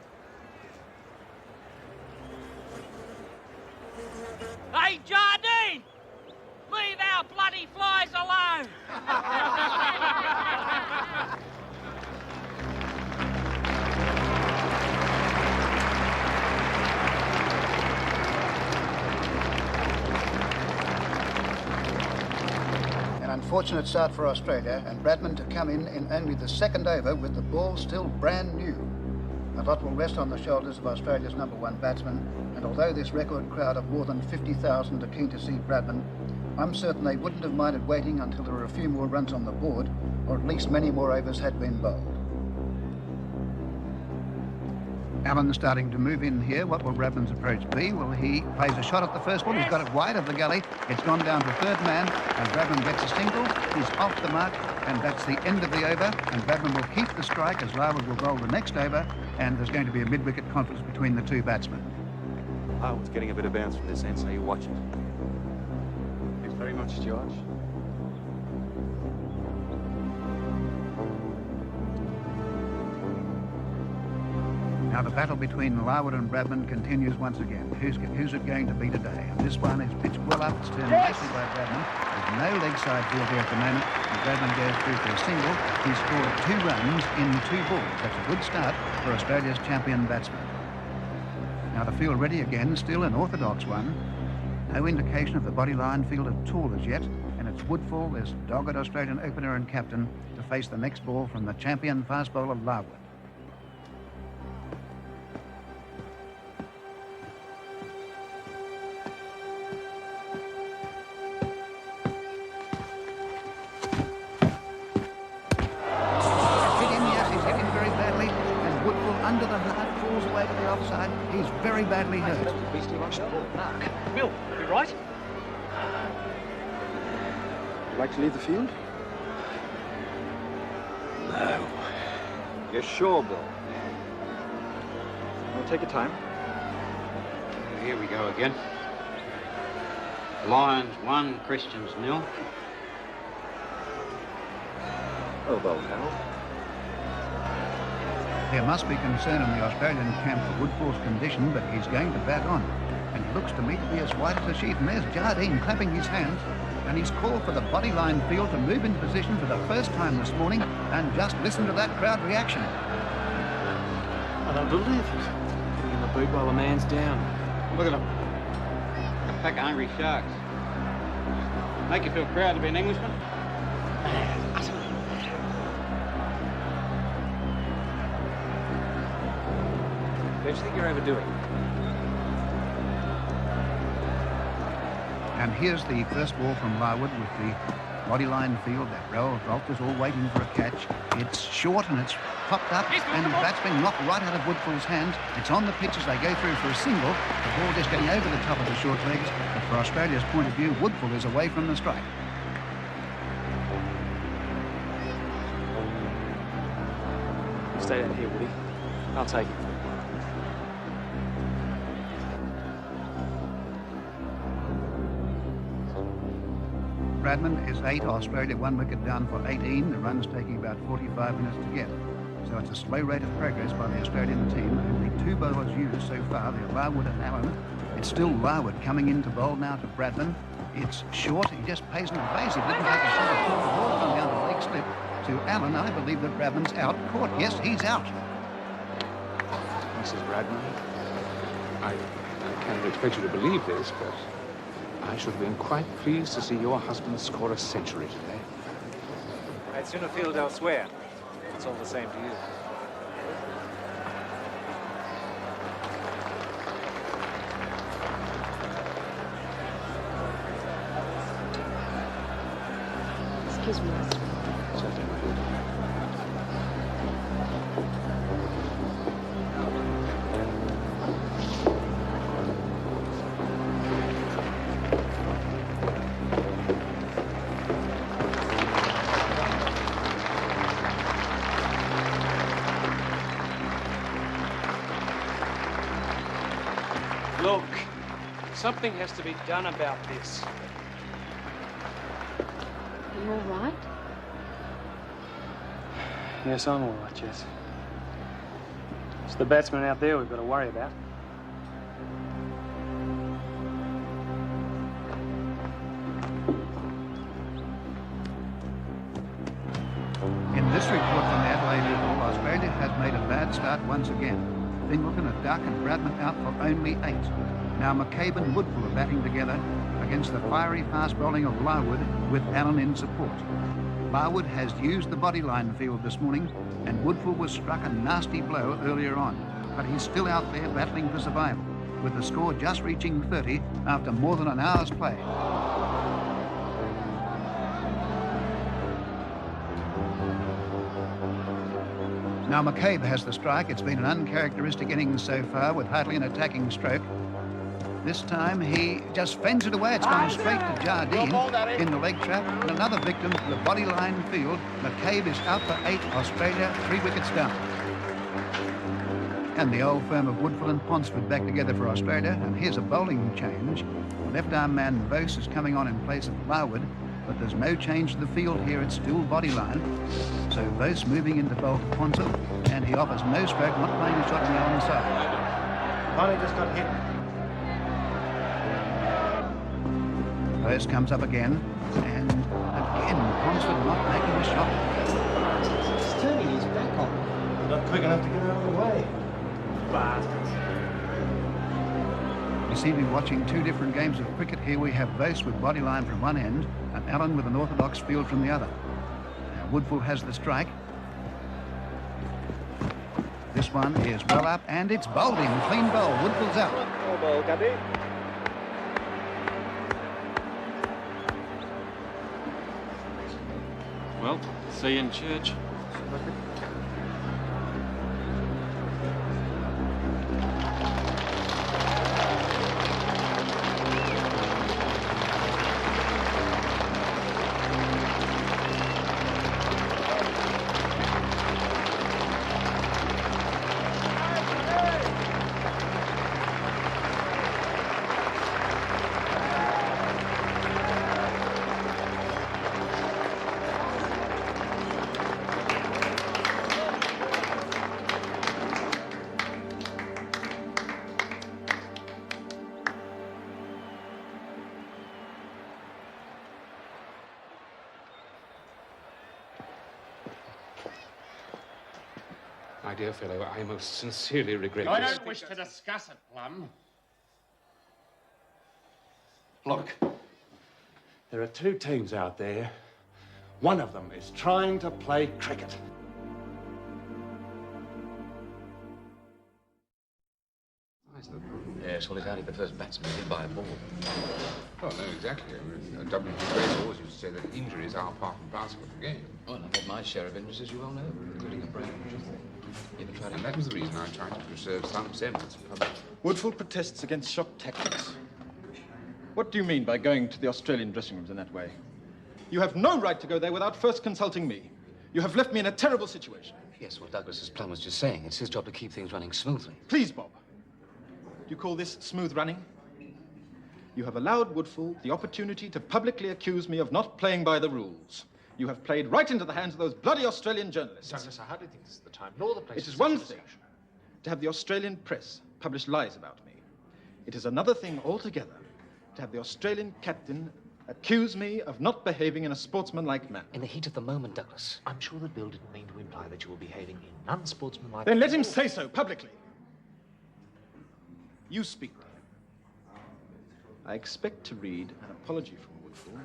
S11: Hey, Jardine! Leave our bloody flies alone!
S7: An unfortunate start for Australia, and Bradman to come in only the second over with the ball still brand new. A lot will rest on the shoulders of Australia's #1 batsman, and although this record crowd of more than 50,000 are keen to see Bradman, I'm certain they wouldn't have minded waiting until there were a few more runs on the board, or at least many more overs had been bowled. Allen starting to move in here. What will Bradman's approach be? Well, he plays a shot at the first one. He's got it wide of the gully. It's gone down to third man, and Bradman gets a single. He's off the mark, and that's the end of the over. And Bradman will keep the strike as Larwood will bowl the next over, and there's going to be a mid-wicket conference between the two batsmen.
S18: Larwood's getting a bit of bounce from this end, so you watch it.
S10: Thanks very much, George.
S7: Now the battle between Larwood and Bradman continues once again. Who's it going to be today? And this one is pitched well up. It's turned nicely by Bradman. There's no leg side field here at the moment. And Bradman goes through for a single. He's scored 2 runs in 2 balls. That's a good start for Australia's champion batsman. Now the field ready again, still an orthodox one. No indication of the Bodyline field at all as yet. And it's Woodfull, this dogged Australian opener and captain, to face the next ball from the champion fast bowler Larwood. Under the hard, falls away to the offside. He's very badly hurt.
S4: Bill, you right?
S10: Would you like to leave the field?
S18: No. You're sure, Bill?
S10: Well, take your time.
S22: Here we go again. Lions 1, Christians 0.
S18: Well bowled, Harold.
S7: There must be concern in the Australian camp for Woodfull's condition, but he's going to bat on. And he looks to me to be as white as a sheet. And there's Jardine clapping his hands. And he's called for the Bodyline field to move into position for the first time this morning. And just listen to that crowd reaction.
S21: I don't believe it. Putting in the boot while the man's down.
S22: Look at them. A pack of hungry sharks. Make you feel proud to be an Englishman?
S21: Don't you think you're overdoing it?
S7: And here's the first ball from Larwood with the Bodyline field. That row of Rolfers all waiting for a catch. It's short and it's popped up, and the bat's been knocked right out of Woodfull's hands. It's on the pitch as they go through for a single. The ball just getting over the top of the short legs. But for Australia's point of view, Woodfull is away from the strike.
S21: Stay down here, Woody. I'll take it.
S7: Bradman is 8, Australia 1 wicket down for 18. The runs taking about 45 minutes to get. So it's a slow rate of progress by the Australian team. Only 2 bowlers used so far. They're Larwood and Allen. It's still Larwood coming in to bowl now to Bradman. It's short. He just pays an evasive. Didn't take a shot at the ball. Come down the leg slip to Allen. I believe that Bradman's out. Caught. Yes, he's out.
S12: Mrs. Bradman, I cannot expect you to believe this, but I should have been quite pleased to see your husband score a century today.
S13: I'd sooner field elsewhere. It's all the same to you.
S6: Excuse me, Master.
S3: Look, something has to be done about this.
S6: Are you all right?
S3: Yes, I'm all right, Jess. It's the batsman out there we've got to worry about.
S7: In this report from the Adelaide Oval, Australia has made a bad start once again. Fingleton, a duck, and Bradman out for only 8. Now McCabe and Woodfull are batting together against the fiery fast bowling of Larwood with Allen in support. Larwood has used the bodyline field this morning, and Woodfull was struck a nasty blow earlier on, but he's still out there battling for survival, with the score just reaching 30 after more than an hour's play. Now McCabe has the strike. It's been an uncharacteristic innings so far with hardly an attacking stroke. This time he just fends it away. It's gone straight to Jardine in the leg trap. And another victim to the bodyline field. McCabe is out for 8. Australia 3 wickets down. And the old firm of Woodfull and Ponsford back together for Australia. And here's a bowling change. Left-arm man Vose is coming on in place of Larwood. But there's no change to the field here. It's still bodyline. So Vose moving into bowl to Ponsford. And he offers no stroke, not playing a shot on the Allen side.
S2: Bonnie just got hit.
S7: Vose comes up again. And again, Ponsford not making a shot.
S21: He's turning his back on. Not quick enough to get out of the way. Bastards.
S7: You seem to be watching 2 different games of cricket. Here we have Vose with bodyline from one end and Allen with an orthodox field from the other. Now Woodfull has the strike. This one is well up and it's bowled in. Clean bowl. Woodfull's out.
S21: All ball, Gabby.
S10: Well, see you in church.
S20: My dear fellow, I most sincerely regret
S22: I
S20: this.
S22: don't wish to discuss it, Plum.
S2: Look, there are 2 teams out there. One of them is trying to play cricket.
S20: Yes, well, it's only the first batsman hit by a ball.
S12: Oh, no, exactly. I mean, W.G. Grace always used to say that injuries are part and parcel of the game.
S20: Well, I've had my share of injuries, as you well know, including a brain injury. You ever tried
S12: And that was the reason I tried to preserve some semblance of public.
S10: Woodfull protests against shock tactics. What do you mean by going to the Australian dressing rooms in that way? You have no right to go there without first consulting me. You have left me in a terrible situation.
S20: Yes, well, Douglas, as Plum was just saying, it's his job to keep things running smoothly.
S10: Please, Bob. Do you call this smooth running? You have allowed Woodfull the opportunity to publicly accuse me of not playing by the rules. You have played right into the hands of those bloody Australian journalists.
S13: Douglas, I hardly think this is the time nor the place.
S10: It is one thing to have the Australian press publish lies about me. It is another thing altogether to have the Australian captain accuse me of not behaving in a sportsmanlike manner.
S13: In the heat of the moment, Douglas, I'm sure that Bill didn't mean to imply that you were behaving in unsportsmanlike.
S10: Then let him say so publicly. You speak to him. I expect to read an apology from Woodfull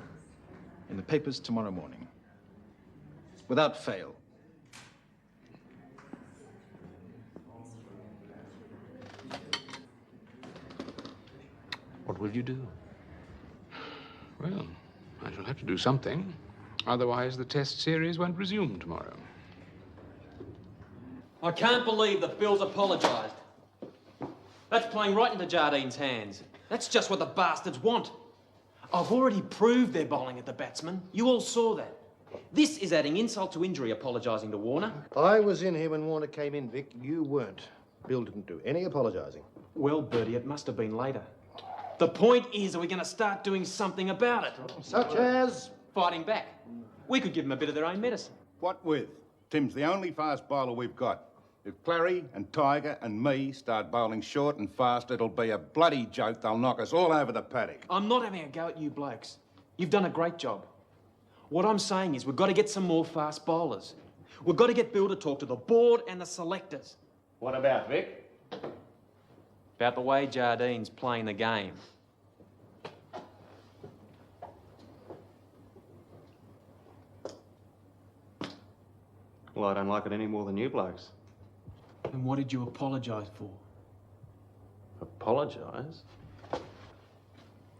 S10: in the papers tomorrow morning. Without fail.
S20: What will you do? Well, I shall have to do something. Otherwise, the test series won't resume tomorrow.
S14: I can't believe that Bill's apologised. That's playing right into Jardine's hands. That's just what the bastards want. I've already proved they're bowling at the batsman. You all saw that. This is adding insult to injury, apologising to Warner.
S21: I was in here when Warner came in, Vic. You weren't. Bill didn't do any apologising.
S14: Well, Bertie, it must have been later. The point is, are we going to start doing something about it?
S21: Such as?
S14: Fighting back. We could give them a bit of their own medicine.
S16: What with? Tim's the only fast bowler we've got. If Clary and Tiger and me start bowling short and fast, it'll be a bloody joke. They'll knock us all over the paddock.
S14: I'm not having a go at you blokes. You've done a great job. What I'm saying is we've got to get some more fast bowlers. We've got to get Bill to talk to the board and the selectors.
S16: What about, Vic?
S14: About the way Jardine's playing the game.
S21: Well, I don't like it any more than you blokes.
S14: And what did you apologise for?
S21: Apologise?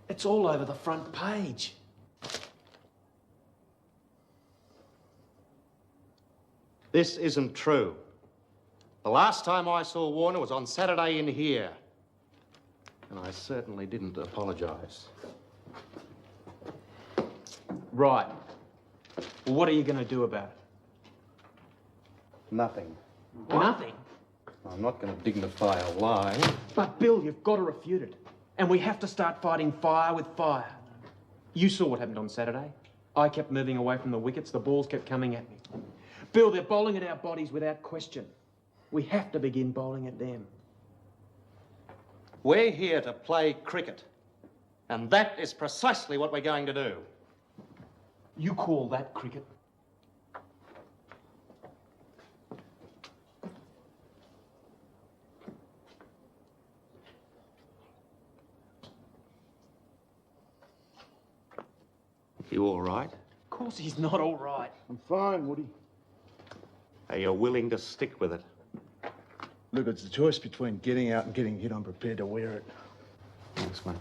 S14: It's all over the front page.
S21: This isn't true. The last time I saw Warner was on Saturday in here. And I certainly didn't apologise.
S14: Right. Well, what are you going to do about it?
S21: Nothing.
S14: Nothing?
S21: I'm not going to dignify a lie.
S14: But, Bill, you've got to refute it. And we have to start fighting fire with fire. You saw what happened on Saturday. I kept moving away from the wickets. The balls kept coming at me. Bill, they're bowling at our bodies without question. We have to begin bowling at them.
S21: We're here to play cricket. And that is precisely what we're going to do.
S14: You call that cricket?
S21: You all right?
S14: Of course he's not all right.
S21: I'm fine, Woody. Are you willing to stick with it?
S23: Look, it's a choice between getting out and getting hit. I'm prepared to wear it.
S21: Thanks, mate.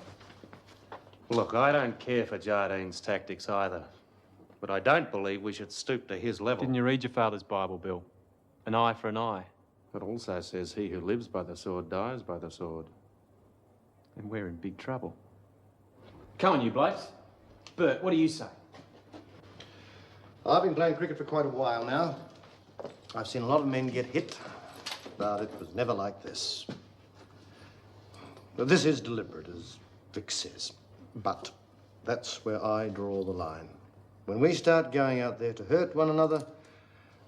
S21: Look, I don't care for Jardine's tactics either. But I don't believe we should stoop to his level.
S14: Didn't you read your father's Bible, Bill? An eye for an eye.
S21: It also says he who lives by the sword dies by the sword.
S14: And we're in big trouble. Come on, you blokes. Bert, what do you say?
S21: I've been playing cricket for quite a while now. I've seen a lot of men get hit, but it was never like this. But this is deliberate, as Vic says. But that's where I draw the line. When we start going out there to hurt one another,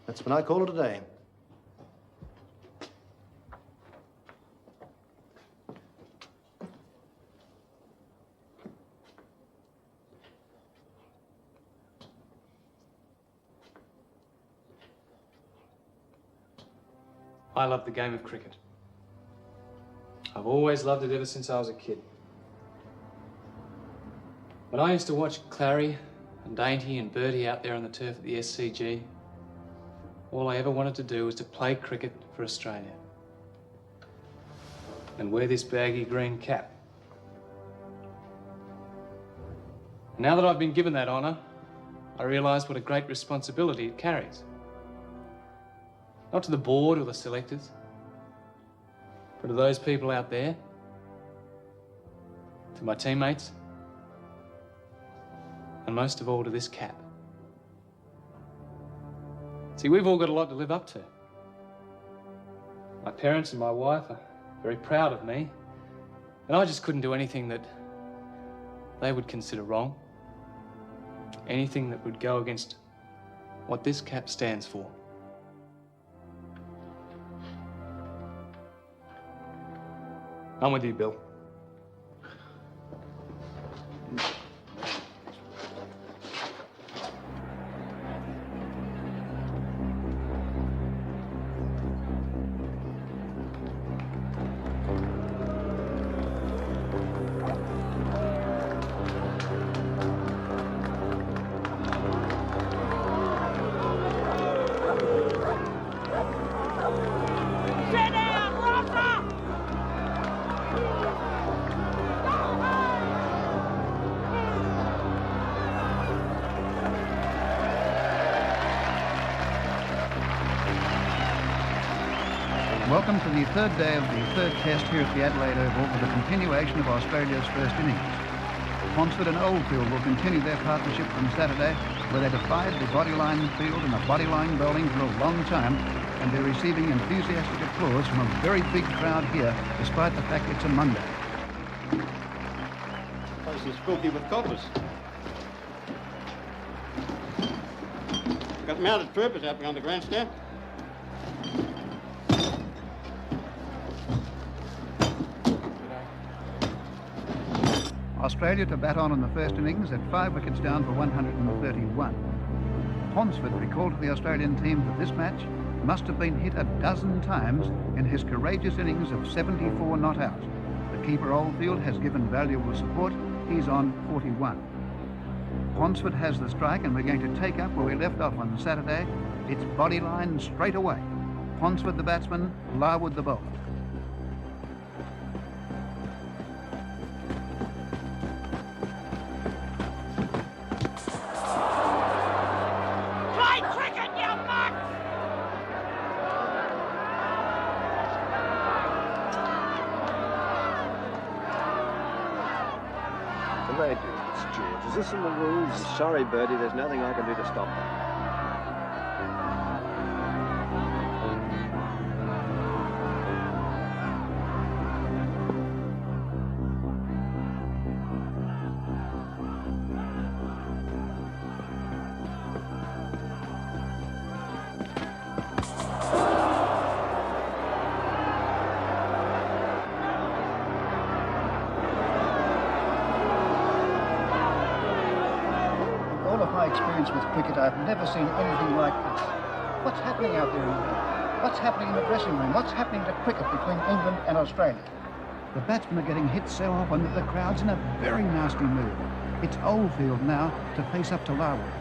S21: that's when I call it a day.
S3: I love the game of cricket. I've always loved it ever since I was a kid. When I used to watch Clary and Dainty and Bertie out there on the turf at the SCG, all I ever wanted to do was to play cricket for Australia and wear this baggy green cap. Now that I've been given that honour, I realise what a great responsibility it carries. Not to the board or the selectors, but to those people out there, to my teammates, and most of all to this cap. See, we've all got a lot to live up to. My parents and my wife are very proud of me, and I just couldn't do anything that they would consider wrong. Anything that would go against what this cap stands for. I'm with you, Bill.
S7: Welcome to the third day of the third test here at the Adelaide Oval for the continuation of Australia's first innings. Ponsford and Oldfield will continue their partnership from Saturday, where they defied the Bodyline field and the Bodyline bowling for a long time, and they're receiving enthusiastic applause from a very big crowd here, despite the fact it's a Monday.
S22: The place is filthy with coppers. Got mounted troopers out behind the grandstand.
S7: Australia to bat on in the first innings at 5 wickets down for 131. Ponsford recalled to the Australian team that this match must have been hit a dozen times in his courageous innings of 74 not out. The keeper Oldfield has given valuable support. He's on 41. Ponsford has the strike, and we're going to take up where we left off on Saturday. It's Bodyline straight away. Ponsford the batsman, Larwood the bowler.
S5: They do this, George. Is this in the rules? Sorry, Bertie, there's nothing I can do to stop them.
S7: With cricket, I've never seen anything like this. What's happening out there in England? What's happening in the dressing room? What's happening to cricket between England and Australia? The batsmen are getting hit so often that the crowd's in a very nasty mood. It's Oldfield now to face up to Larwood.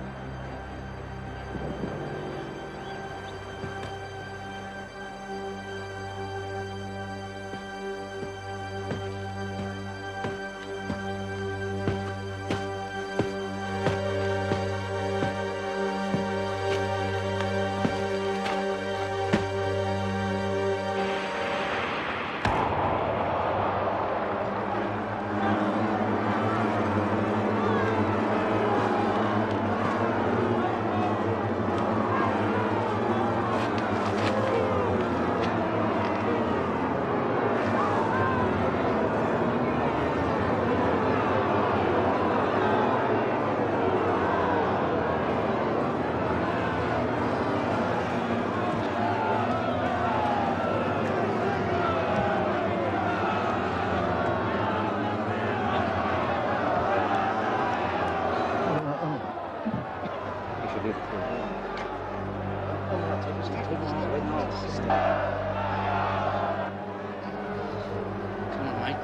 S1: Come on, mate.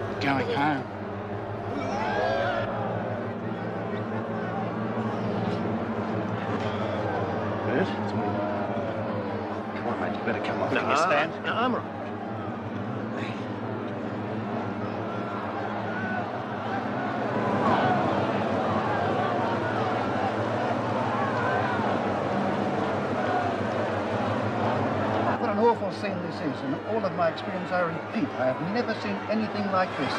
S1: We're going home.
S5: Yes, it's me. Come on, mate, you better come off.
S1: Can you stand?
S5: No, I'm right.
S7: Awful scene this is, and all of my experience I repeat, I have never seen anything like this.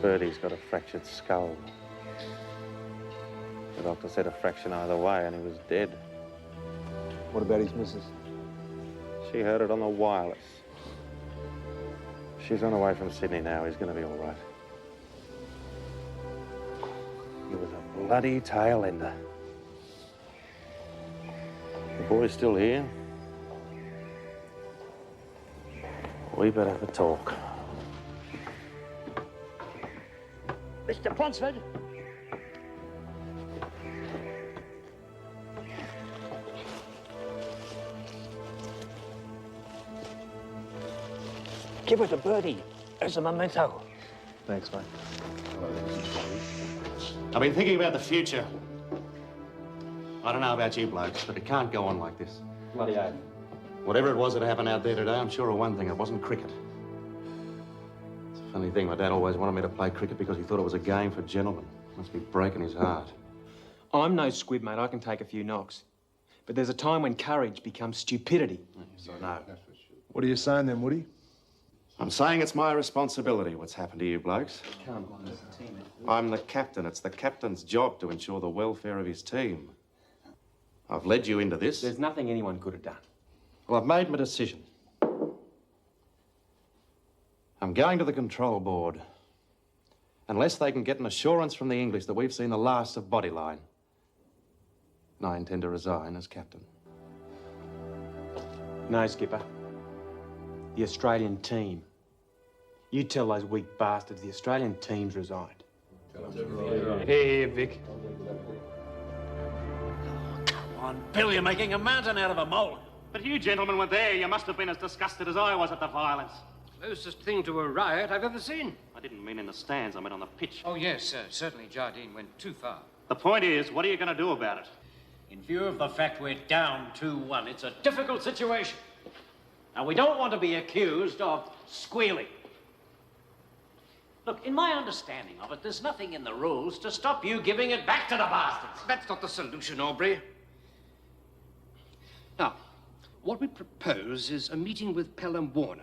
S9: Birdie's got a fractured skull. The doctor said a fraction either way, and he was dead.
S18: What about his missus?
S9: She heard it on the wireless. She's on her way from Sydney now. He's going to be all right. He was a bloody tail ender. The boy's still here. We better have a talk.
S11: Mr. Ponsford? Give it to Birdie as a memento.
S18: Thanks, mate.
S2: I've been thinking about the future. I don't know about you blokes, but it can't go on like this.
S8: Bloody oath.
S2: Whatever it was that happened out there today, I'm sure of one thing, it wasn't cricket. It's a funny thing, my dad always wanted me to play cricket because he thought it was a game for gentlemen. Must be breaking his heart.
S14: I'm no squib, mate. I can take a few knocks. But there's a time when courage becomes stupidity.
S2: Yes, I know.
S23: What are you saying then, Woody?
S2: I'm saying it's my responsibility what's happened to you blokes.
S8: Come on, it's a team.
S2: I'm the captain. It's the captain's job to ensure the welfare of his team. I've led you into this.
S14: There's nothing anyone could have done.
S2: Well, I've made my decision. I'm going to the control board. Unless they can get an assurance from the English that we've seen the last of Bodyline. And I intend to resign as captain.
S14: No, Skipper. The Australian team. You tell those weak bastards the Australian team's resigned.
S3: Here, Vic.
S11: Come on, Bill, you're making a mountain out of a mole.
S17: But you gentlemen were there. You must have been as disgusted as I was at the violence.
S19: Closest thing to a riot I've ever seen.
S17: I didn't mean in the stands, I meant on the pitch.
S19: Oh, yes, certainly Jardine went too far.
S17: The point is, what are you going to do about it?
S11: In view of the fact we're down 2-1, it's a difficult situation. Now, we don't want to be accused of squealing. Look, in my understanding of it, there's nothing in the rules to stop you giving it back to the bastards.
S19: That's not the solution, Aubrey. Now, what we propose is a meeting with Pelham Warner.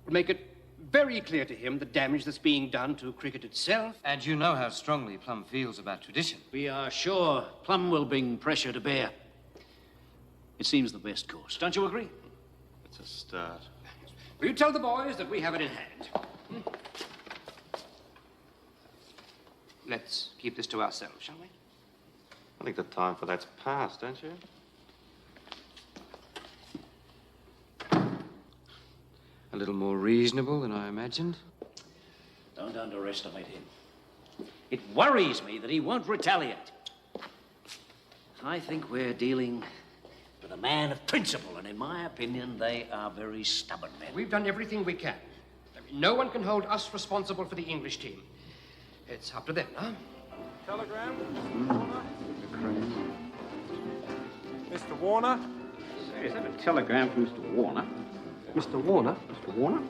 S19: We'll make it very clear to him the damage that's being done to cricket itself.
S13: And you know how strongly Plum feels about tradition.
S11: We are sure Plum will bring pressure to bear. It seems the best course. Don't you agree?
S2: It's a start.
S19: Will you tell the boys that we have it in hand? Let's keep this to ourselves, shall we?
S2: I think the time for that's past, don't you?
S13: A little more reasonable than I imagined.
S11: Don't underestimate him. It worries me that he won't retaliate. I think we're dealing with a man of principle, and in my opinion, they are very stubborn men.
S19: We've done everything we can. No one can hold us responsible for the English team. It's up to them, huh?
S10: Telegram, Mr. Warner?
S22: Say, is that a telegram from Mr. Warner?
S8: Mr. Warner?
S22: Mr. Warner?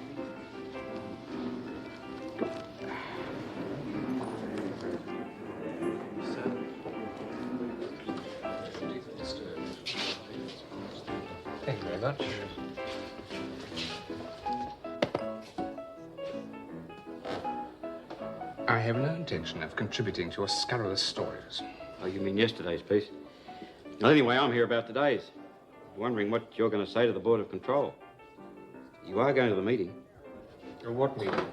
S13: Thank you very much.
S12: I have no intention of contributing to your scurrilous stories.
S22: Oh, you mean yesterday's piece? Well, anyway, I'm here about today's. Wondering what you're going to say to the Board of Control. You are going to the meeting.
S12: What meeting?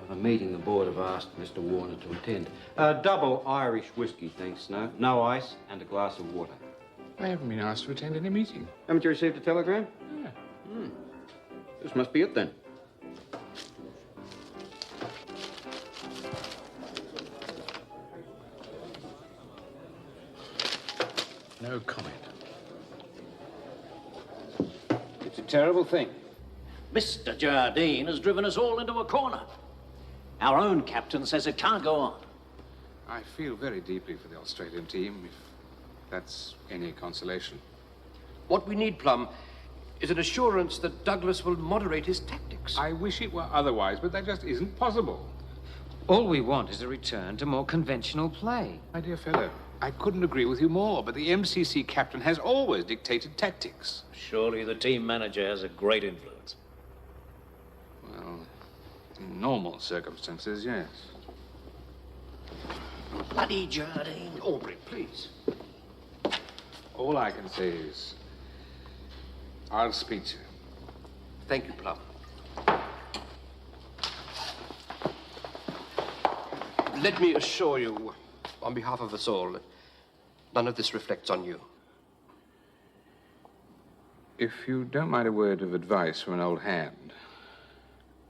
S22: The meeting the board have asked Mr. Warner to attend. Double Irish whiskey, thanks, no ice, and a glass of water.
S12: I haven't been asked to attend any meeting.
S22: Haven't you received a telegram?
S12: Yeah.
S22: This must be it, then.
S12: No comment.
S22: It's a terrible thing.
S11: Mr. Jardine has driven us all into a corner. Our own captain says it can't go on.
S12: I feel very deeply for the Australian team, if that's any consolation.
S19: What we need, Plum, is an assurance that Douglas will moderate his tactics.
S12: I wish it were otherwise, but that just isn't possible.
S13: All we want is a return to more conventional play.
S12: My dear fellow, I couldn't agree with you more, but the MCC captain has always dictated tactics.
S11: Surely the team manager has a great influence.
S12: Well, In normal circumstances, yes.
S19: Bloody Jardine. Aubrey, please.
S12: All I can say is, I'll speak to you.
S19: Thank you, Plum. Let me assure you, on behalf of us all, that none of this reflects on you.
S12: If you don't mind a word of advice from an old hand,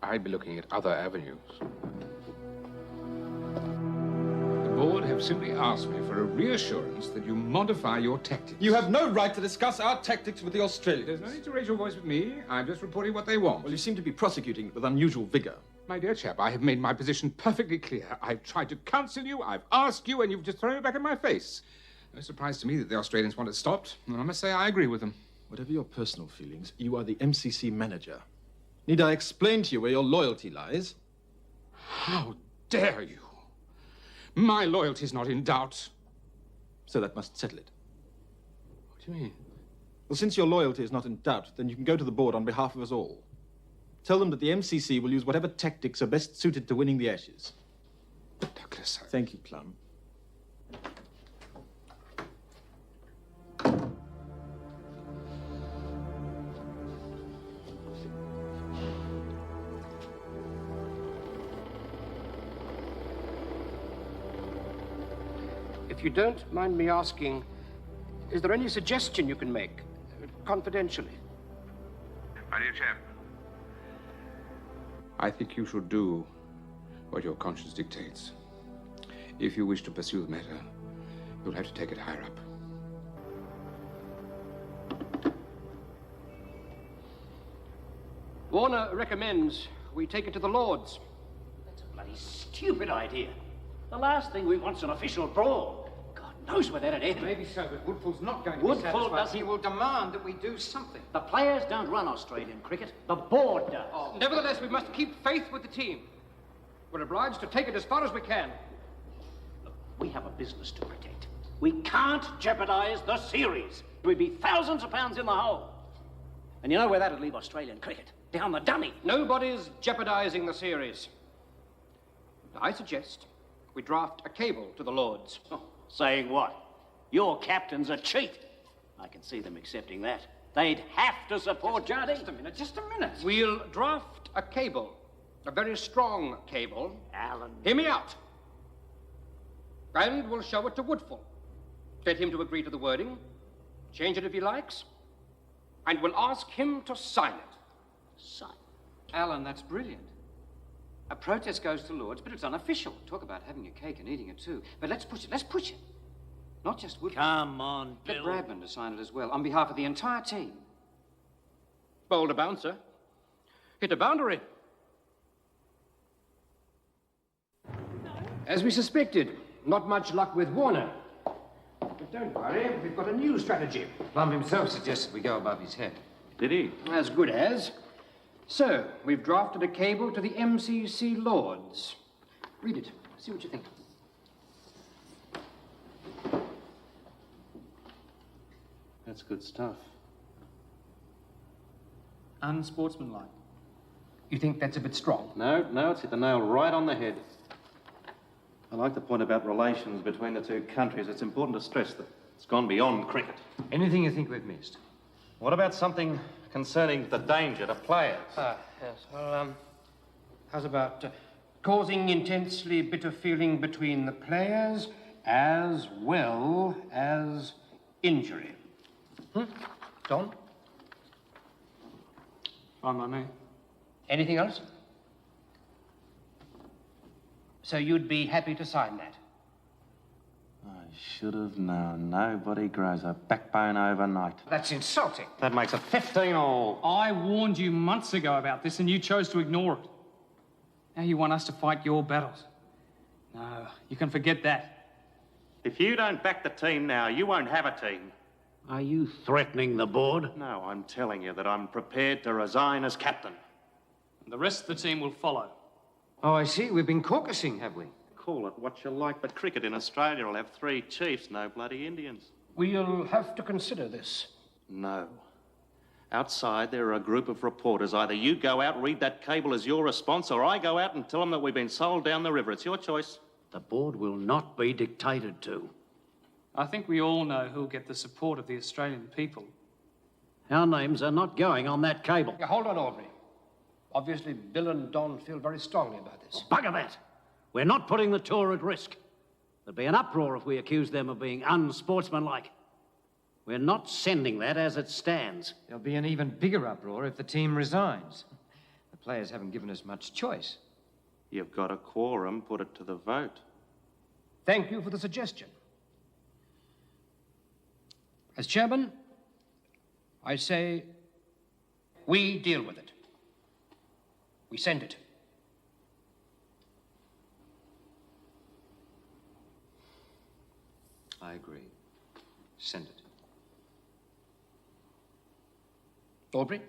S12: I'd be looking at other avenues. The board have simply asked me for a reassurance that you modify your tactics.
S10: You have no right to discuss our tactics with the Australians.
S12: There's no need to raise your voice with me. I'm just reporting what they want.
S10: Well, you seem to be prosecuting it with unusual vigor.
S12: My dear chap, I have made my position perfectly clear. I've tried to counsel you, I've asked you, and you've just thrown it back in my face. No surprise to me that the Australians want it stopped, and I must say I agree with them.
S10: Whatever your personal feelings, you are the MCC manager. Need I explain to you where your loyalty lies?
S12: How dare you? My loyalty is not in doubt.
S10: So that must settle it.
S12: What do you mean?
S10: Well, since your loyalty is not in doubt, then you can go to the board on behalf of us all. Tell them that the MCC will use whatever tactics are best suited to winning the Ashes.
S12: Douglas,
S10: Thank you, Plum.
S19: If you don't mind me asking, is there any suggestion you can make, confidentially?
S12: My dear chap, I think you should do what your conscience dictates. If you wish to pursue the matter, you'll have to take it higher up.
S19: Warner recommends we take it to the Lords.
S11: That's a bloody stupid idea. The last thing we want's an official brawl. God knows where that'd end.
S8: Maybe so, but Woodfull's not going to
S11: Woodfull
S8: be satisfied.
S11: doesn't-
S8: He will demand that we do something.
S11: The players don't run Australian cricket. The board does.
S19: Oh. Nevertheless, we must keep faith with the team. We're obliged to take it as far as we can.
S11: We have a business to protect. We can't jeopardize the series. We'd be thousands of pounds in the hole. And you know where that'd leave Australian cricket? Down the dummy.
S19: Nobody's jeopardizing the series. I suggest we draft a cable to the Lords.
S11: Oh, saying what? Your captain's a cheat. I can see them accepting that. They'd have to support Jardine.
S19: Just a minute. We'll draft a cable. A very strong cable.
S11: Alan.
S19: Hear me out. And we'll show it to Woodfull. Get him to agree to the wording. Change it if he likes. And we'll ask him to sign it.
S11: Sign?
S8: Alan, that's brilliant. A protest goes to Lords, but it's unofficial. Talk about having your cake and eating it too. But let's push it. Not just Woodfull.
S11: Come on,
S8: Get
S11: Bill.
S8: Bradman to sign it as well, on behalf of the entire team.
S19: Boulder bouncer. Hit a boundary. As we suspected, not much luck with Warner. But don't worry, we've got a new strategy.
S8: Plum himself suggested we go above his head.
S19: Did he? As good as. So, we've drafted a cable to the MCC Lords. Read it. See what you think.
S2: That's good stuff.
S3: Unsportsmanlike.
S19: You think that's a bit strong?
S2: No, it's hit the nail right on the head. I like the point about relations between the two countries. It's important to stress that it's gone beyond cricket.
S8: Anything you think we've missed?
S2: What about something concerning the danger to players?
S19: Yes. Well, how's about causing intensely bitter feeling between the players as well as injury? Don?
S3: Fine by me.
S19: Anything else? So you'd be happy to sign that?
S2: I should have known. Nobody grows a backbone overnight.
S19: That's insulting.
S2: That makes it 15 all.
S3: I warned you months ago about this and you chose to ignore it. Now you want us to fight your battles. No, you can forget that.
S9: If you don't back the team now, you won't have a team.
S11: Are you threatening the board?
S9: No, I'm telling you that I'm prepared to resign as captain.
S3: And the rest of the team will follow.
S8: Oh, I see. We've been caucusing, have we?
S9: Call it what you like, but cricket in Australia will have 3 chiefs, no bloody Indians.
S19: We'll have to consider this.
S9: No. Outside, there are a group of reporters. Either you go out and read that cable as your response, or I go out and tell them that we've been sold down the river. It's your choice.
S11: The board will not be dictated to.
S3: I think we all know who'll get the support of the Australian people.
S11: Our names are not going on that cable.
S19: Now, hold on, Aubrey. Obviously, Bill and Don feel very strongly about this.
S11: Bugger that. We're not putting the tour at risk. There'd be an uproar if we accused them of being unsportsmanlike. We're not sending that as it stands.
S4: There'll be an even bigger uproar if the team resigns. The players haven't given us much choice.
S9: You've got a quorum. Put it to the vote.
S19: Thank you for the suggestion. As chairman, I say we deal with it. We send it.
S4: I agree. Send it.
S19: Aubrey?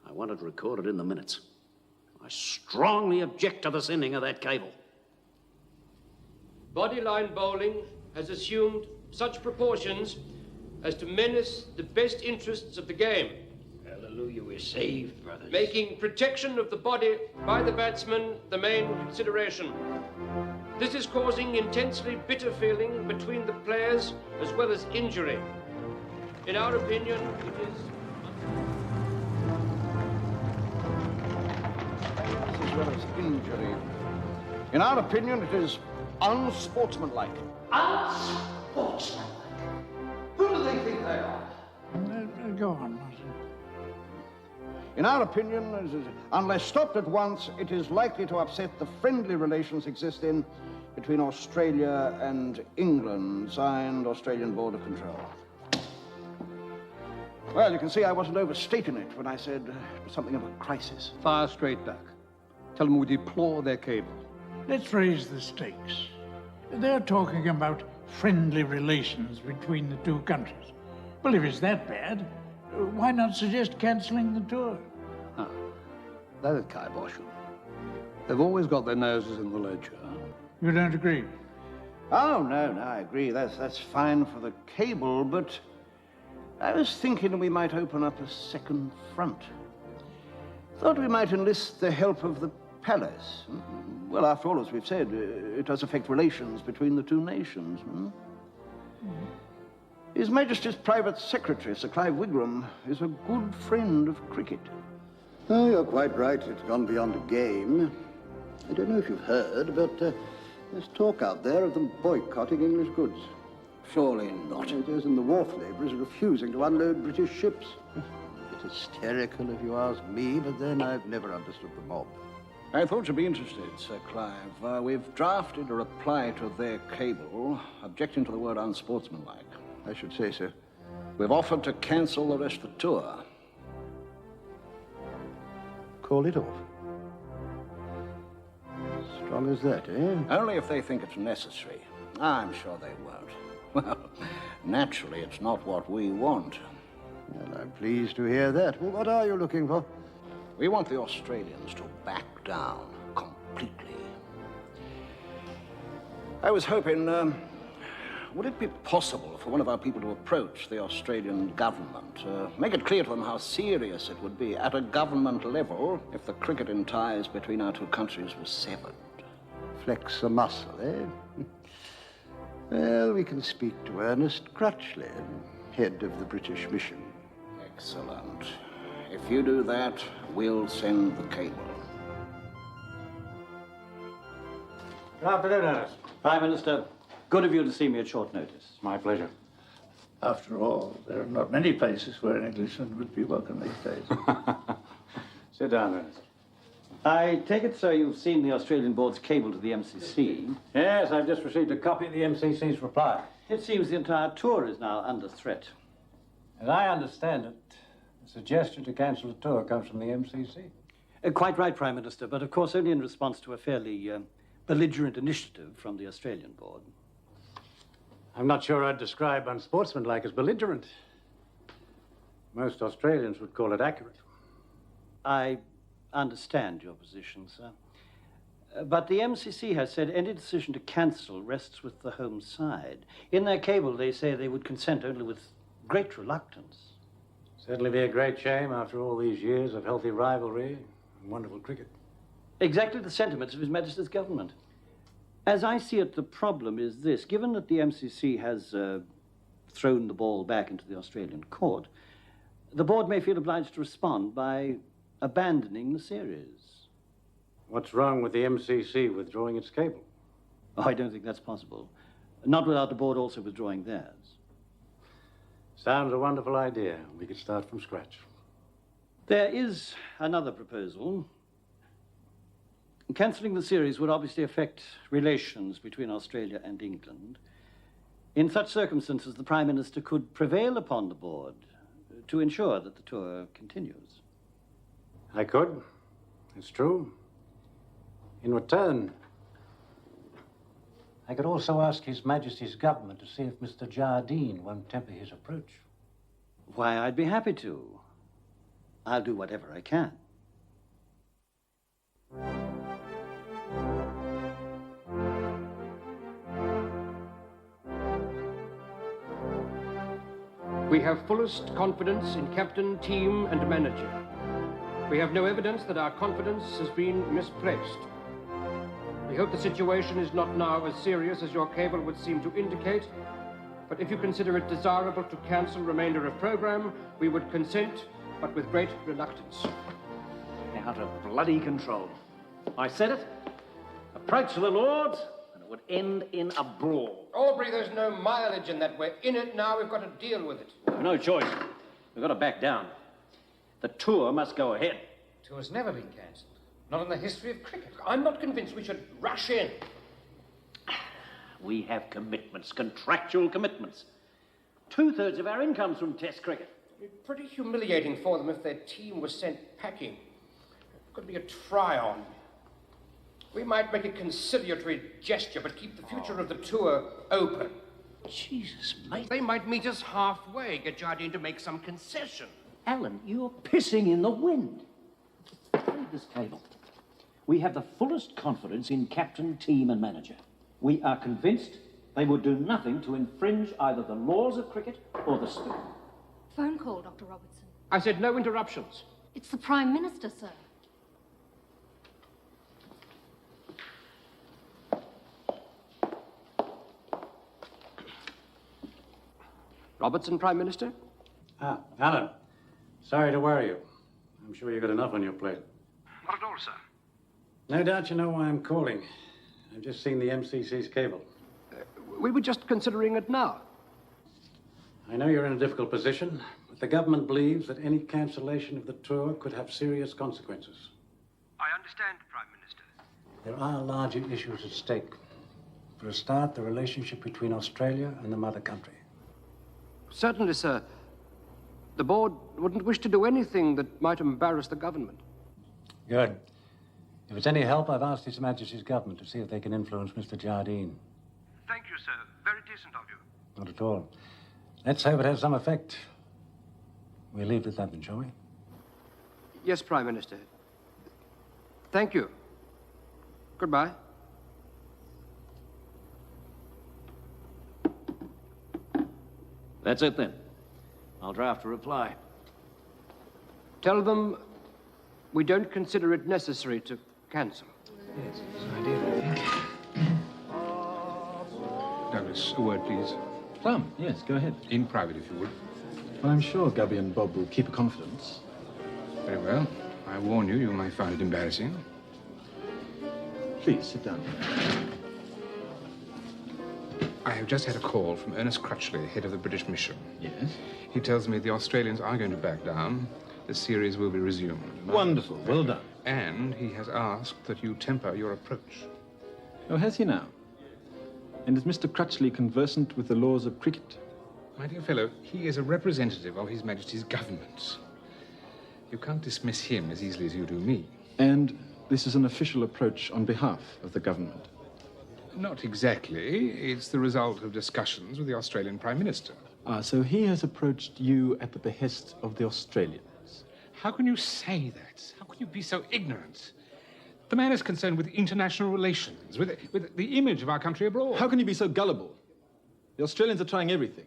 S11: I want it recorded in the minutes. I strongly object to the sending of that cable.
S19: Bodyline bowling has assumed such proportions as to menace the best interests of the game.
S11: Hallelujah, we're saved, brothers.
S19: Making protection of the body by the batsman the main consideration. This is causing intensely bitter feeling between the players as well as injury. In our opinion, it is...
S21: As well as injury. In our opinion, it is unsportsmanlike.
S6: Unsportsmanlike? Who do they think they are?
S21: Go on, Martin. In our opinion, unless stopped at once, it is likely to upset the friendly relations existing between Australia and England. Signed, Australian Border Control. Well, you can see I wasn't overstating it when I said it was something of a crisis.
S15: Fire straight back. Tell them we deplore their cable.
S24: Let's raise the stakes. They're talking about friendly relations between the two countries. Well, if it's that bad, why not suggest cancelling the tour?
S15: That is kibosh. They've always got their noses in the ledger.
S24: You don't agree?
S21: Oh, no, I agree. That's fine for the cable, but I was thinking we might open up a second front. Thought we might enlist the help of the palace. Well, after all, as we've said, it does affect relations between the two nations. His Majesty's private secretary, Sir Clive Wigram, is a good friend of cricket. Oh, you're quite right. It's gone beyond a game. I don't know if you've heard, but there's talk out there of them boycotting English goods. Surely not. It is, and the wharf labourers are refusing to unload British ships. It's hysterical, if you ask me, but then I've never understood the mob. I thought you'd be interested, Sir Clive. We've drafted a reply to their cable, objecting to the word unsportsmanlike. I should say so. We've offered to cancel the rest of the tour. Call it off. Strong as that, eh? Only if they think it's necessary. I'm sure they won't. Well, naturally, it's not what we want. Well, I'm pleased to hear that. Well, what are you looking for? We want the Australians to back down completely. I was hoping, would it be possible for one of our people to approach the Australian government, make it clear to them how serious it would be at a government level if the cricketing ties between our two countries were severed? Flex a muscle, eh? Well, we can speak to Ernest Crutchley, head of the British mission. Excellent. If you do that, we'll send the cable.
S25: Good afternoon, Ernest. Prime Minister, good of you to see me at short notice.
S18: My pleasure.
S23: After all, there are not many places where an Englishman would be welcome these days.
S25: Sit down, Ernest. I take it, sir, you've seen the Australian Board's cable to the MCC.
S18: Yes, I've just received a copy of the MCC's reply.
S25: It seems the entire tour is now under threat.
S18: As I understand it, the suggestion to cancel the tour comes from the MCC.
S25: Quite right, Prime Minister, but of course only in response to a fairly belligerent initiative from the Australian Board.
S18: I'm not sure I'd describe unsportsmanlike as belligerent. Most Australians would call it accurate.
S25: I understand your position, sir. But the MCC has said any decision to cancel rests with the home side. In their cable, they say they would consent only with great reluctance.
S18: Certainly be a great shame after all these years of healthy rivalry and wonderful cricket.
S25: Exactly the sentiments of His Majesty's government. As I see it, the problem is this. Given that the MCC has thrown the ball back into the Australian court, the board may feel obliged to respond by abandoning the series.
S18: What's wrong with the MCC withdrawing its cable?
S25: Oh, I don't think that's possible. Not without the board also withdrawing theirs.
S18: Sounds a wonderful idea. We could start from scratch.
S25: There is another proposal. Cancelling the series would obviously affect relations between Australia and England. In such circumstances, the Prime Minister could prevail upon the board to ensure that the tour continues.
S18: I could. It's true. In return, I could also ask His Majesty's government to see if Mr. Jardine won't temper his approach.
S25: Why, I'd be happy to. I'll do whatever I can.
S19: We have fullest confidence in captain, team, and manager. We have no evidence that our confidence has been misplaced. We hope the situation is not now as serious as your cable would seem to indicate, but if you consider it desirable to cancel remainder of program, we would consent, but with great reluctance.
S11: Out of bloody control. I said it. Approach the Lords, and it would end in a brawl.
S19: Aubrey, there's no mileage in that. We're in it now. We've got to deal with it.
S11: No choice. We've got to back down. The tour must go ahead.
S19: Tour's never been cancelled. Not in the history of cricket. I'm not convinced we should rush in.
S11: We have commitments, contractual commitments. 2/3 of our income's from Test cricket.
S19: It'd be pretty humiliating for them if their team was sent packing. It could be a try-on. We might make a conciliatory gesture, but keep the future of the tour open.
S11: Jesus, mate.
S19: They might meet us halfway, get Jardine to make some concession.
S11: Alan, you're pissing in the wind. Read this cable. We have the fullest confidence in captain, team, and manager. We are convinced they would do nothing to infringe either the laws of cricket or the spirit.
S1: Phone call, Dr. Robertson.
S19: I said no interruptions.
S1: It's the Prime Minister, sir.
S19: Robertson, Prime Minister?
S18: Ah, Alan. Sorry to worry you. I'm sure you've got enough on your plate.
S19: Not at all, sir.
S18: No doubt you know why I'm calling. I've just seen the MCC's cable.
S19: We were just considering it now.
S18: I know you're in a difficult position, but the government believes that any cancellation of the tour could have serious consequences.
S19: I understand, Prime Minister.
S18: There are larger issues at stake. For a start, the relationship between Australia and the mother country.
S19: Certainly, sir. The board wouldn't wish to do anything that might embarrass the government.
S18: Good. If it's any help, I've asked His Majesty's government to see if they can influence Mr. Jardine.
S19: Thank you, sir. Very decent of you.
S18: Not at all. Let's hope it has some effect. We'll leave it at that then, shall we?
S19: Yes, Prime Minister. Thank you. Goodbye.
S11: That's it then. I'll draft a reply.
S19: Tell them we don't consider it necessary to cancel.
S12: Yes, it's an idea, I think. Douglas, a word, please.
S10: Plum, yes, go ahead.
S12: In private, if you would.
S10: Well, I'm sure Gubby and Bob will keep a confidence.
S12: Very well. I warn you, you might find it embarrassing.
S10: Please, sit down.
S12: I have just had a call from Ernest Crutchley, head of the British mission.
S10: Yes?
S12: He tells me the Australians are going to back down. The series will be resumed.
S10: Wonderful. Well done.
S12: And he has asked that you temper your approach.
S10: Oh, has he now? And is Mr. Crutchley conversant with the laws of cricket?
S12: My dear fellow, he is a representative of His Majesty's government. You can't dismiss him as easily as you do me.
S10: And this is an official approach on behalf of the government?
S12: Not exactly. It's the result of discussions with the Australian Prime Minister.
S10: Ah, so he has approached you at the behest of the Australians?
S12: How can you say that? How can you be so ignorant? The man is concerned with international relations, with the image of our country abroad.
S10: How can you be so gullible? The Australians are trying everything.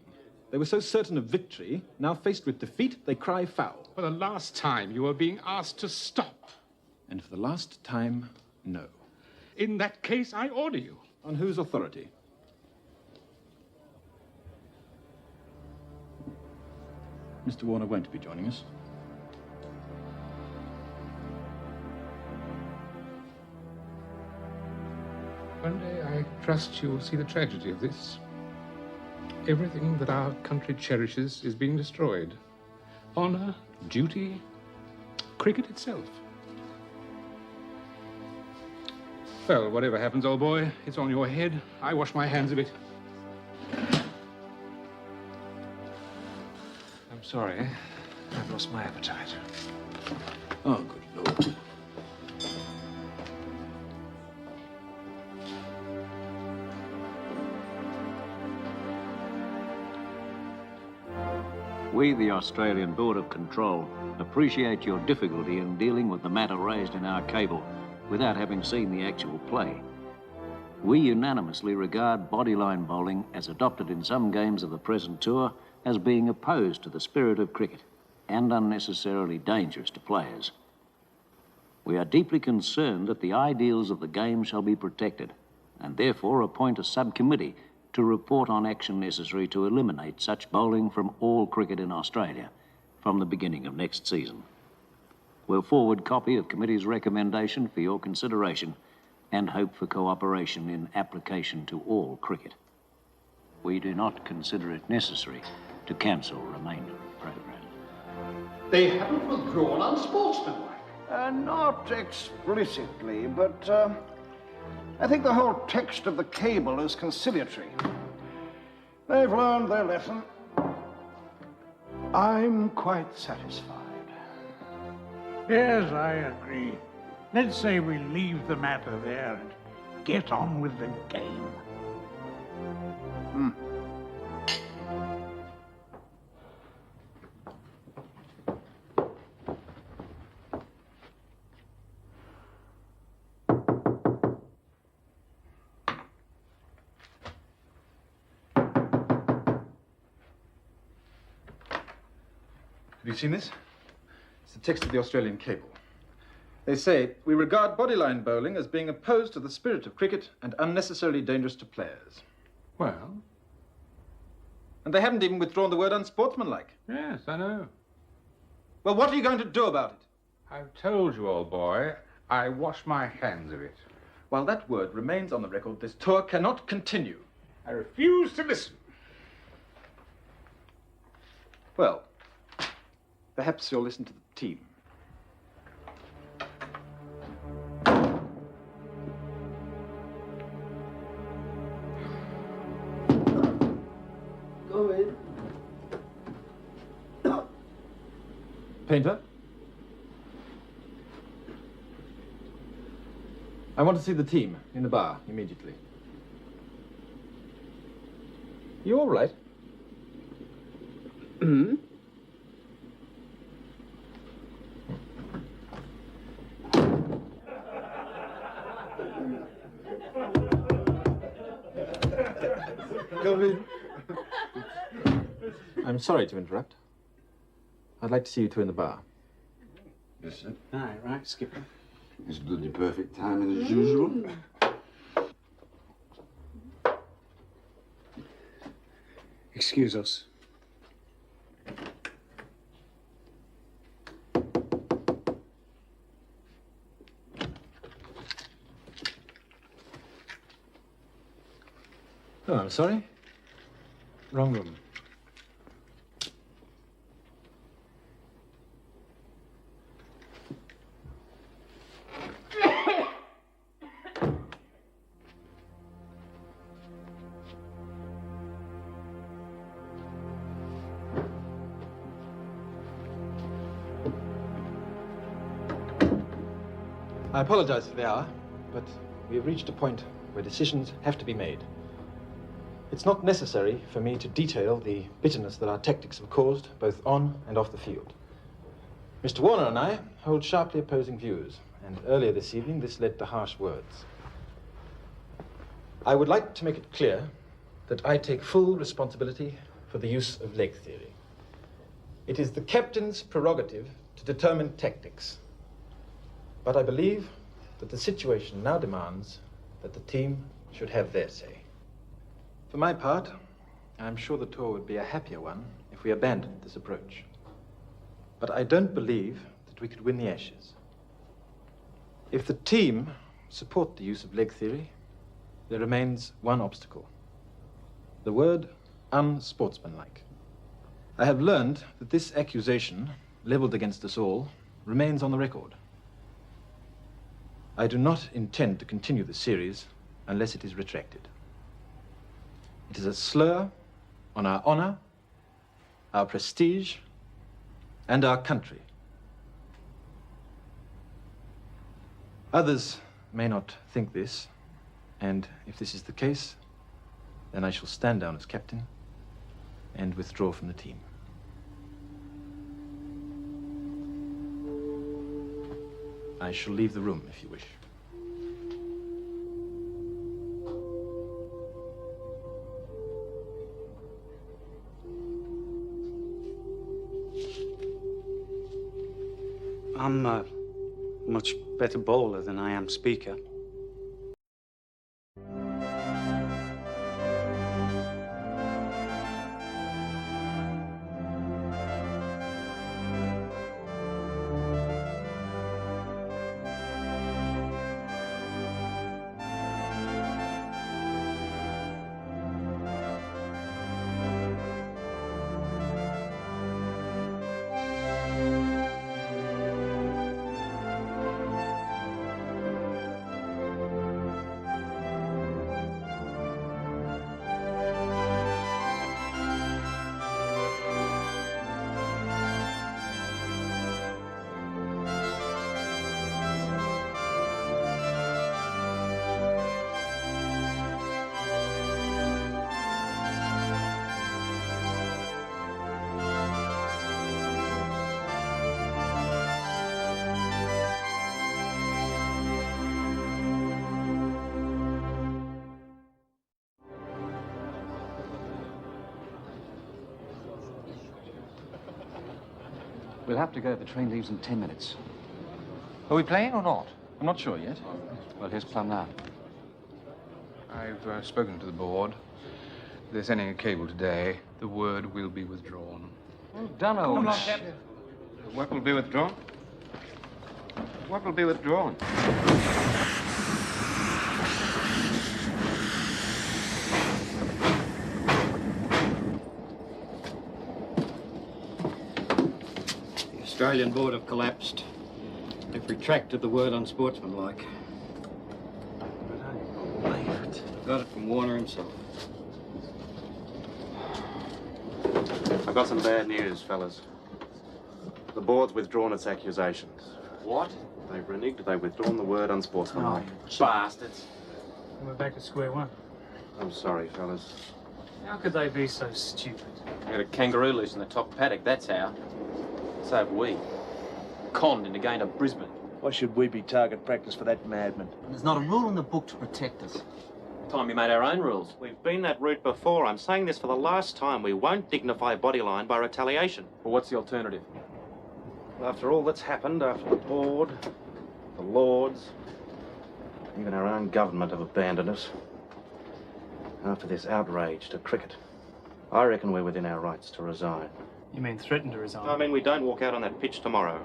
S10: They were so certain of victory, now faced with defeat, they cry foul.
S12: For the last time, you are being asked to stop.
S10: And for the last time, no.
S12: In that case, I order you.
S10: On whose authority? Mr. Warner won't be joining us.
S12: One day, I trust you'll see the tragedy of this. Everything that our country cherishes is being destroyed. Honor, duty, cricket itself. Well, whatever happens, old boy, it's on your head. I wash my hands of it.
S13: I'm sorry. I've lost my appetite.
S10: Oh, good Lord.
S11: We, the Australian Board of Control, appreciate your difficulty in dealing with the matter raised in our cable without having seen the actual play. We unanimously regard bodyline bowling as adopted in some games of the present tour as being opposed to the spirit of cricket and unnecessarily dangerous to players. We are deeply concerned that the ideals of the game shall be protected and therefore appoint a subcommittee to report on action necessary to eliminate such bowling from all cricket in Australia from the beginning of next season. We'll forward copy of committee's recommendation for your consideration and hope for cooperation in application to all cricket. We do not consider it necessary to cancel remainder of the programme.
S6: They haven't withdrawn unsportsmanlike.
S15: Not explicitly, but I think the whole text of the cable is conciliatory. They've learned their lesson. I'm quite satisfied.
S24: Yes, I agree. Let's say we leave the matter there and get on with the game.
S10: Have you seen this? It's the text of the Australian cable. They say, we regard bodyline bowling as being opposed to the spirit of cricket and unnecessarily dangerous to players.
S12: Well?
S10: And they haven't even withdrawn the word unsportsmanlike.
S12: Yes, I know.
S10: Well, what are you going to do about it?
S12: I've told you, old boy, I wash my hands of it.
S10: While that word remains on the record, this tour cannot continue.
S12: I refuse to listen.
S10: Well, perhaps you'll listen to the team.
S15: Go in.
S10: Painter? I want to see the team in the bar immediately. You all right?
S15: Hmm?
S10: Come in. I'm sorry to interrupt. I'd like to see you two in the bar.
S23: Yes, sir.
S13: Right, Skipper.
S23: It's bloody perfect timing as usual.
S13: Excuse us.
S10: Oh, I'm sorry. Wrong room. I apologize for the hour, but we have reached a point where decisions have to be made. It's not necessary for me to detail the bitterness that our tactics have caused, both on and off the field. Mr. Warner and I hold sharply opposing views, and earlier this evening this led to harsh words. I would like to make it clear that I take full responsibility for the use of leg theory. It is the captain's prerogative to determine tactics. But I believe that the situation now demands that the team should have their say. For my part, I'm sure the tour would be a happier one if we abandoned this approach. But I don't believe that we could win the Ashes. If the team support the use of leg theory, there remains one obstacle. The word unsportsmanlike. I have learned that this accusation, leveled against us all, remains on the record. I do not intend to continue the series unless it is retracted. It is a slur on our honor, our prestige, and our country. Others may not think this, and if this is the case, then I shall stand down as captain and withdraw from the team. I shall leave the room if you wish.
S18: I'm a much better bowler than I am speaker.
S8: We'll have to go. The train leaves in 10 minutes.
S10: Are we playing or not? I'm not sure yet.
S8: Well, here's Plum now.
S12: I've spoken to the board. They're sending a cable today. The word will be withdrawn.
S8: Well done, old
S22: chap. What will be withdrawn? What will be withdrawn?
S21: The Australian board have collapsed. They've retracted the word unsportsmanlike. Got it from Warner himself.
S2: I've got some bad news, fellas. The board's withdrawn its accusations.
S9: What?
S2: They've reneged. They've withdrawn the word unsportsmanlike.
S9: Bastards.
S5: We're back to square one.
S2: I'm sorry, fellas.
S5: How could they be so stupid?
S7: We had a kangaroo loose in the top paddock, that's how. So have we. Conned into going to Brisbane.
S23: Why should we be target practice for that madman?
S11: There's not a rule in the book to protect us.
S7: Time we made our own rules.
S9: We've been that route before. I'm saying this for the last time. We won't dignify Bodyline by retaliation.
S7: Well, what's the alternative?
S2: After all that's happened, after the board, the lords, even our own government have abandoned us, after this outrage to cricket, I reckon we're within our rights to resign.
S5: You mean threaten to resign?
S9: I mean, we don't walk out on that pitch tomorrow.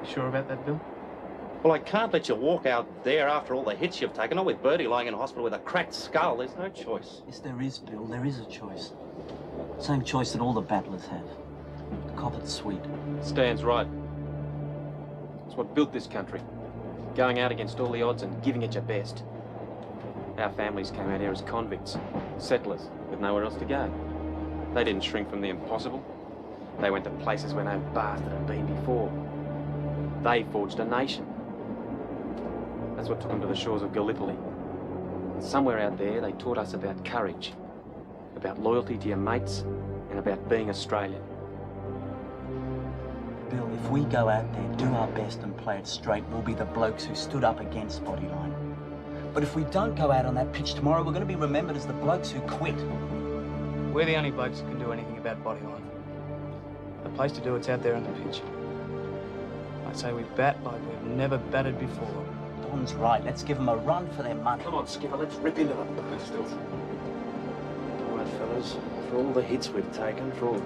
S5: You sure about that, Bill?
S9: Well, I can't let you walk out there after all the hits you've taken, not with Bertie lying in hospital with a cracked skull. There's no choice.
S11: Yes, there is, Bill. There is a choice. Same choice that all the battlers have. The cop it sweet.
S7: Stan's right. It's what built this country. Going out against all the odds and giving it your best. Our families came out here as convicts, settlers, with nowhere else to go. They didn't shrink from the impossible. They went to places where no bastard had been before. They forged a nation. That's what took them to the shores of Gallipoli. Somewhere out there, they taught us about courage, about loyalty to your mates, and about being Australian.
S11: Bill, if we go out there, do our best and play it straight, we'll be the blokes who stood up against Bodyline.
S3: But if we don't go out on that pitch tomorrow, we're going to be remembered as the blokes who quit.
S5: We're the only blokes who can do anything about Bodyline. The place to do it's out there on the pitch. I say we bat like we've never batted before.
S3: Don's right. Let's give them a run for their money.
S2: Come on, Skipper, let's rip into them. Let's do it. All right, fellas, for all the hits we've taken, for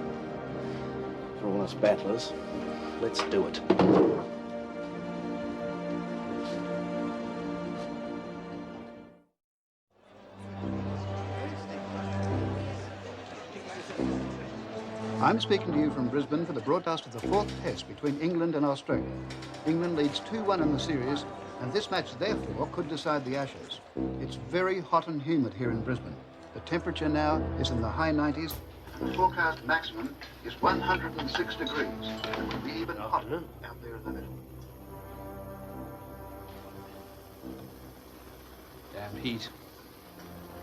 S2: all us battlers, let's do it.
S14: I'm speaking to you from Brisbane for the broadcast of the fourth test between England and Australia. England leads 2-1 in the series, and this match, therefore, could decide the Ashes. It's very hot and humid here in Brisbane. The temperature now is in the high 90s, and the forecast maximum is 106 degrees. It could be even hotter out there in the middle.
S16: Damn heat.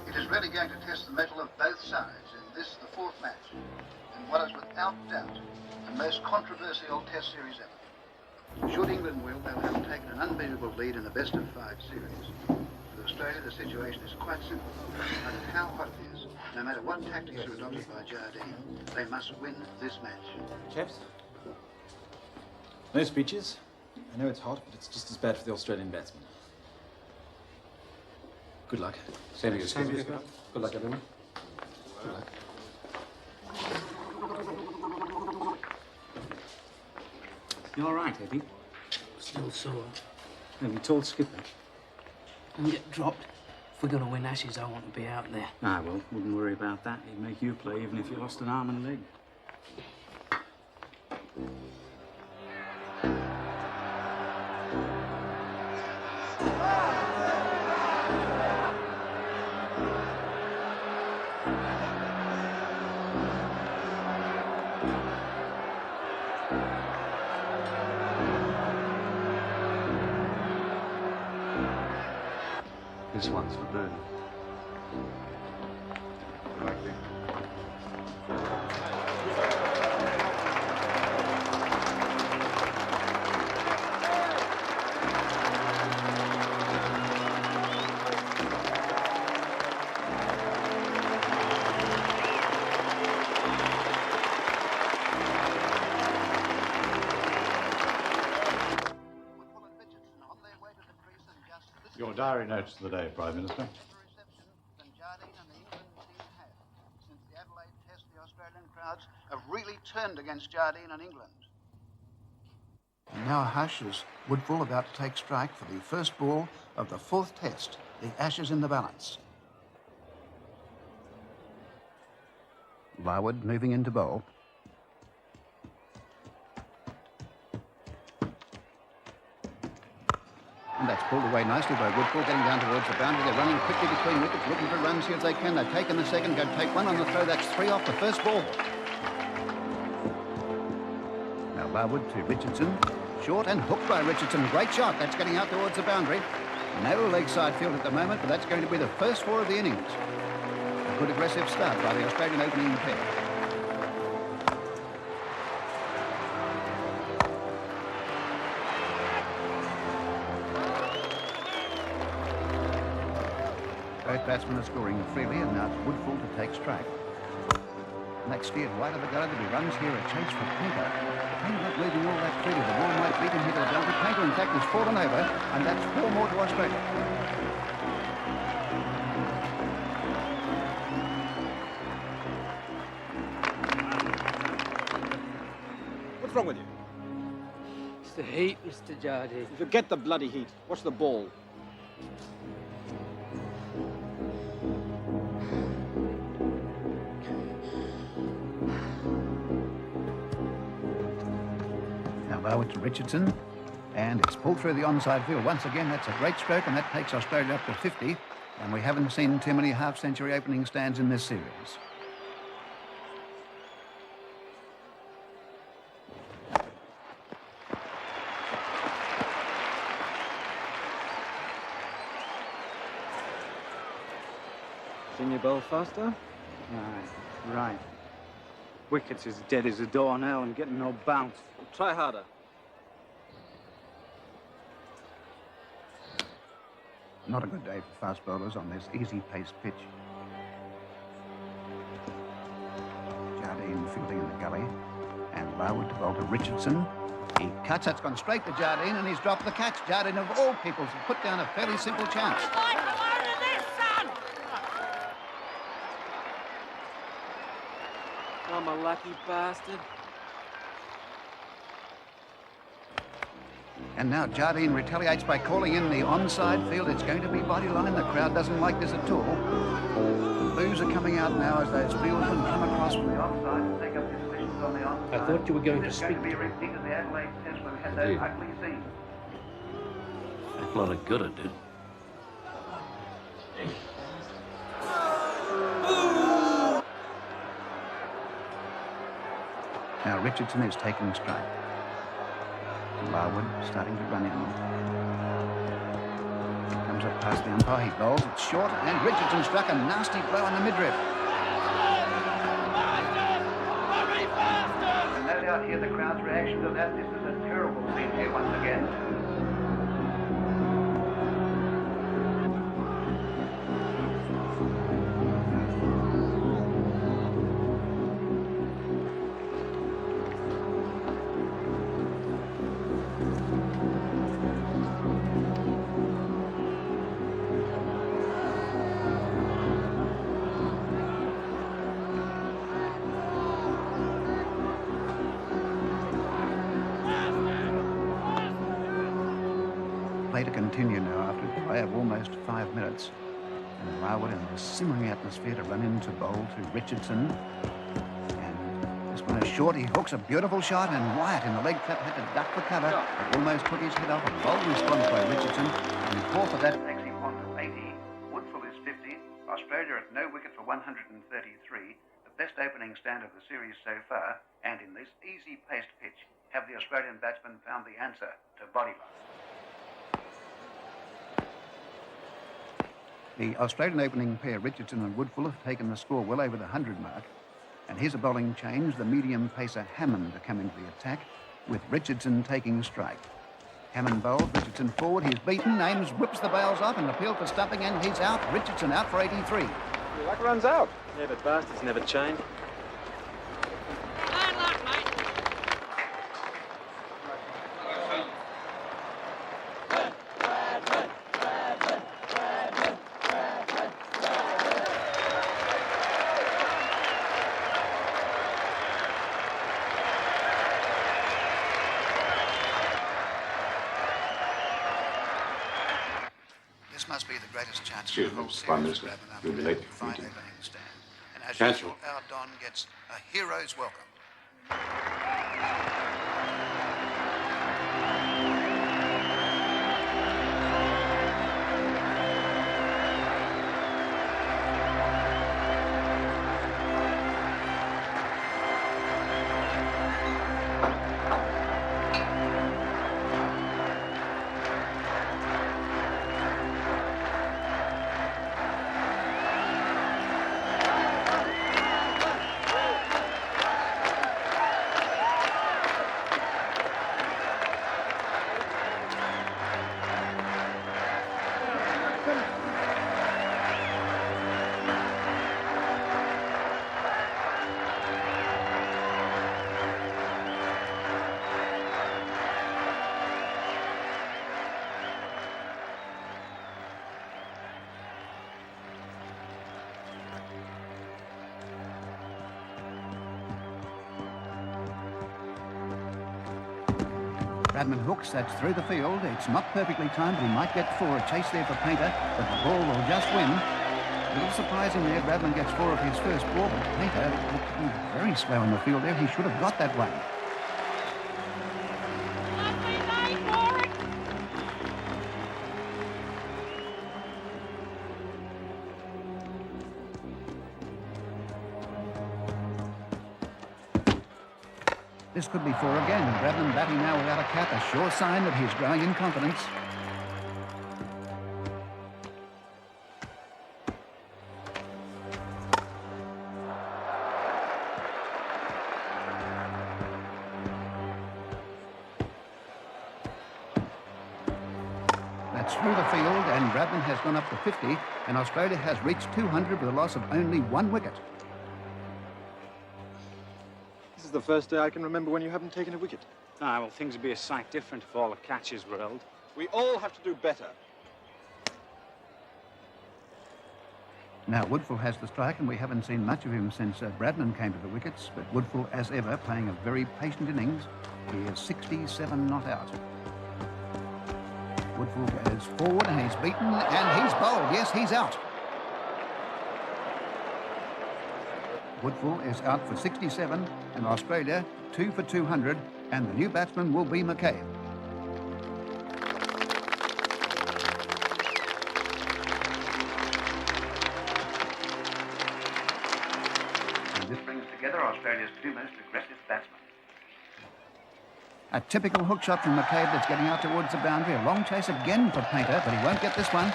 S14: It is really going to test the mettle of both sides in this, the fourth match, in what is without doubt the most controversial test series ever. Should England win, they'll have taken an unbeatable lead in the best-of-5 series. For Australia, the situation is quite simple. No matter how hot it is, no matter what tactics are adopted by Jardine, they must win this match.
S17: Chaps, those pitches, I know it's hot, but it's just as bad for the Australian batsmen. Good luck.
S10: Same to you, Skipper.
S17: Good luck, everyone. Good luck.
S25: You all right, Eddie?
S20: Still sore.
S25: Have you told Skipper?
S20: And get dropped. If we're going to win Ashes, I want to be out there.
S25: Ah, well, wouldn't worry about that. He'd make you play even if you lost an arm and leg.
S17: This one's for birdie.
S18: Your diary notes for the day, Prime Minister.
S14: Since the Adelaide Test, the Australian crowds have really turned against Jardine and England. And now a hush as Woodfull about to take strike for the first ball of the fourth Test, the Ashes in the balance. Larwood moving into bowl. And that's pulled away nicely by Woodfull, getting down towards the boundary. They're running quickly between wickets, looking for runs here if they can. They've taken the second, going to take one on the throw. That's 3 off the first ball. Now Larwood to Richardson. Short and hooked by Richardson. Great shot. That's getting out towards the boundary. No leg side field at the moment, but that's going to be the first 4 of the innings. A good aggressive start by the Australian opening pair. Both batsmen are scoring freely, and now it's Woodfull to take strike. And that's steered wide of the gully. There'll be runs here, a chase for Painter. Painter not moving all that freely. The ball might beat him here to the boundary. Painter, in fact, has fallen over, and that's 4 more to Australia.
S17: What's wrong with you?
S20: It's the heat, Mr. Jardine.
S17: Forget the bloody heat. Watch the ball.
S14: Larwood to Richardson, and it's pulled through the onside field. Once again, that's a great stroke, and that takes Australia up to 50, and we haven't seen too many half-century opening stands in this series.
S25: Can you bowl faster? Right. Wicket's as dead as a door now and getting no bounce.
S17: Try harder.
S14: Not a good day for fast bowlers on this easy-paced pitch. Jardine fielding in the gully, and Larwood to bowl to Richardson. He cuts, that's gone straight to Jardine, and he's dropped the catch. Jardine, of all people, has put down a fairly simple chance.
S7: I'm a lucky bastard.
S14: And now Jardine retaliates by calling in the onside field. It's going to be Bodyline. The crowd doesn't like this at all. Boos are coming out now as those fieldsmen come across from the offside and take up their positions on the onside.
S11: I thought you were going to
S14: It's
S11: speak
S14: going to be a repeat of the Adelaide Test where we had those ugly scenes.
S11: A lot of good it did.
S14: Now Richardson is taking strike. Larwood starting to run in. He comes up past the umpire, he bowls, it's short, and Richardson struck a nasty blow on the midriff. And no doubt here the crowd's reaction to that. This is a terrible scene here once again. Play to continue now after a delay of almost 5 minutes. And Larwood in this simmering atmosphere to run into bowl to Richardson. And this one is short. He hooks a beautiful shot, and Wyatt in the leg flap had to duck the cover. It almost took his head off. A bold response by Richardson. And fourth of that takes him on to 80. Woodfull is 50. Australia at no wicket for 133. The best opening stand of the series so far. And in this easy-paced pitch, have the Australian batsmen found the answer to Bodyline. The Australian opening pair, Richardson and Woodfull, have taken the score well over the 100 mark. And here's a bowling change, the medium pacer Hammond to come into the attack, with Richardson taking strike. Hammond bowls, Richardson forward, he's beaten, Ames whips the bails off and appealed for stumping, and he's out. Richardson out for 83.
S7: Your luck runs out. Yeah, but bastards never chained.
S14: This must be the greatest chance
S12: Excuse
S14: of the
S12: me,
S14: whole
S12: Prime
S14: series.
S12: Minister. You'll be late for
S14: Fine
S12: meeting.
S14: opening stand. And as
S12: Chancellor.
S14: usual, our Don gets a hero's welcome. Bradman hooks, that's through the field. It's not perfectly timed, but he might get 4. A chase there for Painter, but the ball will just win. A little surprising there, Bradman gets 4 of his first ball, but Painter looked to be very slow in the field there. He should have got that one. This could be 4 again. Bradman batting now without a cap, a sure sign that he's growing in confidence. It's through the field, and Bradman has gone up to 50, and Australia has reached 200 with a loss of only 1 wicket.
S10: This is the first day I can remember when you haven't taken a wicket.
S8: Ah, well, things would be a sight different if all the catches were held.
S10: We all have to do better.
S14: Now, Woodfull has the strike, and we haven't seen much of him since Bradman came to the wickets, but Woodfull, as ever, playing a very patient innings. He is 67 not out. Woodfull goes forward, and he's beaten, and he's bowled. Yes, he's out. Woodfull is out for 67, and Australia 2 for 200, and the new batsman will be McCabe. And this brings together Australia's two most aggressive batsmen. A typical hook shot from McCabe that's getting out towards the boundary. A long chase again for Painter, but he won't get this one.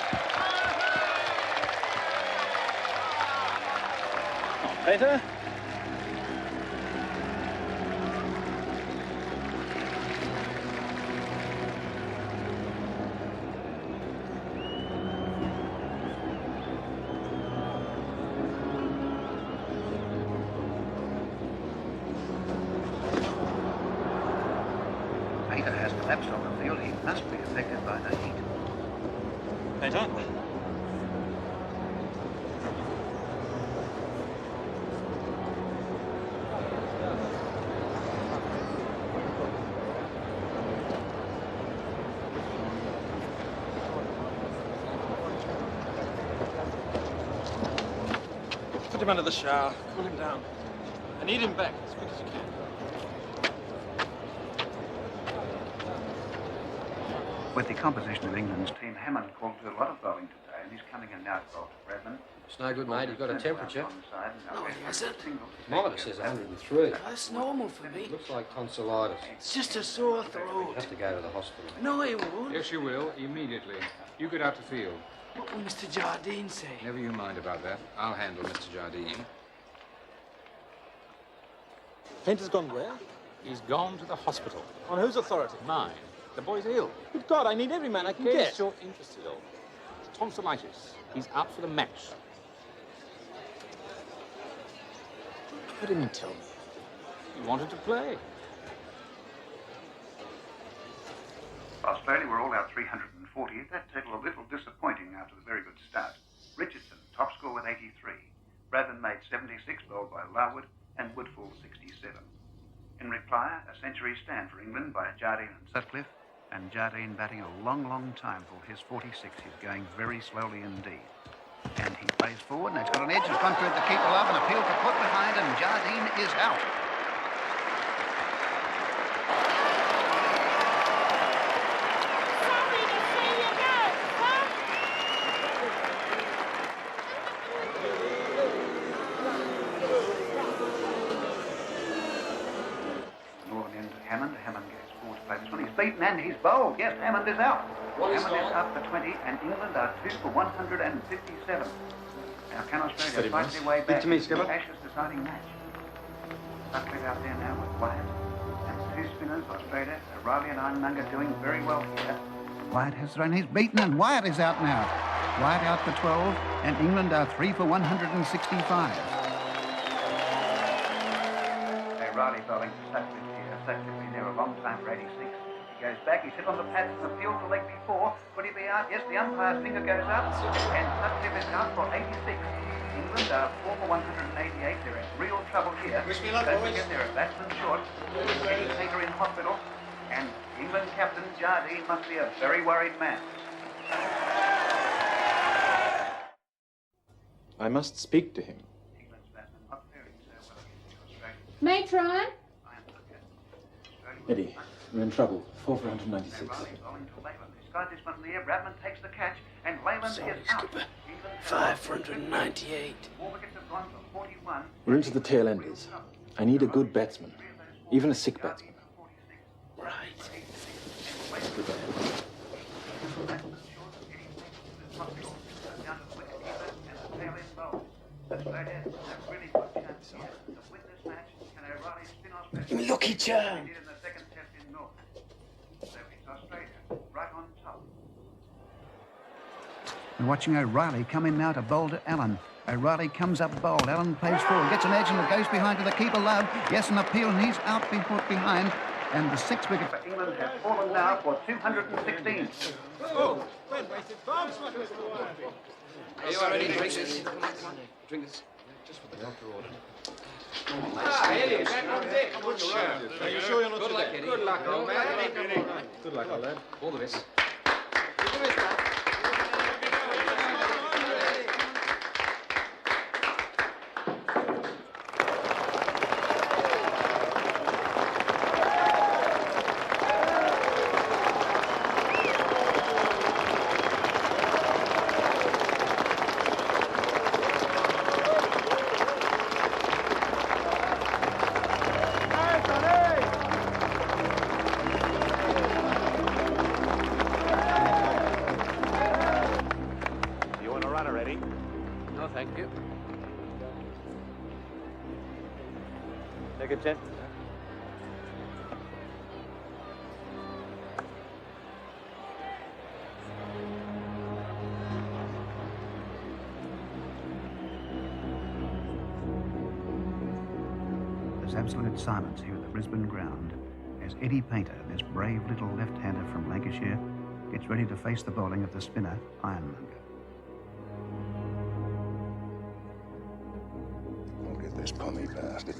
S8: Painter?
S14: Painter has collapsed on the field. He must be affected by the heat.
S10: Painter? Put him under the shower. Cool him down. I need him back as quick as you can.
S14: With the composition of England's team, Hammond called to a lot of bowling today, and he's coming in now to bowl to Bradman.
S7: It's no good, mate. He's got a temperature.
S20: No, he hasn't.
S7: Thermometer says 103.
S20: That's normal for me.
S7: Looks like tonsillitis.
S20: It's just a sore throat.
S7: You have to go to the hospital.
S20: No, he won't.
S12: Yes, you will, immediately. You get out to field.
S20: What will Mr. Jardine say?
S12: Never you mind about that. I'll handle Mr. Jardine.
S10: Painter's gone where?
S12: He's gone to the hospital.
S10: On whose authority?
S12: Mine. The boy's ill.
S10: Good God, I need every man I can
S12: Yes,
S10: get.
S12: you're interested in. Tonsillitis. He's out for the match.
S10: Why didn't you tell me?
S12: He wanted to play.
S14: Australia were all out 340. That total a little disappointing after the very good start. Richardson, top score with 83. Bradman made 76, bowled by Larwood, and Woodfull 67. In reply, a century stand for England by Jardine and Sutcliffe, and Jardine batting a long, long time for his 46. He's going very slowly indeed. And he plays forward, and it's got an edge. It's gone through the keeper love, and appeal to put behind, and Jardine is out. Hammond goes forward to play this one. He's beaten and he's bowled. Yes, Hammond is out. Hammond is up for 20 and England are 2 for 157. Now can Australia fight their way back to the Ashes deciding match? Sutcliffe out there now with Wyatt. And two spinners, Australia, O'Reilly and Ironmonger doing very well here. Wyatt has thrown, he's beaten and Wyatt is out now. Wyatt out for 12 and England are 3 for 165. O'Reilly bowling for Sutcliffe. Sutcliffe been there a long time for 86. He goes back, he's hit on the pads and the field the leg before. Could he be out? Yes, the umpire's finger goes up. And Sutcliffe is out for 86. England are 4 for 188. They're in real trouble here. Don't forget they're a batsman short. Getting Taker in hospital. And England captain Jardine must be a very worried man.
S10: I must speak to him.
S1: Matron?
S10: Eddie, we're in trouble. 4 for 196.
S14: Skies this one in the air. Bradman takes the catch, and Leyland is out.
S20: 5 for 198.
S10: We're into the tail enders. I need a good batsman, even a sick batsman.
S20: Right. Lucky charm.
S14: We're watching O'Reilly come in now to bowl to Allen. O'Reilly comes up bowled. Allen plays forward, gets an edge and it goes behind to the keeper, Love. Yes, an appeal and he's out behind. And the 6 wicket for England has fallen now for 216.
S22: Oh,
S11: Are you already drinkers? Come on. Drink this. Just what the doctor ordered.
S22: Eddie, that was it. Good shot. Are you sure you're not
S11: Good
S22: too
S11: luck,
S22: bad?
S11: Eddie.
S22: Good luck, old man. Good luck, old lad.
S11: All the best.
S20: Thank you.
S2: Take a jet.
S14: There's absolute silence here at the Brisbane ground as Eddie Painter, this brave little left-hander from Lancashire, gets ready to face the bowling of the spinner, Ironmonger.
S23: Look at this pommy bastard.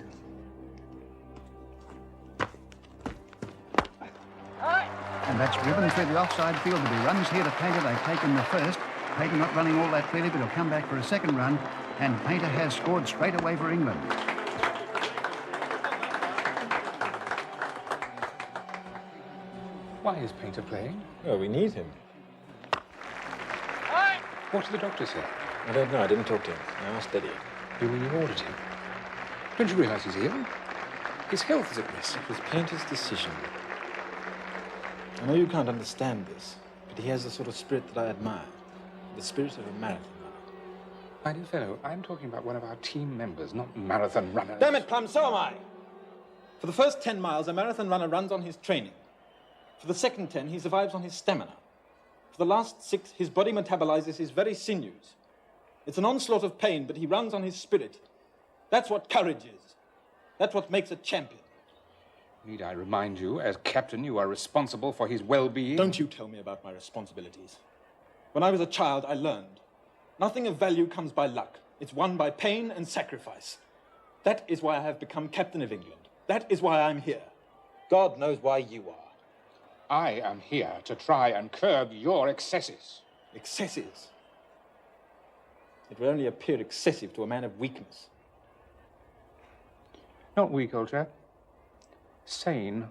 S14: And that's driven through the offside field. There'll be runs here to Painter. They've taken the first. Painter not running all that clearly, but he'll come back for a second run. And Painter has scored straight away for England.
S12: Why is Painter playing?
S17: Oh, we need him.
S12: What did the doctor say?
S17: I don't know. I didn't talk to him. I asked Eddie.
S12: You mean you ordered him? Don't you realize he's ill? His health is at risk.
S17: It was Painter's decision. I know you can't understand this, but he has the sort of spirit that I admire. The spirit of a marathon runner.
S12: My dear fellow, I'm talking about one of our team members, not marathon runners.
S17: Damn it, Plum, so am I! For the first 10 miles, a marathon runner runs on his training. For the second 10, he survives on his stamina. For the last 6, his body metabolizes his very sinews. It's an onslaught of pain, but he runs on his spirit. That's what courage is. That's what makes a champion.
S12: Need I remind you, as captain, you are responsible for his well-being?
S17: Don't you tell me about my responsibilities. When I was a child, I learned. Nothing of value comes by luck. It's won by pain and sacrifice. That is why I have become captain of England. That is why I'm here. God knows why you are.
S12: I am here to try and curb your excesses.
S17: Excesses? It will only appear excessive to a man of weakness.
S12: Not weak, old chap. Sane.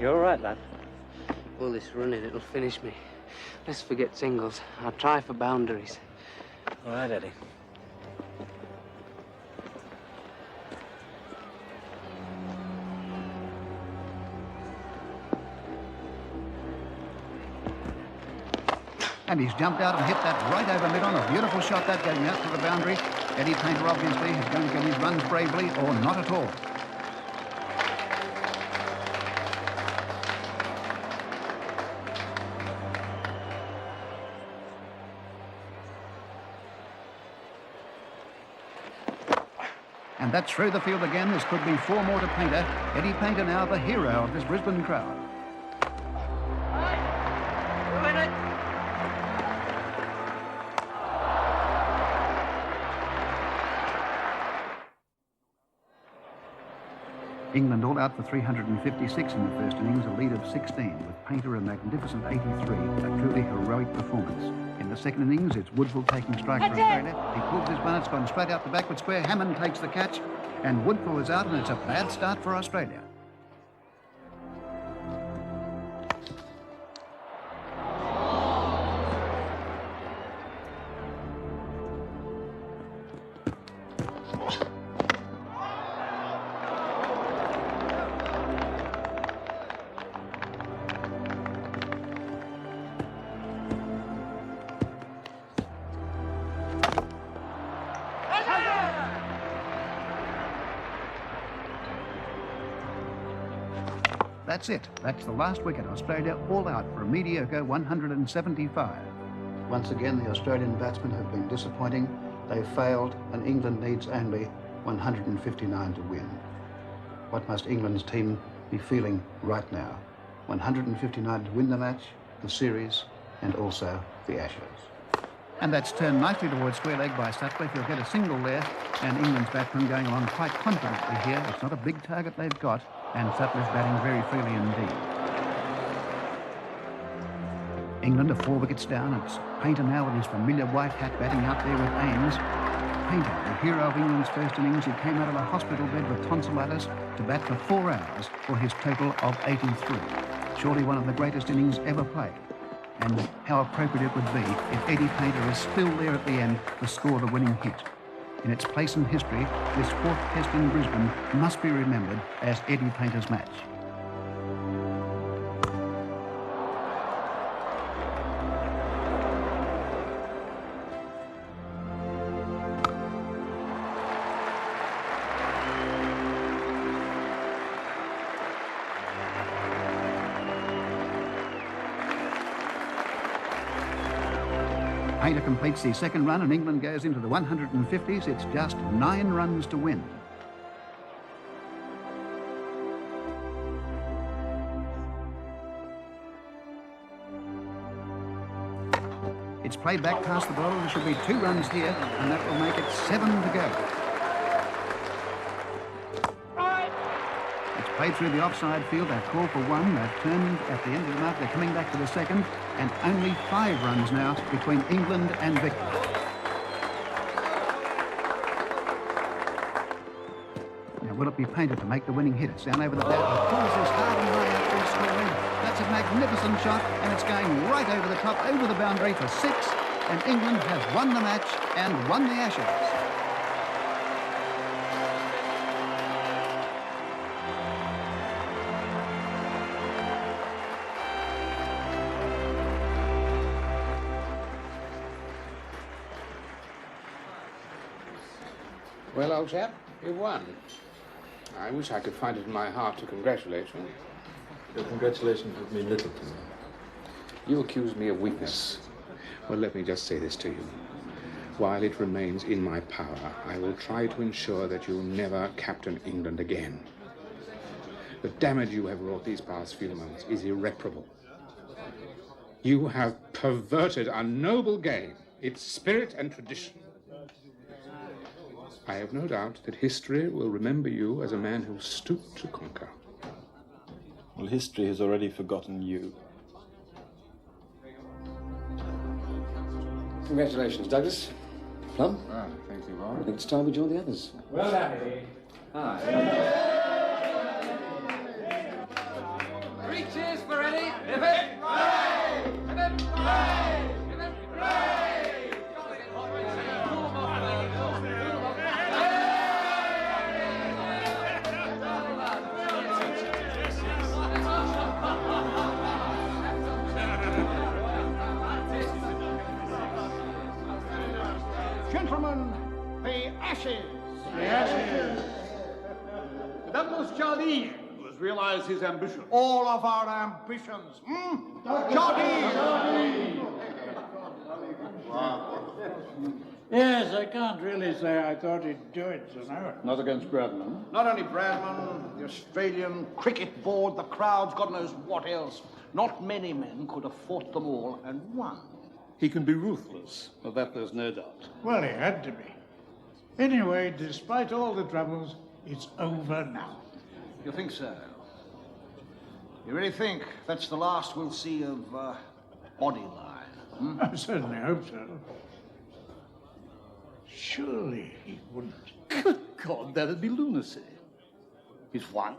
S20: You're all right, lad. All this running, it'll finish me. Let's forget singles. I'll try for boundaries.
S21: All right, Eddie.
S14: And he's jumped out and hit that right over mid-on. A beautiful shot that going out to the boundary. Eddie Painter obviously is going to get his runs bravely or not at all. And that's through the field again. This could be 4 more to Painter. Eddie Painter now the hero of this Brisbane crowd. England all out for 356 in the first innings, a lead of 16, with Painter a magnificent 83, a truly heroic performance. In the second innings, it's Woodville taking strike for Australia. He pulls his one, it's gone straight out the backward square. Hammond takes the catch, and Woodville is out, and it's a bad start for Australia. That's it. That's the last wicket. Australia all out for a mediocre 175. Once again, the Australian batsmen have been disappointing. They've failed, and England needs only 159 to win. What must England's team be feeling right now? 159 to win the match, the series, and also the Ashes. And that's turned nicely towards square leg by Sutcliffe. He'll get a single there, and England's batsmen going along quite confidently here. It's not a big target they've got, and Sutcliffe batting very freely indeed. England are 4 wickets down. It's Painter now with his familiar white hat batting out there with Ames. Painter, the hero of England's first innings, who came out of a hospital bed with tonsillitis to bat for 4 hours for his total of 83. Surely one of the greatest innings ever played. And how appropriate it would be if Eddie Painter is still there at the end to score the winning hit. In its place in history, this 4th test in Brisbane must be remembered as Eddie Painter's match. Painter completes the second run and England goes into the 150s. It's just 9 runs to win. It's played back past the bowler. There should be 2 runs here, and that will make it 7 to go. It's played through the offside field. They've called for 1. They've turned at the end of the mark. They're coming back for the second, and only 5 runs now between England and victory. Now, will it be Painter to make the winning hit? It's down over the bat. He pulls this hard and high out for scoring. That's a magnificent shot, and it's going right over the top, over the boundary for 6, and England has won the match and won the Ashes.
S12: Well, old chap, you've won. I wish I could find it in my heart to congratulate you.
S10: Your congratulations would mean little to me.
S12: You accuse me of weakness. Well, let me just say this to you. While it remains in my power, I will try to ensure that you never captain England again. The damage you have wrought these past few months is irreparable. You have perverted a noble game, its spirit and tradition. I have no doubt that history will remember you as a man who stooped to conquer.
S10: Well, history has already forgotten you.
S4: Congratulations, Douglas. Plum?
S12: Ah, thank you, Bob.
S4: I think it's time we join the others.
S13: Well done, Eddie.
S4: Hi.
S13: 3 cheers for Eddie. Hip hip hooray! Hip hip hooray! Hip hip hooray!
S15: Gentlemen, the Ashes.
S6: The Ashes. That was Jardine who has realized his ambition.
S15: All of our ambitions. Jardine!
S23: Yes, I can't really say I thought he'd do it, you know.
S6: Not against Bradman.
S15: Not only Bradman, the Australian Cricket Board, the crowds, God knows what else. Not many men could have fought them all and won.
S6: He can be ruthless, of that there's no doubt.
S23: Well, he had to be. Anyway, despite all the troubles, it's over now.
S15: You think so? You really think that's the last we'll see of Bodyline?
S23: I certainly hope so. Surely he wouldn't.
S6: Good God, that'd be lunacy. He's won.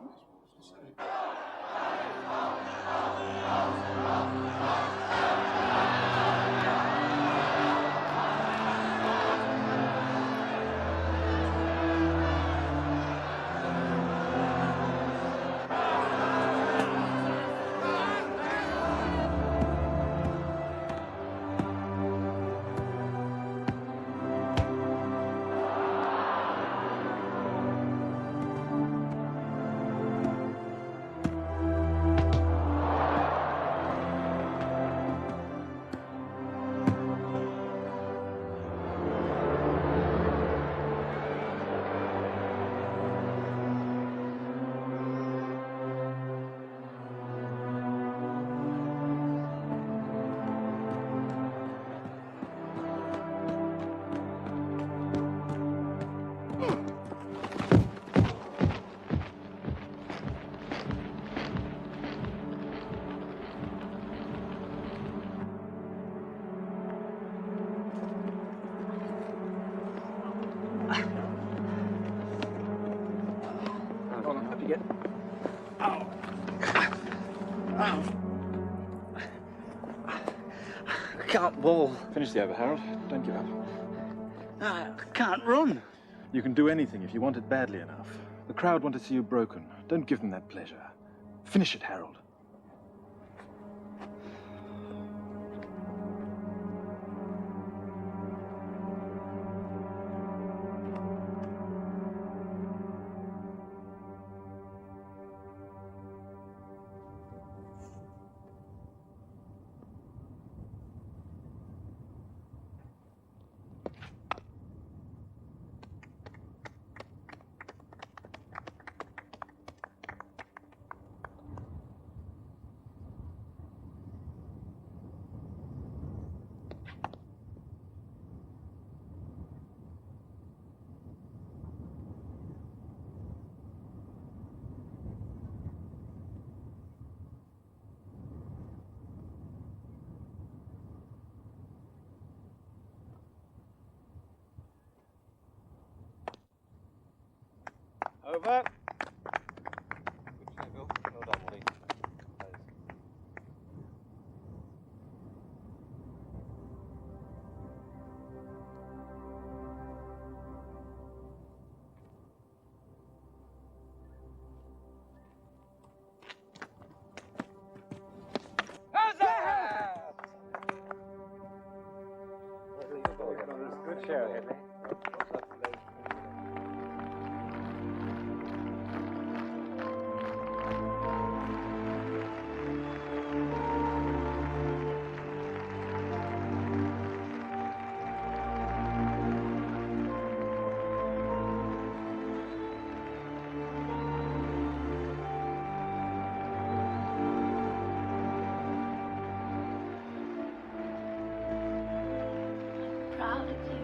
S25: to get... Ow. Ow. I can't ball.
S10: Finish the over, Harold. Don't give up.
S25: I can't run.
S10: You can do anything if you want it badly enough. The crowd want to see you broken. Don't give them that pleasure. Finish it, Harold.
S2: Over.
S18: Good show, Henry.
S1: Proud of you.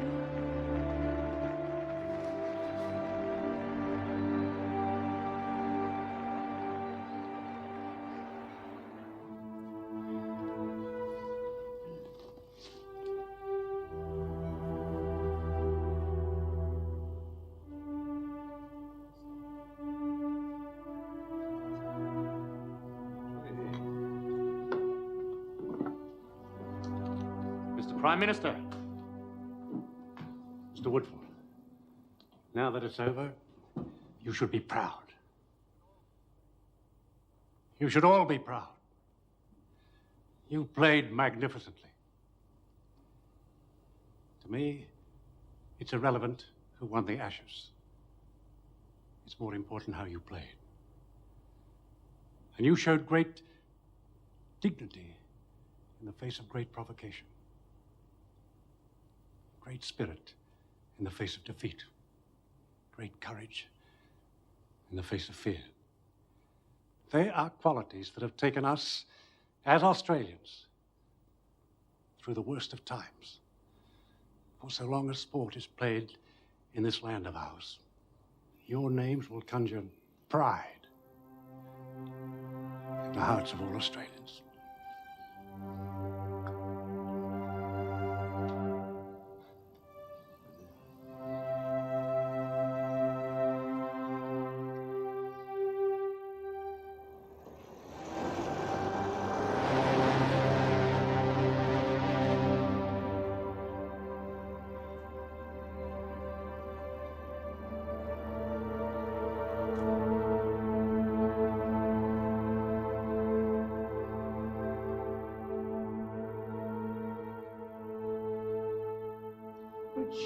S18: Mr. Prime Minister. Mr. Woodford, now that it's over, you should be proud. You should all be proud. You played magnificently. To me, it's irrelevant who won the Ashes. It's more important how you played. And you showed great dignity in the face of great provocation. Great spirit in the face of defeat. Great courage in the face of fear. They are qualities that have taken us, as Australians, through the worst of times. For so long as sport is played in this land of ours, your names will conjure pride in the hearts of all Australians.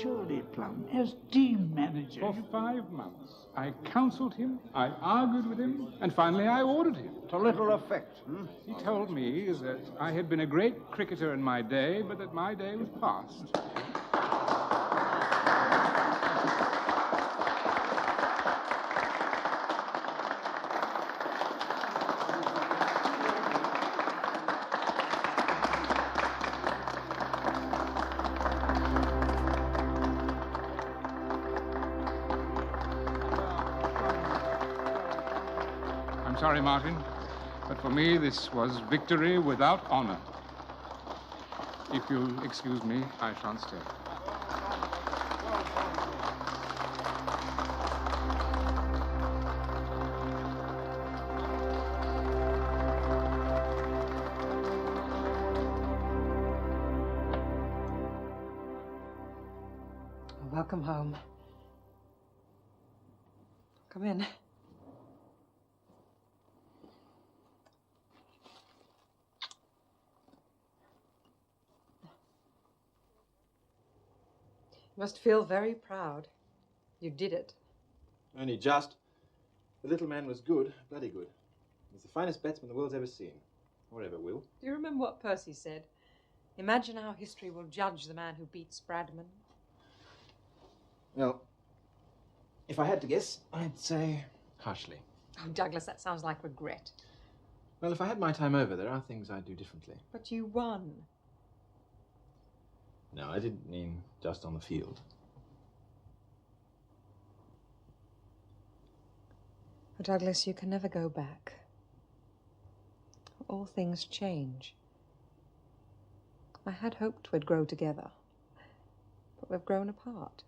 S23: Surely, Plum, as team manager...
S12: For 5 months, I counselled him, I argued with him, and finally I ordered him.
S15: To little effect, hmm?
S12: He told me that I had been a great cricketer in my day, but that my day was past. I'm sorry, Martin, but for me this was victory without honor. If you'll excuse me, I shan't stay.
S5: Welcome home. Come in. You must feel very proud. You did it.
S17: Only just. The little man was good, bloody good. He's the finest batsman the world's ever seen, or ever will.
S5: Do you remember what Percy said? Imagine how history will judge the man who beats Bradman.
S17: Well, if I had to guess, I'd say harshly.
S5: Oh, Douglas, that sounds like regret.
S17: Well, if I had my time over, there are things I'd do differently.
S5: But you won.
S17: No, I didn't mean just on the field.
S5: But Douglas, you can never go back. All things change. I had hoped we'd grow together, but we've grown apart.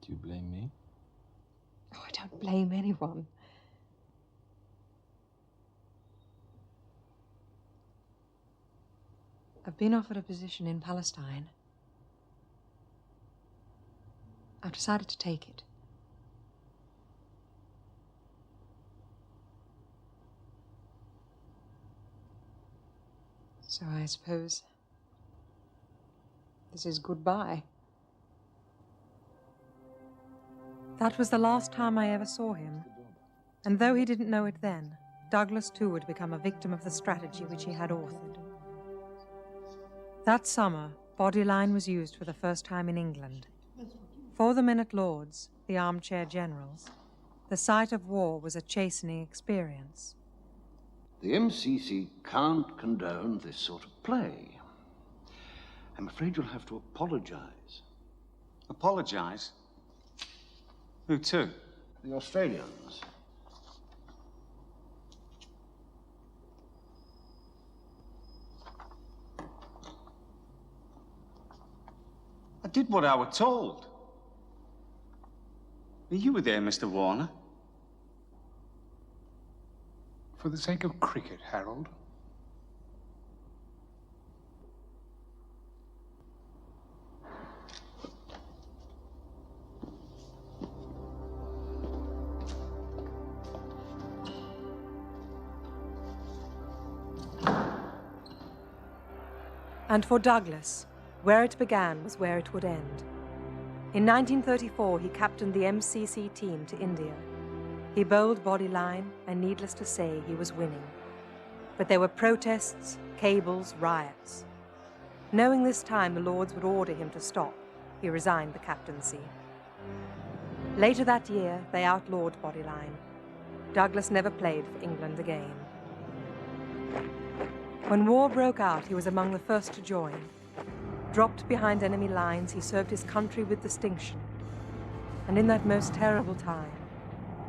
S17: Do you blame me?
S5: Oh, I don't blame anyone. I've been offered a position in Palestine. I've decided to take it. So I suppose this is goodbye. That was the last time I ever saw him. And though he didn't know it then, Douglas too would become a victim of the strategy which he had authored. That summer, Bodyline was used for the first time in England. For the men at Lord's, the armchair generals, the sight of war was a chastening experience.
S15: The MCC can't condone this sort of play. I'm afraid you'll have to apologize.
S18: Apologize? Who to?
S15: The Australians.
S18: I did what I was told. You were there, Mr. Warner.
S12: For the sake of cricket, Harold.
S5: And for Douglas, where it began was where it would end. In 1934, he captained the MCC team to India. He bowled Bodyline, and needless to say, he was winning. But there were protests, cables, riots. Knowing this time the Lords would order him to stop, he resigned the captaincy. Later that year, they outlawed Bodyline. Douglas never played for England again. When war broke out, he was among the first to join. Dropped behind enemy lines, he served his country with distinction. And in that most terrible time,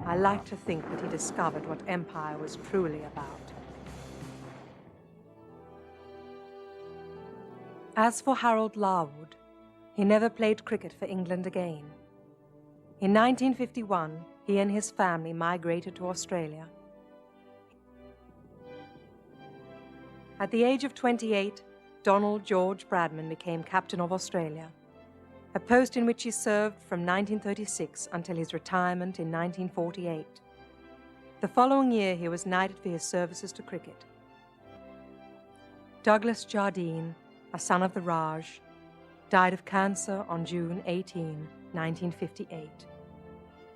S5: I like to think that he discovered what empire was truly about. As for Harold Larwood, he never played cricket for England again. In 1951, he and his family migrated to Australia. At the age of 28, Donald George Bradman became captain of Australia, a post in which he served from 1936 until his retirement in 1948. The following year, he was knighted for his services to cricket. Douglas Jardine, a son of the Raj, died of cancer on June 18, 1958.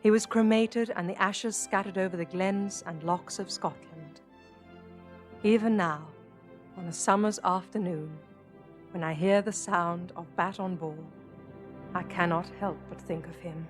S5: He was cremated and the ashes scattered over the glens and lochs of Scotland. Even now, on a summer's afternoon, when I hear the sound of bat on ball, I cannot help but think of him.